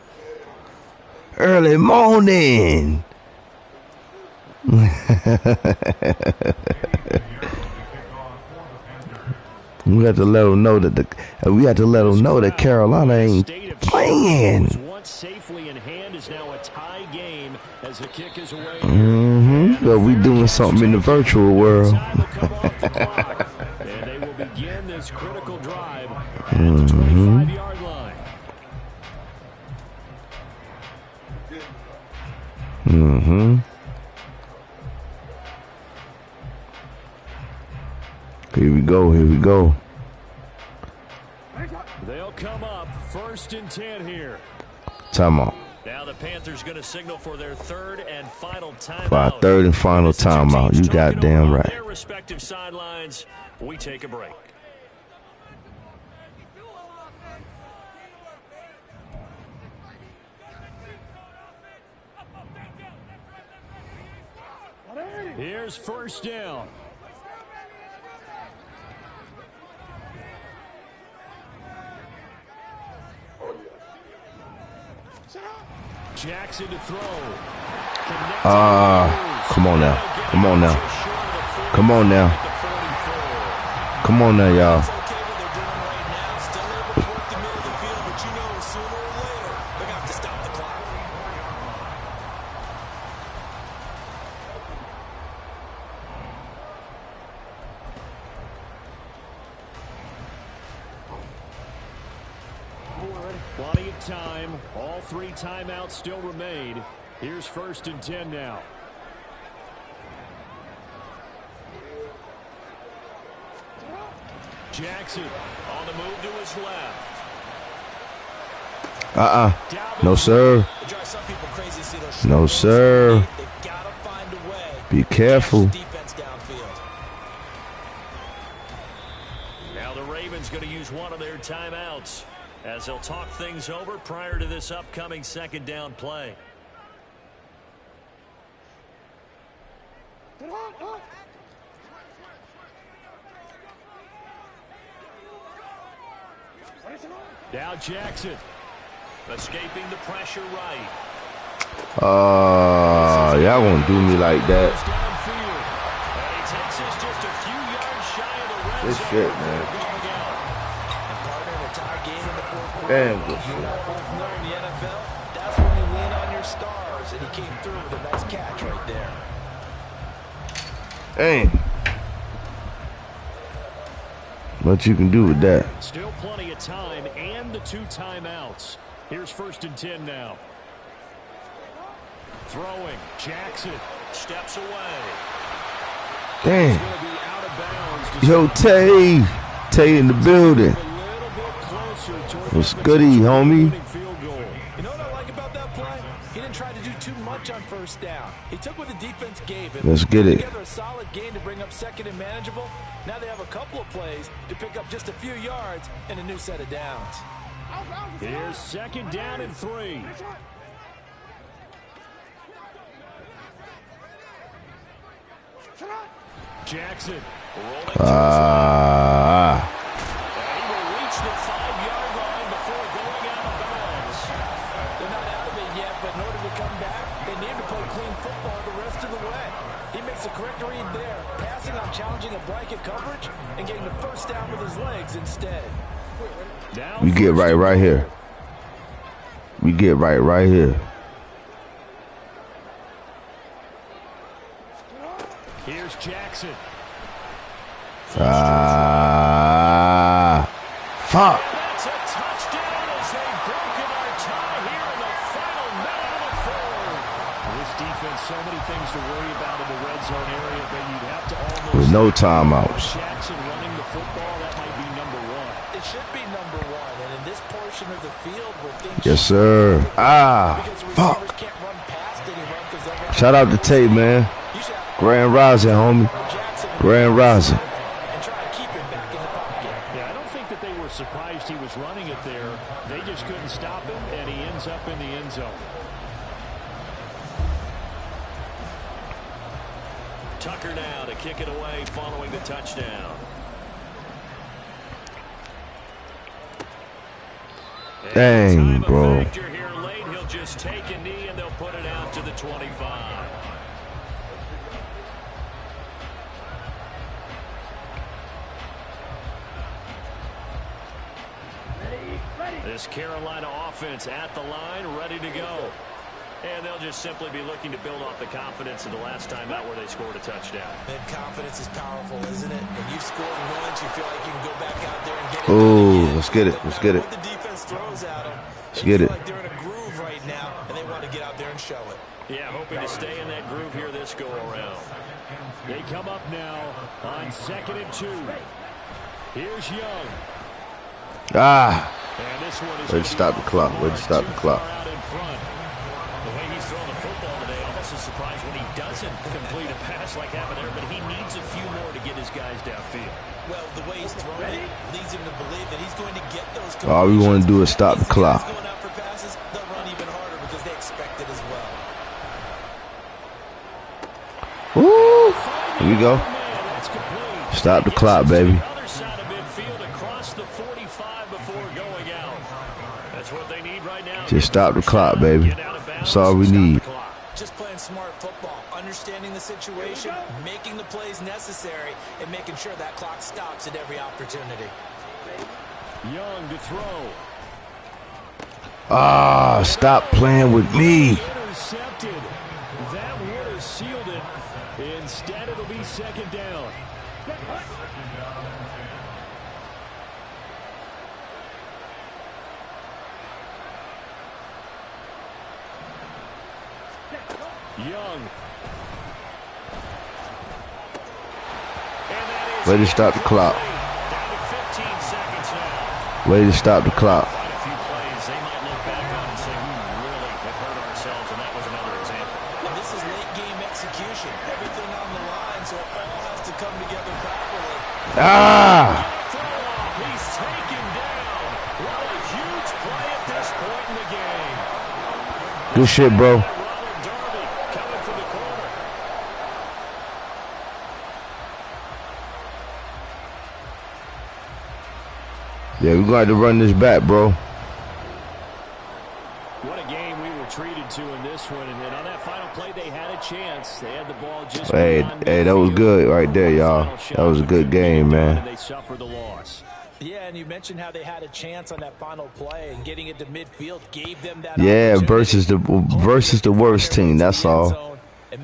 Early morning. We have to let them know that Carolina ain't playing. Once safely in hand is now a tie game as the kick is away. But we doing something in the virtual world. And they will begin this critical drive at the 25-yard line. Here we go. Here we go. They'll come up 1st and 10 here. Timeout. Now the Panthers going to signal for their 3rd and final timeout. For our 3rd and final timeout. You goddamn right. Their respective sidelines. We take a break. Here's 1st down. Jackson to throw. Come on now. Come on now. Come on now. Come on now, y'all. Plenty of time. All 3 timeouts still remain. Here's 1st and 10 now. Jackson on the move to his left. No, sir. No, sir. Be careful. Now the Ravens going to use one of their timeouts as they'll talk things over prior to this upcoming 2nd down play. Now Jackson escaping the pressure right. Y'all won't do me like that. And he takes us just a few yards shy of the red This zone. shit, man. Damn good shit. In the NFL, that's when you lean on your stars, and he came through with a nice catch right there. Dang. What you can do with that? Still plenty of time and the 2 timeouts. Here's 1st and 10 now. Throwing. Jackson steps away. Dang. Yo, Tay. Tay in the building. What's goody, homie? You know what I like about that play? He didn't try to do too much on first down. He took what the defense gave him. Let's get it. Together a solid gain to bring up second and manageable. Now they have a couple of plays to pick up just a few yards and a new set of downs. Here's second down and 3. Jackson rolling. He will reach the 5-yard line before going out of bounds. They're not out of it yet, but in order to come back, they need to play clean football the rest of the way. He makes the correct read there, passing on challenging a blanket coverage and getting the first down with his legs instead. We get right here. We get right here. Here's Jackson. Fuck. That's a touchdown as they've broken our tie here in the final minute of the fourth. This defense, so many things to worry about in the red zone area, but you'd have to almost... With no timeouts. Jackson running the football, that might be number 1. It should be number 1, and in this portion of the field where things... Yes, sir. Fuck. Shout out to Tate, man. Grand Rising, homie. Grand Rising. Yeah, I don't think that they were surprised he was running it there. They just couldn't stop him, and he ends up in the end zone. Tucker now to kick it away following the touchdown. Dang, bro. Here late, he'll just take a knee, and they'll put it out to the 25. This Carolina offense at the line, ready to go. And they'll just simply be looking to build off the confidence of the last time out where they scored a touchdown. And confidence is powerful, isn't it? When you've scored once, you feel like you can go back out there and get it. Ooh, let's get it. Let's get it. What the defense throws at them, let's get it. Like they're in a groove right now, and they want to get out there and show it. Yeah, hoping to stay in that groove here this go-around. They come up now on 2nd and 2. Here's Young. Way to stop the clock. Way to stop the clock. The way he's throwing the football today, almost a surprise when he doesn't complete a pass like happened there, but he needs a few more to get his guys downfield. Well, the way he's throwing it leads him to believe that he's going to get those. All we want to do is stop the clock. Going out for passes, they'll run even harder because they expect it as well. Woo! Here we go. Stop the clock, baby. Just stop the clock, baby. That's all we need. Just playing smart football, understanding the situation, making the plays necessary, and making sure that clock stops at every opportunity. Young to throw. Stop playing with me. Intercepted. That would have sealed it. Instead, it'll be 2nd down. Young. Way to stop the clock. Way to stop the clock. Quite a few plays they might look back on and say, we really have hurt ourselves, and that was another example. And this is late game execution. Everything on the line, so it all has to come together properly. He's taken down. What a huge play at this point in the game. Good shit, bro. Yeah, we're going to have to run this back, bro. What a game we were treated to in this one. And on that final play, they had a chance. They had the ball just... Hey, that was good right there, y'all. That was a good game, man. They suffered the loss. Yeah, and you mentioned how they had a chance on that final play, and getting it to midfield gave them that. Yeah, versus the worst team. That's all.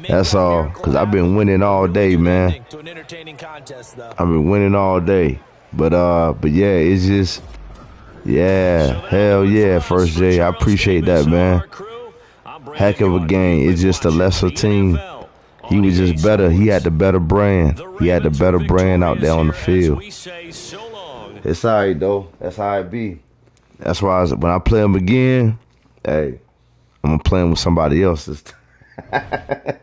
That's all. Because I've been winning all day, man. I've been winning all day. But yeah, it's just, yeah, hell yeah, First J. I appreciate that, man. Heck of a game. It's just a lesser team. He was just better. He had the better brand. He had the better brand out there on the field. It's alright though. That's how it be. That's why when I play him again, hey, I'm gonna play him with somebody else this time.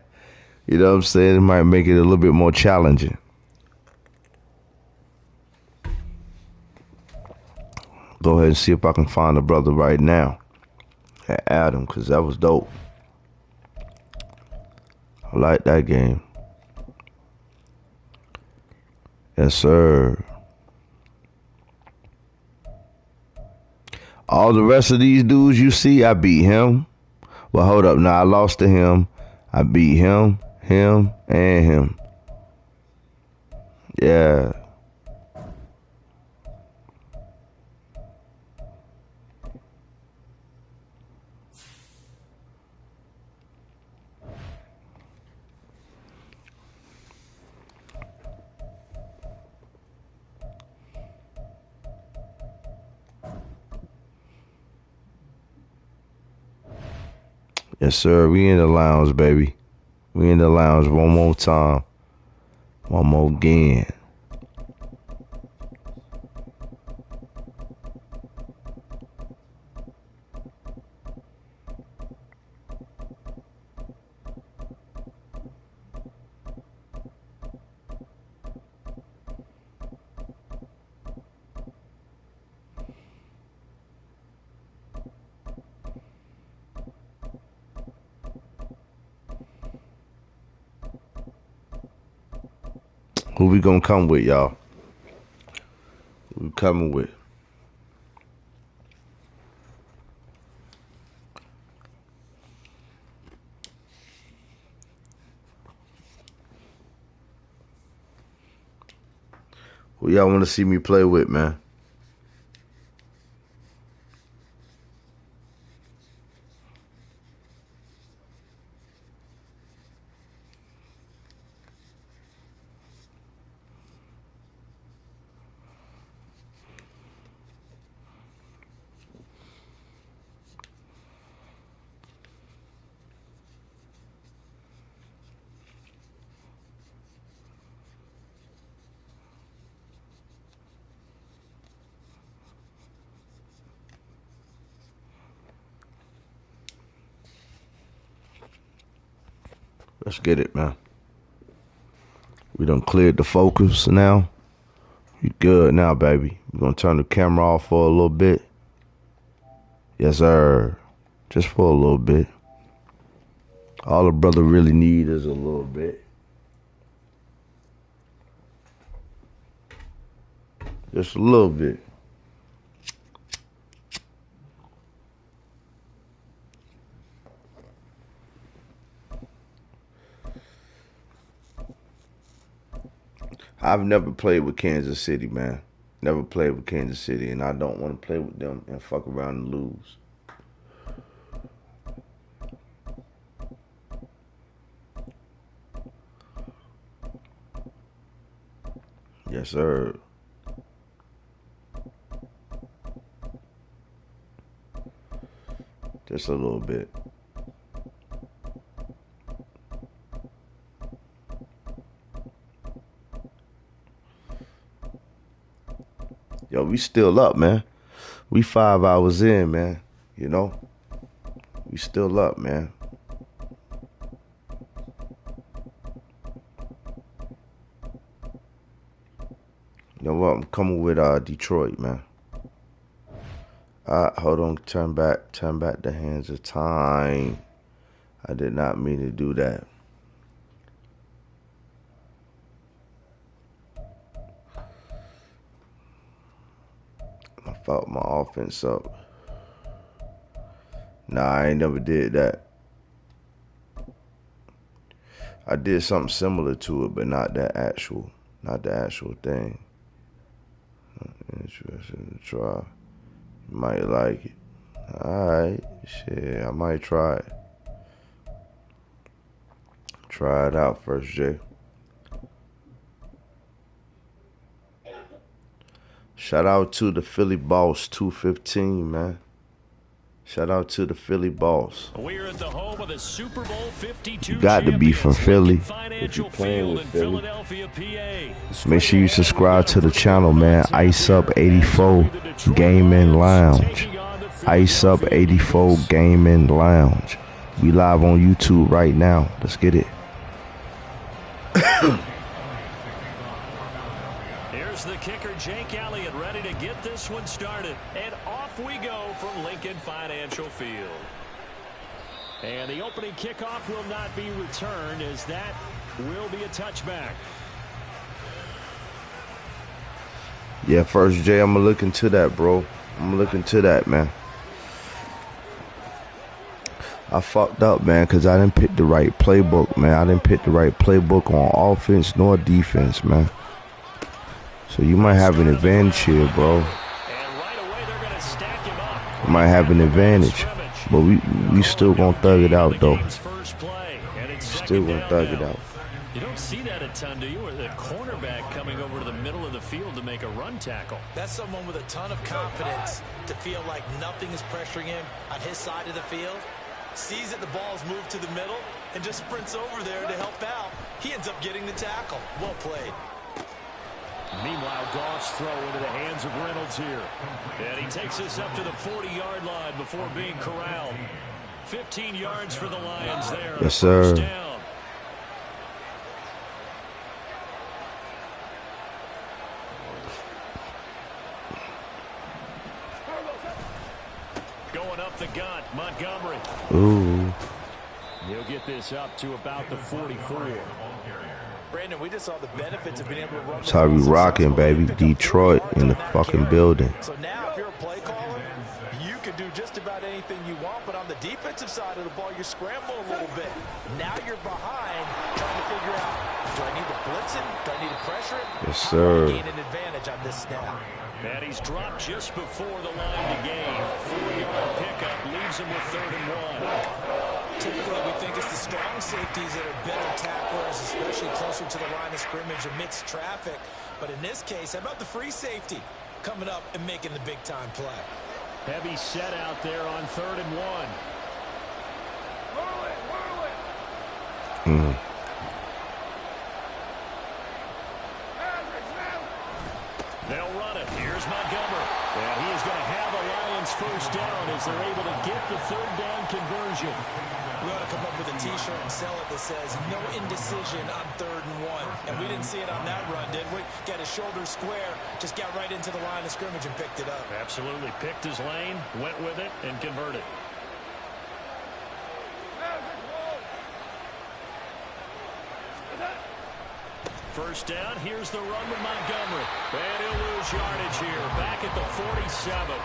You know what I'm saying? It might make it a little bit more challenging. Go ahead and see if I can find a brother right now. Add him, because that was dope. I like that game. Yes, sir. All the rest of these dudes you see, I beat him. Well, hold up. Now, I lost to him. I beat him, and him. Yeah. Yes, sir. We in the lounge, baby. We in the lounge one more time. One more again. Who we gonna come with, y'all? Who we coming with? Who y'all want to see me play with, man? Let's get it, man. We done cleared the focus now. You good now, baby. We're gonna turn the camera off for a little bit. Yes, sir. Just for a little bit. All a brother really need is a little bit. Just a little bit. I've never played with Kansas City, man. Never played with Kansas City, and I don't want to play with them and fuck around and lose. Yes, sir. Just a little bit. Yo, we still up, man. We 5 hours in, man. You know? We still up, man. You know what? I'm coming with Detroit, man. Hold on. Turn back the hands of time. I did not mean to do that. I fucked my offense up. Nah, I ain't never did that. I did something similar to it, but not the actual thing. Interesting to try. You might like it. Alright, shit, I might try it. Try it out first, Jay. Shout out to the Philly Boss 215, man. Shout out to the Philly boss. We're at the home of the Super Bowl 52 You got to be from Philly if Financial you're playing Field with in Philly. Philadelphia, PA. Make sure you subscribe to the channel, man. Iceup84 Gaming Lounge. Iceup84 Gaming Lounge. We live on YouTube right now. Let's get it. Here's the kicker, Jake Elliott, ready to get this one started. And off we go from Lincoln Financial Field. And the opening kickoff will not be returned, as that will be a touchback. Yeah, First J, I'm going to look into that, bro. I'm going to look into that, man. I fucked up, man, because I didn't pick the right playbook, man. I didn't pick the right playbook on offense nor defense, man. So you might have an advantage here, bro. You might have an advantage. But we still going to thug it out, though. Still going to thug it out. You don't see that a ton, do you? Or the cornerback coming over to the middle of the field to make a run tackle. That's someone with a ton of confidence to feel like nothing is pressuring him on his side of the field. Sees that the ball's moved to the middle and just sprints over there to help out. He ends up getting the tackle. Well played. Meanwhile, Goff's throw into the hands of Reynolds here. And he takes this up to the 40-yard line before being corralled. 15 yards for the Lions there. Yes, sir. First down. Going up the gut, Montgomery. Ooh. He'll get this up to about the 44. Brandon, we just saw the benefits of being able to run. That's how we rocking, baby. Detroit in the fucking building. So now, if you're a play caller, you can do just about anything you want, but on the defensive side of the ball, you're scrambling a little bit. Now you're behind, trying to figure out, do I need to blitz it? Do I need to pressure it? Yes, sir. Gain an advantage on this snap. And he's dropped just before the line to gain. 4-yard pickup leaves him with 3rd and 1. Typically, we think it's the strong safeties that are better tacklers, especially closer to the line of scrimmage amidst traffic. But in this case, how about the free safety coming up and making the big-time play? Heavy set out there on 3rd and 1. They'll run it. Here's Montgomery. And he is going to have a Lions first down as they're able to get the 3rd down conversion. We ought to come up with a T-shirt and sell it that says, no indecision on 3rd and 1. And we didn't see it on that run, did we? Got his shoulder square, just got right into the line of scrimmage and picked it up. Absolutely. Picked his lane, went with it, and converted. First down, here's the run with Montgomery. And he'll lose yardage here, back at the 47.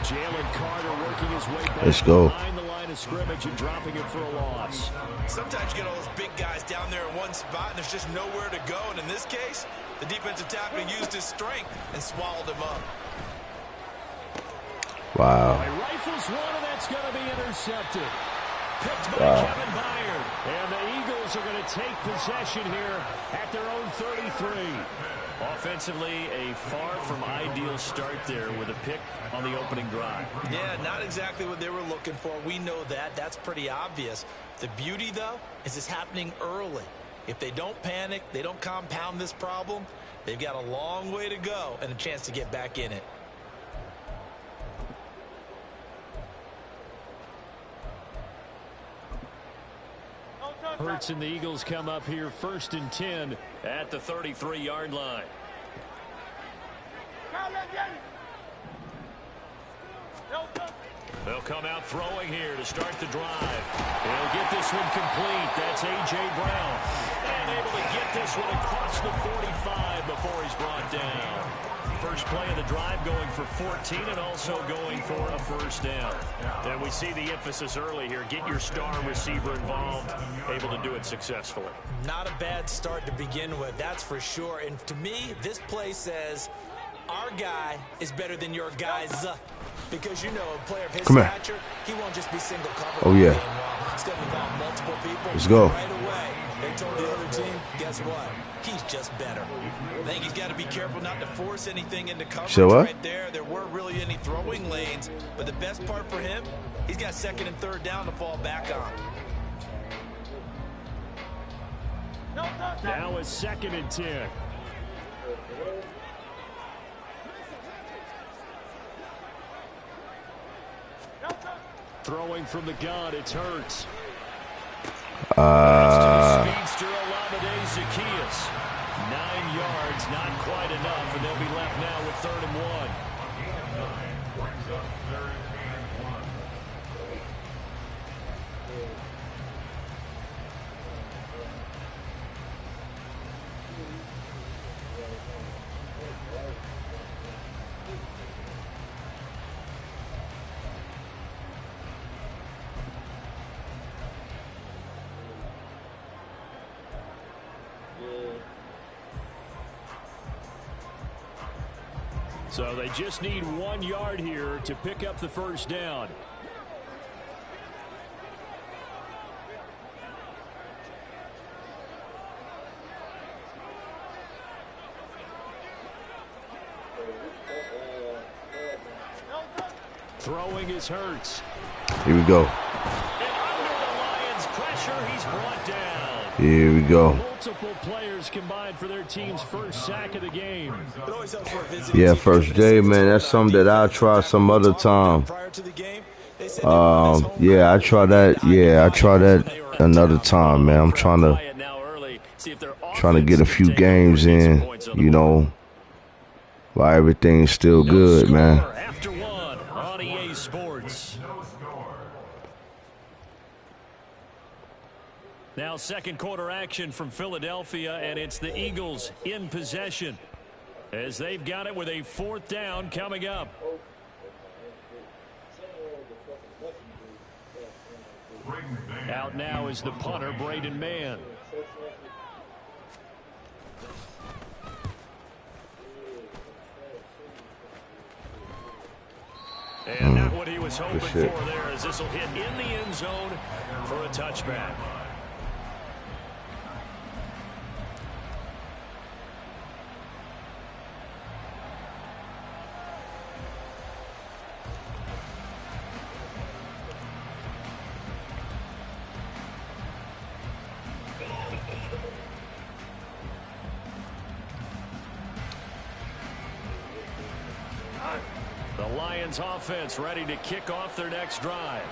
Jalen Carter working his way back behind the line of scrimmage and dropping it for a loss. Sometimes you get all those big guys down there in one spot and there's just nowhere to go. And in this case, the defensive tackle used his strength and swallowed him up. Wow. He rifles one, and that's going to be intercepted. Picked by Kevin Byard. And the Eagles are going to take possession here at their own 33. Offensively, a far from ideal start there with a pick on the opening drive. Yeah, not exactly what they were looking for. We know that. That's pretty obvious. The beauty, though, is it's happening early. If they don't panic, they don't compound this problem, they've got a long way to go and a chance to get back in it. Hurts and the Eagles come up here 1st and 10 at the 33-yard line. They'll come out throwing here to start the drive. They'll get this one complete. That's A.J. Brown. And able to get this one across the 45 before he's brought down. First play of the drive going for 14 and also going for a first down. And we see the emphasis early here. Get your star receiver involved, able to do it successfully. Not a bad start to begin with, that's for sure. And to me, this play says our guy is better than your guys. Because, you know, a player of his stature, he won't just be single covered. Oh, yeah. It's going to involve multiple people. Let's go. Right away. They told the other team, guess what? He's just better. I think he's got to be careful not to force anything into coverage right there. There weren't really any throwing lanes, but the best part for him, he's got second and third down to fall back on. Now it's 2nd and 10. Throwing from the gun, it's Hurts. Speedster Olamide Zaccheaus. 9 yards, not quite enough, and they'll be left now with 3rd and 1. So they just need 1 yard here to pick up the first down. Throwing is Hurts. Here we go. And under the Lions' pressure, he's brought down. Here we go. Multiple players combined for their team's first sack of the game. Yeah, first day, man. That's something that I'll try some other time. Yeah, I try that. Yeah, I try that another time, man. I'm trying to get a few games in, you know, while everything's still good, man. After one on EA Sports. Now 2nd quarter action from Philadelphia, and it's the Eagles in possession as they've got it with a 4th down coming up. Out now is the punter, Braden Mann. And not what he was hoping for there, as this will hit in the end zone for a touchback. The Lions offense ready to kick off their next drive.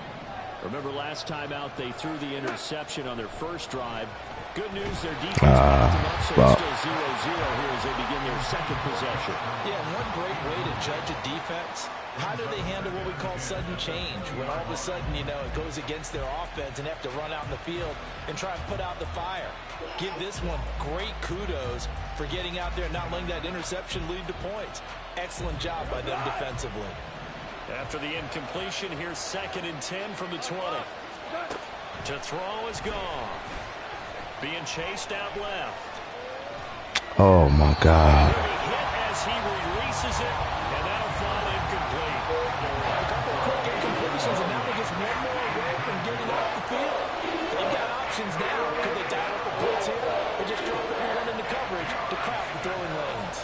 Remember last time out they threw the interception on their first drive. Good news, their defense backed them up, so it's still 0-0 here as they begin their 2nd possession. Yeah, one great way to judge a defense, how do they handle what we call sudden change? When all of a sudden, you know, it goes against their offense and they have to run out in the field and try and put out the fire. Give this one great kudos for getting out there and not letting that interception lead to points. Excellent job by them defensively. After the incompletion, here's 2nd and 10 from the 20. To throw is gone. Being chased out left. Oh, my God. Hit as he releases it, and that'll fall incomplete. A couple of quick incompletions, and now they're just one more away from getting off the field. They've got options now. Could they dial up a blitz here? Or just drop everyone into coverage to crowd the throwing lanes?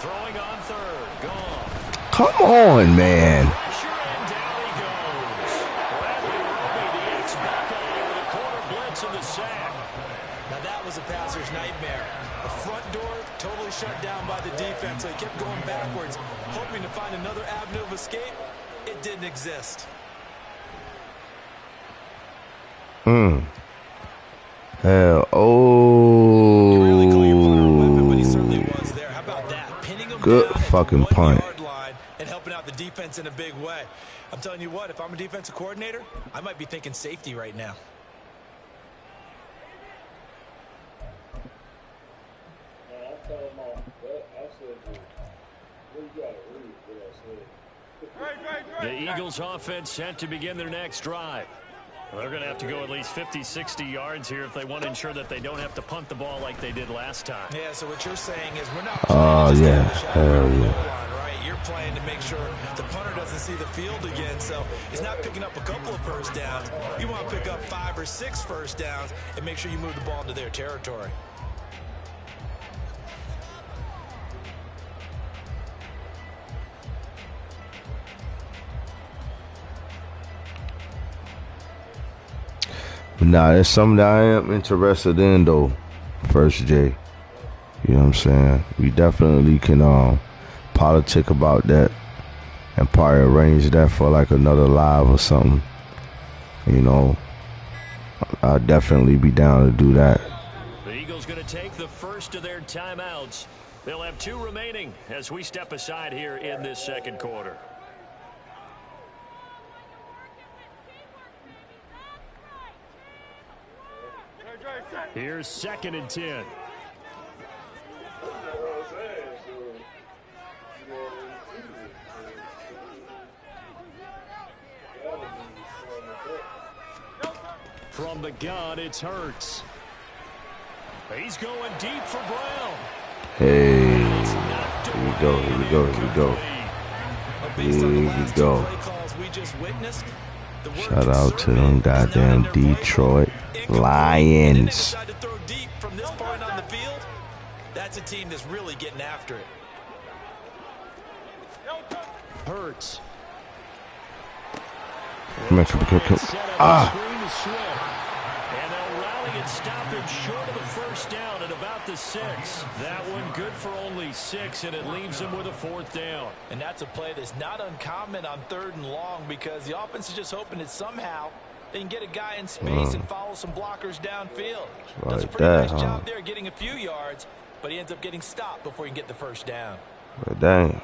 Throwing on 3rd. Gone. Come on, man. Now that was a passer's nightmare. The front door totally shut down by the defense. So he kept going backwards, hoping to find another avenue of escape. It didn't exist. Hell, oh. Good fucking punt. And helping out the defense in a big way. I'm telling you what, if I'm a defensive coordinator, I might be thinking safety right now. The Eagles offense set to begin their next drive. Well, they're going to have to go at least 50, 60 yards here if they want to ensure that they don't have to punt the ball like they did last time. Yeah, so what you're saying is we're not hell yeah. right? you're playing to make sure the punter doesn't see the field again. So it's not picking up a couple of first downs. You want to pick up 5 or 6 first downs and make sure you move the ball into their territory. Nah, it's something that I am interested in though, First J. You know what I'm saying? We definitely can politic about that and probably arrange that for like another live or something. You know, I'll definitely be down to do that. The Eagles going to take the first of their timeouts. They'll have 2 remaining as we step aside here in this second quarter. Here's 2nd and 10. From the gun, it's Hurts. He's going deep for Brown. Hey, here we go, here we go, here we go. Here we go. Shout out to them goddamn Detroit Lions. From this point on the field, that's a team that's really getting after it. Hurts. Come on. And they'll rally and stop him short of the first down at about the 6. That one good for only 6, and it leaves him with a 4th down. And that's a play that's not uncommon on 3rd and long because the offense is just hoping that somehow they can get a guy in space and follow some blockers downfield. Does a pretty nice job there getting a few yards, but he ends up getting stopped before he can get the first down. Dang.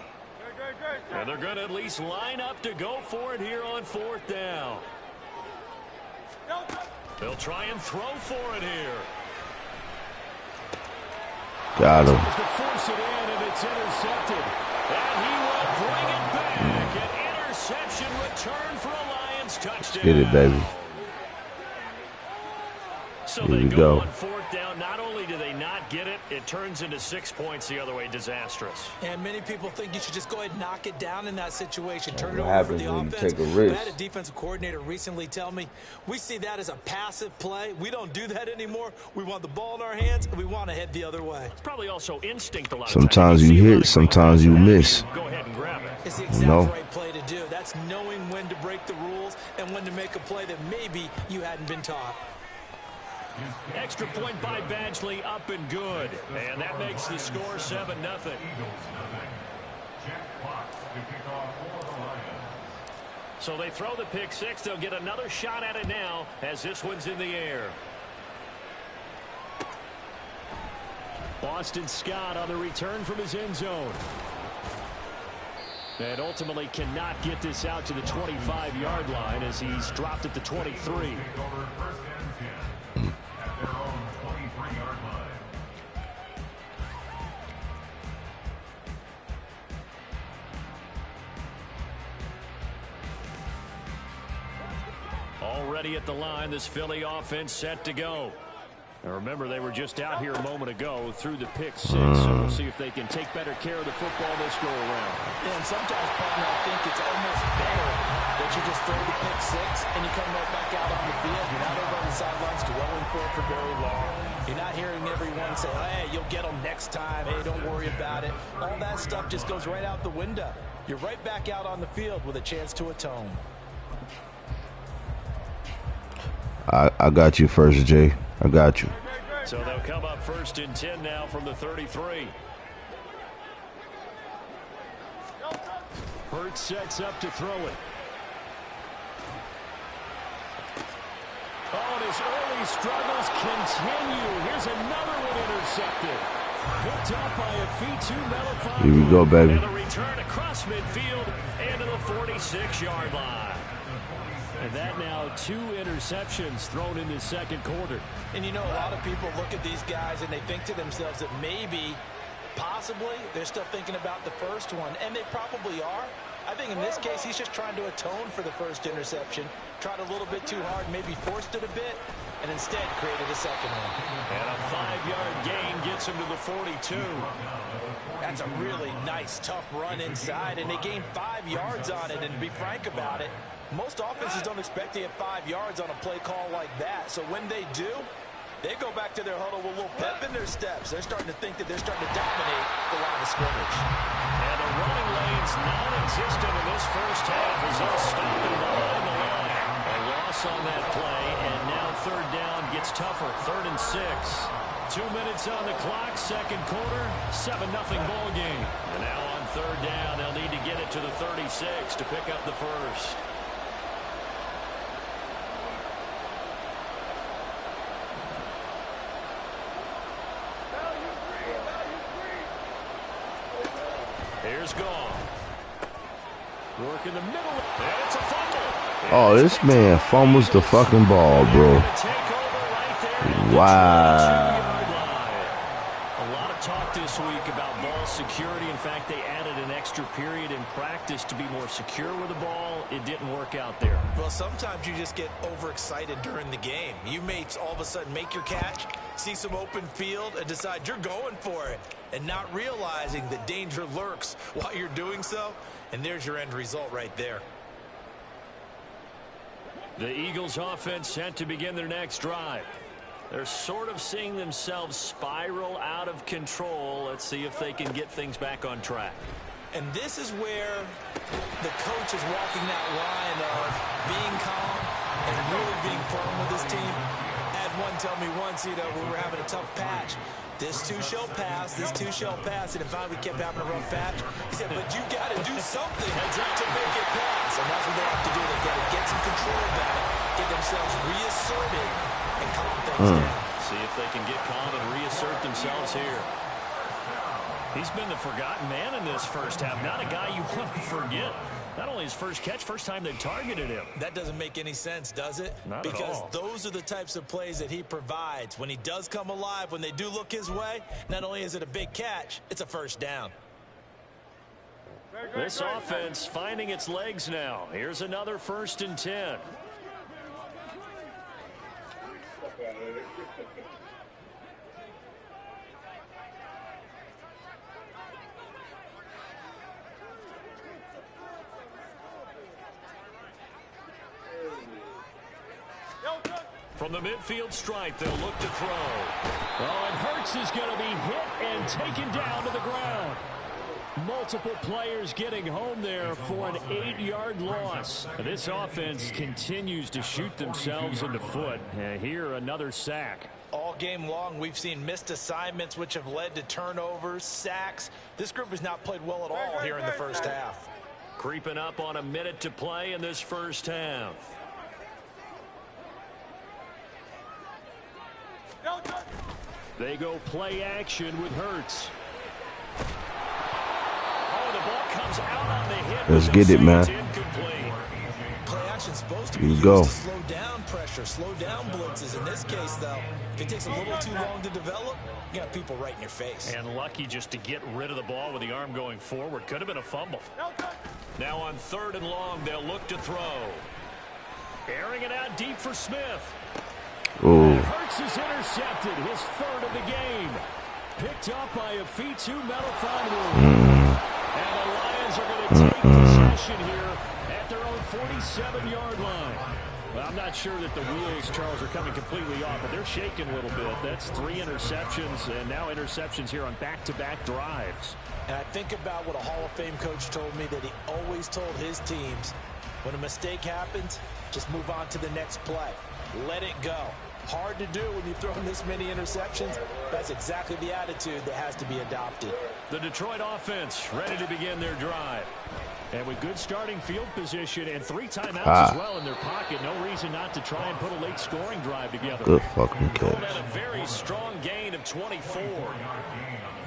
And they're going to at least line up to go for it here on 4th down. They'll try and throw for it here. Got him. To force it in, and it's intercepted. And he will bring it back. An interception return for a Lions touchdown. Get it, baby. So here they we go. On 4th down. Not only do they not get it, it turns into 6 points the other way. Disastrous. And many people think you should just go ahead and knock it down in that situation. Turn it What over for happens the when you offense. take a risk? I had a defensive coordinator recently tell me, we see that as a passive play. We don't do that anymore. We want the ball in our hands, and we want to head the other way. It's probably also instinct a lot of Sometimes you hit, sometimes you miss. Go ahead and grab it. It's the exact right play to do. That's knowing when to break the rules and when to make a play that maybe you hadn't been taught. Extra point by Badgley, up and good. And that makes the score 7-0. So they throw the pick 6. They'll get another shot at it now as this one's in the air. Boston Scott on the return from his end zone. And ultimately cannot get this out to the 25-yard line as he's dropped at the 23. Already at the line, this Philly offense set to go. Now remember, they were just out here a moment ago through the pick 6, so we'll see if they can take better care of the football this go around. Yeah, and sometimes, partner, I think it's almost better that you just throw the pick 6 and you come right back out on the field. You're not over on the sidelines dwelling for very long. You're not hearing everyone say, hey, you'll get them next time. Hey, don't worry about it. All that stuff just goes right out the window. You're right back out on the field with a chance to atone. I got you, First J. I got you. So they'll come up 1st and 10 now from the 33. Hurts sets up to throw it. Oh, and his early struggles continue. Here's another one intercepted. Picked up by a feet 2 Mellify. Here we go, baby. And a return across midfield and to the 46-yard line. And that now 2 interceptions thrown in this second quarter. And you know, a lot of people look at these guys and they think to themselves that maybe, possibly, they're still thinking about the first one. And they probably are. I think in this case, he's just trying to atone for the first interception. Tried a little bit too hard, maybe forced it a bit, and instead created a second one. And a 5-yard gain gets gets him to the 42. That's a really nice, tough run inside, and they gained 5 yards on it. And to be frank about it, most offenses don't expect to get 5 yards on a play call like that. So when they do, they go back to their huddle with a little pep in their steps. They're starting to think that they're starting to dominate the line of scrimmage. And the running lane's non-existent in this first half as they'll stop it behind the line. A loss on that play, and now third down gets tougher. 3rd and 6. 2 minutes on the clock, second quarter, 7-0 ball game. And now on third down, they'll need to get it to the 36 to pick up the first. Here's Gone. Work in the middle. And it's a fumble. Oh, this man fumbles the fucking ball, bro. Wow. A lot of talk this week about ball security. In fact, they added an extra period in practice to be more secure with the ball. It didn't work out there. Well, sometimes you just get overexcited during the game. You may all of a sudden make your catch, see some open field, and decide you're going for it, and not realizing the danger lurks while you're doing so. And there's your end result right there. The Eagles offense set to begin their next drive. They're sort of seeing themselves spiral out of control. Let's see if they can get things back on track. And this is where the coach is walking that line of being calm and really being firm with his team. I had one tell me once, we were having a tough patch. This too shall pass, this too shall pass. And finally we kept having a rough patch. He said, but you got to do something to make it pass. And that's what they have to do. They've got to get some control back, get themselves reasserted, and calm things down. See if they can get calm and reassert themselves here. He's been the forgotten man in this first half. Not a guy you want to forget. Not only his first catch, first time they've targeted him. That doesn't make any sense, does it? Not because at all. Those are the types of plays that he provides. When he does come alive, when they do look his way, not only is it a big catch, it's a first down. This offense finding its legs now. Here's another 1st and 10. From the midfield stripe, they'll look to throw. Oh, and Hurts is going to be hit and taken down to the ground. Multiple players getting home there for an 8-yard loss. This offense continues to shoot themselves in the foot. Here, another sack. All game long, we've seen missed assignments, which have led to turnovers, sacks. This group has not played well at all here in the first half. Creeping up on a minute to play in this first half. They go play action with Hurts. Oh, the ball comes out on the hit. Let's get it, man. Play action's supposed to be used to slow down pressure, slow down blitzes. In this case, though, if it takes a little too long to develop, you got people right in your face. And lucky just to get rid of the ball with the arm going forward. Could have been a fumble. Now on 3rd and long, they'll look to throw. Airing it out deep for Smith. Hurts is intercepted, his 3rd of the game. Picked up by a Fitu Melifonwu. And the Lions are going to take possession here at their own 47-yard line. Well, I'm not sure that the wheels, Charles, are coming completely off, but they're shaking a little bit. That's 3 interceptions, and now interceptions here on back-to-back drives. And I think about what a Hall of Fame coach told me, that he always told his teams, when a mistake happens, just move on to the next play. Let it go. Hard to do when you throw this many interceptions. That's exactly the attitude that has to be adopted. The Detroit offense ready to begin their drive. And with good starting field position and 3 timeouts as well in their pocket, no reason not to try and put a late scoring drive together. Good fucking catch. At a very strong gain of 24.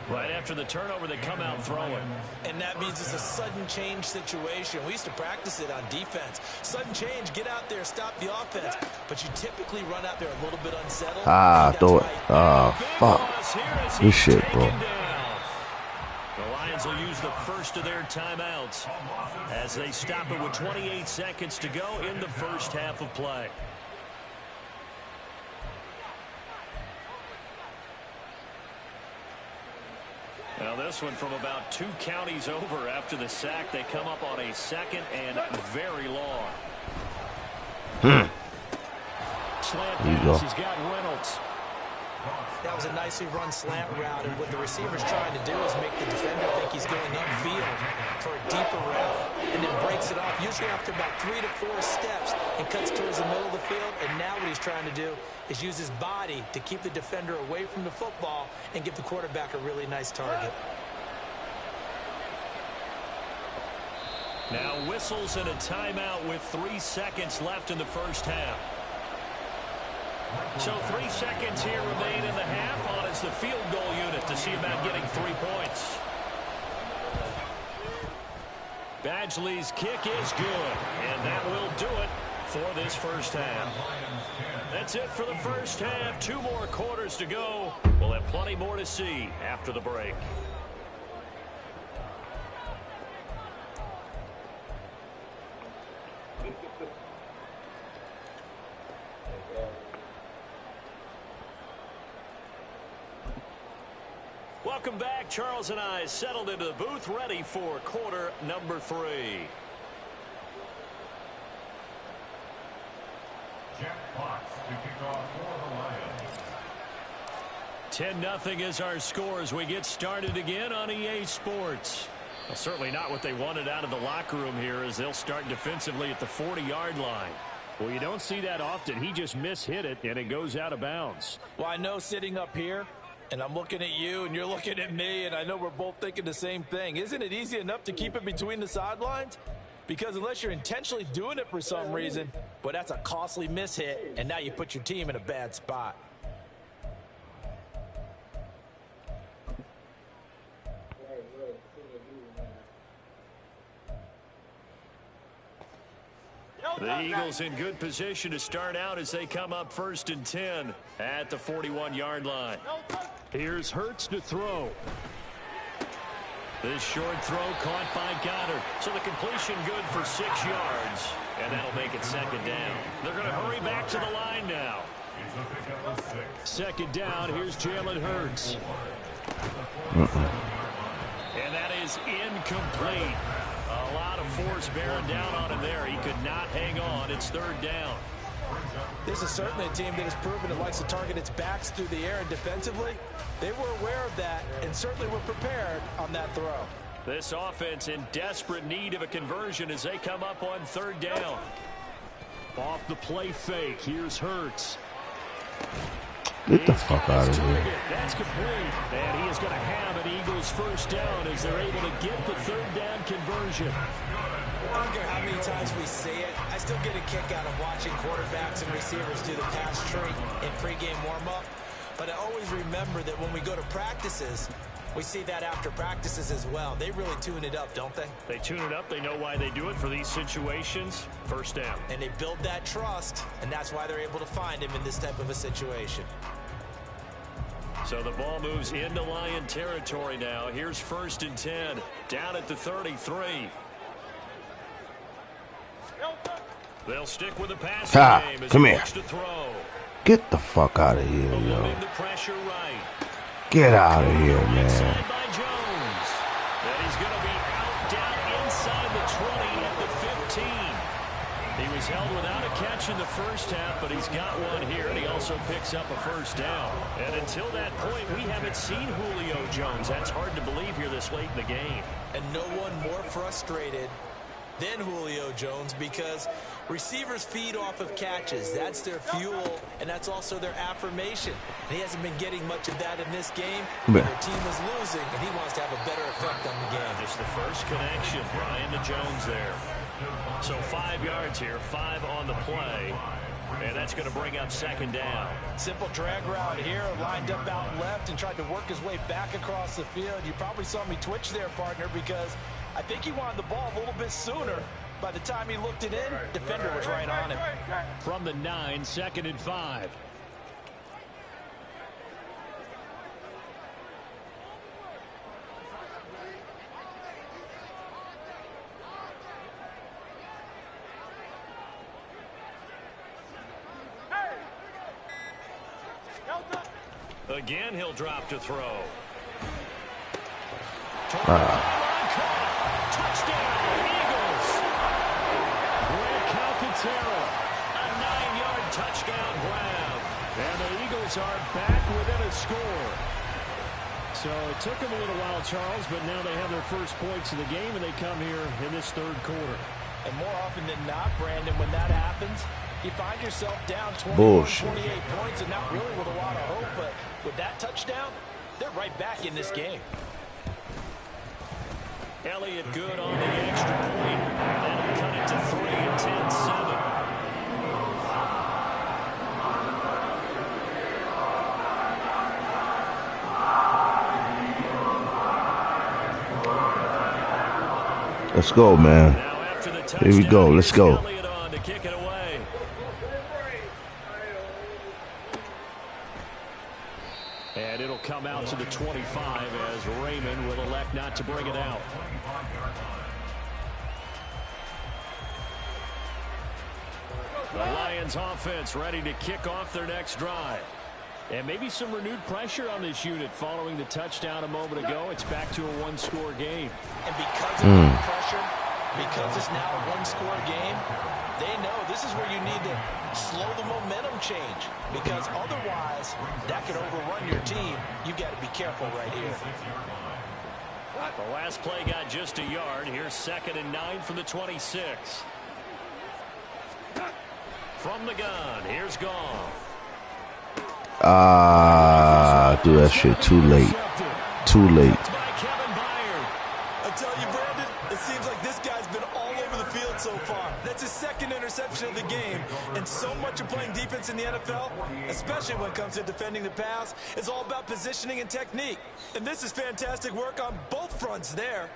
Right after the turnover, they come out throwing. And that means it's a sudden change situation. We used to practice it on defense. Sudden change, get out there, stop the offense. But you typically run out there a little bit unsettled. Throw it. Fuck. This shit, bro. The Lions will use the first of their timeouts as they stop it with 28 seconds to go in the first half of play. Now this one from about 2 counties over after the sack. They come up on a 2nd and very long. Slant pass. He's got Reynolds. That was a nicely run slant route, and what the receiver's trying to do is make the defender think he's going upfield for a deeper route, and then breaks it off, usually after about 3 to 4 steps, and cuts towards the middle of the field. And now what he's trying to do is use his body to keep the defender away from the football and give the quarterback a really nice target. Now whistles and a timeout with 3 seconds left in the first half. So 3 seconds here remain in the half. On is the field goal unit to see about getting 3 points. Badgley's kick is good, and that will do it for this first half. That's it for the first half. 2 more quarters to go. We'll have plenty more to see after the break. Welcome back. Charles and I settled into the booth, ready for quarter number 3. Jack Fox to kick off for the Lions. 10-0 is our score as we get started again on EA Sports. Well, certainly not what they wanted out of the locker room here, as they'll start defensively at the 40-yard line. Well, you don't see that often. He just mishit it, and it goes out of bounds. Well, I know sitting up here, and I'm looking at you, and you're looking at me, and I know we're both thinking the same thing. Isn't it easy enough to keep it between the sidelines? Because unless you're intentionally doing it for some reason, but that's a costly mishit, and now you put your team in a bad spot. The Eagles in good position to start out as they come up 1st and 10 at the 41-yard line. Here's Hurts to throw. This short throw caught by Goddard. So the completion good for 6 yards, and that'll make it 2nd down. They're going to hurry back to the line now. 2nd down. Here's Jalen Hurts. And that is incomplete. A lot of force bearing down on him there. He could not hang on. It's 3rd down. This is certainly a team that has proven it likes to target its backs through the air, and defensively, they were aware of that and certainly were prepared on that throw. This offense in desperate need of a conversion as they come up on 3rd down. Off the play fake. Here's Hurts. Get the fuck out of here. That's complete. And he is going to have an Eagles 1st down as they're able to get the 3rd down conversion. I don't care how many times we see it, I still get a kick out of watching quarterbacks and receivers do the pass tree in pregame warm-up. But I always remember that when we go to practices, we see that after practices as well. They really tune it up, don't they? They tune it up. They know why they do it for these situations. 1st down. And they build that trust, and that's why they're able to find him in this type of a situation. So the ball moves into Lion territory now. Here's 1st and 10. Down at the 33. They'll stick with the passing game as come he here. looks to throw. Get the fuck out of here, yo. The pressure right. Get out of here, man. Inside by Jones. And he's going to be out down inside the 20 at the 15. He was held without a catch in the first half, but he's got one here, and he also picks up a 1st down. And until that point, we haven't seen Julio Jones. That's hard to believe here this late in the game. And no one more frustrated than Julio Jones, because receivers feed off of catches. That's their fuel, and that's also their affirmation. And he hasn't been getting much of that in this game. Their team is losing, and he wants to have a better effect on the game. Just the first connection, Ryan to Jones there. So 5 yards here, 5 on the play, and that's going to bring up 2nd down. Simple drag route here, lined up out left and tried to work his way back across the field. You probably saw me twitch there, partner, because I think he wanted the ball a little bit sooner. By the time he looked it in, defender was right on him. From the 9, 2nd and 5. Again, he'll drop to throw. Touchdown, Eagles. Grant Calcaterra, a 9-yard touchdown grab. And the Eagles are back within a score. So it took them a little while, Charles, but now they have their first points of the game, and they come here in this third quarter. And more often than not, Brandon, when that happens, you find yourself down 28 points and not really with a lot of hope. But with that touchdown, they're right back in this game. Elliott good on the extra point. That'll cut it to 3 and 10-7. Let's go, man. Here we go. Let's go. To kick it away. And it'll come out to the 25 as Raymond will elect not to bring it out. The Lions offense ready to kick off their next drive. And maybe some renewed pressure on this unit following the touchdown a moment ago. It's back to a one-score game. And because of that pressure, because it's now a one-score game, they know this is where you need to slow the momentum change. Because otherwise, that could overrun your team. You've got to be careful right here. The last play got just a yard. Here's 2nd and 9 from the 26. From the gun, here's Goff. Do that shit too late. Too late. I tell you, Brandon, it seems like this guy's been all over the field so far. That's his 2nd interception of the game. And so much of playing defense in the NFL, especially when it comes to defending the pass, is all about positioning and technique. And this is fantastic work on both fronts there.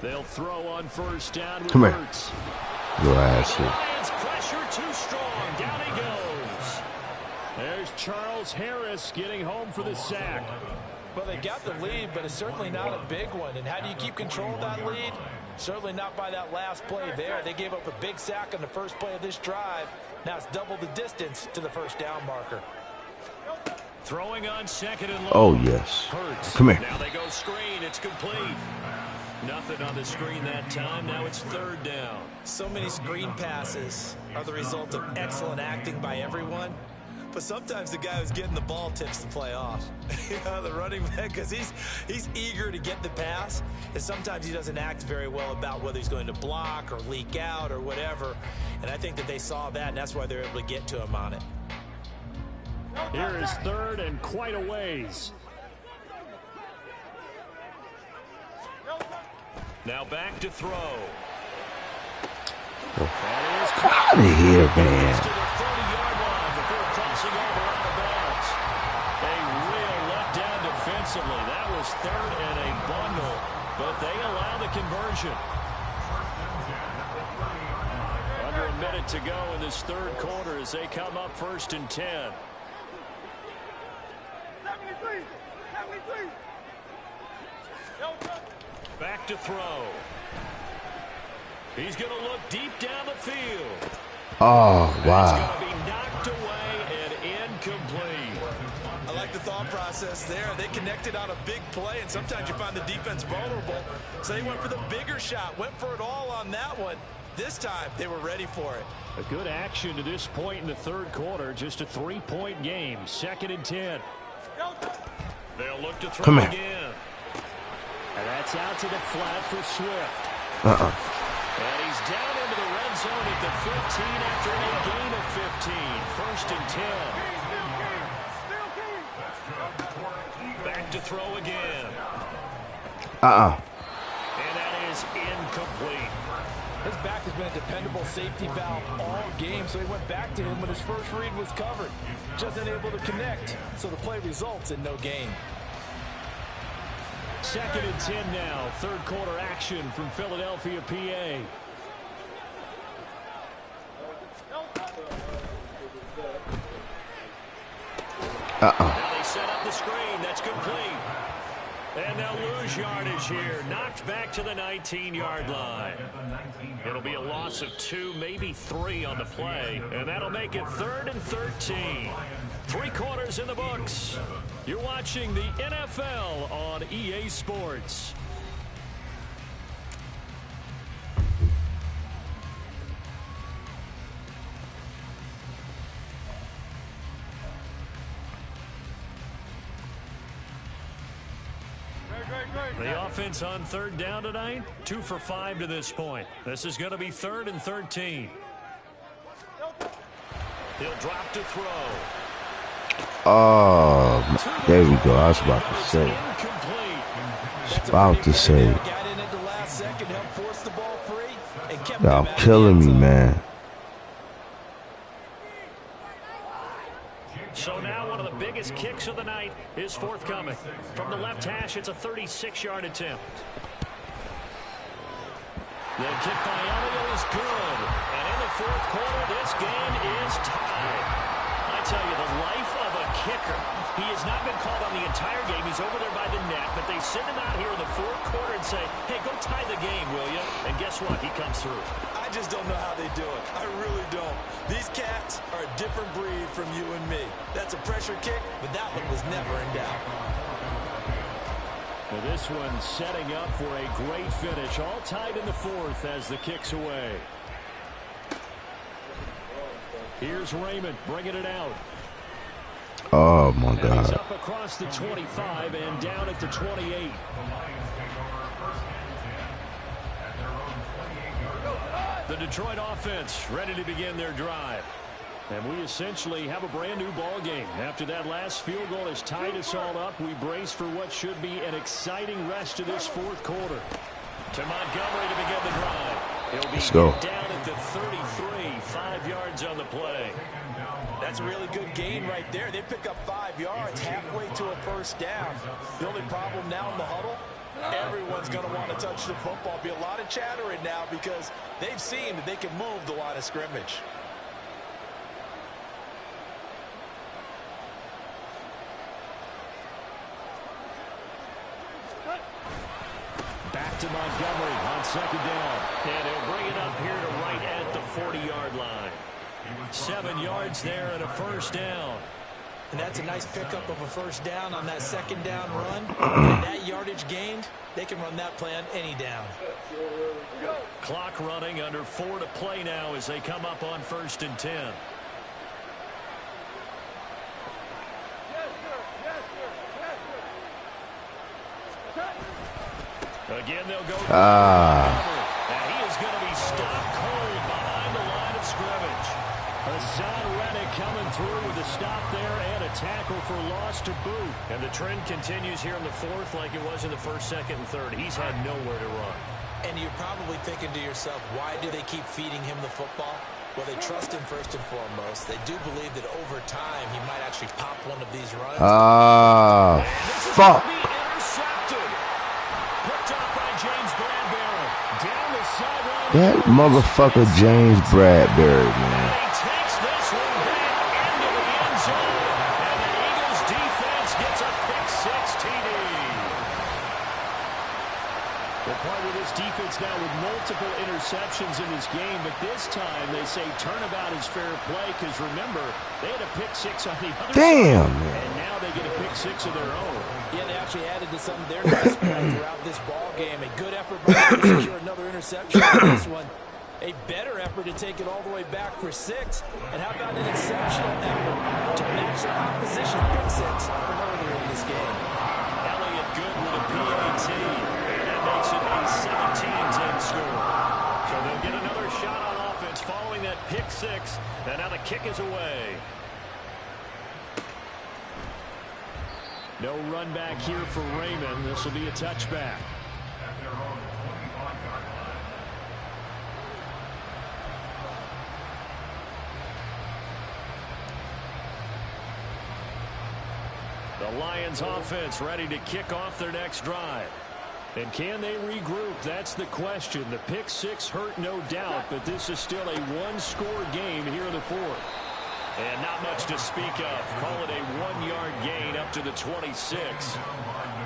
They'll throw on first down with Come here. Hurts. Your ass here. Lions pressure too strong. Down he goes. There's Charles Harris getting home for the sack. Well, they got the lead, but it's certainly not a big one. And how do you keep control of that lead? Certainly not by that last play there. They gave up a big sack on the first play of this drive. Now it's double the distance to the first down marker. Throwing on 2nd and long. Oh, yes. Hurts. Come here. Now they go screen. It's complete. Nothing on the screen that time. Now it's 3rd down. So many screen passes are the result of excellent acting by everyone. But sometimes the guy who's getting the ball tips the play off. The running back, because he's eager to get the pass. And sometimes he doesn't act very well about whether he's going to block or leak out or whatever. And I think that they saw that, and that's why they're able to get to him on it. Here is 3rd and quite a ways. Now back to throw. Out of here, man. To the 30-yard line before crossing over out of bounds. A real letdown defensively. That was 3rd and a bundle, but they allow the conversion. Under a minute to go in this third quarter as they come up 1st and 10. Back to throw. He's going to look deep down the field. Oh, wow. It's going to be knocked away and incomplete. I like the thought process there. They connected on a big play, and sometimes you find the defense vulnerable. So they went for the bigger shot, went for it all on that one. This time, they were ready for it. A good action to this point in the third quarter. Just a 3-point game. 2nd and 10. They'll look to throw again. And that's out to the flat for Swift. And he's down into the red zone at the 15 after a gain of 15. 1st and 10. Back to throw again. And that is incomplete. His back has been a dependable safety valve all game, so he went back to him when his first read was covered. Just unable to connect, so the play results in no gain. 2nd and 10 now. Third quarter action from Philadelphia, PA. Now they set up the screen. That's complete. And they'll lose yardage here. Knocked back to the 19-yard line. It'll be a loss of 2, maybe 3 on the play. And that'll make it 3rd and 13. 3 quarters in the books. You're watching the NFL on EA Sports. The offense on 3rd down tonight, 2 for 5 to this point. This is going to be 3rd and 13. He'll drop to throw. Oh, there we go. I was about to say. About to say. Y'all killing me, man. So now one of the biggest kicks of the night is forthcoming. From the left hash, it's a 36-yard attempt. The kick by Elliott is good. And in the 4th quarter, this game is tied. I tell you, the life of a kicker. He has not been called on the entire game. He's over there by the net, but they send him out here in the 4th quarter and say, hey, go tie the game, will you? And guess what? He comes through. I just don't know how they do it. I really don't. These cats are a different breed from you and me. That's a pressure kick, but that one was never in doubt. Well, this one setting up for a great finish. All tied in the 4th as the kick's away. Here's Raymond bringing it out. Oh, my And he's God. up across the 25 and down at the 28. The Detroit offense ready to begin their drive. And we essentially have a brand new ball game. After that last field goal has tied us all up, we brace for what should be an exciting rest of this 4th quarter. To Montgomery to begin the drive. He'll be Let's go. down at the 33, 5 yards on the play. That's a really good gain right there. They pick up 5 yards halfway to a 1st down. The only problem now in the huddle, everyone's going to want to touch the football. Be a lot of chattering now because they've seen that they can move the line of scrimmage. Back to Montgomery on 2nd down. And he'll bring it up here to right at the 40-yard line. 7 yards there and a 1st down. And that's a nice pickup of a 1st down on that 2nd down run. And that yardage gained, they can run that play on any down. Clock running, under 4 to play now as they come up on 1st and 10. Again, they'll go. And he is going to be stopped cold behind the line of scrimmage. Hassan Reddick coming through with a stop there and a tackle for loss to boot. And the trend continues here in the 4th like it was in the 1st, 2nd, and 3rd. He's had nowhere to run. And you're probably thinking to yourself, why do they keep feeding him the football? Well, they trust him first and foremost. They do believe that over time he might actually pop one of these runs. Fuck. That motherfucker James Bradbury, man. He takes this one back into the end zone. And the Eagles defense gets a pick-6 TD. Well, part of this defense now with multiple interceptions in this game, but this time they say turnabout is fair play because remember, they had a pick-6 on the other side. And now they get a pick-6 of their own. Yeah, they actually added to some of their nice play throughout this ball game. A good effort by them to secure another interception in this one. A better effort to take it all the way back for 6. And how about an exceptional effort to match the opposition pick-6 from earlier in this game. Elliott good with a PAT. And that makes it a 17-10 score. So they'll get another shot on offense following that pick-6. And now the kick is away. No run back here for Raymond. This will be a touchback. The Lions offense ready to kick off their next drive. And can they regroup? That's the question. The pick-6 hurt, no doubt, but this is still a one-score game here in the 4th. And not much to speak of. Call it a 1-yard gain up to the 26.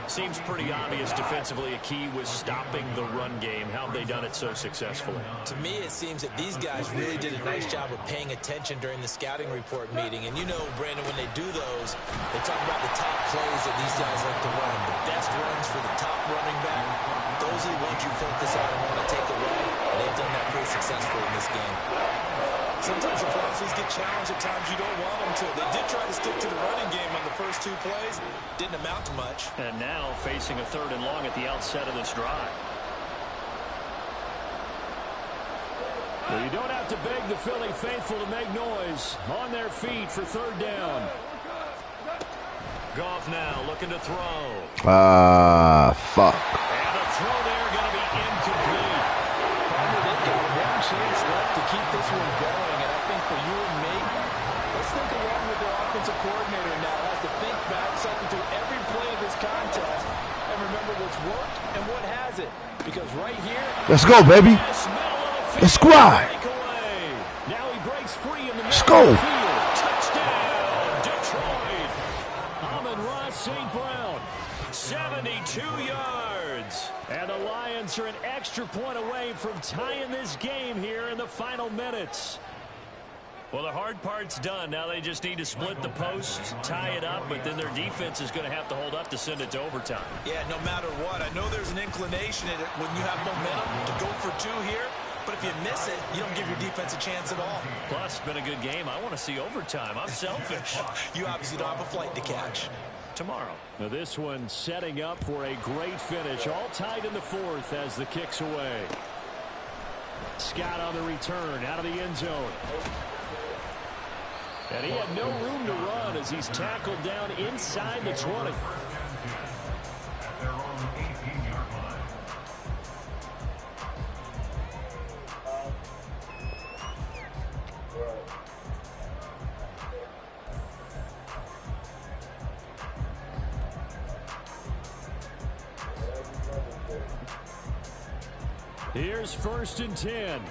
Seems pretty obvious defensively a key was stopping the run game. How have they done it so successfully? To me, it seems that these guys really did a nice job of paying attention during the scouting report meeting. And you know, Brandon, when they do those, they talk about the top plays that these guys like to run. The best runs for the top running back. Those are the ones you focus on and want to take away. And they've done that pretty successfully in this game. Sometimes the offenses get challenged at times you don't want them to. They did try to stick to the running game on the first 2 plays. Didn't amount to much. And now facing a 3rd and long at the outset of this drive. Well, you don't have to beg the Philly faithful to make noise. On their feet for 3rd down. Goff now looking to throw. Fuck. And a throw there going to be incomplete. They've got one chance left to keep this one going. And I think for you and me, let's think along with their offensive coordinator now. Has to think back, cycle through every play of this contest, and remember what's worked and what hasn't. Because right here, let's go, baby. Let's squad. Now he breaks free in the let's go. Touchdown, Detroit. Amon-Ra St. Brown, 72 yards. And the Lions are an extra point away from tying this game here in the final minutes. Well, the hard part's done. Now they just need to split the posts, tie it up, but then their defense is going to have to hold up to send it to overtime. Yeah, no matter what. I know there's an inclination in it when you have momentum to go for 2 here, but if you miss it, you don't give your defense a chance at all. Plus, it's been a good game. I want to see overtime. I'm selfish. You obviously don't have a flight to catch. Tomorrow. Now this one setting up for a great finish. All tied in the 4th as the kick's away. Scott on the return out of the end zone. And he had no room to run as he's tackled down inside the 20. At their own 18-yard line. Here's 1st and 10.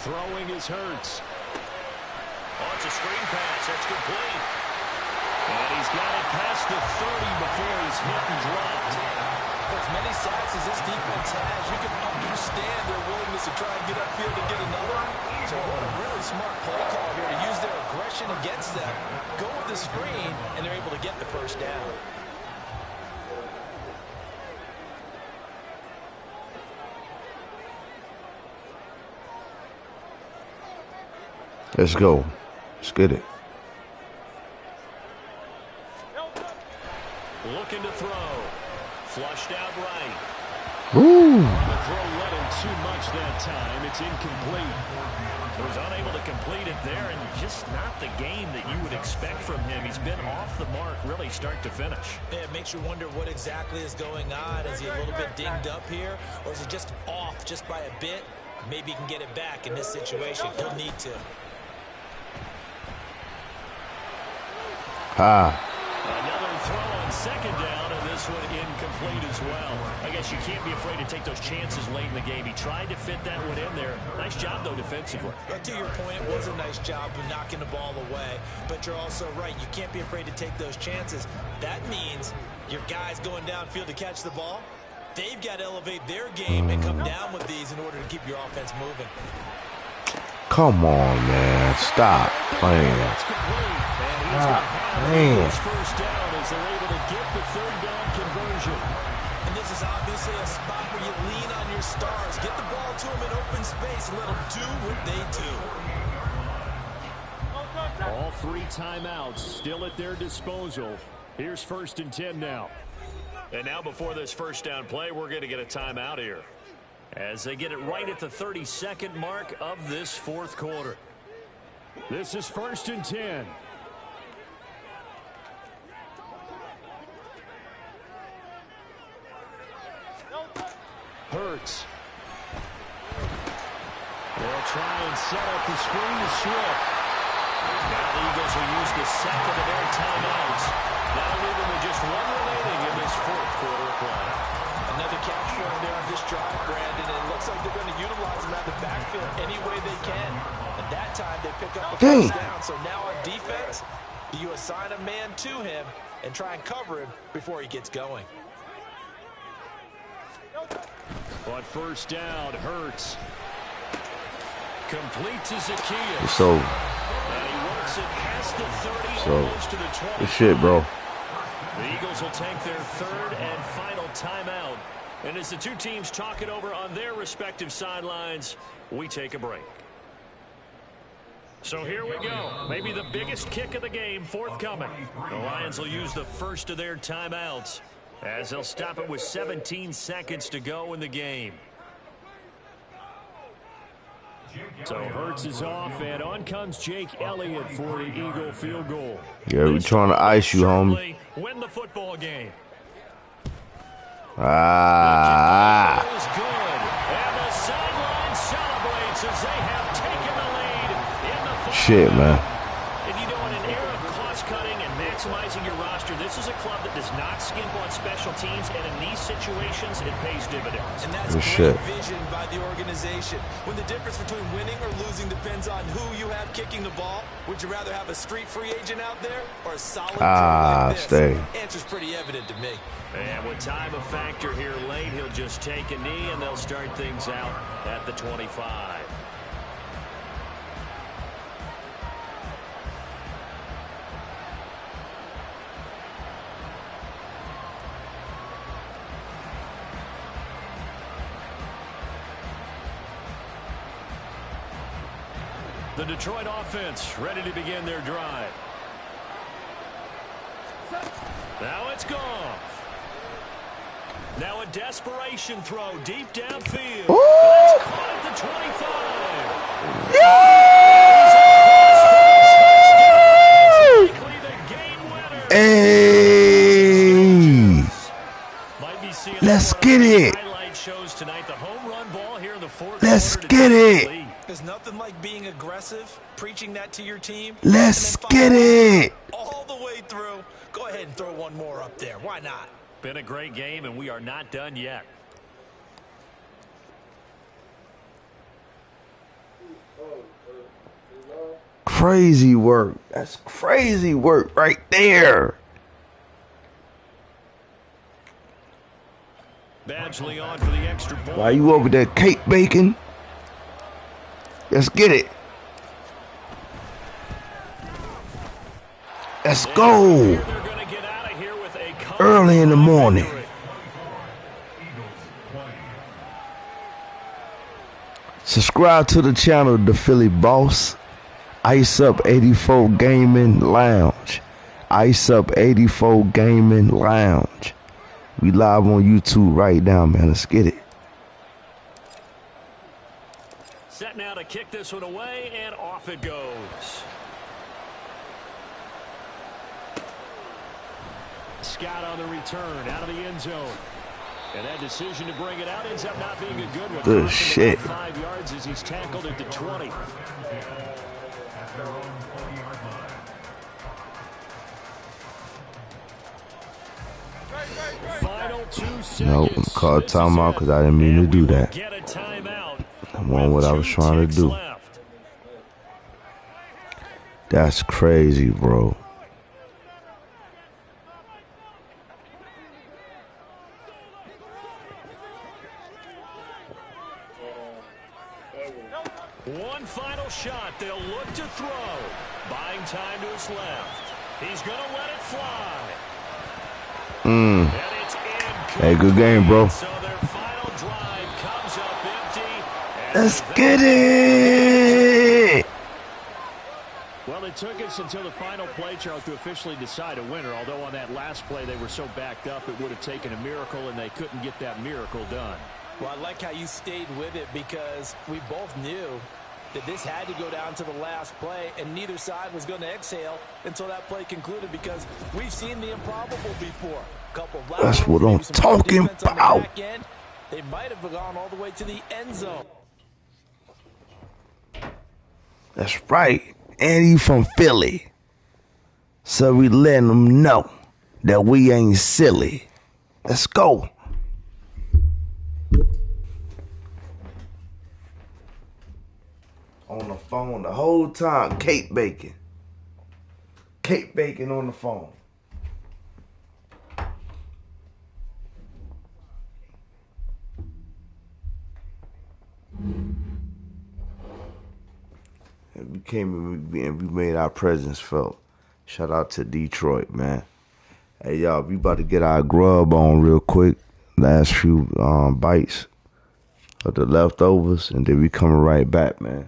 Throwing is Hurts. Oh, it's a screen pass. That's complete. And he's got it past the 30 before he's hit and dropped. For as many sacks as this defense has, you can understand their willingness to try and get upfield and get another. So what a really smart play call here to use their aggression against them. Go with the screen, and they're able to get the 1st down. Let's go. Let's get it. Looking to throw. Flushed out right. Woo. The throw led him too much that time. It's incomplete. He was unable to complete it there, and just not the game that you would expect from him. He's been off the mark really start to finish. Yeah, it makes you wonder what exactly is going on. Is he a little bit dinged up here, or is he just off just by a bit? Maybe he can get it back in this situation. He'll need to. Another throw on 2nd down, and this one incomplete as well. I guess you can't be afraid to take those chances late in the game. He tried to fit that one in there. Nice job, though, defensively. But to your point, it was a nice job of knocking the ball away. But you're also right. You can't be afraid to take those chances. That means your guys going downfield to catch the ball, they've got to elevate their game and come down with these in order to keep your offense moving. Come on, man. Stop playing. Man. First down as they're able to get the 3rd down conversion. And this is obviously a spot where you lean on your stars. Get the ball to them in open space and let them do what they do. All 3 timeouts still at their disposal. Here's 1st and 10 now. And now before this 1st down play, we're going to get a timeout here, as they get it right at the 32nd mark of this 4th quarter. This is 1st and 10. Hurts. They'll try and set up the screen to Swift. Now the Eagles will use the 2nd of their timeouts. That'll leave them with just 1 remaining in this 4th quarter of play. Another catch for him there on this drive, Brandon, and it looks like they're going to utilize him out of the backfield Dang. first down. So now on defense, do you assign a man to him and try and cover him before he gets going? On first down, Hurts completes to Zacchaeus. So, And he works it past the 30, almost to the 20. good shit, bro. The Eagles will take their third and final timeout. And as the two teams talk it over on their respective sidelines, we take a break. So here we go. Maybe the biggest kick of the game forthcoming. The Lions will use the first of their timeouts as they'll stop it with 17 seconds to go in the game. So Hurts is off, and on comes Jake Elliott for the Eagle field goal. Yeah, we trying to ice you, homie. Win the football game. Ah. Is good, and the sideline celebrates as they have taken the lead in the final. Shit, man. And you know, in an era of cost-cutting and maximizing your roster, this is a club that does not skimp on special teams, and in these situations, it pays dividends. And that's great vision by the organization. When the difference between winning or losing depends on who you have kicking the ball, would you rather have a street free agent out there or a solid like this? Stay. Answer's pretty evident to me. And with time a factor here late, he'll just take a knee, and they'll start things out at the 25. The Detroit offense ready to begin their drive. Now it's gone. Now a desperation throw deep downfield. That's caught at the 25. Hey. Let's get it. Let's get it. There's nothing like being aggressive, preaching that to your team. Let's get it. All the way through. Go ahead and throw one more up there. Why not? Been a great game, and we are not done yet. Crazy work. That's crazy work right there. Badgley on for the extra point. Why you over there cake baking? Let's get it. Let's go. Early in the morning. Subscribe to the channel, The Philly Boss. Iceup84 Gaming Lounge. Iceup84 Gaming Lounge. We live on YouTube right now, man. Let's get it. Set now to kick this one away, and off it goes. Scott on the return, out of the end zone. And that decision to bring it out ends up not being a good one. Good shit. 5 yards as he's tackled at the 20. Final 2 seconds. Nope, I'm called timeout because I didn't mean to do that. I want what I was trying to do. That's crazy, bro. One final shot. They'll look to throw. Buying time to his left. He's going to let it fly. Hey, good game, bro. So their final drive comes up empty. Let's get it. Well, it took us until the final play, Charles, to officially decide a winner. Although on that last play they were so backed up, it would have taken a miracle, and they couldn't get that miracle done. Well, I like how you stayed with it because we both knew that this had to go down to the last play, and neither side was going to exhale until that play concluded because we've seen the improbable before. That's what I'm talking about. They might have gone all the way to the end zone. That's right. And he from Philly. So we letting them know that we ain't silly. Let's go. On the phone the whole time, cake baking. Cake baking on the phone. And we came and we made our presence felt. Shout out to Detroit, man. Hey, y'all, we about to get our grub on real quick. Last few bites of the leftovers, and then we coming right back, man.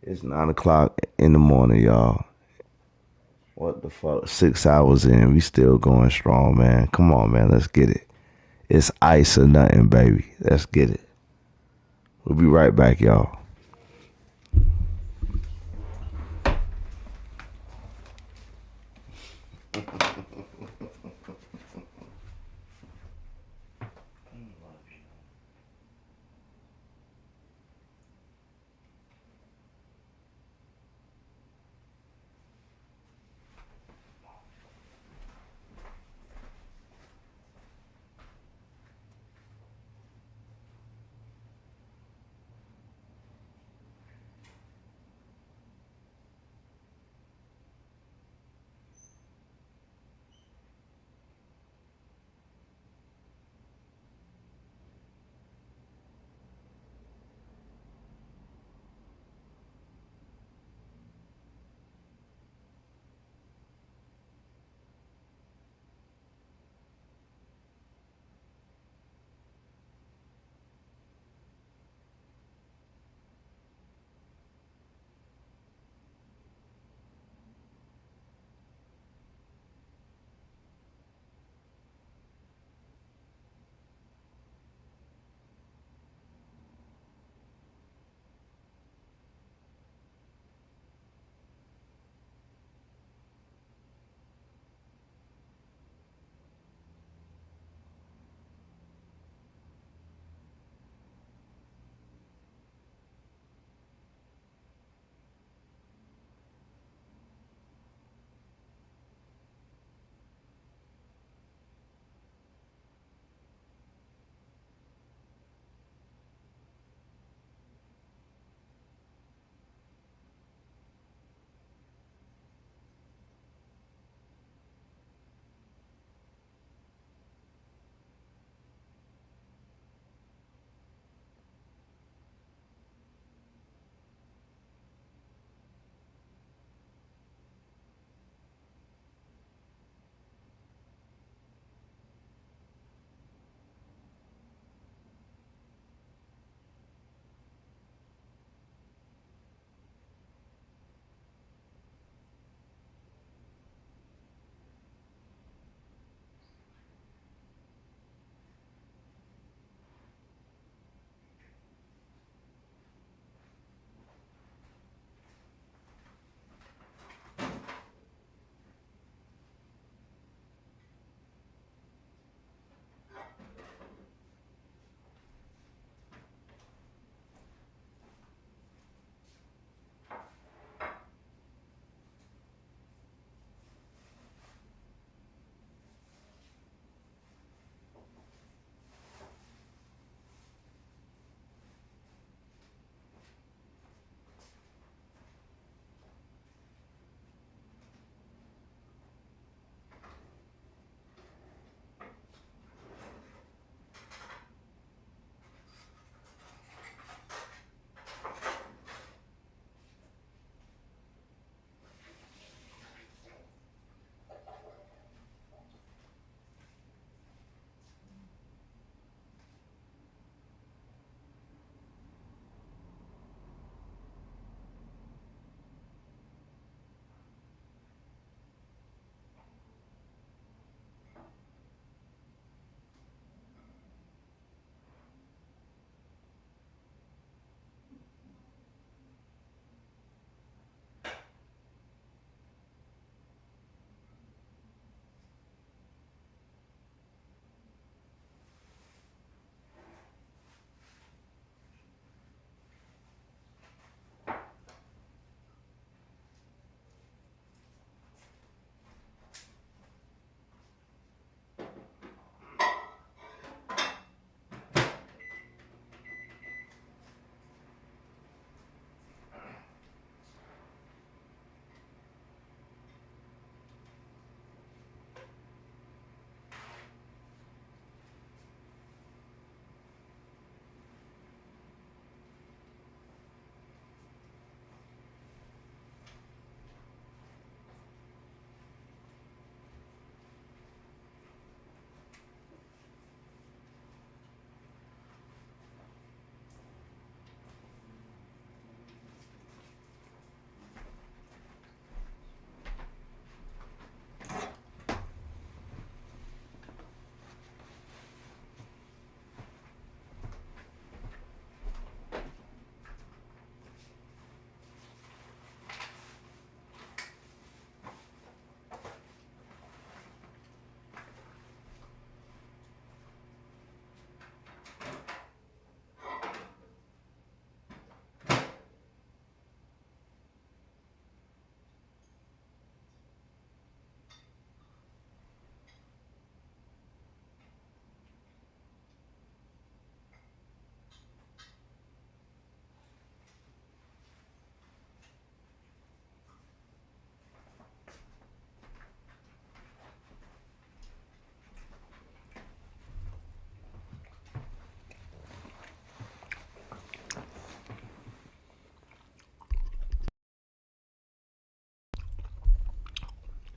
It's 9 o'clock in the morning, y'all. What the fuck? 6 hours in, we still going strong, man. Come on, man, let's get it. It's ice or nothing, baby. Let's get it. We'll be right back, y'all.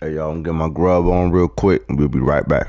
Hey, y'all, I'm getting my grub on real quick, and we'll be right back.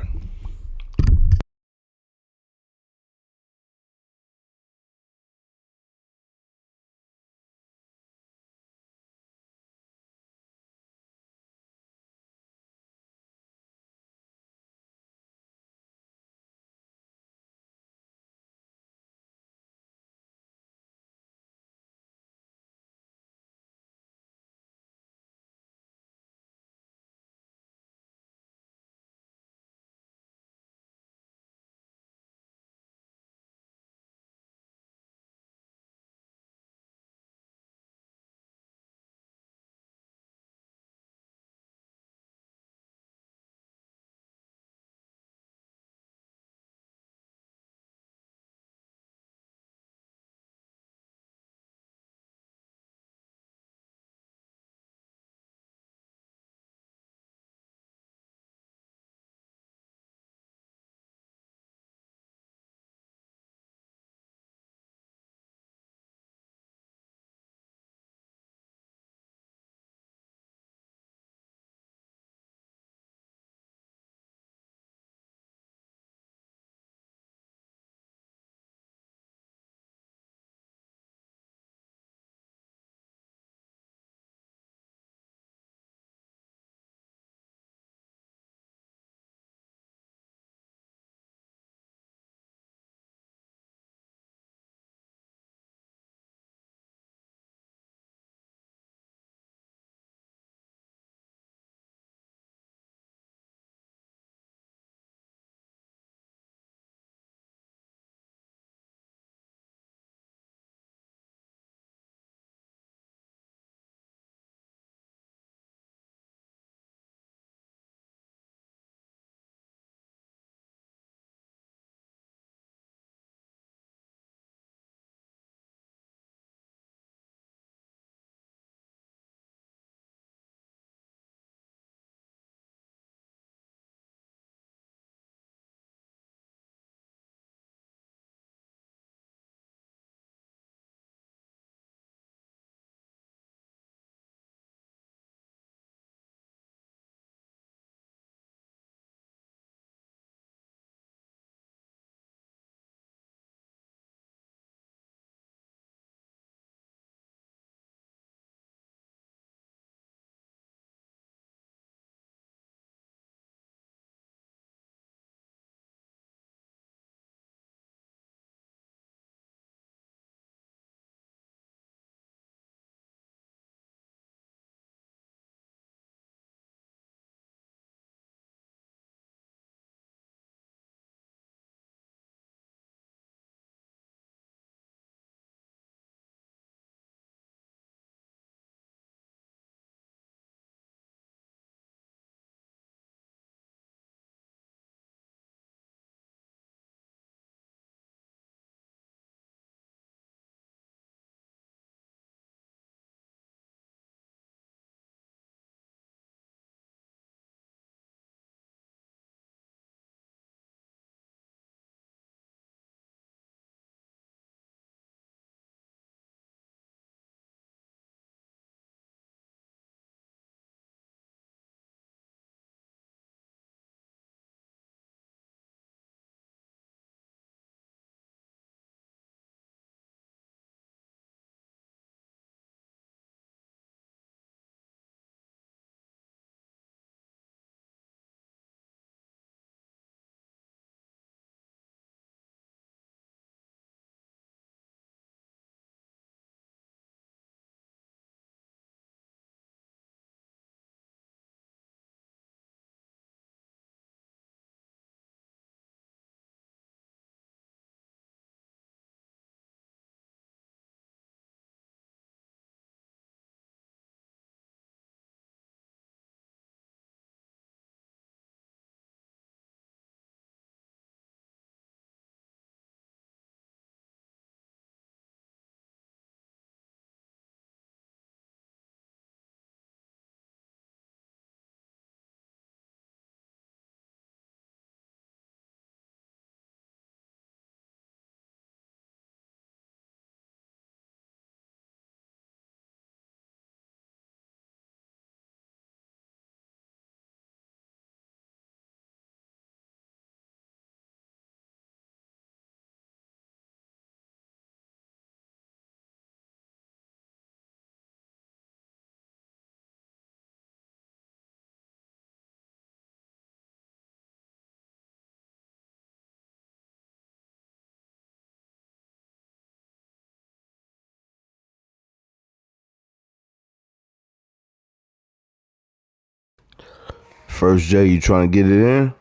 First J, you trying to get it in?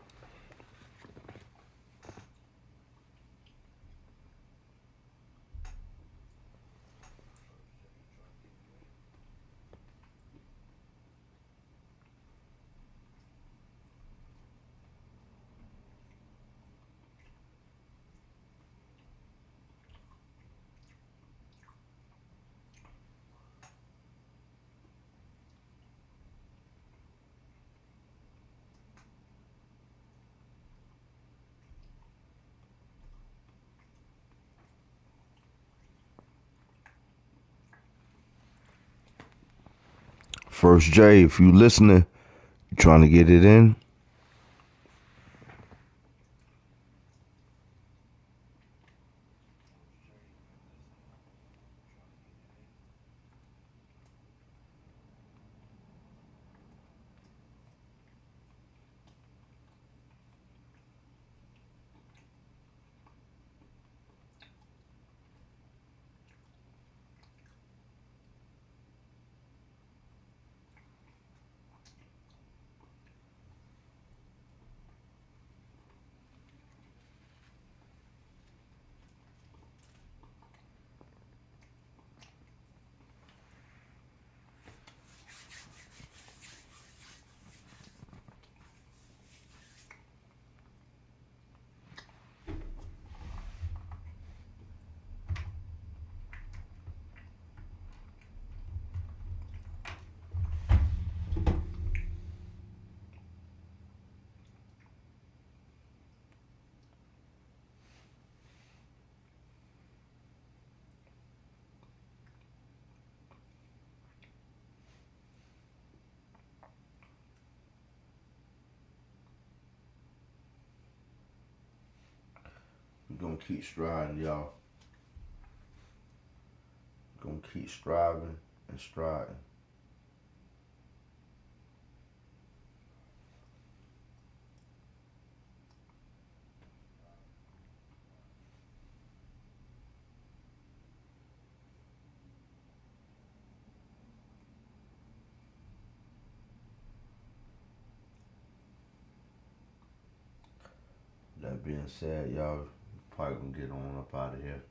First J, if you listening, you trying to get it in? We're gonna keep striding, y'all. We're gonna keep striving and striding. That being said, y'all probably gonna get on up out of here.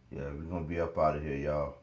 Yeah, we're gonna be up out of here, y'all.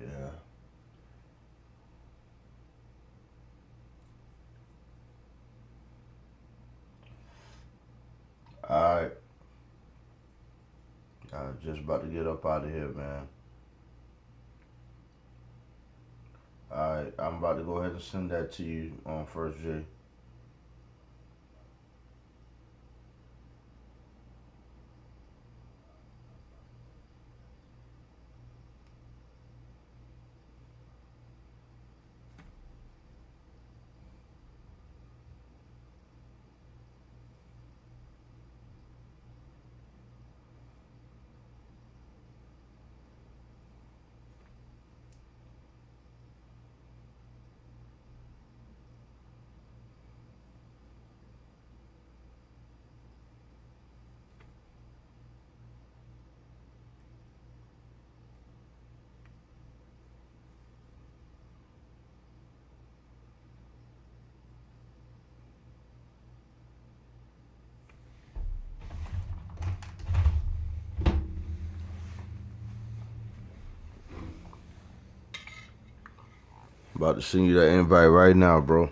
Yeah. Alright. Just about to get up out of here, man. Alright, I'm about to go ahead and send that to you on First J. About to send you that invite right now, bro.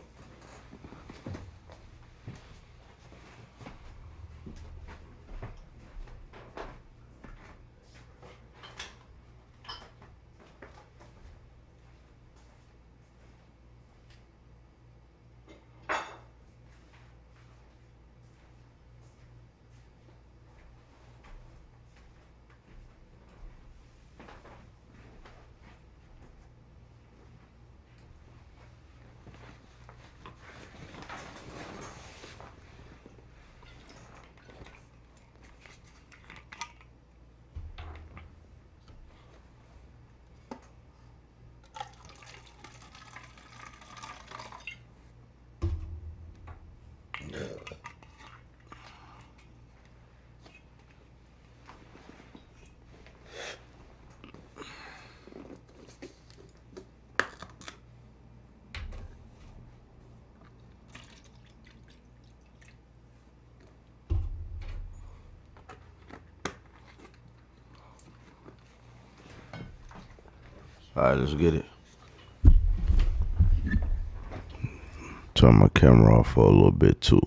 All right, let's get it. Turn my camera off for a little bit too.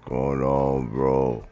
Going on, bro?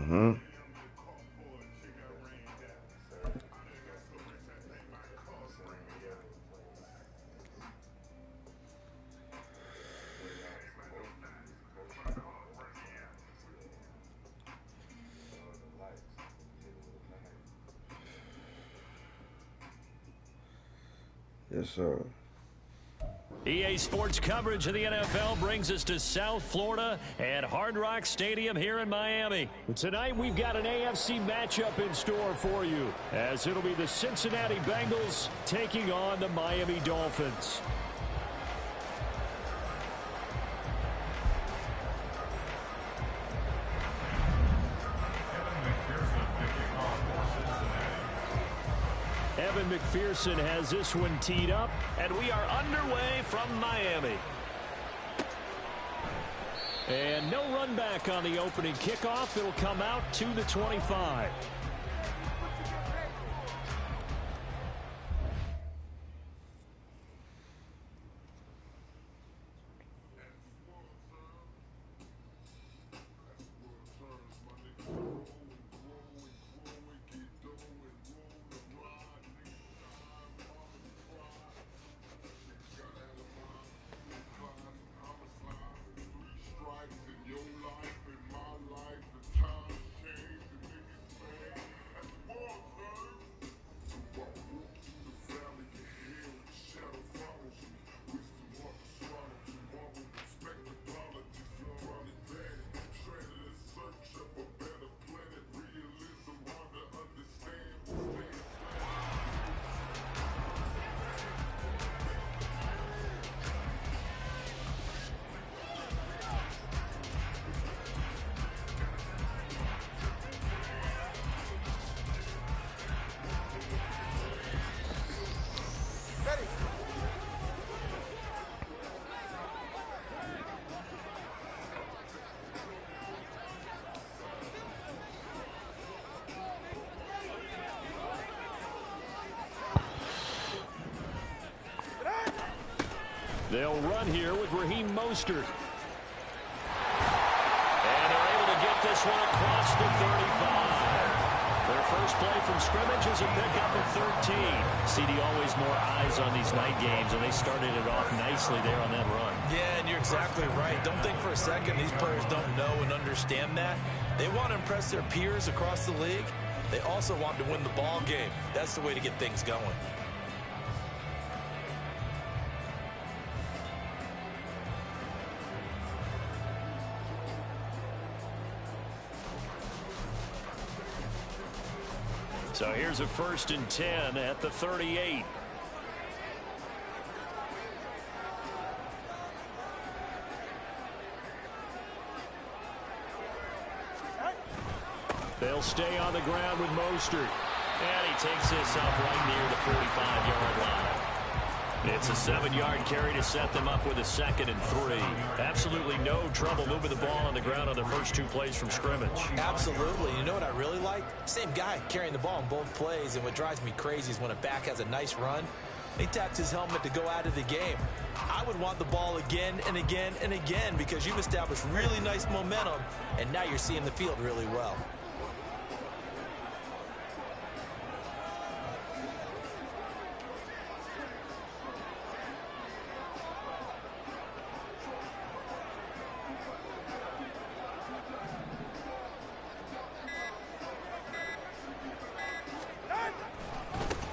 Mm-hmm. Yes, sir. EA Sports coverage of the NFL brings us to South Florida at Hard Rock Stadium here in Miami. Tonight we've got an AFC matchup in store for you, as it'll be the Cincinnati Bengals taking on the Miami Dolphins. Evan McPherson has this one teed up, and we are underway from Miami. And no run back on the opening kickoff. It'll come out to the 25. They'll run here with Raheem Mostert. And they're able to get this one across the 35. Their first play from scrimmage is a pickup of 13. CD, always more eyes on these night games, and they started it off nicely there on that run. Yeah, and you're exactly right. Don't think for a second these players don't know and understand that. They want to impress their peers across the league. They also want to win the ball game. That's the way to get things going. So here's a 1st and 10 at the 38. They'll stay on the ground with Mostert. And he takes this up right near the 45-yard line. It's a 7-yard carry to set them up with a 2nd and 3. Absolutely no trouble moving the ball on the ground on their first 2 plays from scrimmage. Absolutely. You know what I really like? Same guy carrying the ball in both plays, and what drives me crazy is when a back has a nice run, he taps his helmet to go out of the game. I would want the ball again and again and again because you've established really nice momentum, and now you're seeing the field really well.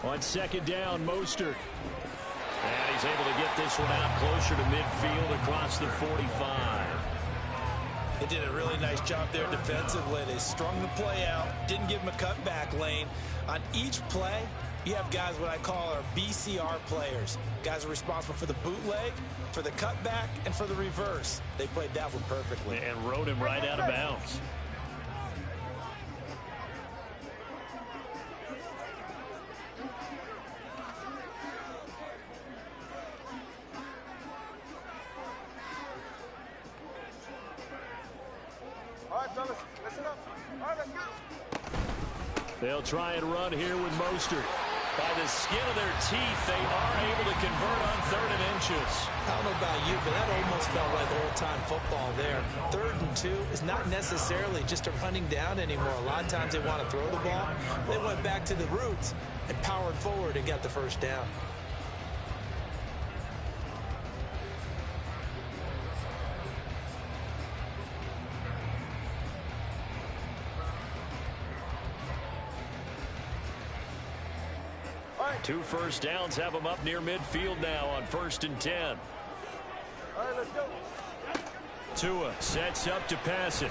On 2nd down, Mostert. And he's able to get this one out closer to midfield across the 45. They did a really nice job there defensively. They strung the play out, didn't give him a cutback lane. On each play, you have guys what I call our BCR players. Guys are responsible for the bootleg, for the cutback, and for the reverse. They played that one perfectly. And rode him right out of bounds. They'll try and run here with Mostert. By the skin of their teeth, they are able to convert on 3rd and inches. I don't know about you, but that almost felt like old-time football there. 3rd and 2 is not necessarily just a running down anymore. A lot of times they want to throw the ball. They went back to the roots and powered forward and got the first down. Two first downs have them up near midfield now on 1st and 10. All right, let's go. Tua sets up to pass it.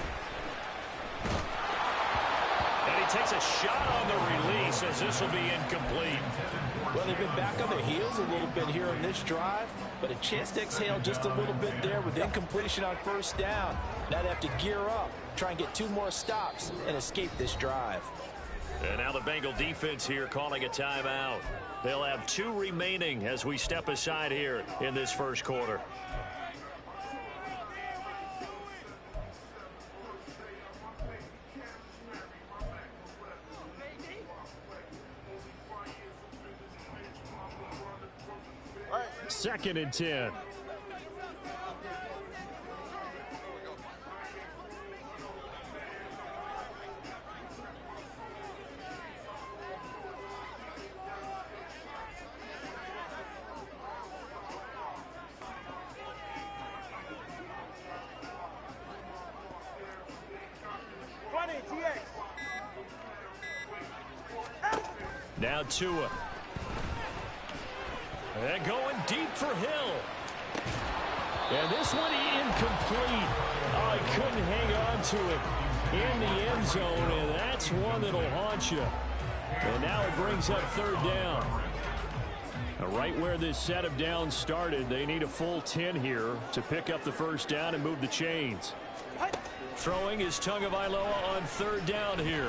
And he takes a shot on the release as this will be incomplete. Well, they've been back on their heels a little bit here in this drive, but a chance to exhale just a little bit there with incompletion on 1st down. Now they have to gear up, try and get 2 more stops and escape this drive. And now the Bengal defense here calling a timeout. They'll have 2 remaining as we step aside here in this first quarter. All right. 2nd and 10. Now Tua. And going deep for Hill. And this one incomplete. Oh, he couldn't hang on to it in the end zone, and that's one that'll haunt you. And now it brings up 3rd down. Now, right where this set of downs started, they need a full 10 here to pick up the first down and move the chains. Throwing is Tagovailoa on 3rd down here.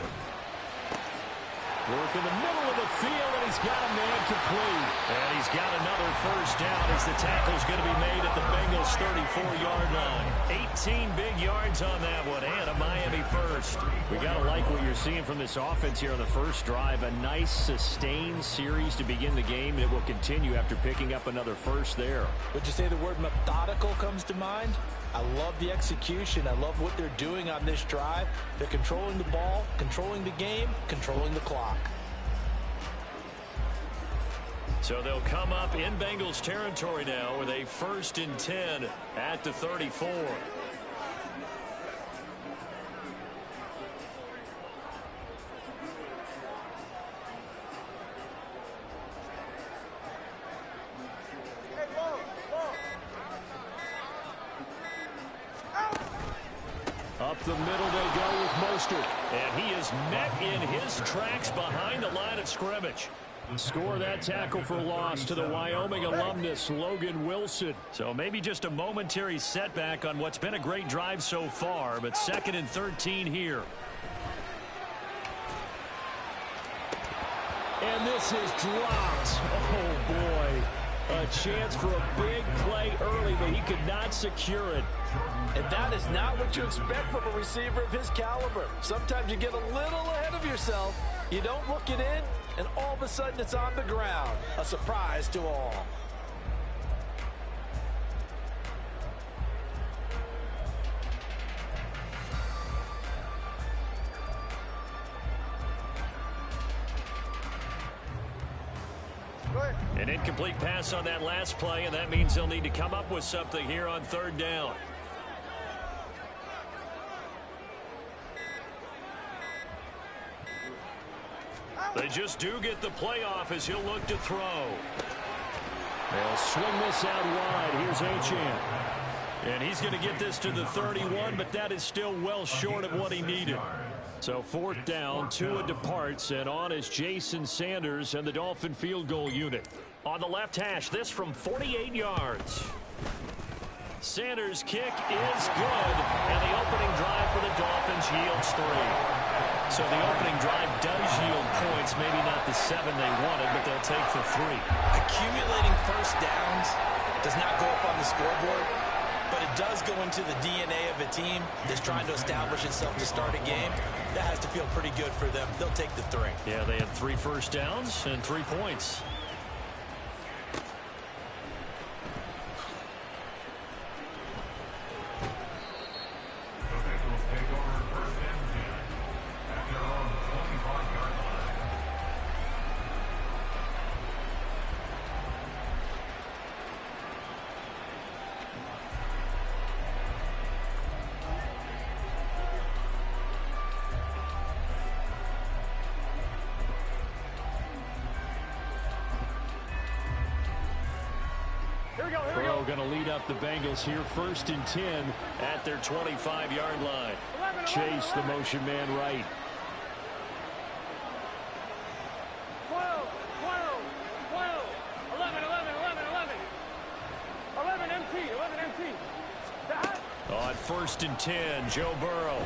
Work in the middle of the field, and he's got a man complete. And he's got another first down as the tackle's going to be made at the Bengals' 34-yard line. 18 big yards on that one, and a Miami first. We got to like what you're seeing from this offense here on the first drive. A nice, sustained series to begin the game, and it will continue after picking up another first there. Would you say the word methodical comes to mind? I love the execution. I love what they're doing on this drive. They're controlling the ball, controlling the game, controlling the clock. So they'll come up in Bengals territory now with a 1st and 10 at the 34. Up the middle they go with Mostert. And he is met in his tracks behind the line of scrimmage. Score that tackle for loss to the Wyoming alumnus, Logan Wilson. So maybe just a momentary setback on what's been a great drive so far, but 2nd and 13 here. And this is dropped. Oh, boy. A chance for a big play early, but he could not secure it. And that is not what you expect from a receiver of his caliber. Sometimes you get a little ahead of yourself. You don't look it in, and all of a sudden it's on the ground. A surprise to all. An incomplete pass on that last play, and that means they'll need to come up with something here on 3rd down. They just do get the play off as he'll look to throw. They'll swing this out wide. Here's Achane. And he's going to get this to the 31, but that is still well short of what he needed. So 4th down, Tua departs, and on is Jason Sanders and the Dolphin field goal unit. On the left hash, this from 48 yards. Sanders' kick is good, and the opening drive for the Dolphins yields 3. So the opening drive does yield points, maybe not the 7 they wanted, but they'll take the 3. Accumulating first downs does not go up on the scoreboard, but it does go into the DNA of a team that's trying to establish itself to start a game. That has to feel pretty good for them. They'll take the 3. Yeah, they had 3 first downs and 3 points. Burrow going to lead up the Bengals here, 1st and 10 at their 25-yard line. Chase, the motion man, right. 12, 11, 11 MT. On 1st and 10, Joe Burrow.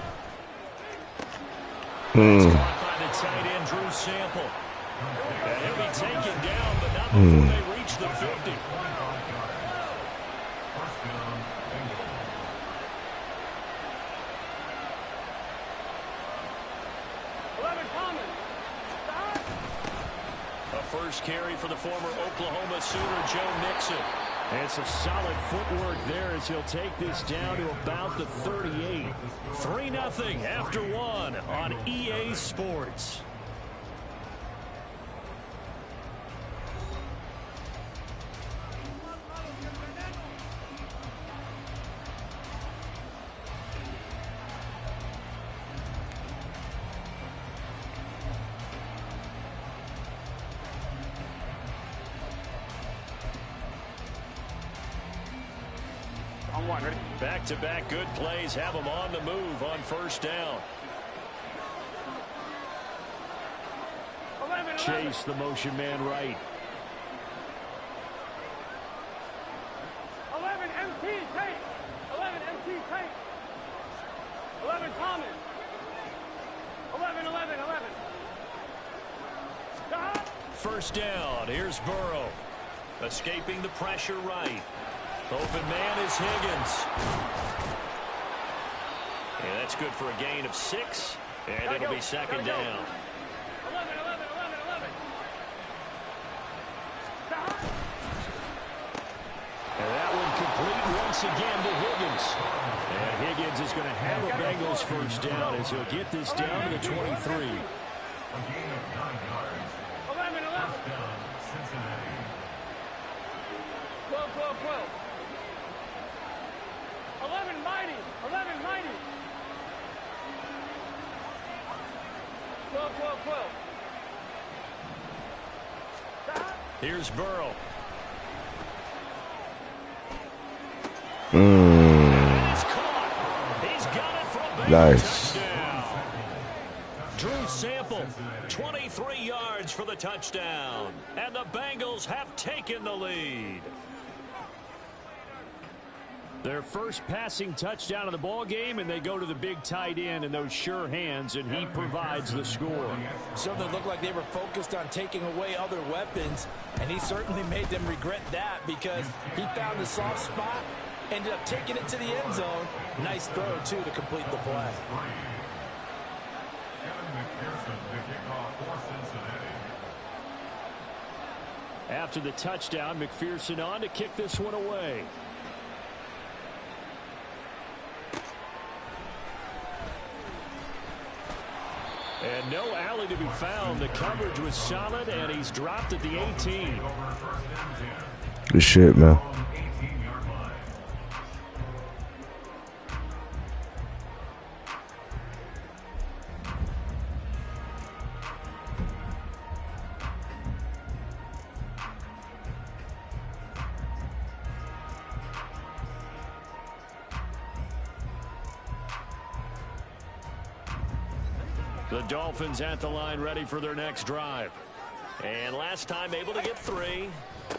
Hmm. It's caught by the tight end, Drew Sample. And he'll be taken down, but not before they reach the 50. A first carry for the former Oklahoma Sooner, Joe Mixon. And some solid footwork there as he'll take this down to about the 38. 3-0 after 1 on EA Sports. Back-to-back good plays have them on the move on 1st down. Chase, the motion man, right. 11 MT tape. 11 Thomas. 11. Stop. 1st down. Here's Burrow. Escaping the pressure right. Open man is Higgins. And that's good for a gain of 6. And it'll be 2nd down. 11. Stop. And that one complete once again to Higgins. And Higgins is going to have a Bengals 1st down as he'll get this down to the 23. A gain of 9 yards. 11. 1st down, Cincinnati. 12. 11 mighty. 12. Stop. Here's Burrow. He's caught. He's got it for a Bengals Nice. touchdown. Drew Sample, 23 yards for the touchdown. And the Bengals have taken the lead. Their first passing touchdown of the ball game, and they go to the big tight end in those sure hands, and he provides the score. So they looked like they were focused on taking away other weapons, and he certainly made them regret that because he found the soft spot, ended up taking it to the end zone. Nice throw, too, to complete the play. After the touchdown, McPherson on to kick this one away. And no alley to be found. The coverage was solid, and he's dropped at the 18. Good shit, man. The Dolphins at the line ready for their next drive. And last time able to get 3.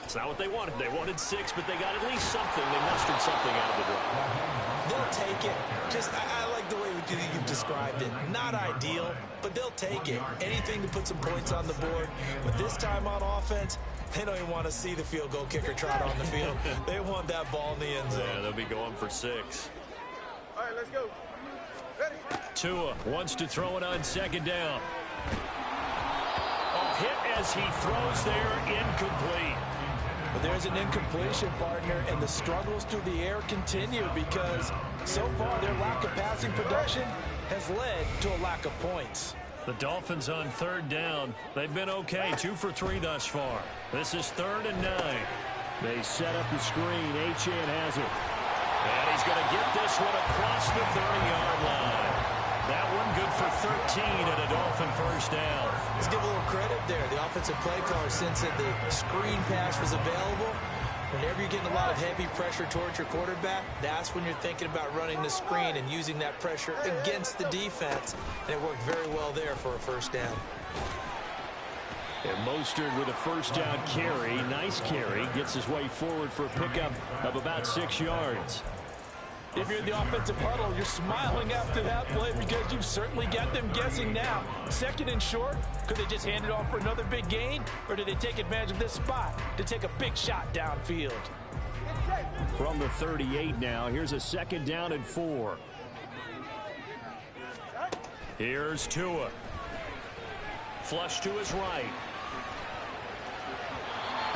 It's not what they wanted. They wanted 6, but they got at least something. They mustered something out of the drive. They'll take it. Just, I like the way you've described it. Not ideal, but they'll take it. Anything to put some points on the board. But this time on offense, They don't even want to see the field goal kicker trot on the field. They want that ball in the end zone. Yeah, they'll be going for 6. All right, let's go. Ready? Tua wants to throw it on 2nd down. A hit as he throws there, incomplete. But there's an incompletion, partner, and the struggles through the air continue because so far their lack of passing production has led to a lack of points. The Dolphins on 3rd down. They've been okay, 2 for 3 thus far. This is 3rd and 9. They set up the screen. Achane has it. And he's going to get this one across the 30-yard line. That one good for 13 and a Dolphin first down. Let's give a little credit there. The offensive play caller since that the screen pass was available. Whenever you're getting a lot of heavy pressure towards your quarterback, that's when you're thinking about running the screen and using that pressure against the defense. And it worked very well there for a first down. And Mostert with a first down carry. Nice carry. Gets his way forward for a pickup of about 6 yards. If you're in the offensive huddle, you're smiling after that play because you've certainly got them guessing now. 2nd and short, could they just hand it off for another big gain? Or did they take advantage of this spot to take a big shot downfield? From the 38 now, here's a 2nd down and 4. Here's Tua. Flush to his right.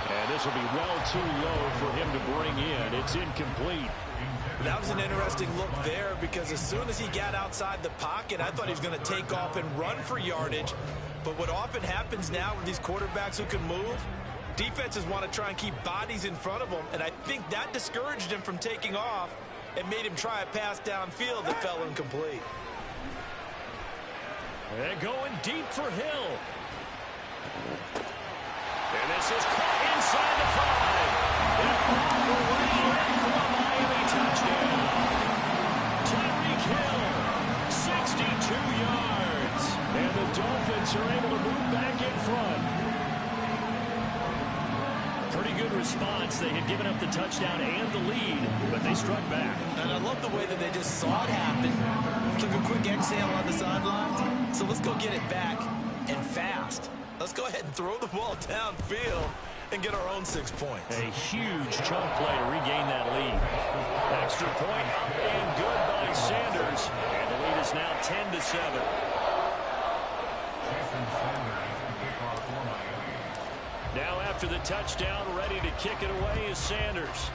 And this will be well too low for him to bring in. It's incomplete. That was an interesting look there because as soon as he got outside the pocket, I thought he was going to take off and run for yardage. But what often happens now with these quarterbacks who can move, defenses want to try and keep bodies in front of them, and I think that discouraged him from taking off and made him try a pass downfield that fell incomplete. They're going deep for Hill. And this is caught inside the 5. And all the way in for a Miami touchdown. Tyreek Hill, 62 yards. And the Dolphins are able to move back in front. Pretty good response. They had given up the touchdown and the lead, but they struck back. And I love the way that they just saw it happen. Took a quick exhale on the sidelines. So let's go get it back and fast. Let's go ahead and throw the ball downfield and get our own 6 points. A huge chunk play to regain that lead. Extra point up and good by Sanders. And the lead is now 10-7. Now after the touchdown, ready to kick it away is Sanders.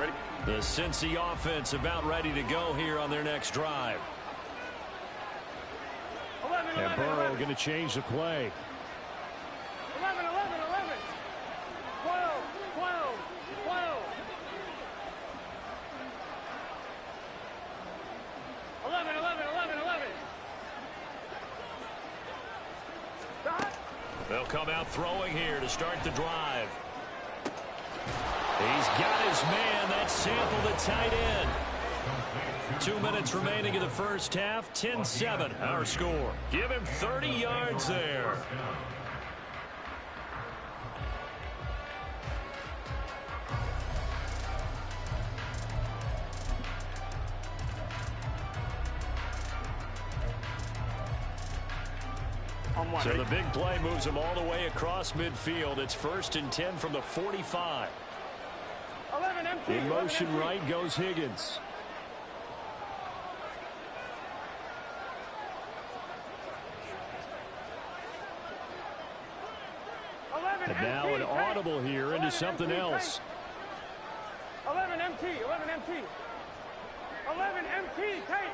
Ready? The Cincy offense about ready to go here on their next drive. 11, And Burrow going to change the play. 11, 11, 11. 12, 12, 12. 11, 11, 11, 11. Stop. They'll come out throwing here to start the drive. He's got his man. That's Sample, the tight end. 2 minutes remaining in the first half. 10-7 our score. Give him 30 yards there. So the big play moves him all the way across midfield. It's 1st and 10 from the 45. 11 empty. In motion 11 right goes Higgins. And now an audible here into something else. 11 MT, 11 MT. 11 MT, tight.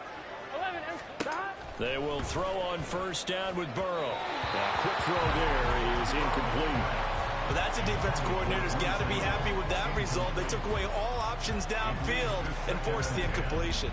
11 MT. Stop. They will throw on first down with Burrow. A quick throw there is incomplete. But that's a defensive coordinator's got to be happy with that result. They took away all options downfield and forced the incompletion.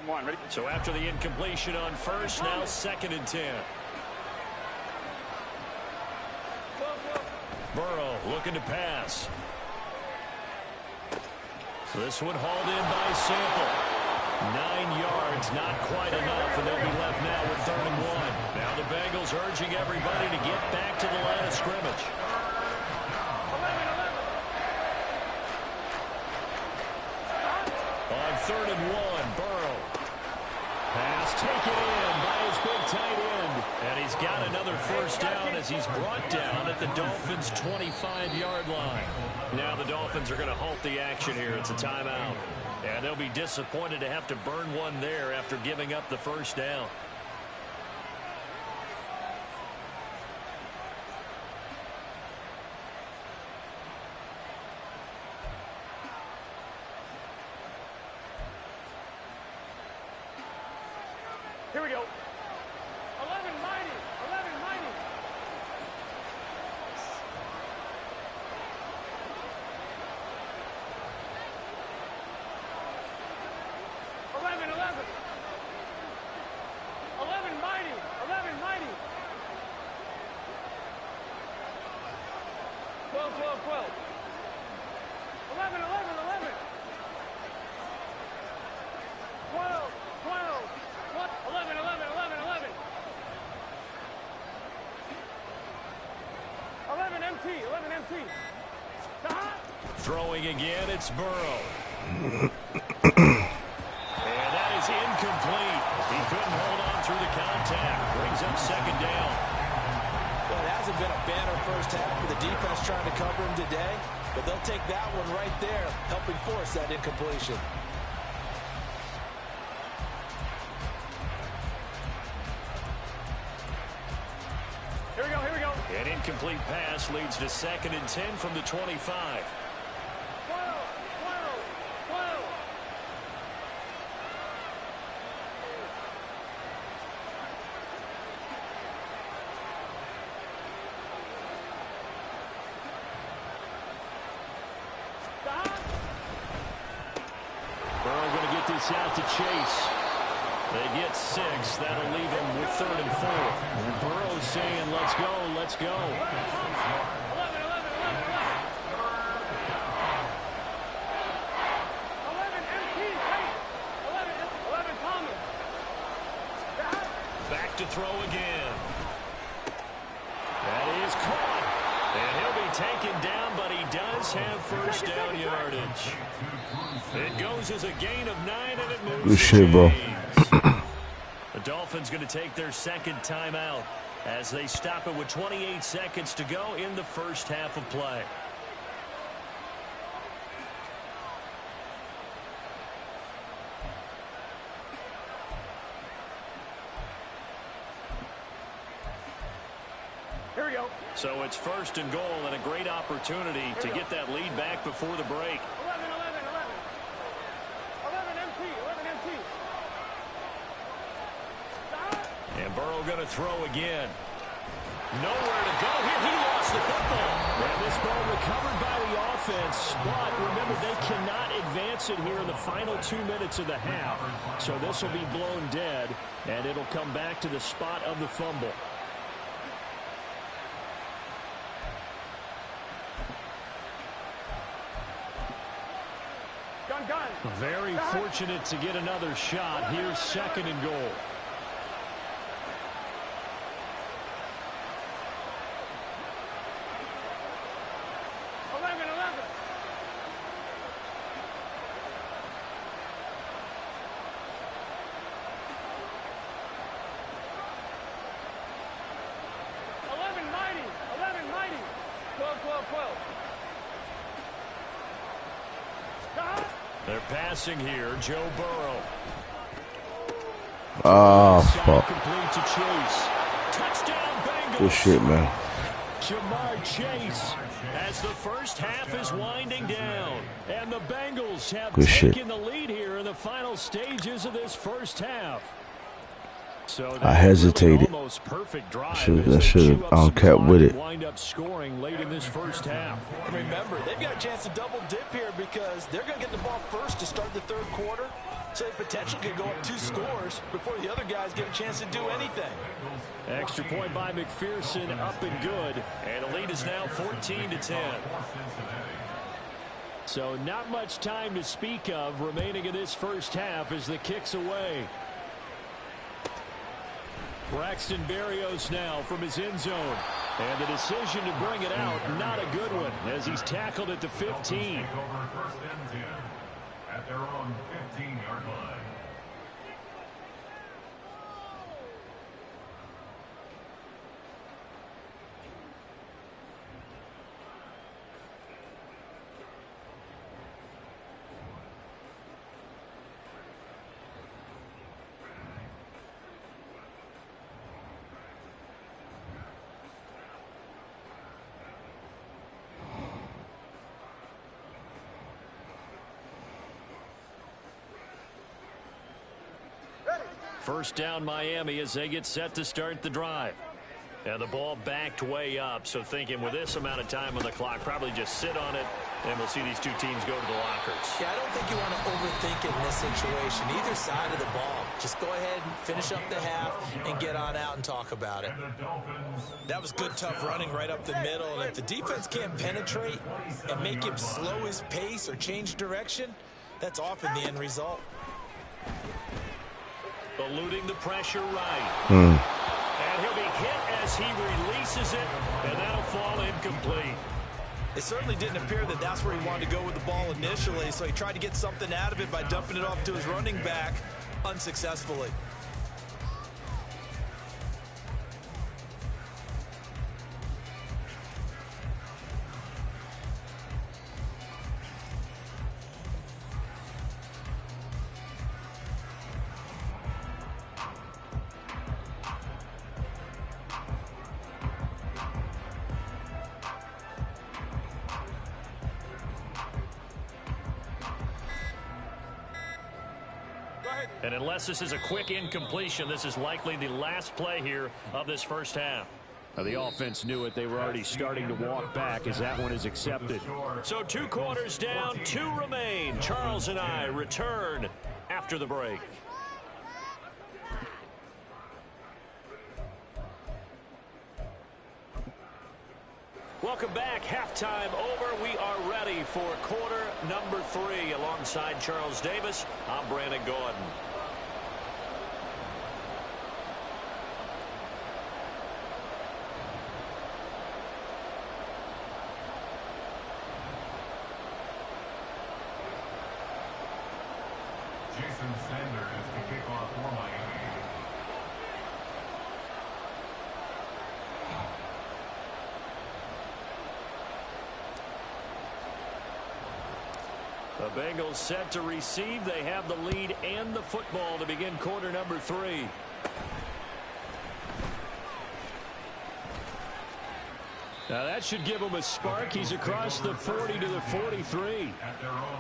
Come on, ready? So after the incompletion on first, now 2nd and 10. Burrow looking to pass. This one hauled in by Sample. 9 yards, not quite enough, and they'll be left now with 3rd and 1. Now the Bengals urging everybody to get back to the line of scrimmage. 11. On 3rd and 1, Burrow. Pass taken in by his big tight end. And he's got another first down as he's brought down at the Dolphins' 25-yard line. Now the Dolphins are going to halt the action here. It's a timeout. And they'll be disappointed to have to burn one there after giving up the first down. Here we go. 11 mighty. 11 mighty. 11 mighty. 11 mighty. 12. 11. 12. 11. 11 MT. 11 MT. Throwing again, it's Burrow. And that is incomplete. He couldn't hold on through the contact. Brings up 2nd down. Well, it hasn't been a banner first half for the defense trying to cover him today, but they'll take that one right there, helping force that incompletion. Here we go. An incomplete pass leads to 2nd and 10 from the 25. 12. Burrow going to get this out to Chase. They get 6. That'll leave him with 3rd and 4. And Burrow's saying, let's go, let's go. 11 MT. 11 Thomas. Back to throw again. That is caught. And he'll be taken down, but he does have first down yardage. It goes as a gain of 9, and it moves. Good shit, bro. The Dolphins going to take their 2nd timeout as they stop it with 28 seconds to go in the first half of play. Here we go. So it's 1st and goal and a great opportunity to get that lead back before the break. 11 MT. And Burrow going to throw again. Nowhere to go here. He lost the football. And this ball recovered by the offense. But remember, they cannot advance it here in the final 2 minutes of the half. So this will be blown dead, and it'll come back to the spot of the fumble. Gun. Very fortunate to get another shot. Here's 2nd and goal. They're passing here, Joe Burrow. Fuck. Complete to Chase. Touchdown Bengals. Good shit, man. Jamar Chase as the first half is winding down. And the Bengals have Good taken shit. the lead here in the final stages of this first half. So I hesitated. Really almost perfect drive. I should have kept with it. Wind up scoring late in this first half. And remember, they've got a chance to double dip here because they're going to get the ball first to start the third quarter. So they potentially could go up 2 scores before the other guys get a chance to do anything. Extra point by McPherson, up and good. And the lead is now 14-10. So not much time to speak of remaining in this first half as the kick's away. Braxton Berrios now from his end zone. And the decision to bring it out, not a good one, as he's tackled at the 15. First and 10 at their own 15-yard line. First down Miami as they get set to start the drive. And the ball backed way up, so thinking with this amount of time on the clock, probably just sit on it, and we'll see these two teams go to the lockers. Yeah, I don't think you want to overthink it in this situation. Either side of the ball. Just go ahead and finish up the half and get on out and talk about it. That was good, tough running right up the middle. And if the defense can't penetrate and make him slow his pace or change direction, that's often the end result. Eluding the pressure right. And he'll be hit as he releases it, and that'll fall incomplete. It certainly didn't appear that that's where he wanted to go with the ball initially, so he tried to get something out of it by dumping it off to his running back unsuccessfully. And unless this is a quick incompletion, this is likely the last play here of this first half. Now the offense knew it. They were already starting to walk back as that one is accepted. So 2 quarters down, 2 remain. Charles and I return after the break. Welcome back. Halftime over. We are ready for quarter number 3. Alongside Charles Davis, I'm Brandon Gordon. Jason Sanders to kick off for Miami. The Bengals set to receive. They have the lead and the football to begin quarter number 3. Now that should give him a spark. He's across the 40 to the 43.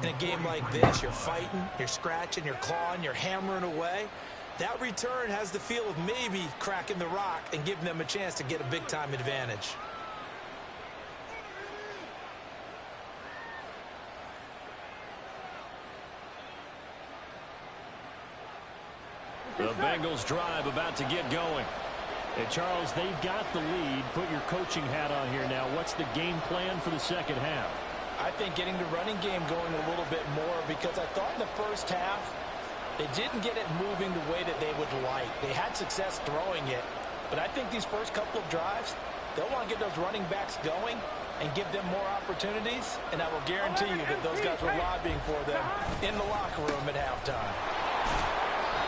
In a game like this, you're fighting, you're scratching, you're clawing, you're hammering away. That return has the feel of maybe cracking the rock and giving them a chance to get a big-time advantage. The Bengals drive about to get going. And Charles, they've got the lead. Put your coaching hat on here now. What's the game plan for the second half? I think getting the running game going a little bit more, because I thought in the first half they didn't get it moving the way that they would like. They had success throwing it, but I think these first couple of drives, they'll want to get those running backs going and give them more opportunities, and I will guarantee you that those guys were lobbying for them in the locker room at halftime.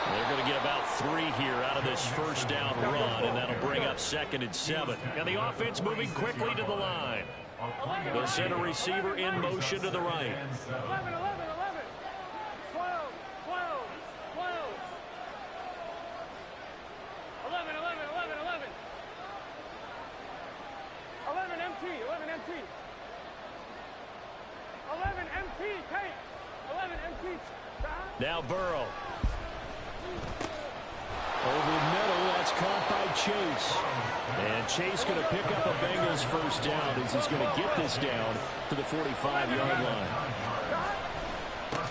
They're going to get about 3 here out of this first down run, and that'll bring up 2nd and 7. And the offense moving quickly to the line. The center receiver in motion to the right. 11, 11, 11. 12, 12, 12. 11, 11, 11, 11. 11 MT, 11 MT. 11 MT, take. 11 MT. Now Burrow. Over the middle, that's caught by Chase. And Chase going to pick up a Bengals first down as he's going to get this down to the 45-yard line.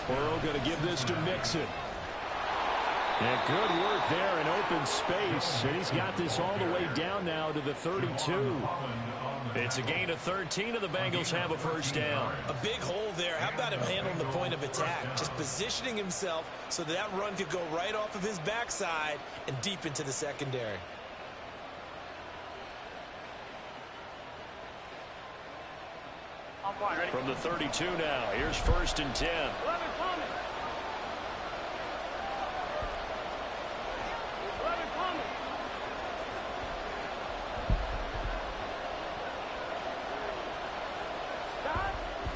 Burrow going to give this to Mixon. And good work there in open space. And he's got this all the way down now to the 32. It's a gain of 13, and the Bengals have a first down. A big hole there. How about him handling the point of attack? Just positioning himself so that run could go right off of his backside and deep into the secondary. From the 32 now, here's 1st and 10. 11 coming. 11 coming.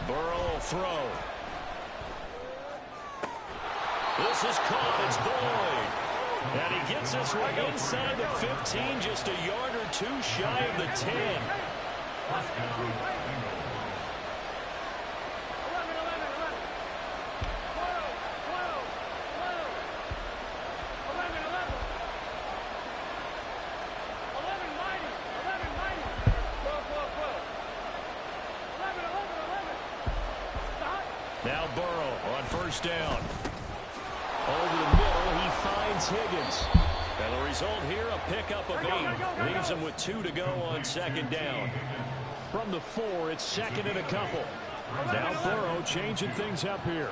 Burrow will throw. This is caught. It's Boyd. And he gets this one inside the 15, just a yard or two shy of the 10. Now Burrow on first down. Over the middle, he finds Higgins. And the result here, a pickup of 8. Leaves him with 2 to go on second down. From the 4, it's second and a couple. Now Burrow changing things up here.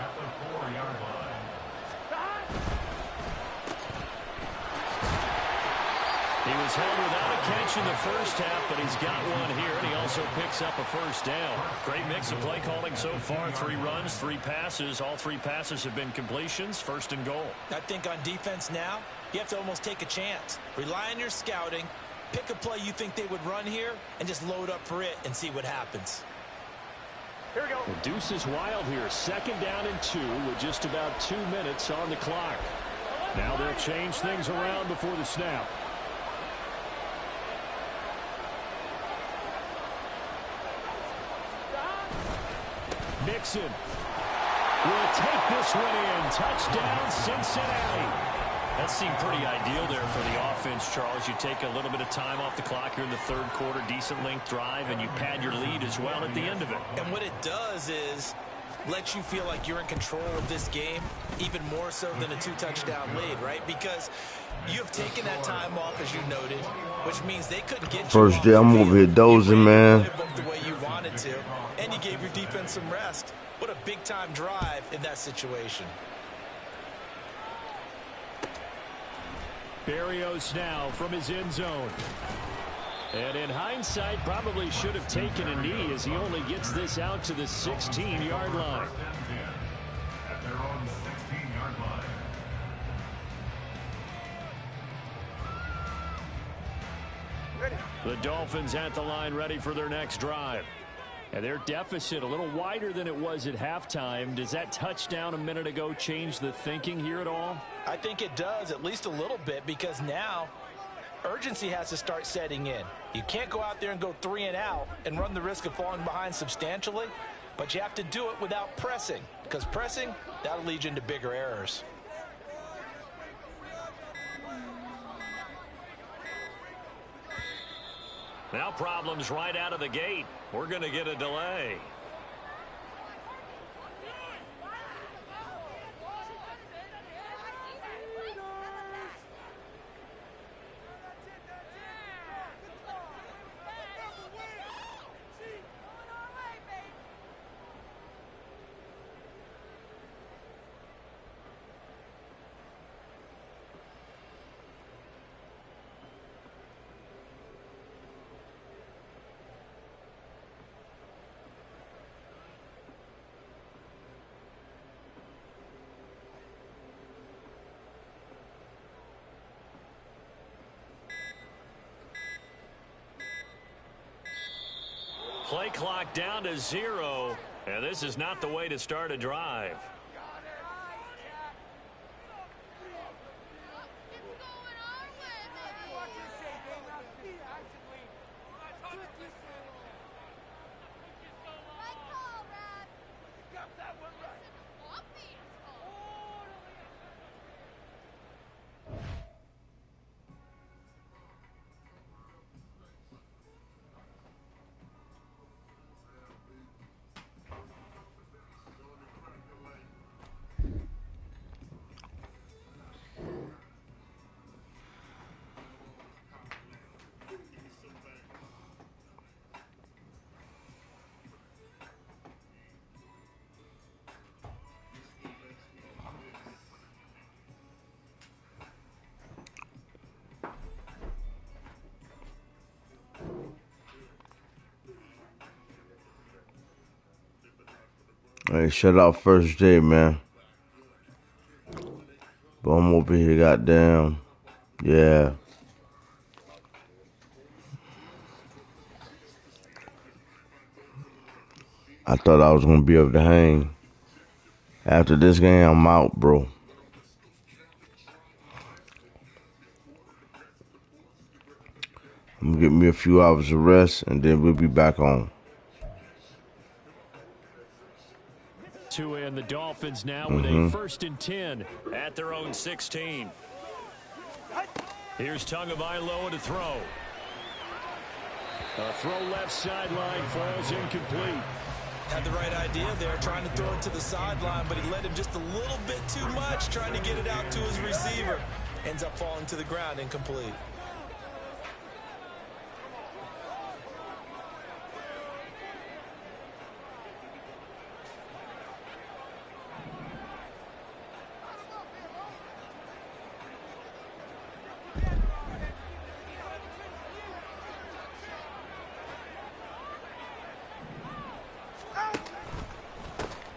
He was held without a catch in the first half, but he's got one here, and he also picks up a first down. Great mix of play calling so far. 3 runs, 3 passes. All 3 passes have been completions. 1st and goal. I think on defense now, you have to almost take a chance. Rely on your scouting. Pick a play you think they would run here, and just load up for it and see what happens. Here we go. The deuce is wild here. 2nd down and 2 with just about 2 minutes on the clock. Now they'll change things around before the snap. Mixon will take this one in. Touchdown, Cincinnati. That seemed pretty ideal there for the offense, Charles. You take a little bit of time off the clock here in the 3rd quarter, decent length drive, and you pad your lead as well at the end of it. And what it does is lets you feel like you're in control of this game, even more so than a 2-touchdown lead, right? Because you have taken that time off, as you noted, which means they couldn't get you. First day, I'm over here dozing, man. The way you wanted to, and you gave your defense some rest. What a big-time drive in that situation. Berrios now from his end zone. And in hindsight, probably should have taken a knee as he only gets this out to the 16-yard line. At their own 16-yard line. The Dolphins at the line, ready for their next drive. And their deficit a little wider than it was at halftime. Does that touchdown a minute ago change the thinking here at all? I think it does, at least a little bit, because now urgency has to start setting in. You can't go out there and go 3 and out and run the risk of falling behind substantially, but you have to do it without pressing, because pressing, that'll lead you into bigger errors. Now problems right out of the gate. We're going to get a delay. Play clock down to 0, and this is not the way to start a drive. Hey, shut out First J, man. But I'm over here, goddamn. Yeah. I thought I was gonna be able to hang. After this game, I'm out, bro. I'm gonna get me a few hours of rest, and then we'll be back on. Tua and the Dolphins now with a 1st and 10 at their own 16. Here's Tagovailoa to throw. A throw left sideline, falls incomplete. Had the right idea there, trying to throw it to the sideline, but he led him just a little bit too much, trying to get it out to his receiver. Ends up falling to the ground, incomplete.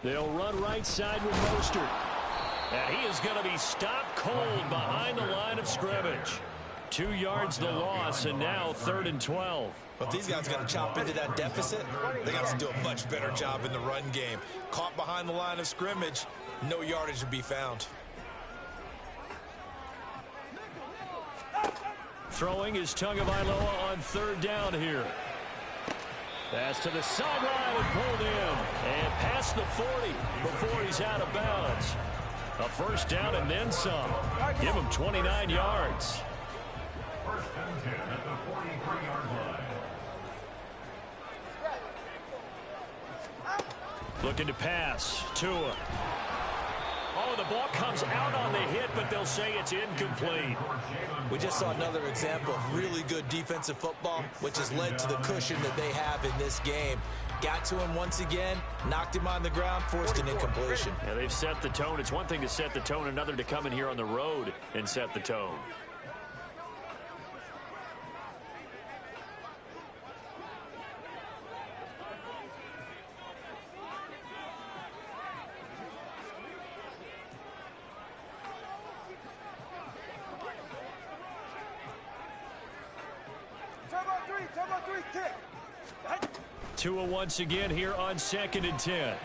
They'll run right side with Mostert. And he is going to be stopped cold behind the line of scrimmage. 2 yards the loss, and now 3rd and 12. But if these guys are going to chop into that deficit, they got to do a much better job in the run game. Caught behind the line of scrimmage, no yardage to be found. Throwing is Tagovailoa on 3rd down here. Pass to the sideline and pulled in. And past the 40 before he's out of bounds. A 1st down and then some. Give him 29 yards. 1st and 10 at the 43-yard line. Looking to pass. Tua. Oh, the ball comes out on the hit, but they'll say it's incomplete. We just saw another example of really good defensive football, which has led to the cushion that they have in this game. Got to him once again, knocked him on the ground, forced an incompletion. Yeah, they've set the tone. It's one thing to set the tone, another to come in here on the road and set the tone. Tua once again here on 2nd and 10. And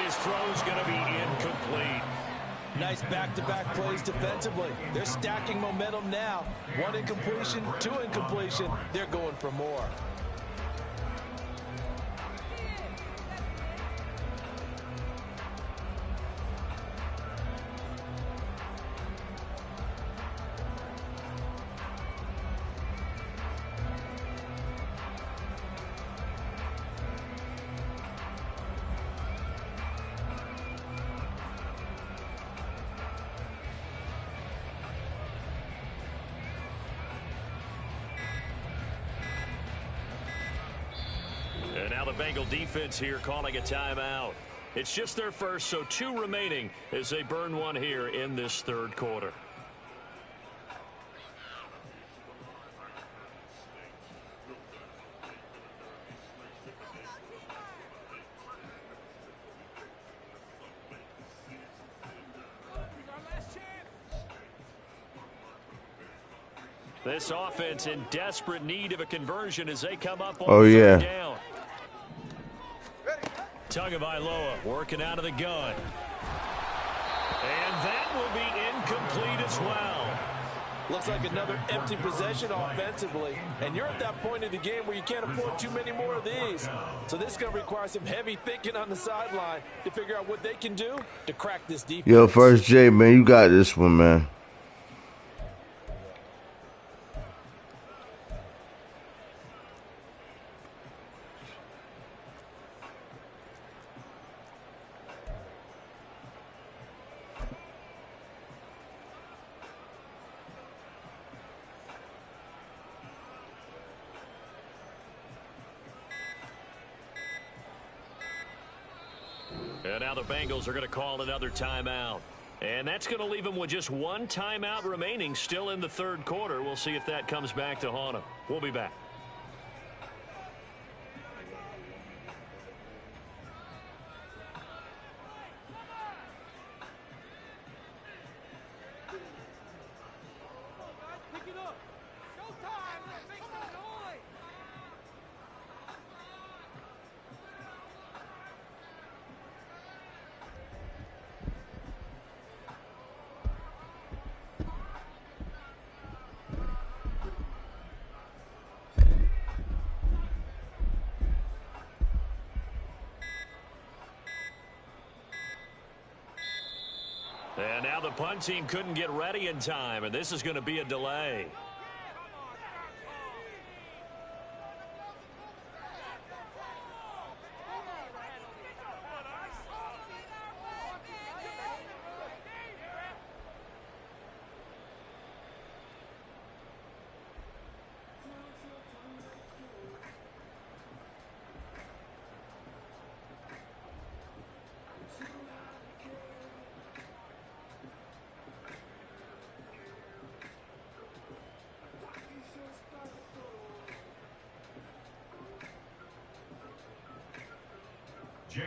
his throw's going to be incomplete. Nice back-to-back plays defensively. They're stacking momentum now. 1 incompletion, 2 incompletion. They're going for more. And now the Bengal defense here calling a timeout. It's just their first, so 2 remaining as they burn 1 here in this 3rd quarter. This offense in desperate need of a conversion as they come up on 3rd down. Tagovailoa working out of the gun. And that will be incomplete as well. Looks like another empty possession offensively. And you're at that point in the game where you can't afford too many more of these. So this is going to require some heavy thinking on the sideline to figure out what they can do to crack this defense. Yo, First J, man, you got this one, man. And now the Bengals are going to call another timeout. And that's going to leave them with just 1 timeout remaining still in the 3rd quarter. We'll see if that comes back to haunt them. We'll be back. And now the punt team couldn't get ready in time, and this is going to be a delay.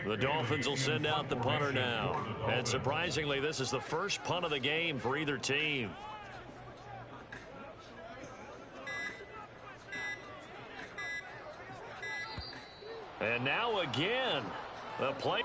The Dolphins will send out the punter now. And surprisingly, this is the first punt of the game for either team. And now again, the play.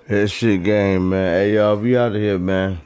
That shit game, man. Hey, y'all, we out of here, man.